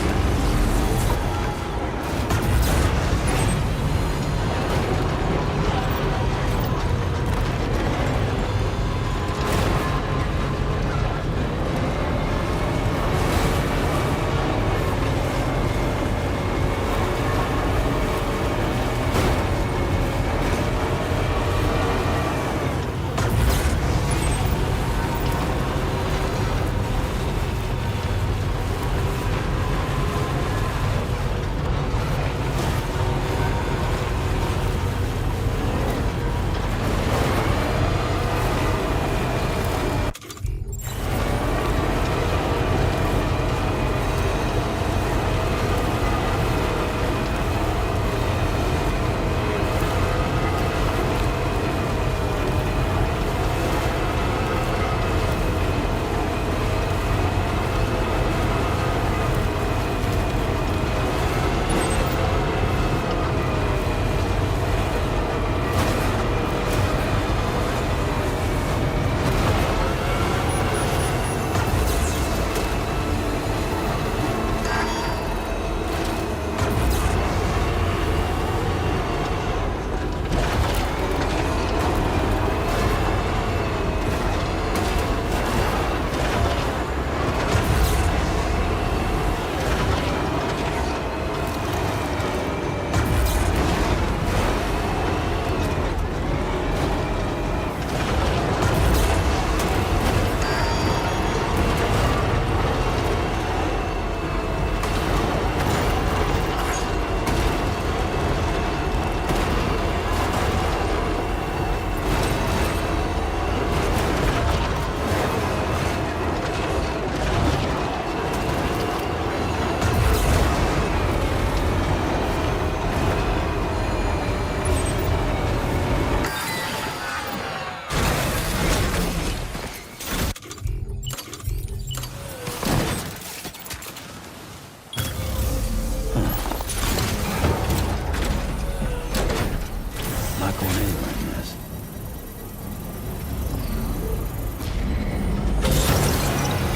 Not going anywhere in this.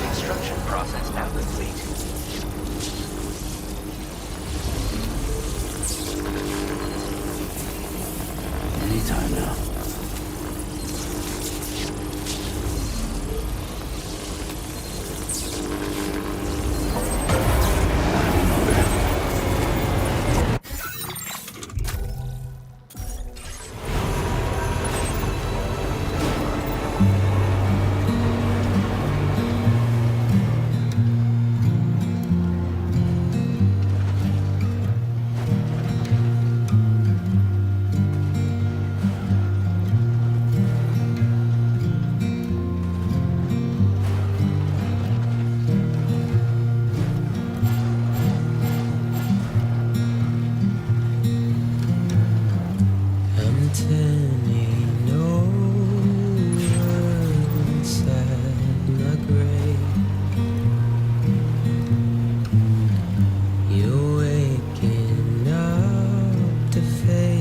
Construction process now complete. Anytime now. You're waking up to face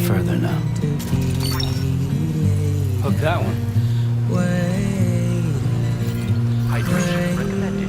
further now. Hook that one. Hydration recommended.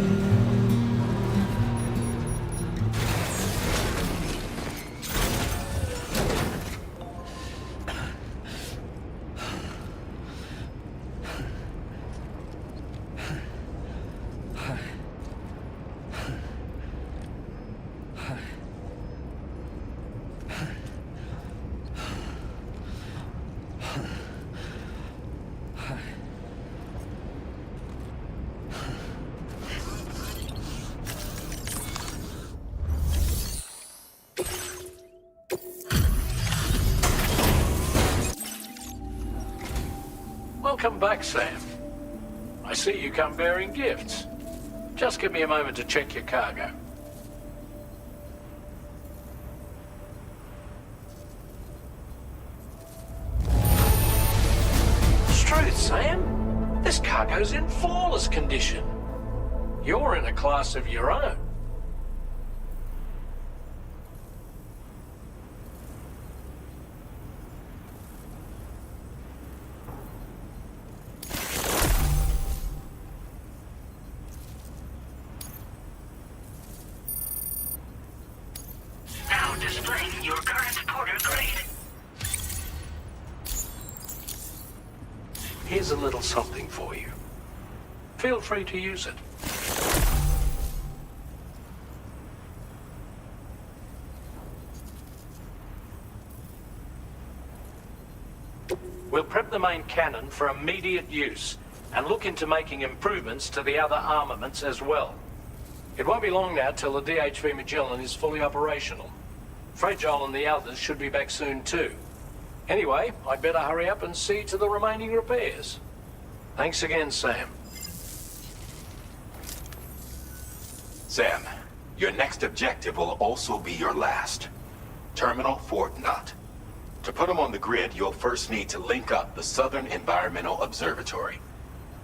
Welcome back, Sam. I see you come bearing gifts. Just give me a moment to check your cargo. Truth, Sam. This cargo's in flawless condition. You're in a class of your own. Now displaying your current porter grade. Here's a little something for you. Feel free to use it. We'll prep the main cannon for immediate use and look into making improvements to the other armaments as well. It won't be long now till the DHV Magellan is fully operational. Fragile and the others should be back soon too. Anyway, I'd better hurry up and see to the remaining repairs. Thanks again, Sam. Sam, your next objective will also be your last. Terminal Fort Knott. To put them on the grid, you'll first need to link up the Southern Environmental Observatory.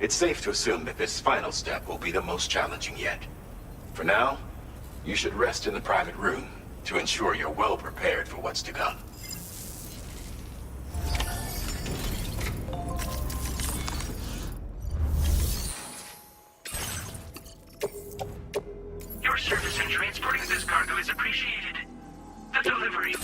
It's safe to assume that this final step will be the most challenging yet. For now, you should rest in the private room to ensure you're well prepared for what's to come. Your service in transporting this cargo is appreciated. The delivery.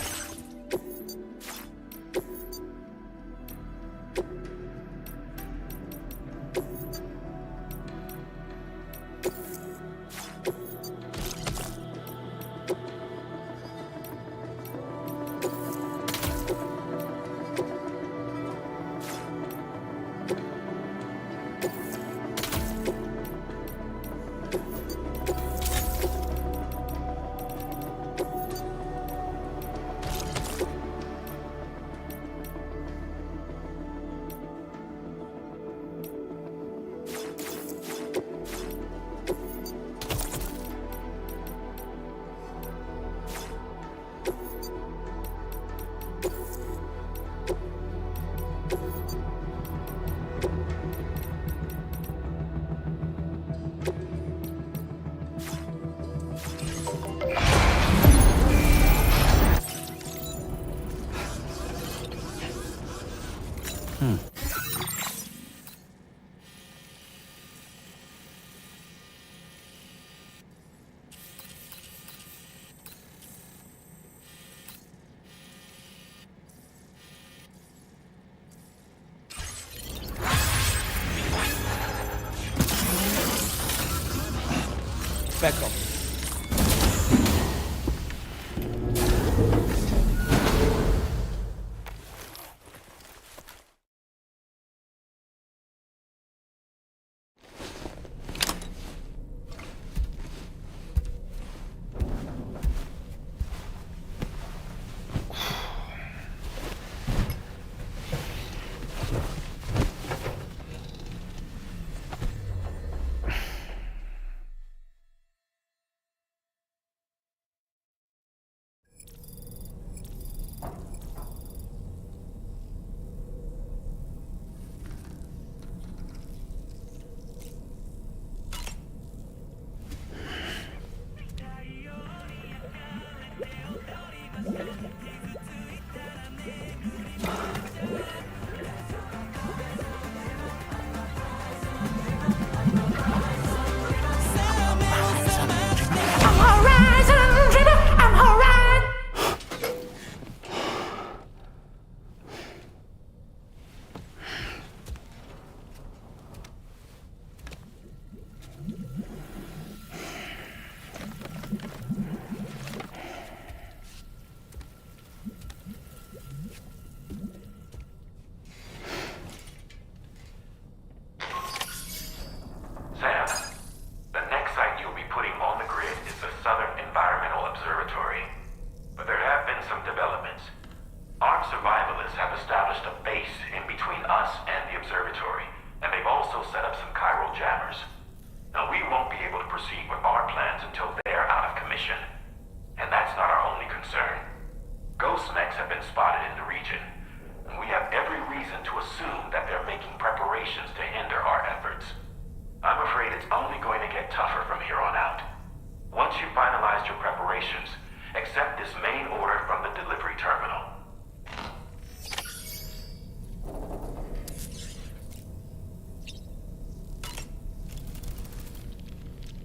operations, except this main order from the delivery terminal.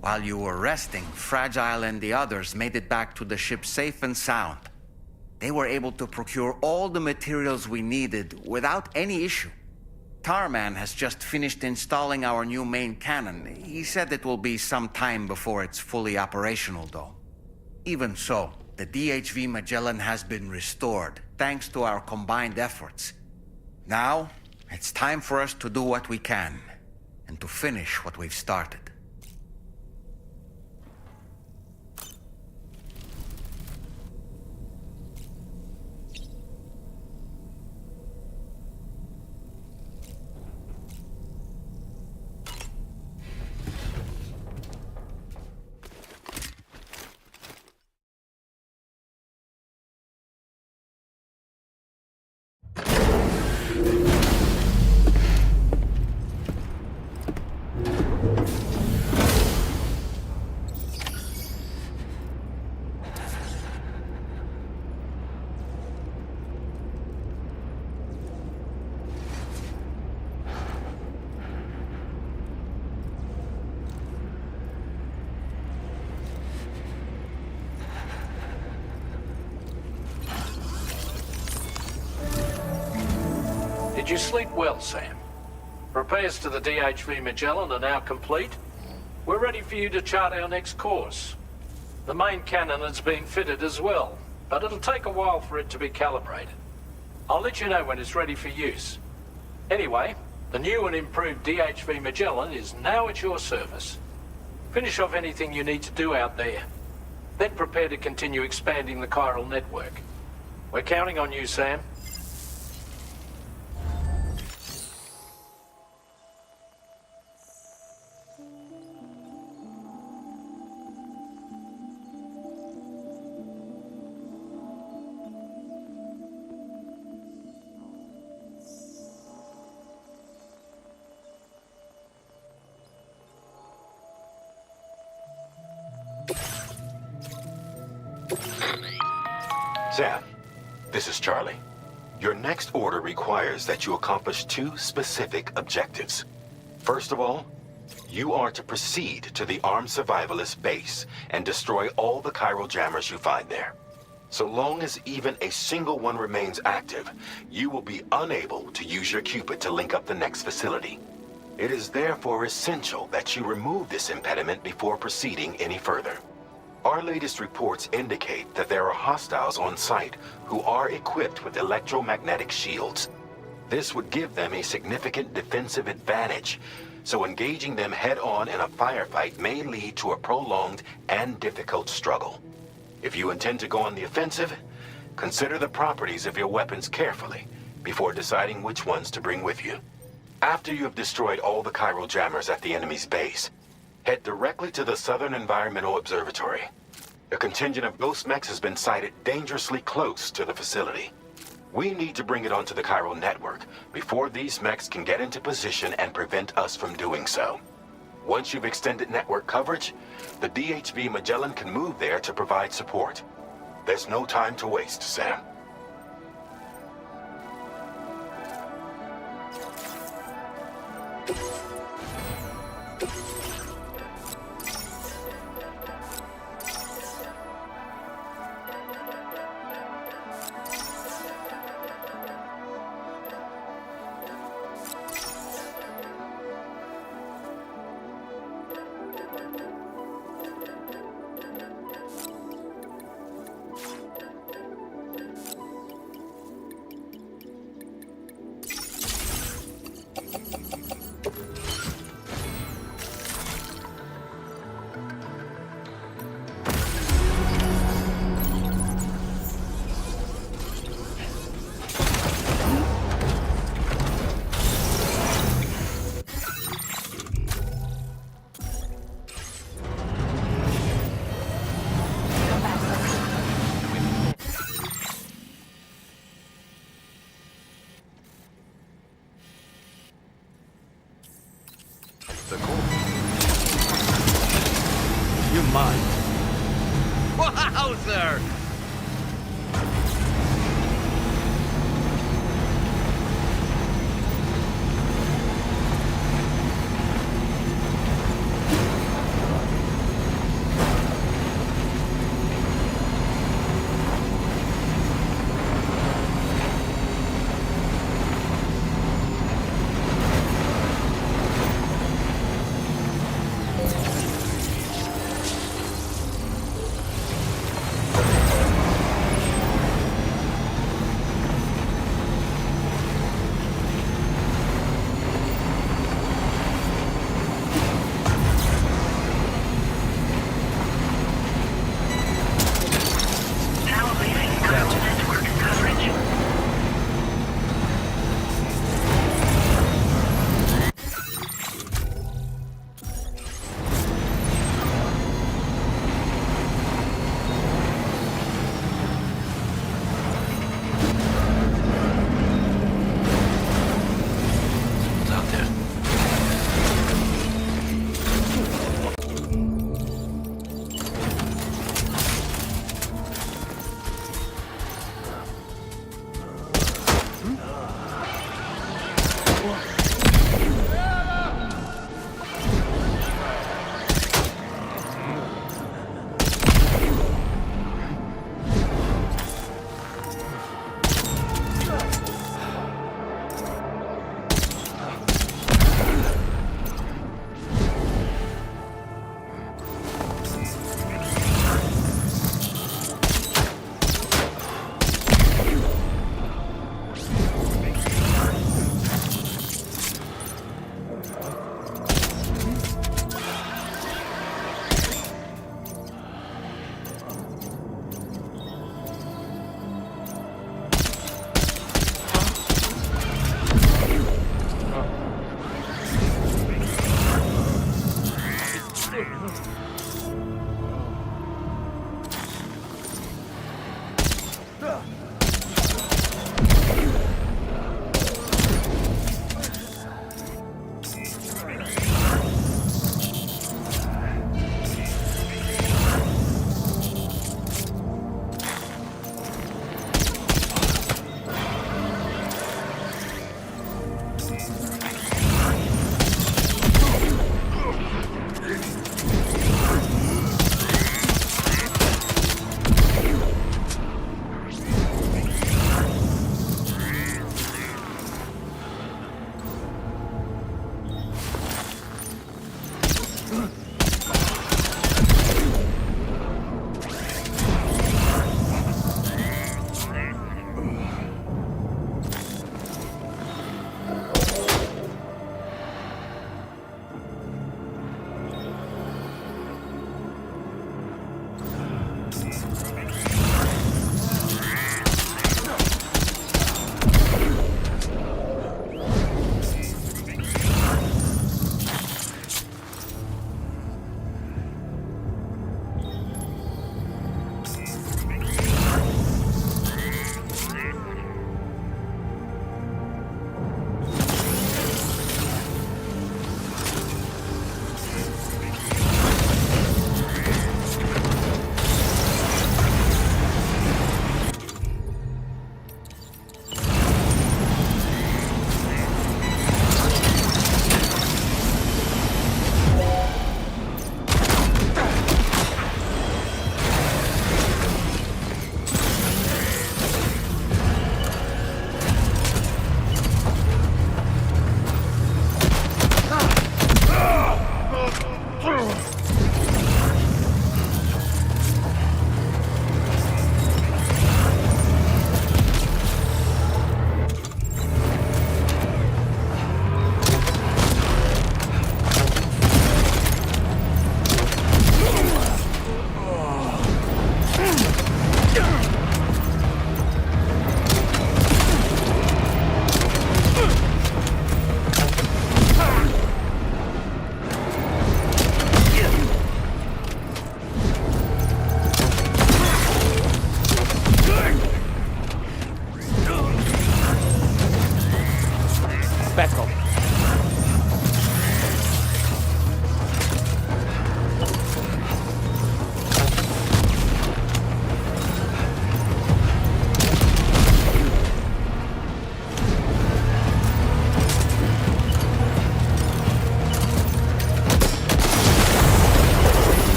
While you were resting, Fragile and the others made it back to the ship safe and sound. They were able to procure all the materials we needed without any issue. Tarman has just finished installing our new main cannon. He said it will be some time before it's fully operational, though. Even so, the DHV Magellan has been restored, thanks to our combined efforts. Now, it's time for us to do what we can, and to finish what we've started. Did you sleep well, Sam? Repairs to the DHV Magellan are now complete. We're ready for you to chart our next course. The main cannon is being fitted as well, but it'll take a while for it to be calibrated. I'll let you know when it's ready for use. Anyway, the new and improved DHV Magellan is now at your service. Finish off anything you need to do out there. Then prepare to continue expanding the chiral network. We're counting on you, Sam. Sam, this is Charlie. Your next order requires that you accomplish two specific objectives. First of all, you are to proceed to the armed survivalist base and destroy all the chiral jammers you find there. So long as even a single one remains active, you will be unable to use your Cupid to link up the next facility. It is therefore essential that you remove this impediment before proceeding any further. Our latest reports indicate that there are hostiles on site who are equipped with electromagnetic shields. This would give them a significant defensive advantage, so engaging them head-on in a firefight may lead to a prolonged and difficult struggle. If you intend to go on the offensive, consider the properties of your weapons carefully before deciding which ones to bring with you. After you have destroyed all the chiral jammers at the enemy's base, head directly to the Southern Environmental Observatory. A contingent of ghost mechs has been sighted dangerously close to the facility. We need to bring it onto the chiral network before these mechs can get into position and prevent us from doing so. Once you've extended network coverage, the DHV Magellan can move there to provide support. There's no time to waste, Sam. Wowzer!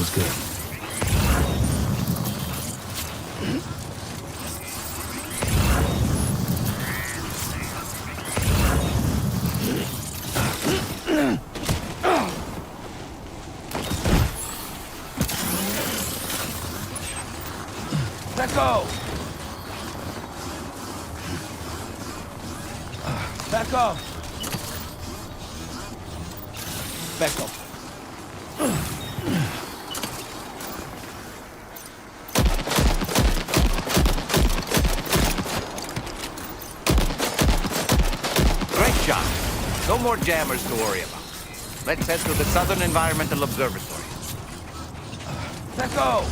feels good. Let go! Back off! Back off. Great shot. No more jammers to worry about. Let's head to the Southern Environmental Observatory. Let go!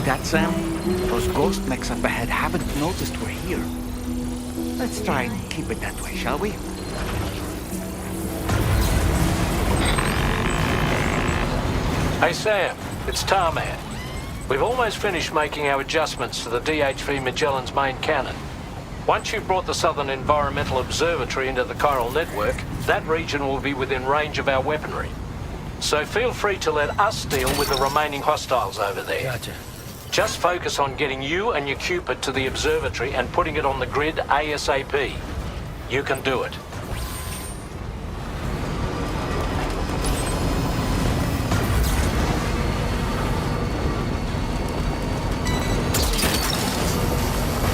That, Sam? Those ghost mechs up ahead haven't noticed we're here. Let's try and keep it that way, shall we? Hey Sam, it's Tarman. We've almost finished making our adjustments to the DHV Magellan's main cannon. Once you've brought the Southern Environmental Observatory into the chiral network, that region will be within range of our weaponry. So feel free to let us deal with the remaining hostiles over there. Gotcha. Just focus on getting you and your Cupid to the observatory and putting it on the grid ASAP. You can do it.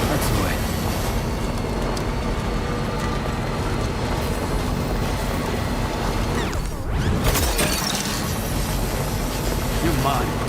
That's the way. You're mine.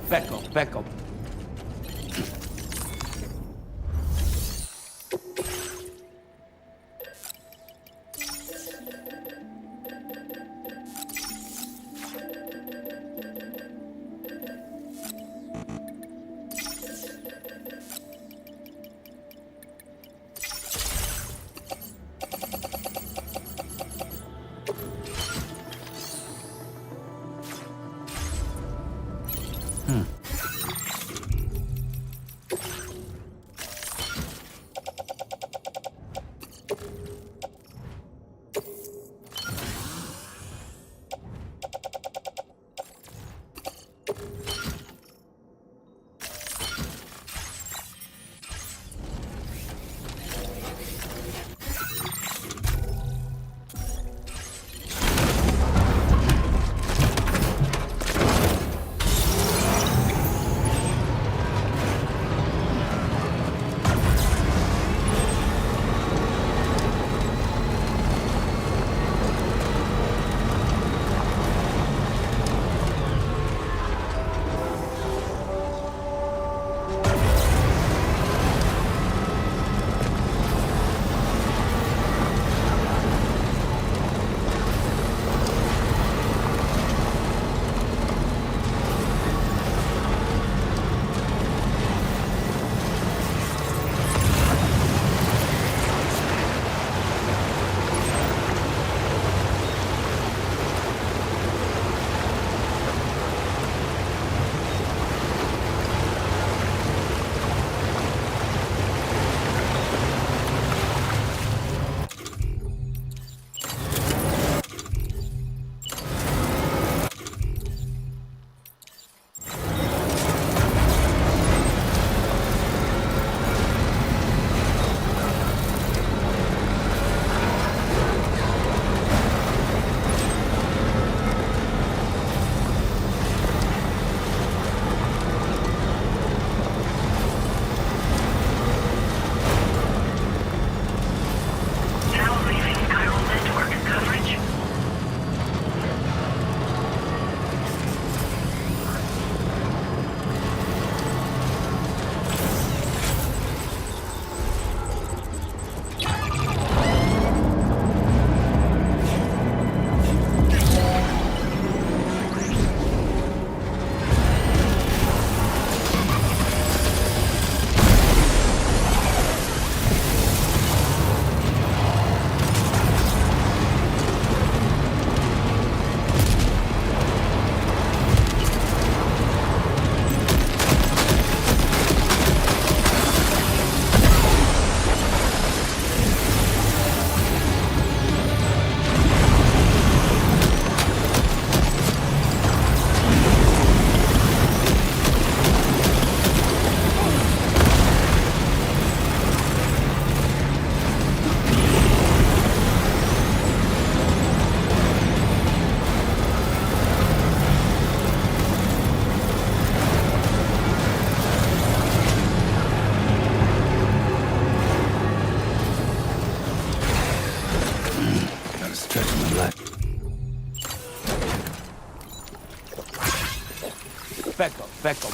back up. Back up.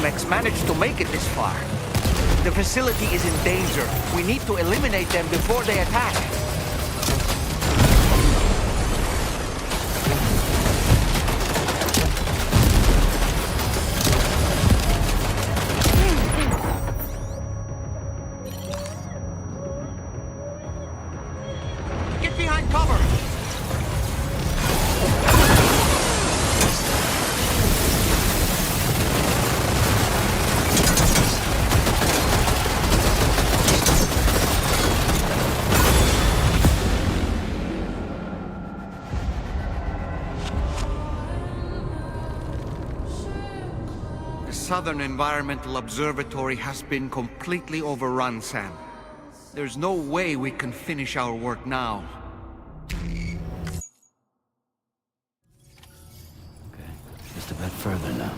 Mechs managed to make it this far. The facility is in danger. We need to eliminate them before they attack. Get behind cover! Southern Environmental Observatory has been completely overrun, Sam. There's no way we can finish our work now. Just a bit further now.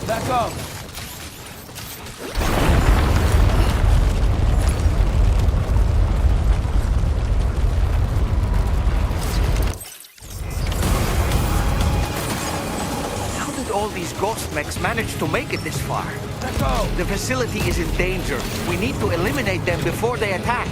Back up! How did all these ghost mechs manage to make it this far? Let go! The facility is in danger. We need to eliminate them before they attack.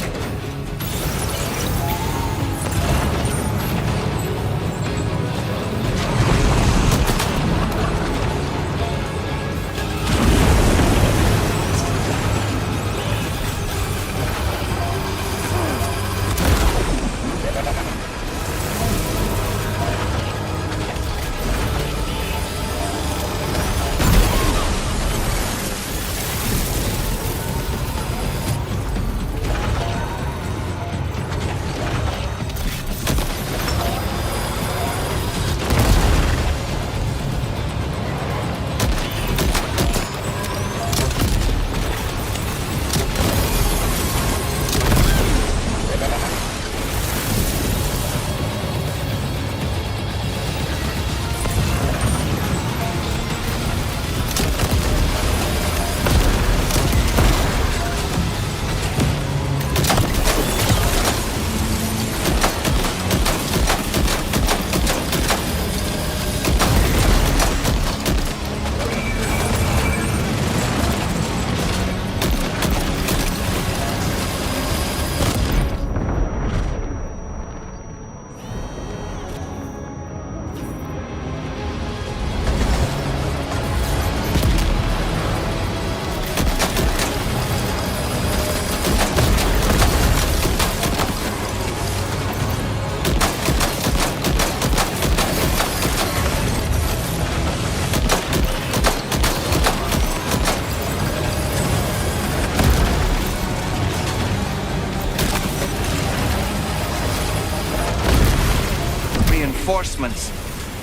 Reinforcements.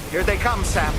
Here they come, Sam.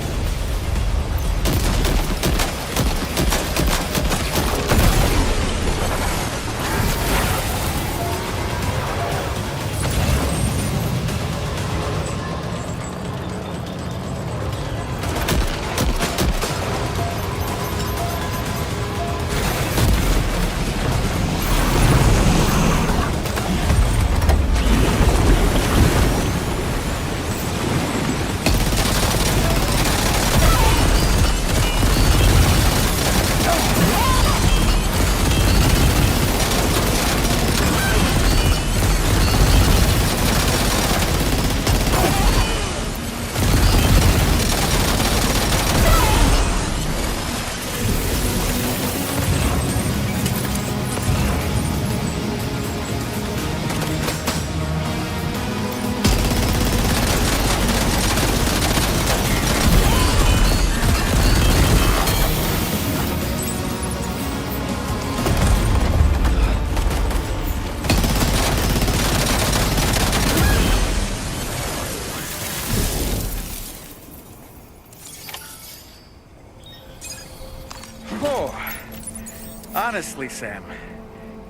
Honestly, Sam,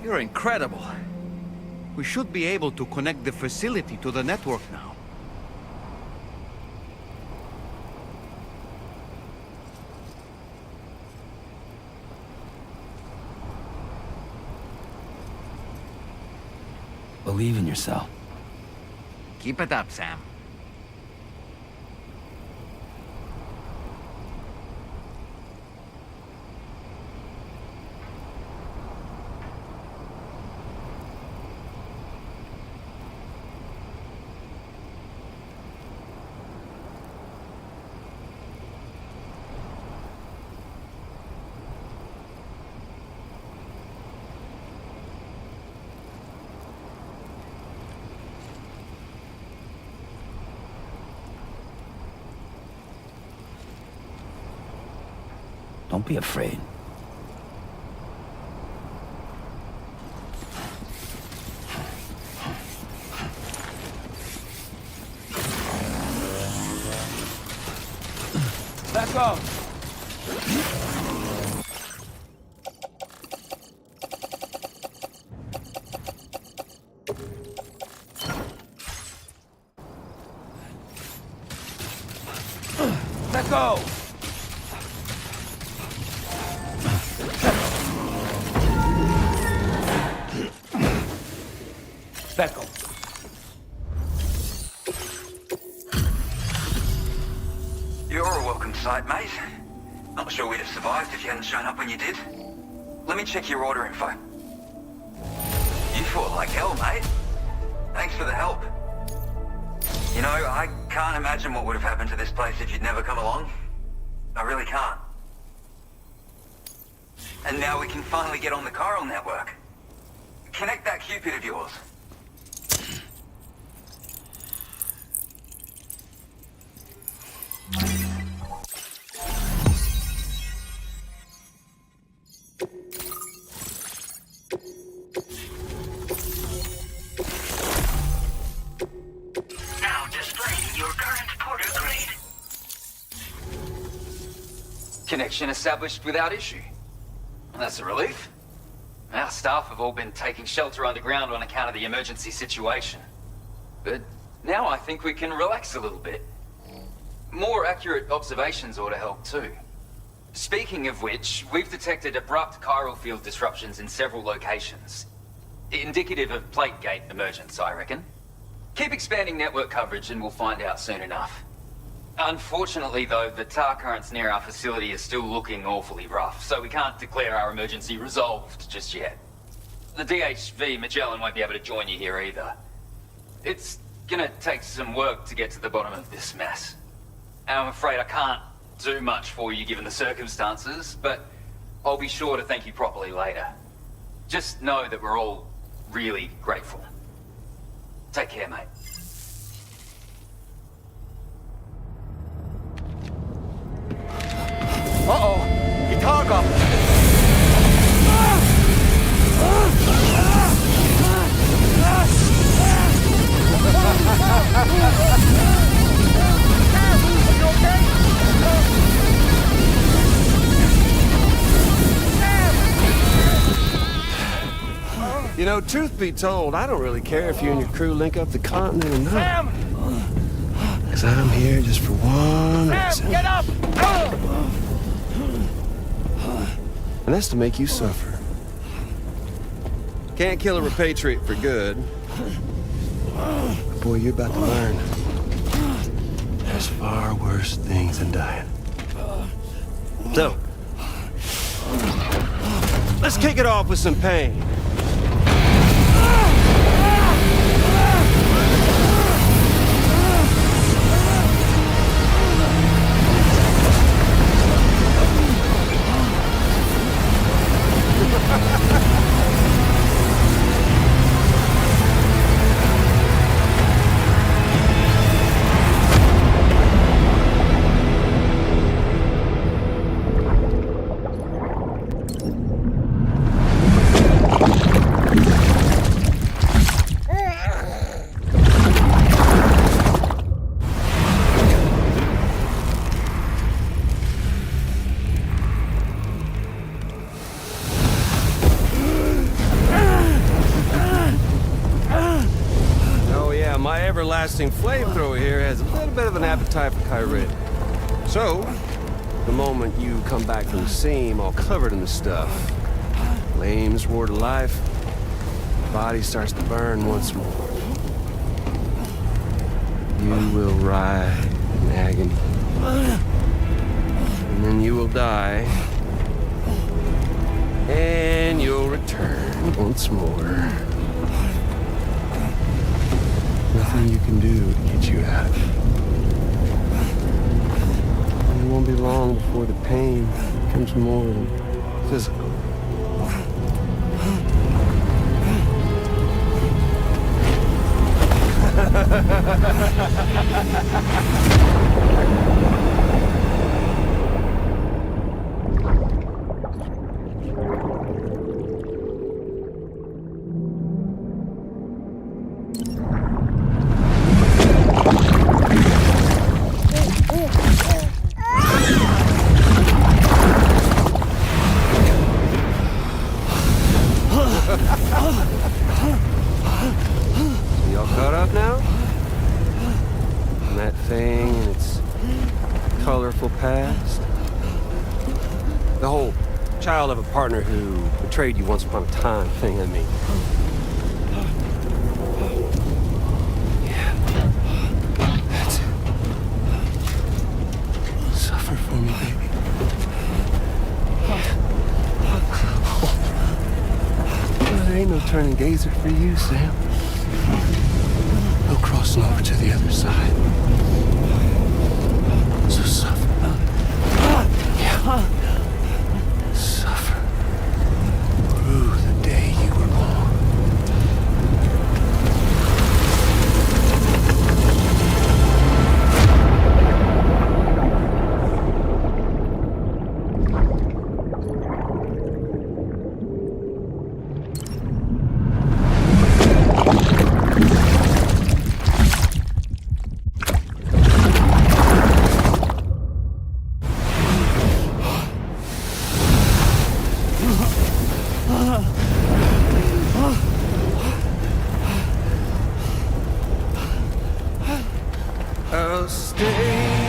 you're incredible. We should be able to connect the facility to the network now. Believe in yourself. Keep it up, Sam. Don't be afraid. Back up! Let go! Let go. You're a welcome sight, mate. Not sure we'd have survived if you hadn't shown up when you did. Let me check your order info. You fought like hell, mate. Thanks for the help. You know, I can't imagine what would have happened to this place if you'd never come along. I really can't. And now we can finally get on the chiral network. Connect that Cupid of yours. Now displaying your current porter grade. Connection established without issue. That's a relief. Our staff have all been taking shelter underground on account of the emergency situation. But now I think we can relax a little bit. More accurate observations ought to help too. Speaking of which, we've detected abrupt chiral field disruptions in several locations. Indicative of plate gate emergence, I reckon. Keep expanding network coverage and we'll find out soon enough. Unfortunately though, the tar currents near our facility are still looking awfully rough, so we can't declare our emergency resolved just yet. The DHV Magellan won't be able to join you here either. It's gonna take some work to get to the bottom of this mess. I'm afraid I can't do much for you given the circumstances, but I'll be sure to thank you properly later. Just know that we're all really grateful. Take care, mate. Uh-oh! Your cargo! You know, truth be told, I don't really care if you and your crew link up the continent or not. Because I'm here just for one reason. Get up! And that's to make you suffer. Can't kill a repatriate for good. But boy, you're about to learn. There's far worse things than dying. So, let's kick it off with some pain. Everlasting flamethrower here has a little bit of an appetite for Kyrit. So, the moment you come back from the seam all covered in the stuff, flames roar to life, the body starts to burn once more. You will writhe in agony. And then you will die. And you'll return once more. Nothing you can do to get you out of it. And it won't be long before the pain becomes more than physical. whole child of a partner who betrayed you once upon a time thing, I mean. Yeah. That's it. Suffer for me, baby. There ain't no turning gazer for you, Sam. No crossing over to the other side. So suffer. Yeah. Suffer. Through the day you were born. I'll stay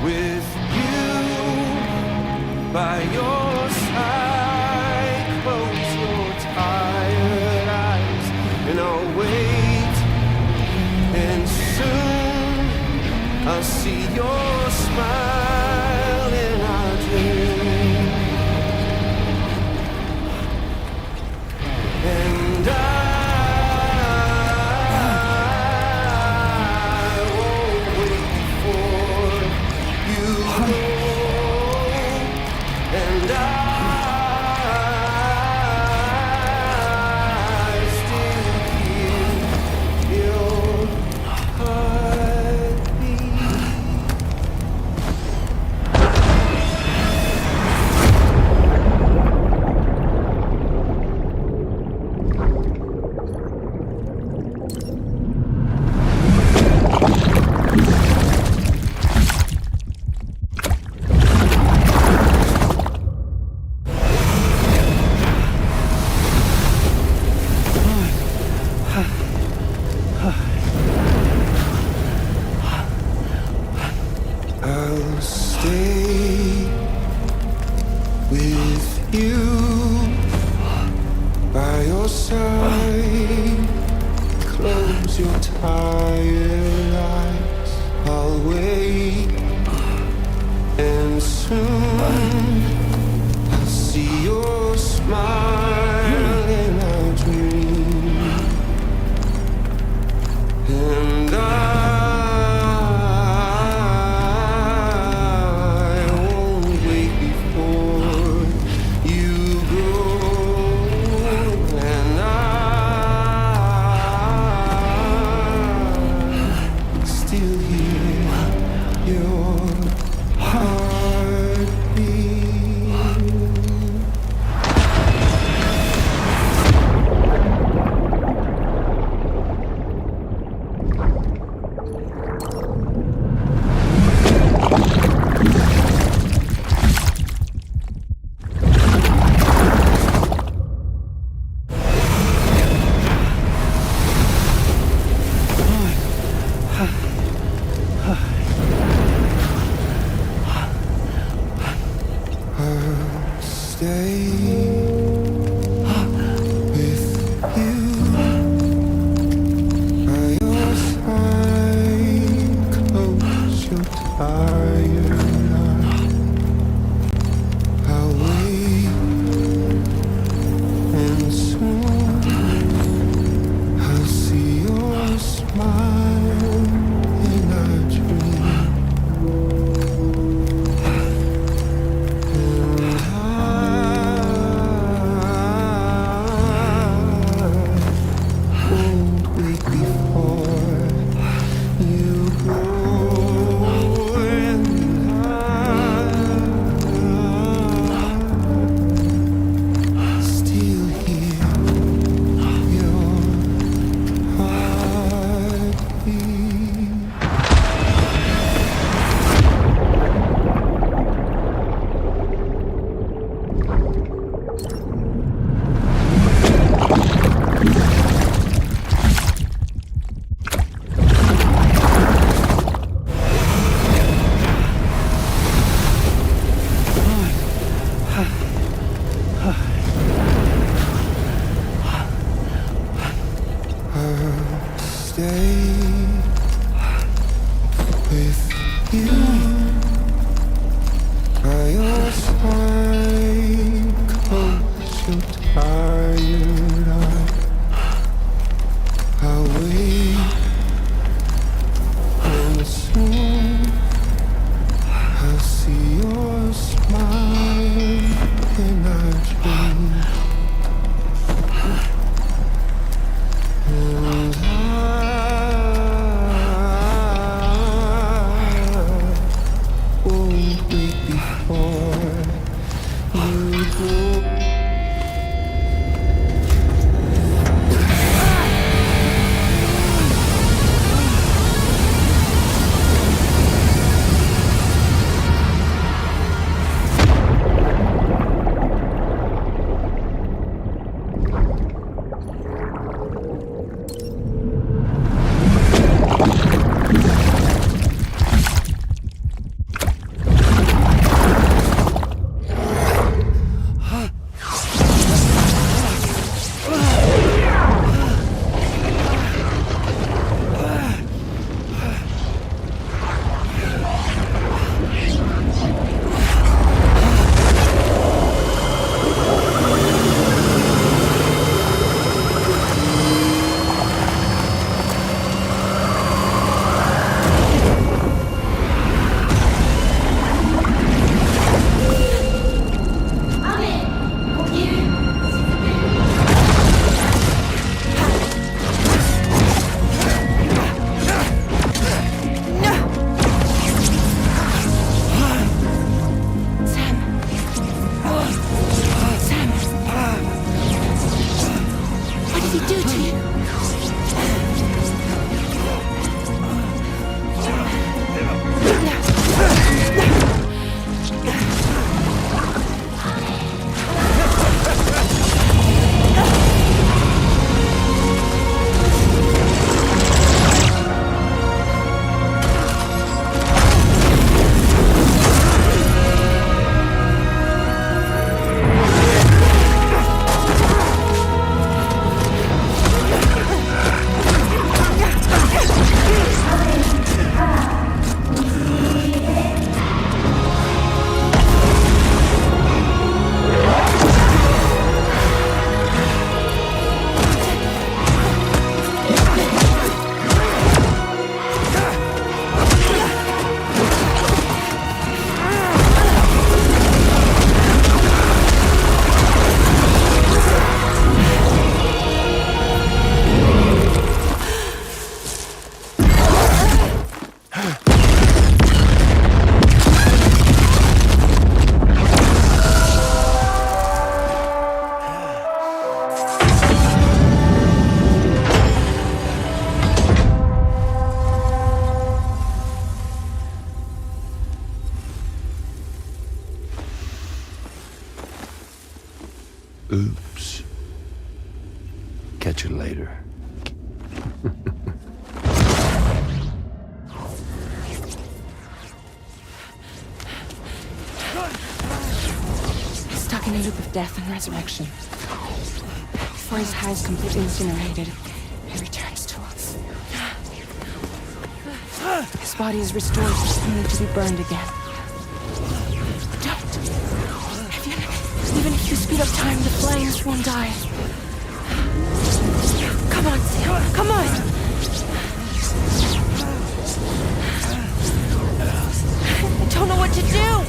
with you by your side. Close your tired eyes and I'll wait. And soon I'll see your smile in our dream. And I'll stay with you by your side. Close your tired eyes. I'll wait, and soon I'll see your smile in our dream. And I won't wait before you go. And I still hear your heartbeat. I'll stay with you by your side. Close your tired eyes. I'll wait, and soon I'll see your smile in our dream. And I Oops. Catch you later. Stuck in a loop of death and resurrection. Before his tie is completely incinerated, he returns to us. His body is restored, only to be burned again. Don't! Even if you speed up time, the flames won't die. Come on, Sam, come on! I don't know what to do!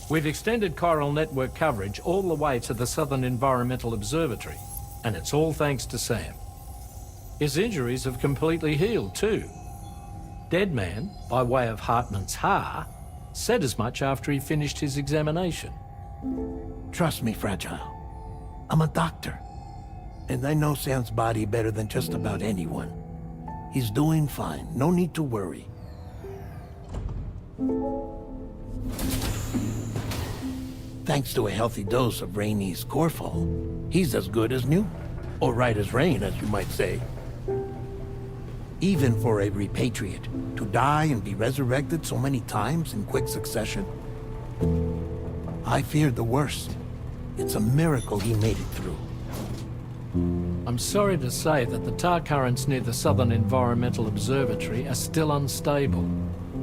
We've extended chiral network coverage all the way to the Southern Environmental Observatory, and it's all thanks to Sam. His injuries have completely healed too. Deadman, by way of Hartman's Ha, said as much after he finished his examination. Trust me, Fragile. I'm a doctor, and I know Sam's body better than just about anyone. He's doing fine, no need to worry. Thanks to a healthy dose of Rainey's Corfol, he's as good as new. Or right as rain, as you might say. Even for a repatriate, to die and be resurrected so many times in quick succession. I feared the worst. It's a miracle he made it through. I'm sorry to say that the tar currents near the Southern Environmental Observatory are still unstable.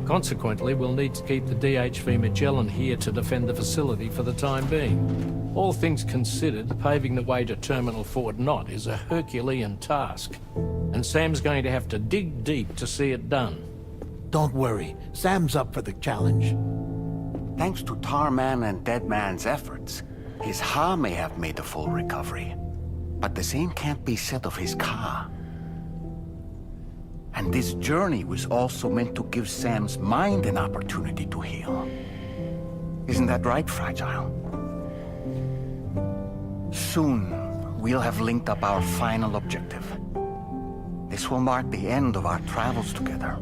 Consequently, we'll need to keep the DHV Magellan here to defend the facility for the time being. All things considered, paving the way to Terminal Fort Knott is a Herculean task, and Sam's going to have to dig deep to see it done. Don't worry, Sam's up for the challenge. Thanks to Tarman and Deadman's efforts, his Ha may have made a full recovery. But the same can't be said of his Ka. And this journey was also meant to give Sam's mind an opportunity to heal. Isn't that right, Fragile? Soon, we'll have linked up our final objective. This will mark the end of our travels together.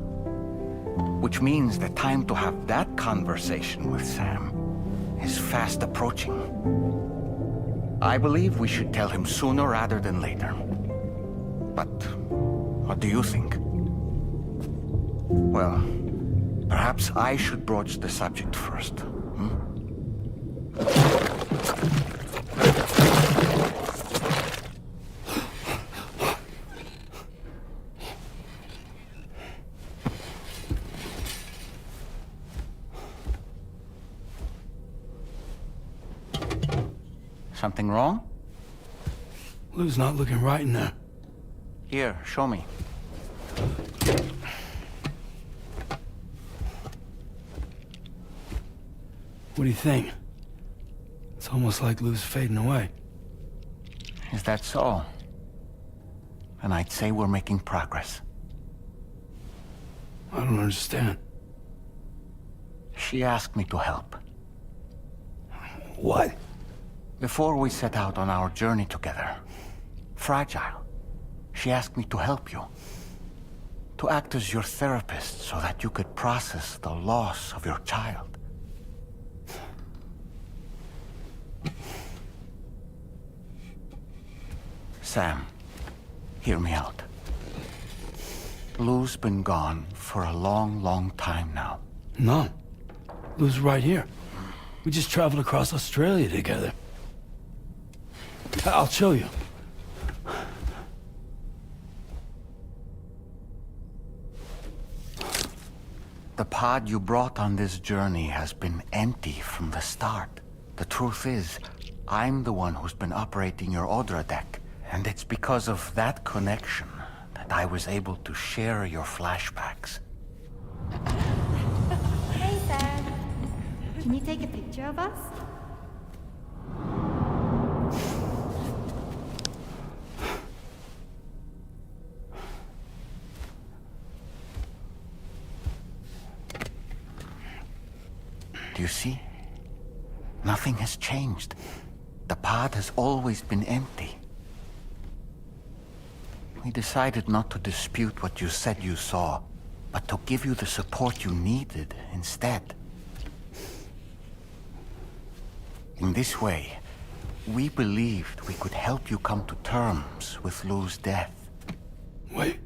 Which means the time to have that conversation with Sam is fast approaching. I believe we should tell him sooner rather than later. But what do you think? Well, perhaps I should broach the subject first. Something wrong? Lou's not looking right in there. Here, show me. What do you think? It's almost like Lou's fading away. Is that so? And I'd say we're making progress. I don't understand. She asked me to help. What? Before we set out on our journey together, Fragile, she asked me to help you. To act as your therapist so that you could process the loss of your child. Sam, hear me out. Lou's been gone for a long, long time now. No. Lou's right here. We just traveled across Australia together. I'll show you. The pod you brought on this journey has been empty from the start. The truth is, I'm the one who's been operating your Odra deck, and it's because of that connection that I was able to share your flashbacks. Hey, Sam. Can you take a picture of us? Do you see? Nothing has changed. The pod has always been empty. We decided not to dispute what you said you saw, but to give you the support you needed instead. In this way, we believed we could help you come to terms with Lou's death. Wait,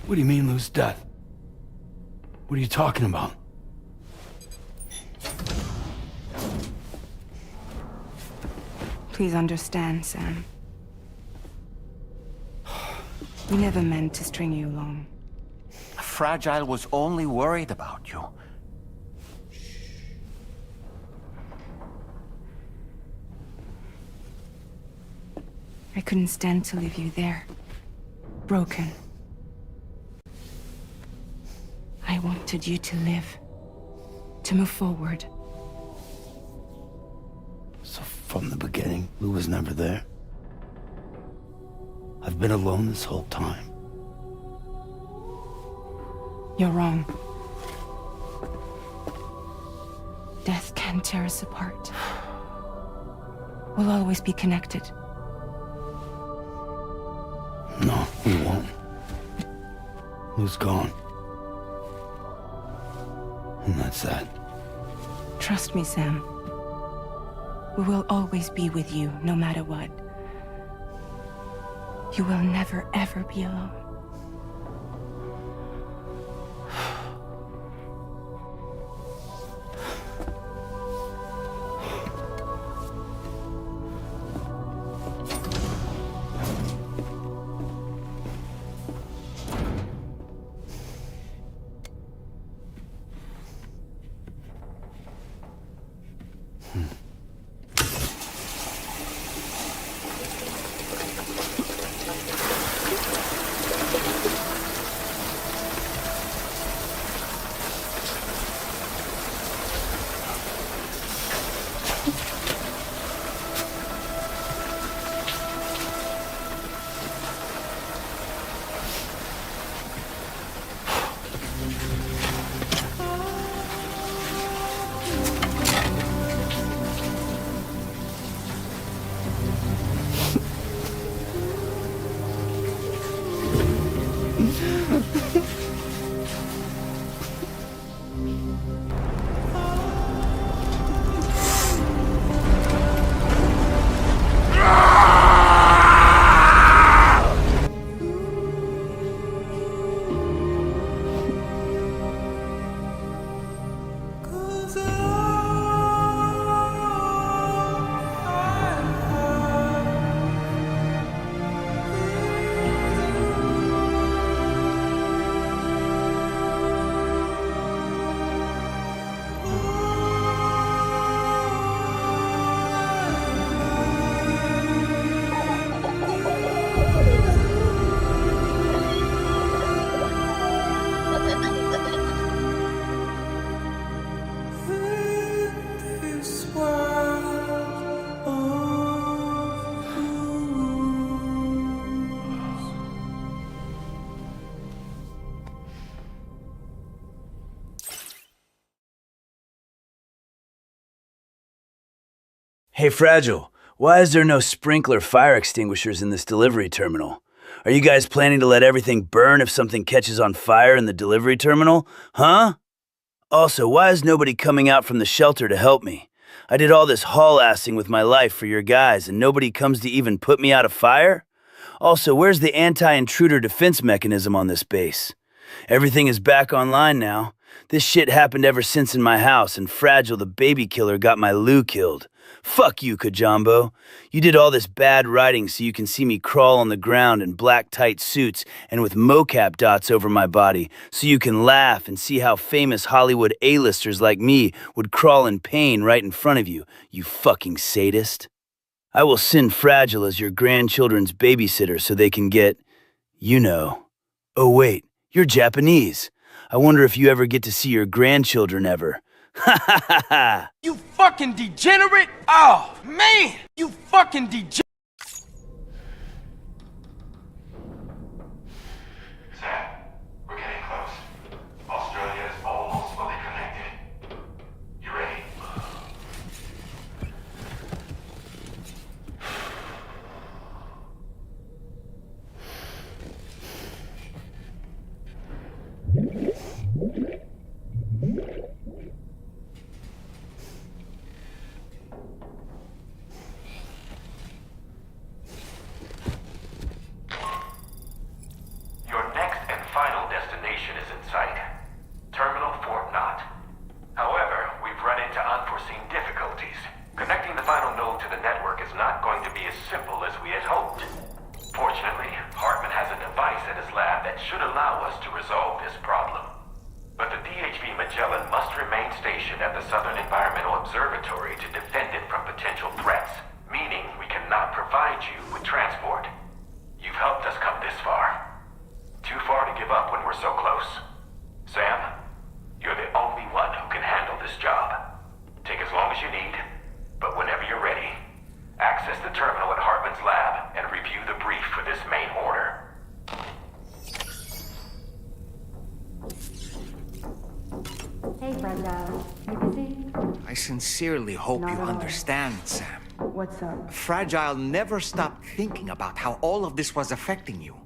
what do you mean Lou's death? What are you talking about? Please understand, Sam. We never meant to string you along. Fragile was only worried about you. I couldn't stand to leave you there. Broken. I wanted you to live. To move forward. So from the beginning, Lou was never there? I've been alone this whole time. You're wrong. Death can tear us apart. We'll always be connected. No, we won't. Lou's gone. And that's that. Trust me, Sam. We will always be with you, no matter what. You will never, ever be alone. Hey, Fragile, why is there no sprinkler fire extinguishers in this delivery terminal? Are you guys planning to let everything burn if something catches on fire in the delivery terminal? Huh? Also, why is nobody coming out from the shelter to help me? I did all this haul-assing with my life for your guys, and nobody comes to even put me out of fire? Also, where's the anti-intruder defense mechanism on this base? Everything is back online now. This shit happened ever since in my house, and Fragile the baby killer got my Lou killed. Fuck you, Kajambo. You did all this bad writing so you can see me crawl on the ground in black tight suits and with mocap dots over my body, so you can laugh and see how famous Hollywood A-listers like me would crawl in pain right in front of you, you fucking sadist. I will send Fragile as your grandchildren's babysitter so they can get, you know. Oh wait, you're Japanese. I wonder if you ever get to see your grandchildren ever. Ha ha ha ha! You fucking degenerate! Oh, man! You fucking degenerate! Sam, we're getting close. Australia is almost fully connected. You ready? Your next and final destination is in sight. Terminal Fort Knott. However, we've run into unforeseen difficulties. Connecting the final node to the network is not going to be as simple as we had hoped. Fortunately, Hartman has a device at his lab that should allow us to resolve this problem. But the DHV Magellan must remain stationed at the Southern Environmental Observatory to defend it from potential threats, meaning we cannot provide you with transport. You've helped us come this far. Too far to give up when we're so close. Sam, you're the only one who can handle this job. Take as long as you need, but whenever you're ready, access the terminal at Hartman's lab and review the brief for this main order. Hey, Brenda. You busy? I sincerely hope Not you at all. understand, Sam. What's up? Fragile never stopped thinking about how all of this was affecting you.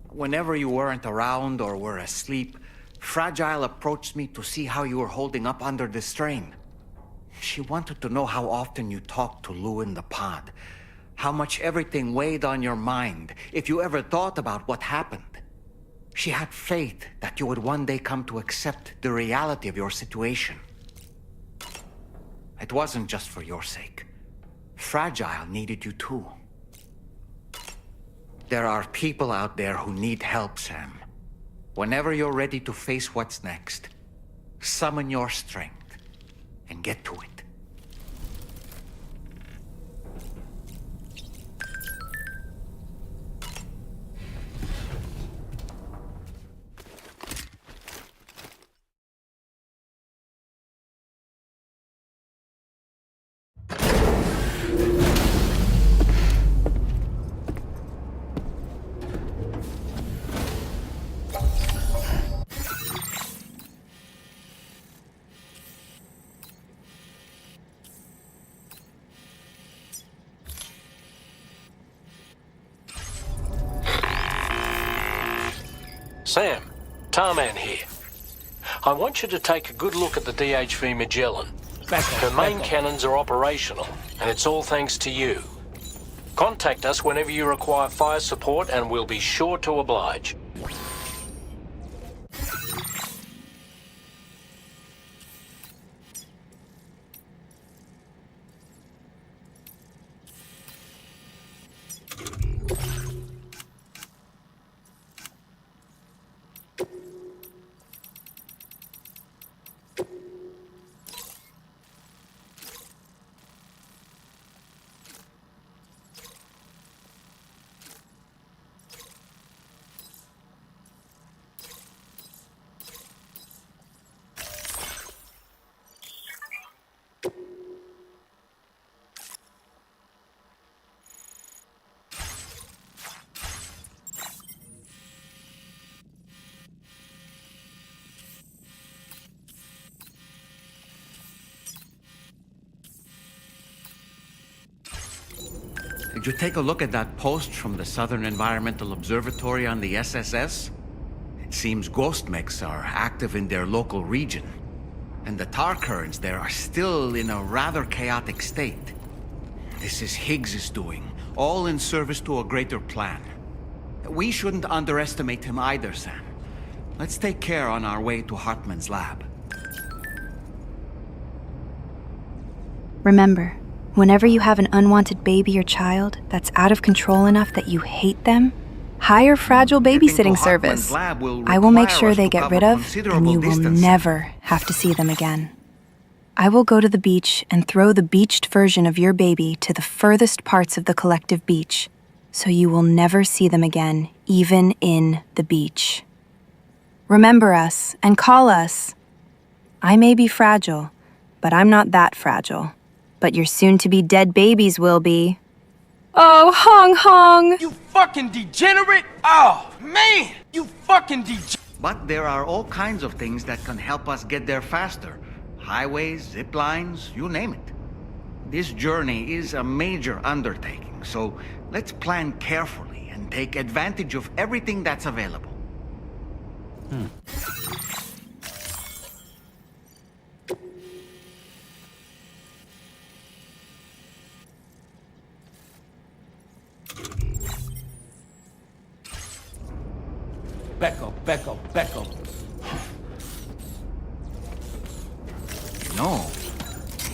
Whenever you weren't around or were asleep, Fragile approached me to see how you were holding up under the strain. She wanted to know how often you talked to Lou in the pod, how much everything weighed on your mind, if you ever thought about what happened. She had faith that you would one day come to accept the reality of your situation. It wasn't just for your sake. Fragile needed you too. There are people out there who need help, Sam. Whenever you're ready to face what's next, summon your strength and get to it. Sam, Tarman here. I want you to take a good look at the DHV Magellan. Her main cannons are operational, and it's all thanks to you. Contact us whenever you require fire support, and we'll be sure to oblige. Did you take a look at that post from the Southern Environmental Observatory on the SSS? It seems ghost mechs are active in their local region, and the tar currents there are still in a rather chaotic state. This is Higgs's doing, all in service to a greater plan. We shouldn't underestimate him either, Sam. Let's take care on our way to Hartman's lab. Remember, whenever you have an unwanted baby or child that's out of control enough that you hate them, hire Fragile Babysitting Service. I will make sure they get rid of, and you will never have to see them again. I will go to the beach and throw the beached version of your baby to the furthest parts of the collective beach, so you will never see them again, even in the beach. Remember us and call us. I may be fragile, but I'm not that fragile. But your soon-to-be dead babies will be. Oh, Hong Hong! You fucking degenerate! Oh, man! You fucking degenerate! But there are all kinds of things that can help us get there faster. Highways, zip lines, you name it. This journey is a major undertaking, so let's plan carefully and take advantage of everything that's available. Back up. No,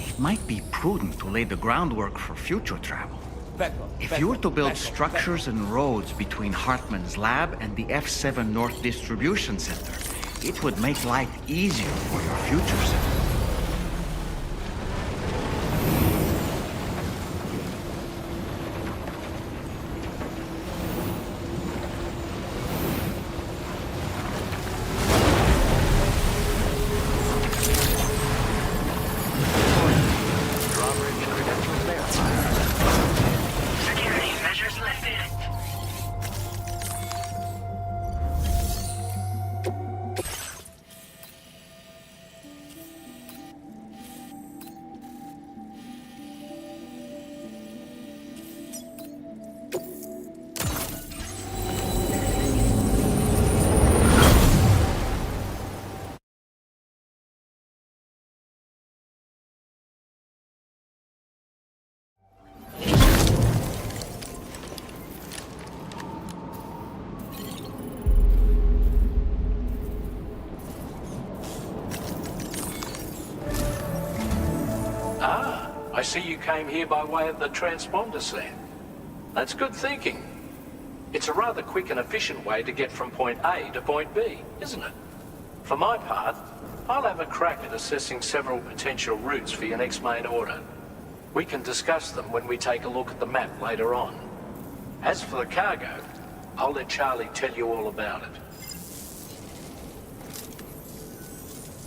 it might be prudent to lay the groundwork for future travel. If you were to build structures and roads between Hartman's lab and the F7 North Distribution Center, it would make life easier for your future self. I see you came here by way of the transponder set. That's good thinking. It's a rather quick and efficient way to get from point A to point B, isn't it? For my part, I'll have a crack at assessing several potential routes for your next main order. We can discuss them when we take a look at the map later on. As for the cargo, I'll let Charlie tell you all about it.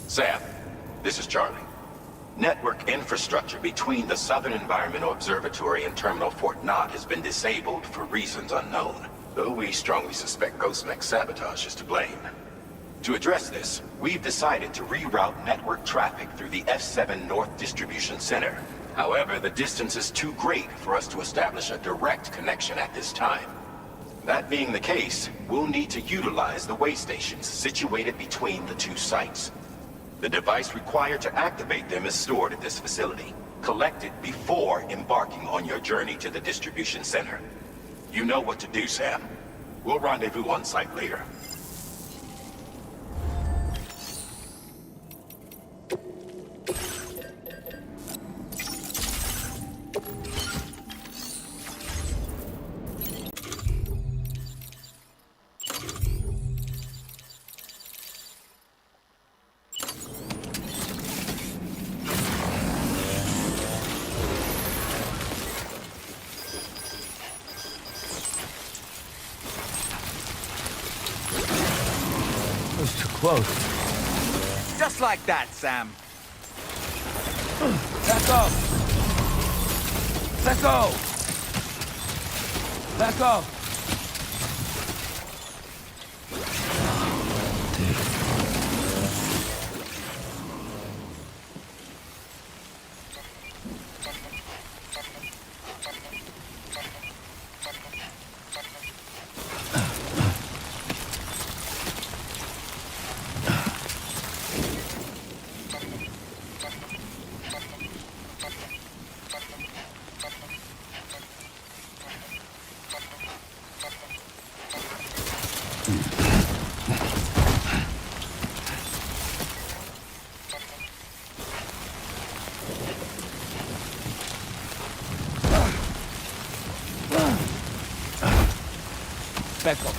Sam, this is Charlie. Network infrastructure between the Southern Environmental Observatory and Terminal Fort Knott has been disabled for reasons unknown, though we strongly suspect Ghost Mech sabotage is to blame. To address this, we've decided to reroute network traffic through the F7 North Distribution Center. However, the distance is too great for us to establish a direct connection at this time. That being the case, we'll need to utilize the way stations situated between the two sites. The device required to activate them is stored at this facility. Collect it before embarking on your journey to the distribution center. You know what to do, Sam. We'll rendezvous on site later. Close. Just like that, Sam. Back up! Let go! Back up! Becco.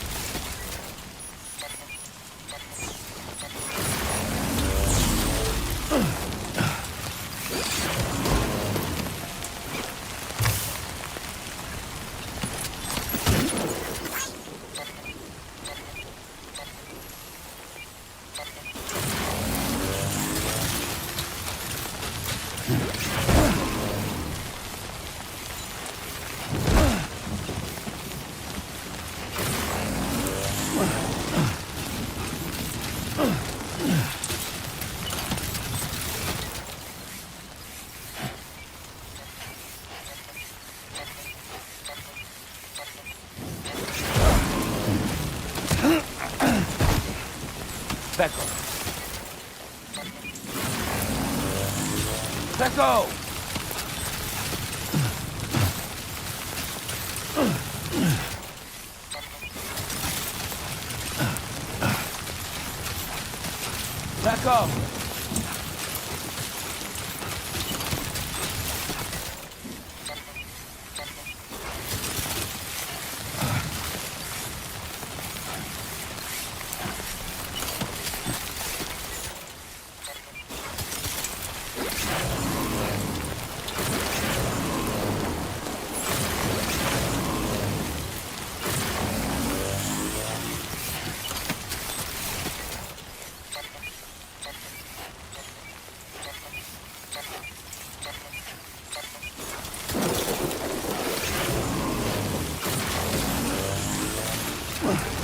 Becco. Becco! Becco!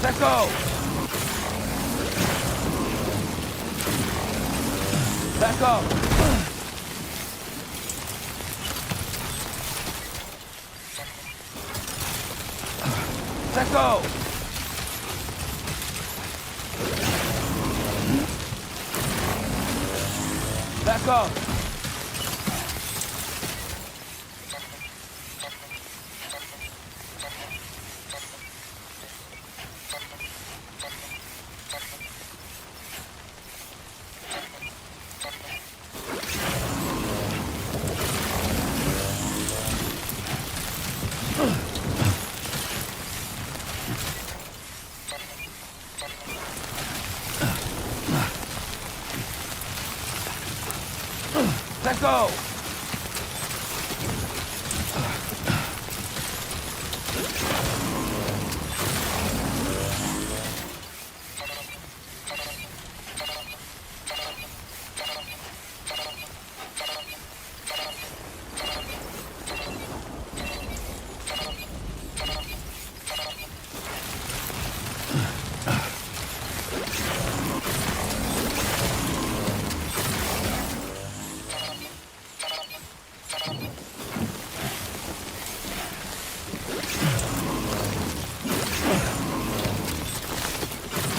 Let go! Back up! Let go! Back up! Let go!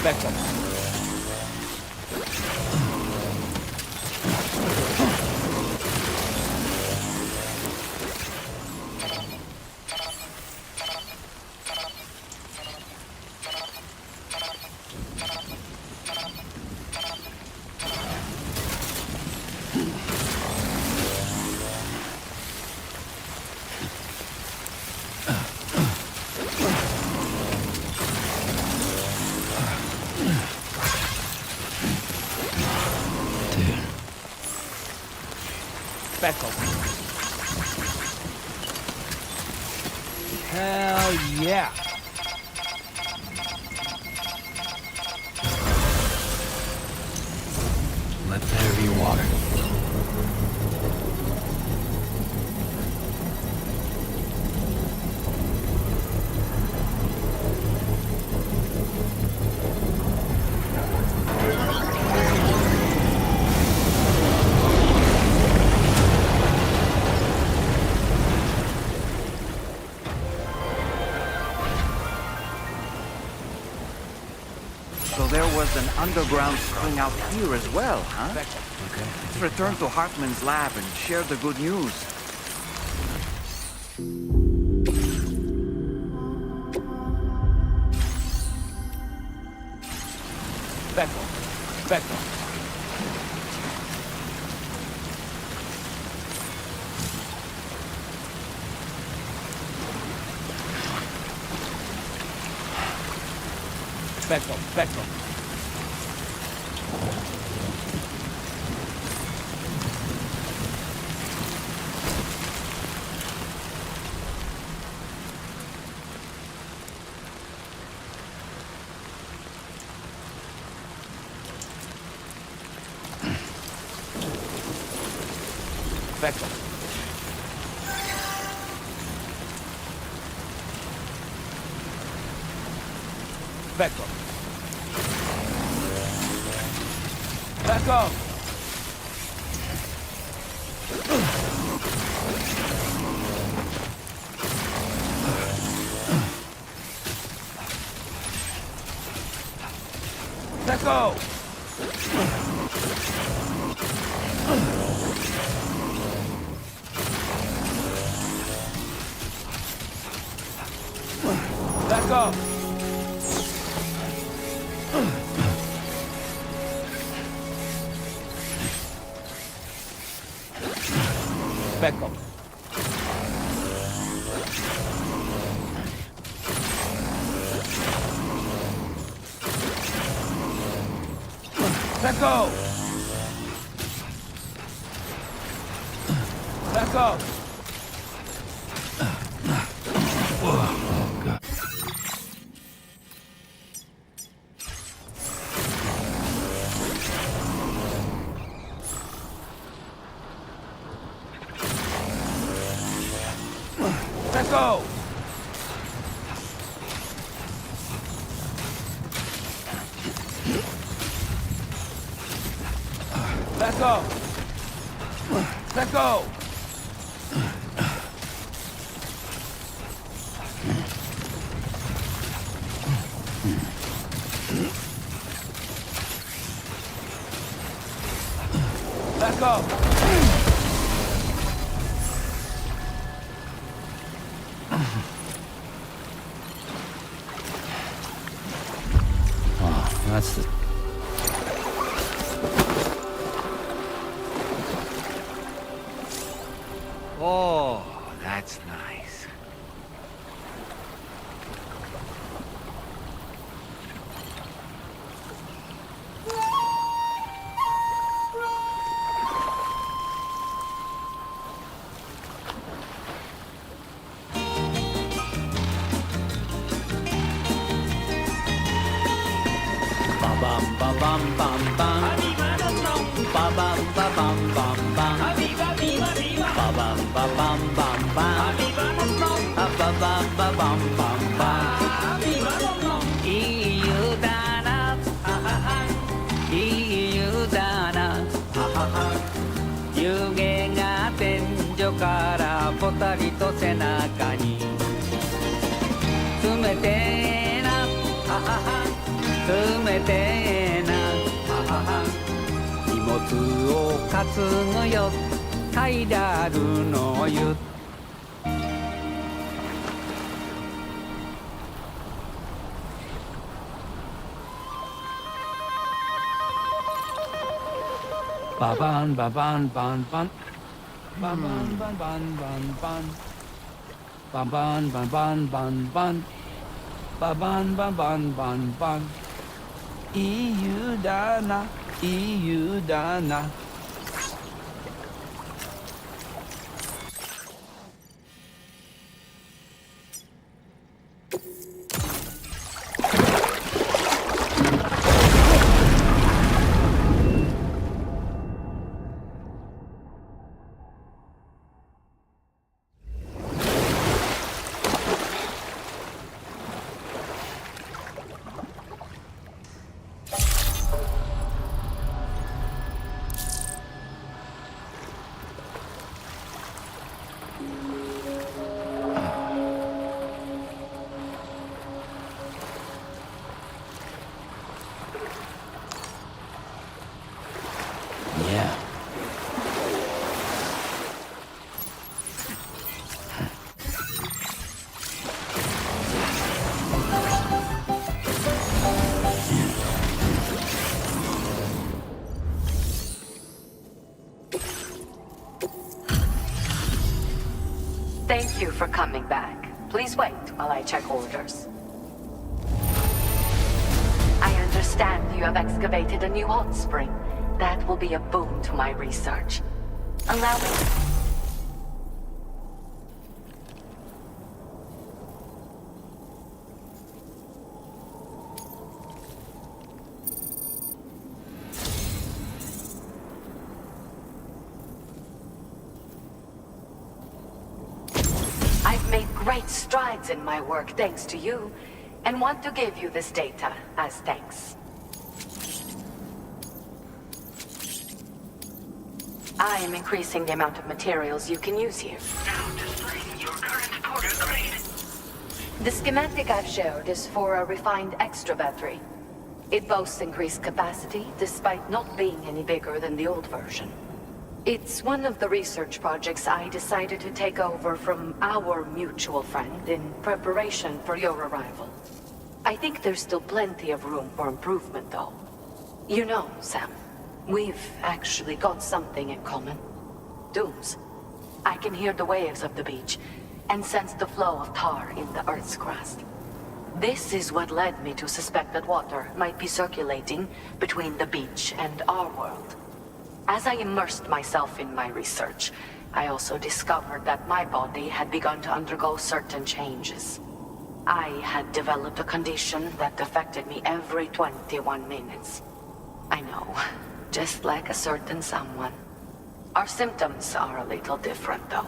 Back up. Back up. Hell yeah! Let there be water. So there was an underground spring out here as well, huh? Okay. Let's return to Hartman's lab and share the good news. Back up. Back up. Back up, back up. Back up. Back up. Back up. Let go. Back up. Back up. Let go. Back up. Let go! Let go! Let go! Let go! That's the... Oh, that's nice. Ba-ban, ba-ban, ban, ban. Ba-ban, ban, ban, ban, ban. Ba-ban, ban, ban, ban, ban. Ba-ban, ban, ban, ban, ban. Iyudana, Iyudana. Thank you for coming back. Please wait while I check orders. understand you have excavated a new hot spring. That will be a boon to my research. Allow me... I've made great strides in my work thanks to you, and want to give you this data as thanks. I am increasing the amount of materials you can use here. Now displaying your current porter grade. The schematic I've shared is for a refined extra battery. It boasts increased capacity, despite not being any bigger than the old version. It's one of the research projects I decided to take over from our mutual friend in preparation for your arrival. I think there's still plenty of room for improvement, though. You know, Sam, we've actually got something in common. Dooms. I can hear the waves of the beach, and sense the flow of tar in the Earth's crust. This is what led me to suspect that water might be circulating between the beach and our world. As I immersed myself in my research, I also discovered that my body had begun to undergo certain changes. I had developed a condition that affected me every 21 minutes. I know, just like a certain someone. Our symptoms are a little different, though.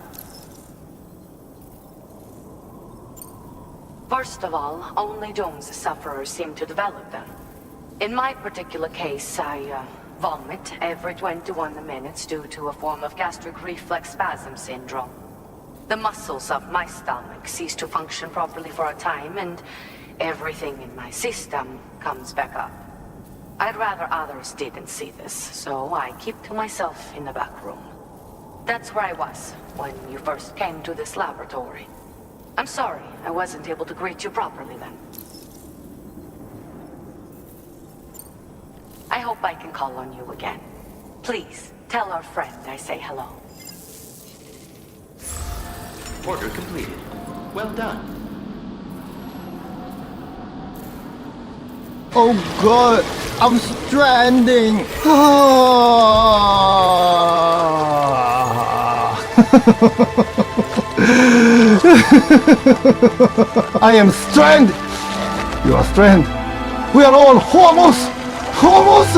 First of all, only Doom's sufferers seem to develop them. In my particular case, I vomit every 21 minutes due to a form of gastric reflex spasm syndrome. The muscles of my stomach cease to function properly for a time, and everything in my system comes back up. I'd rather others didn't see this, so I keep to myself in the back room. That's where I was when you first came to this laboratory. I'm sorry I wasn't able to greet you properly then. I hope I can call on you again. Please, tell our friend I say hello. Order completed. Well done. Oh god, I'm stranding! I am stranded! You are stranded! We are all homos! Homos!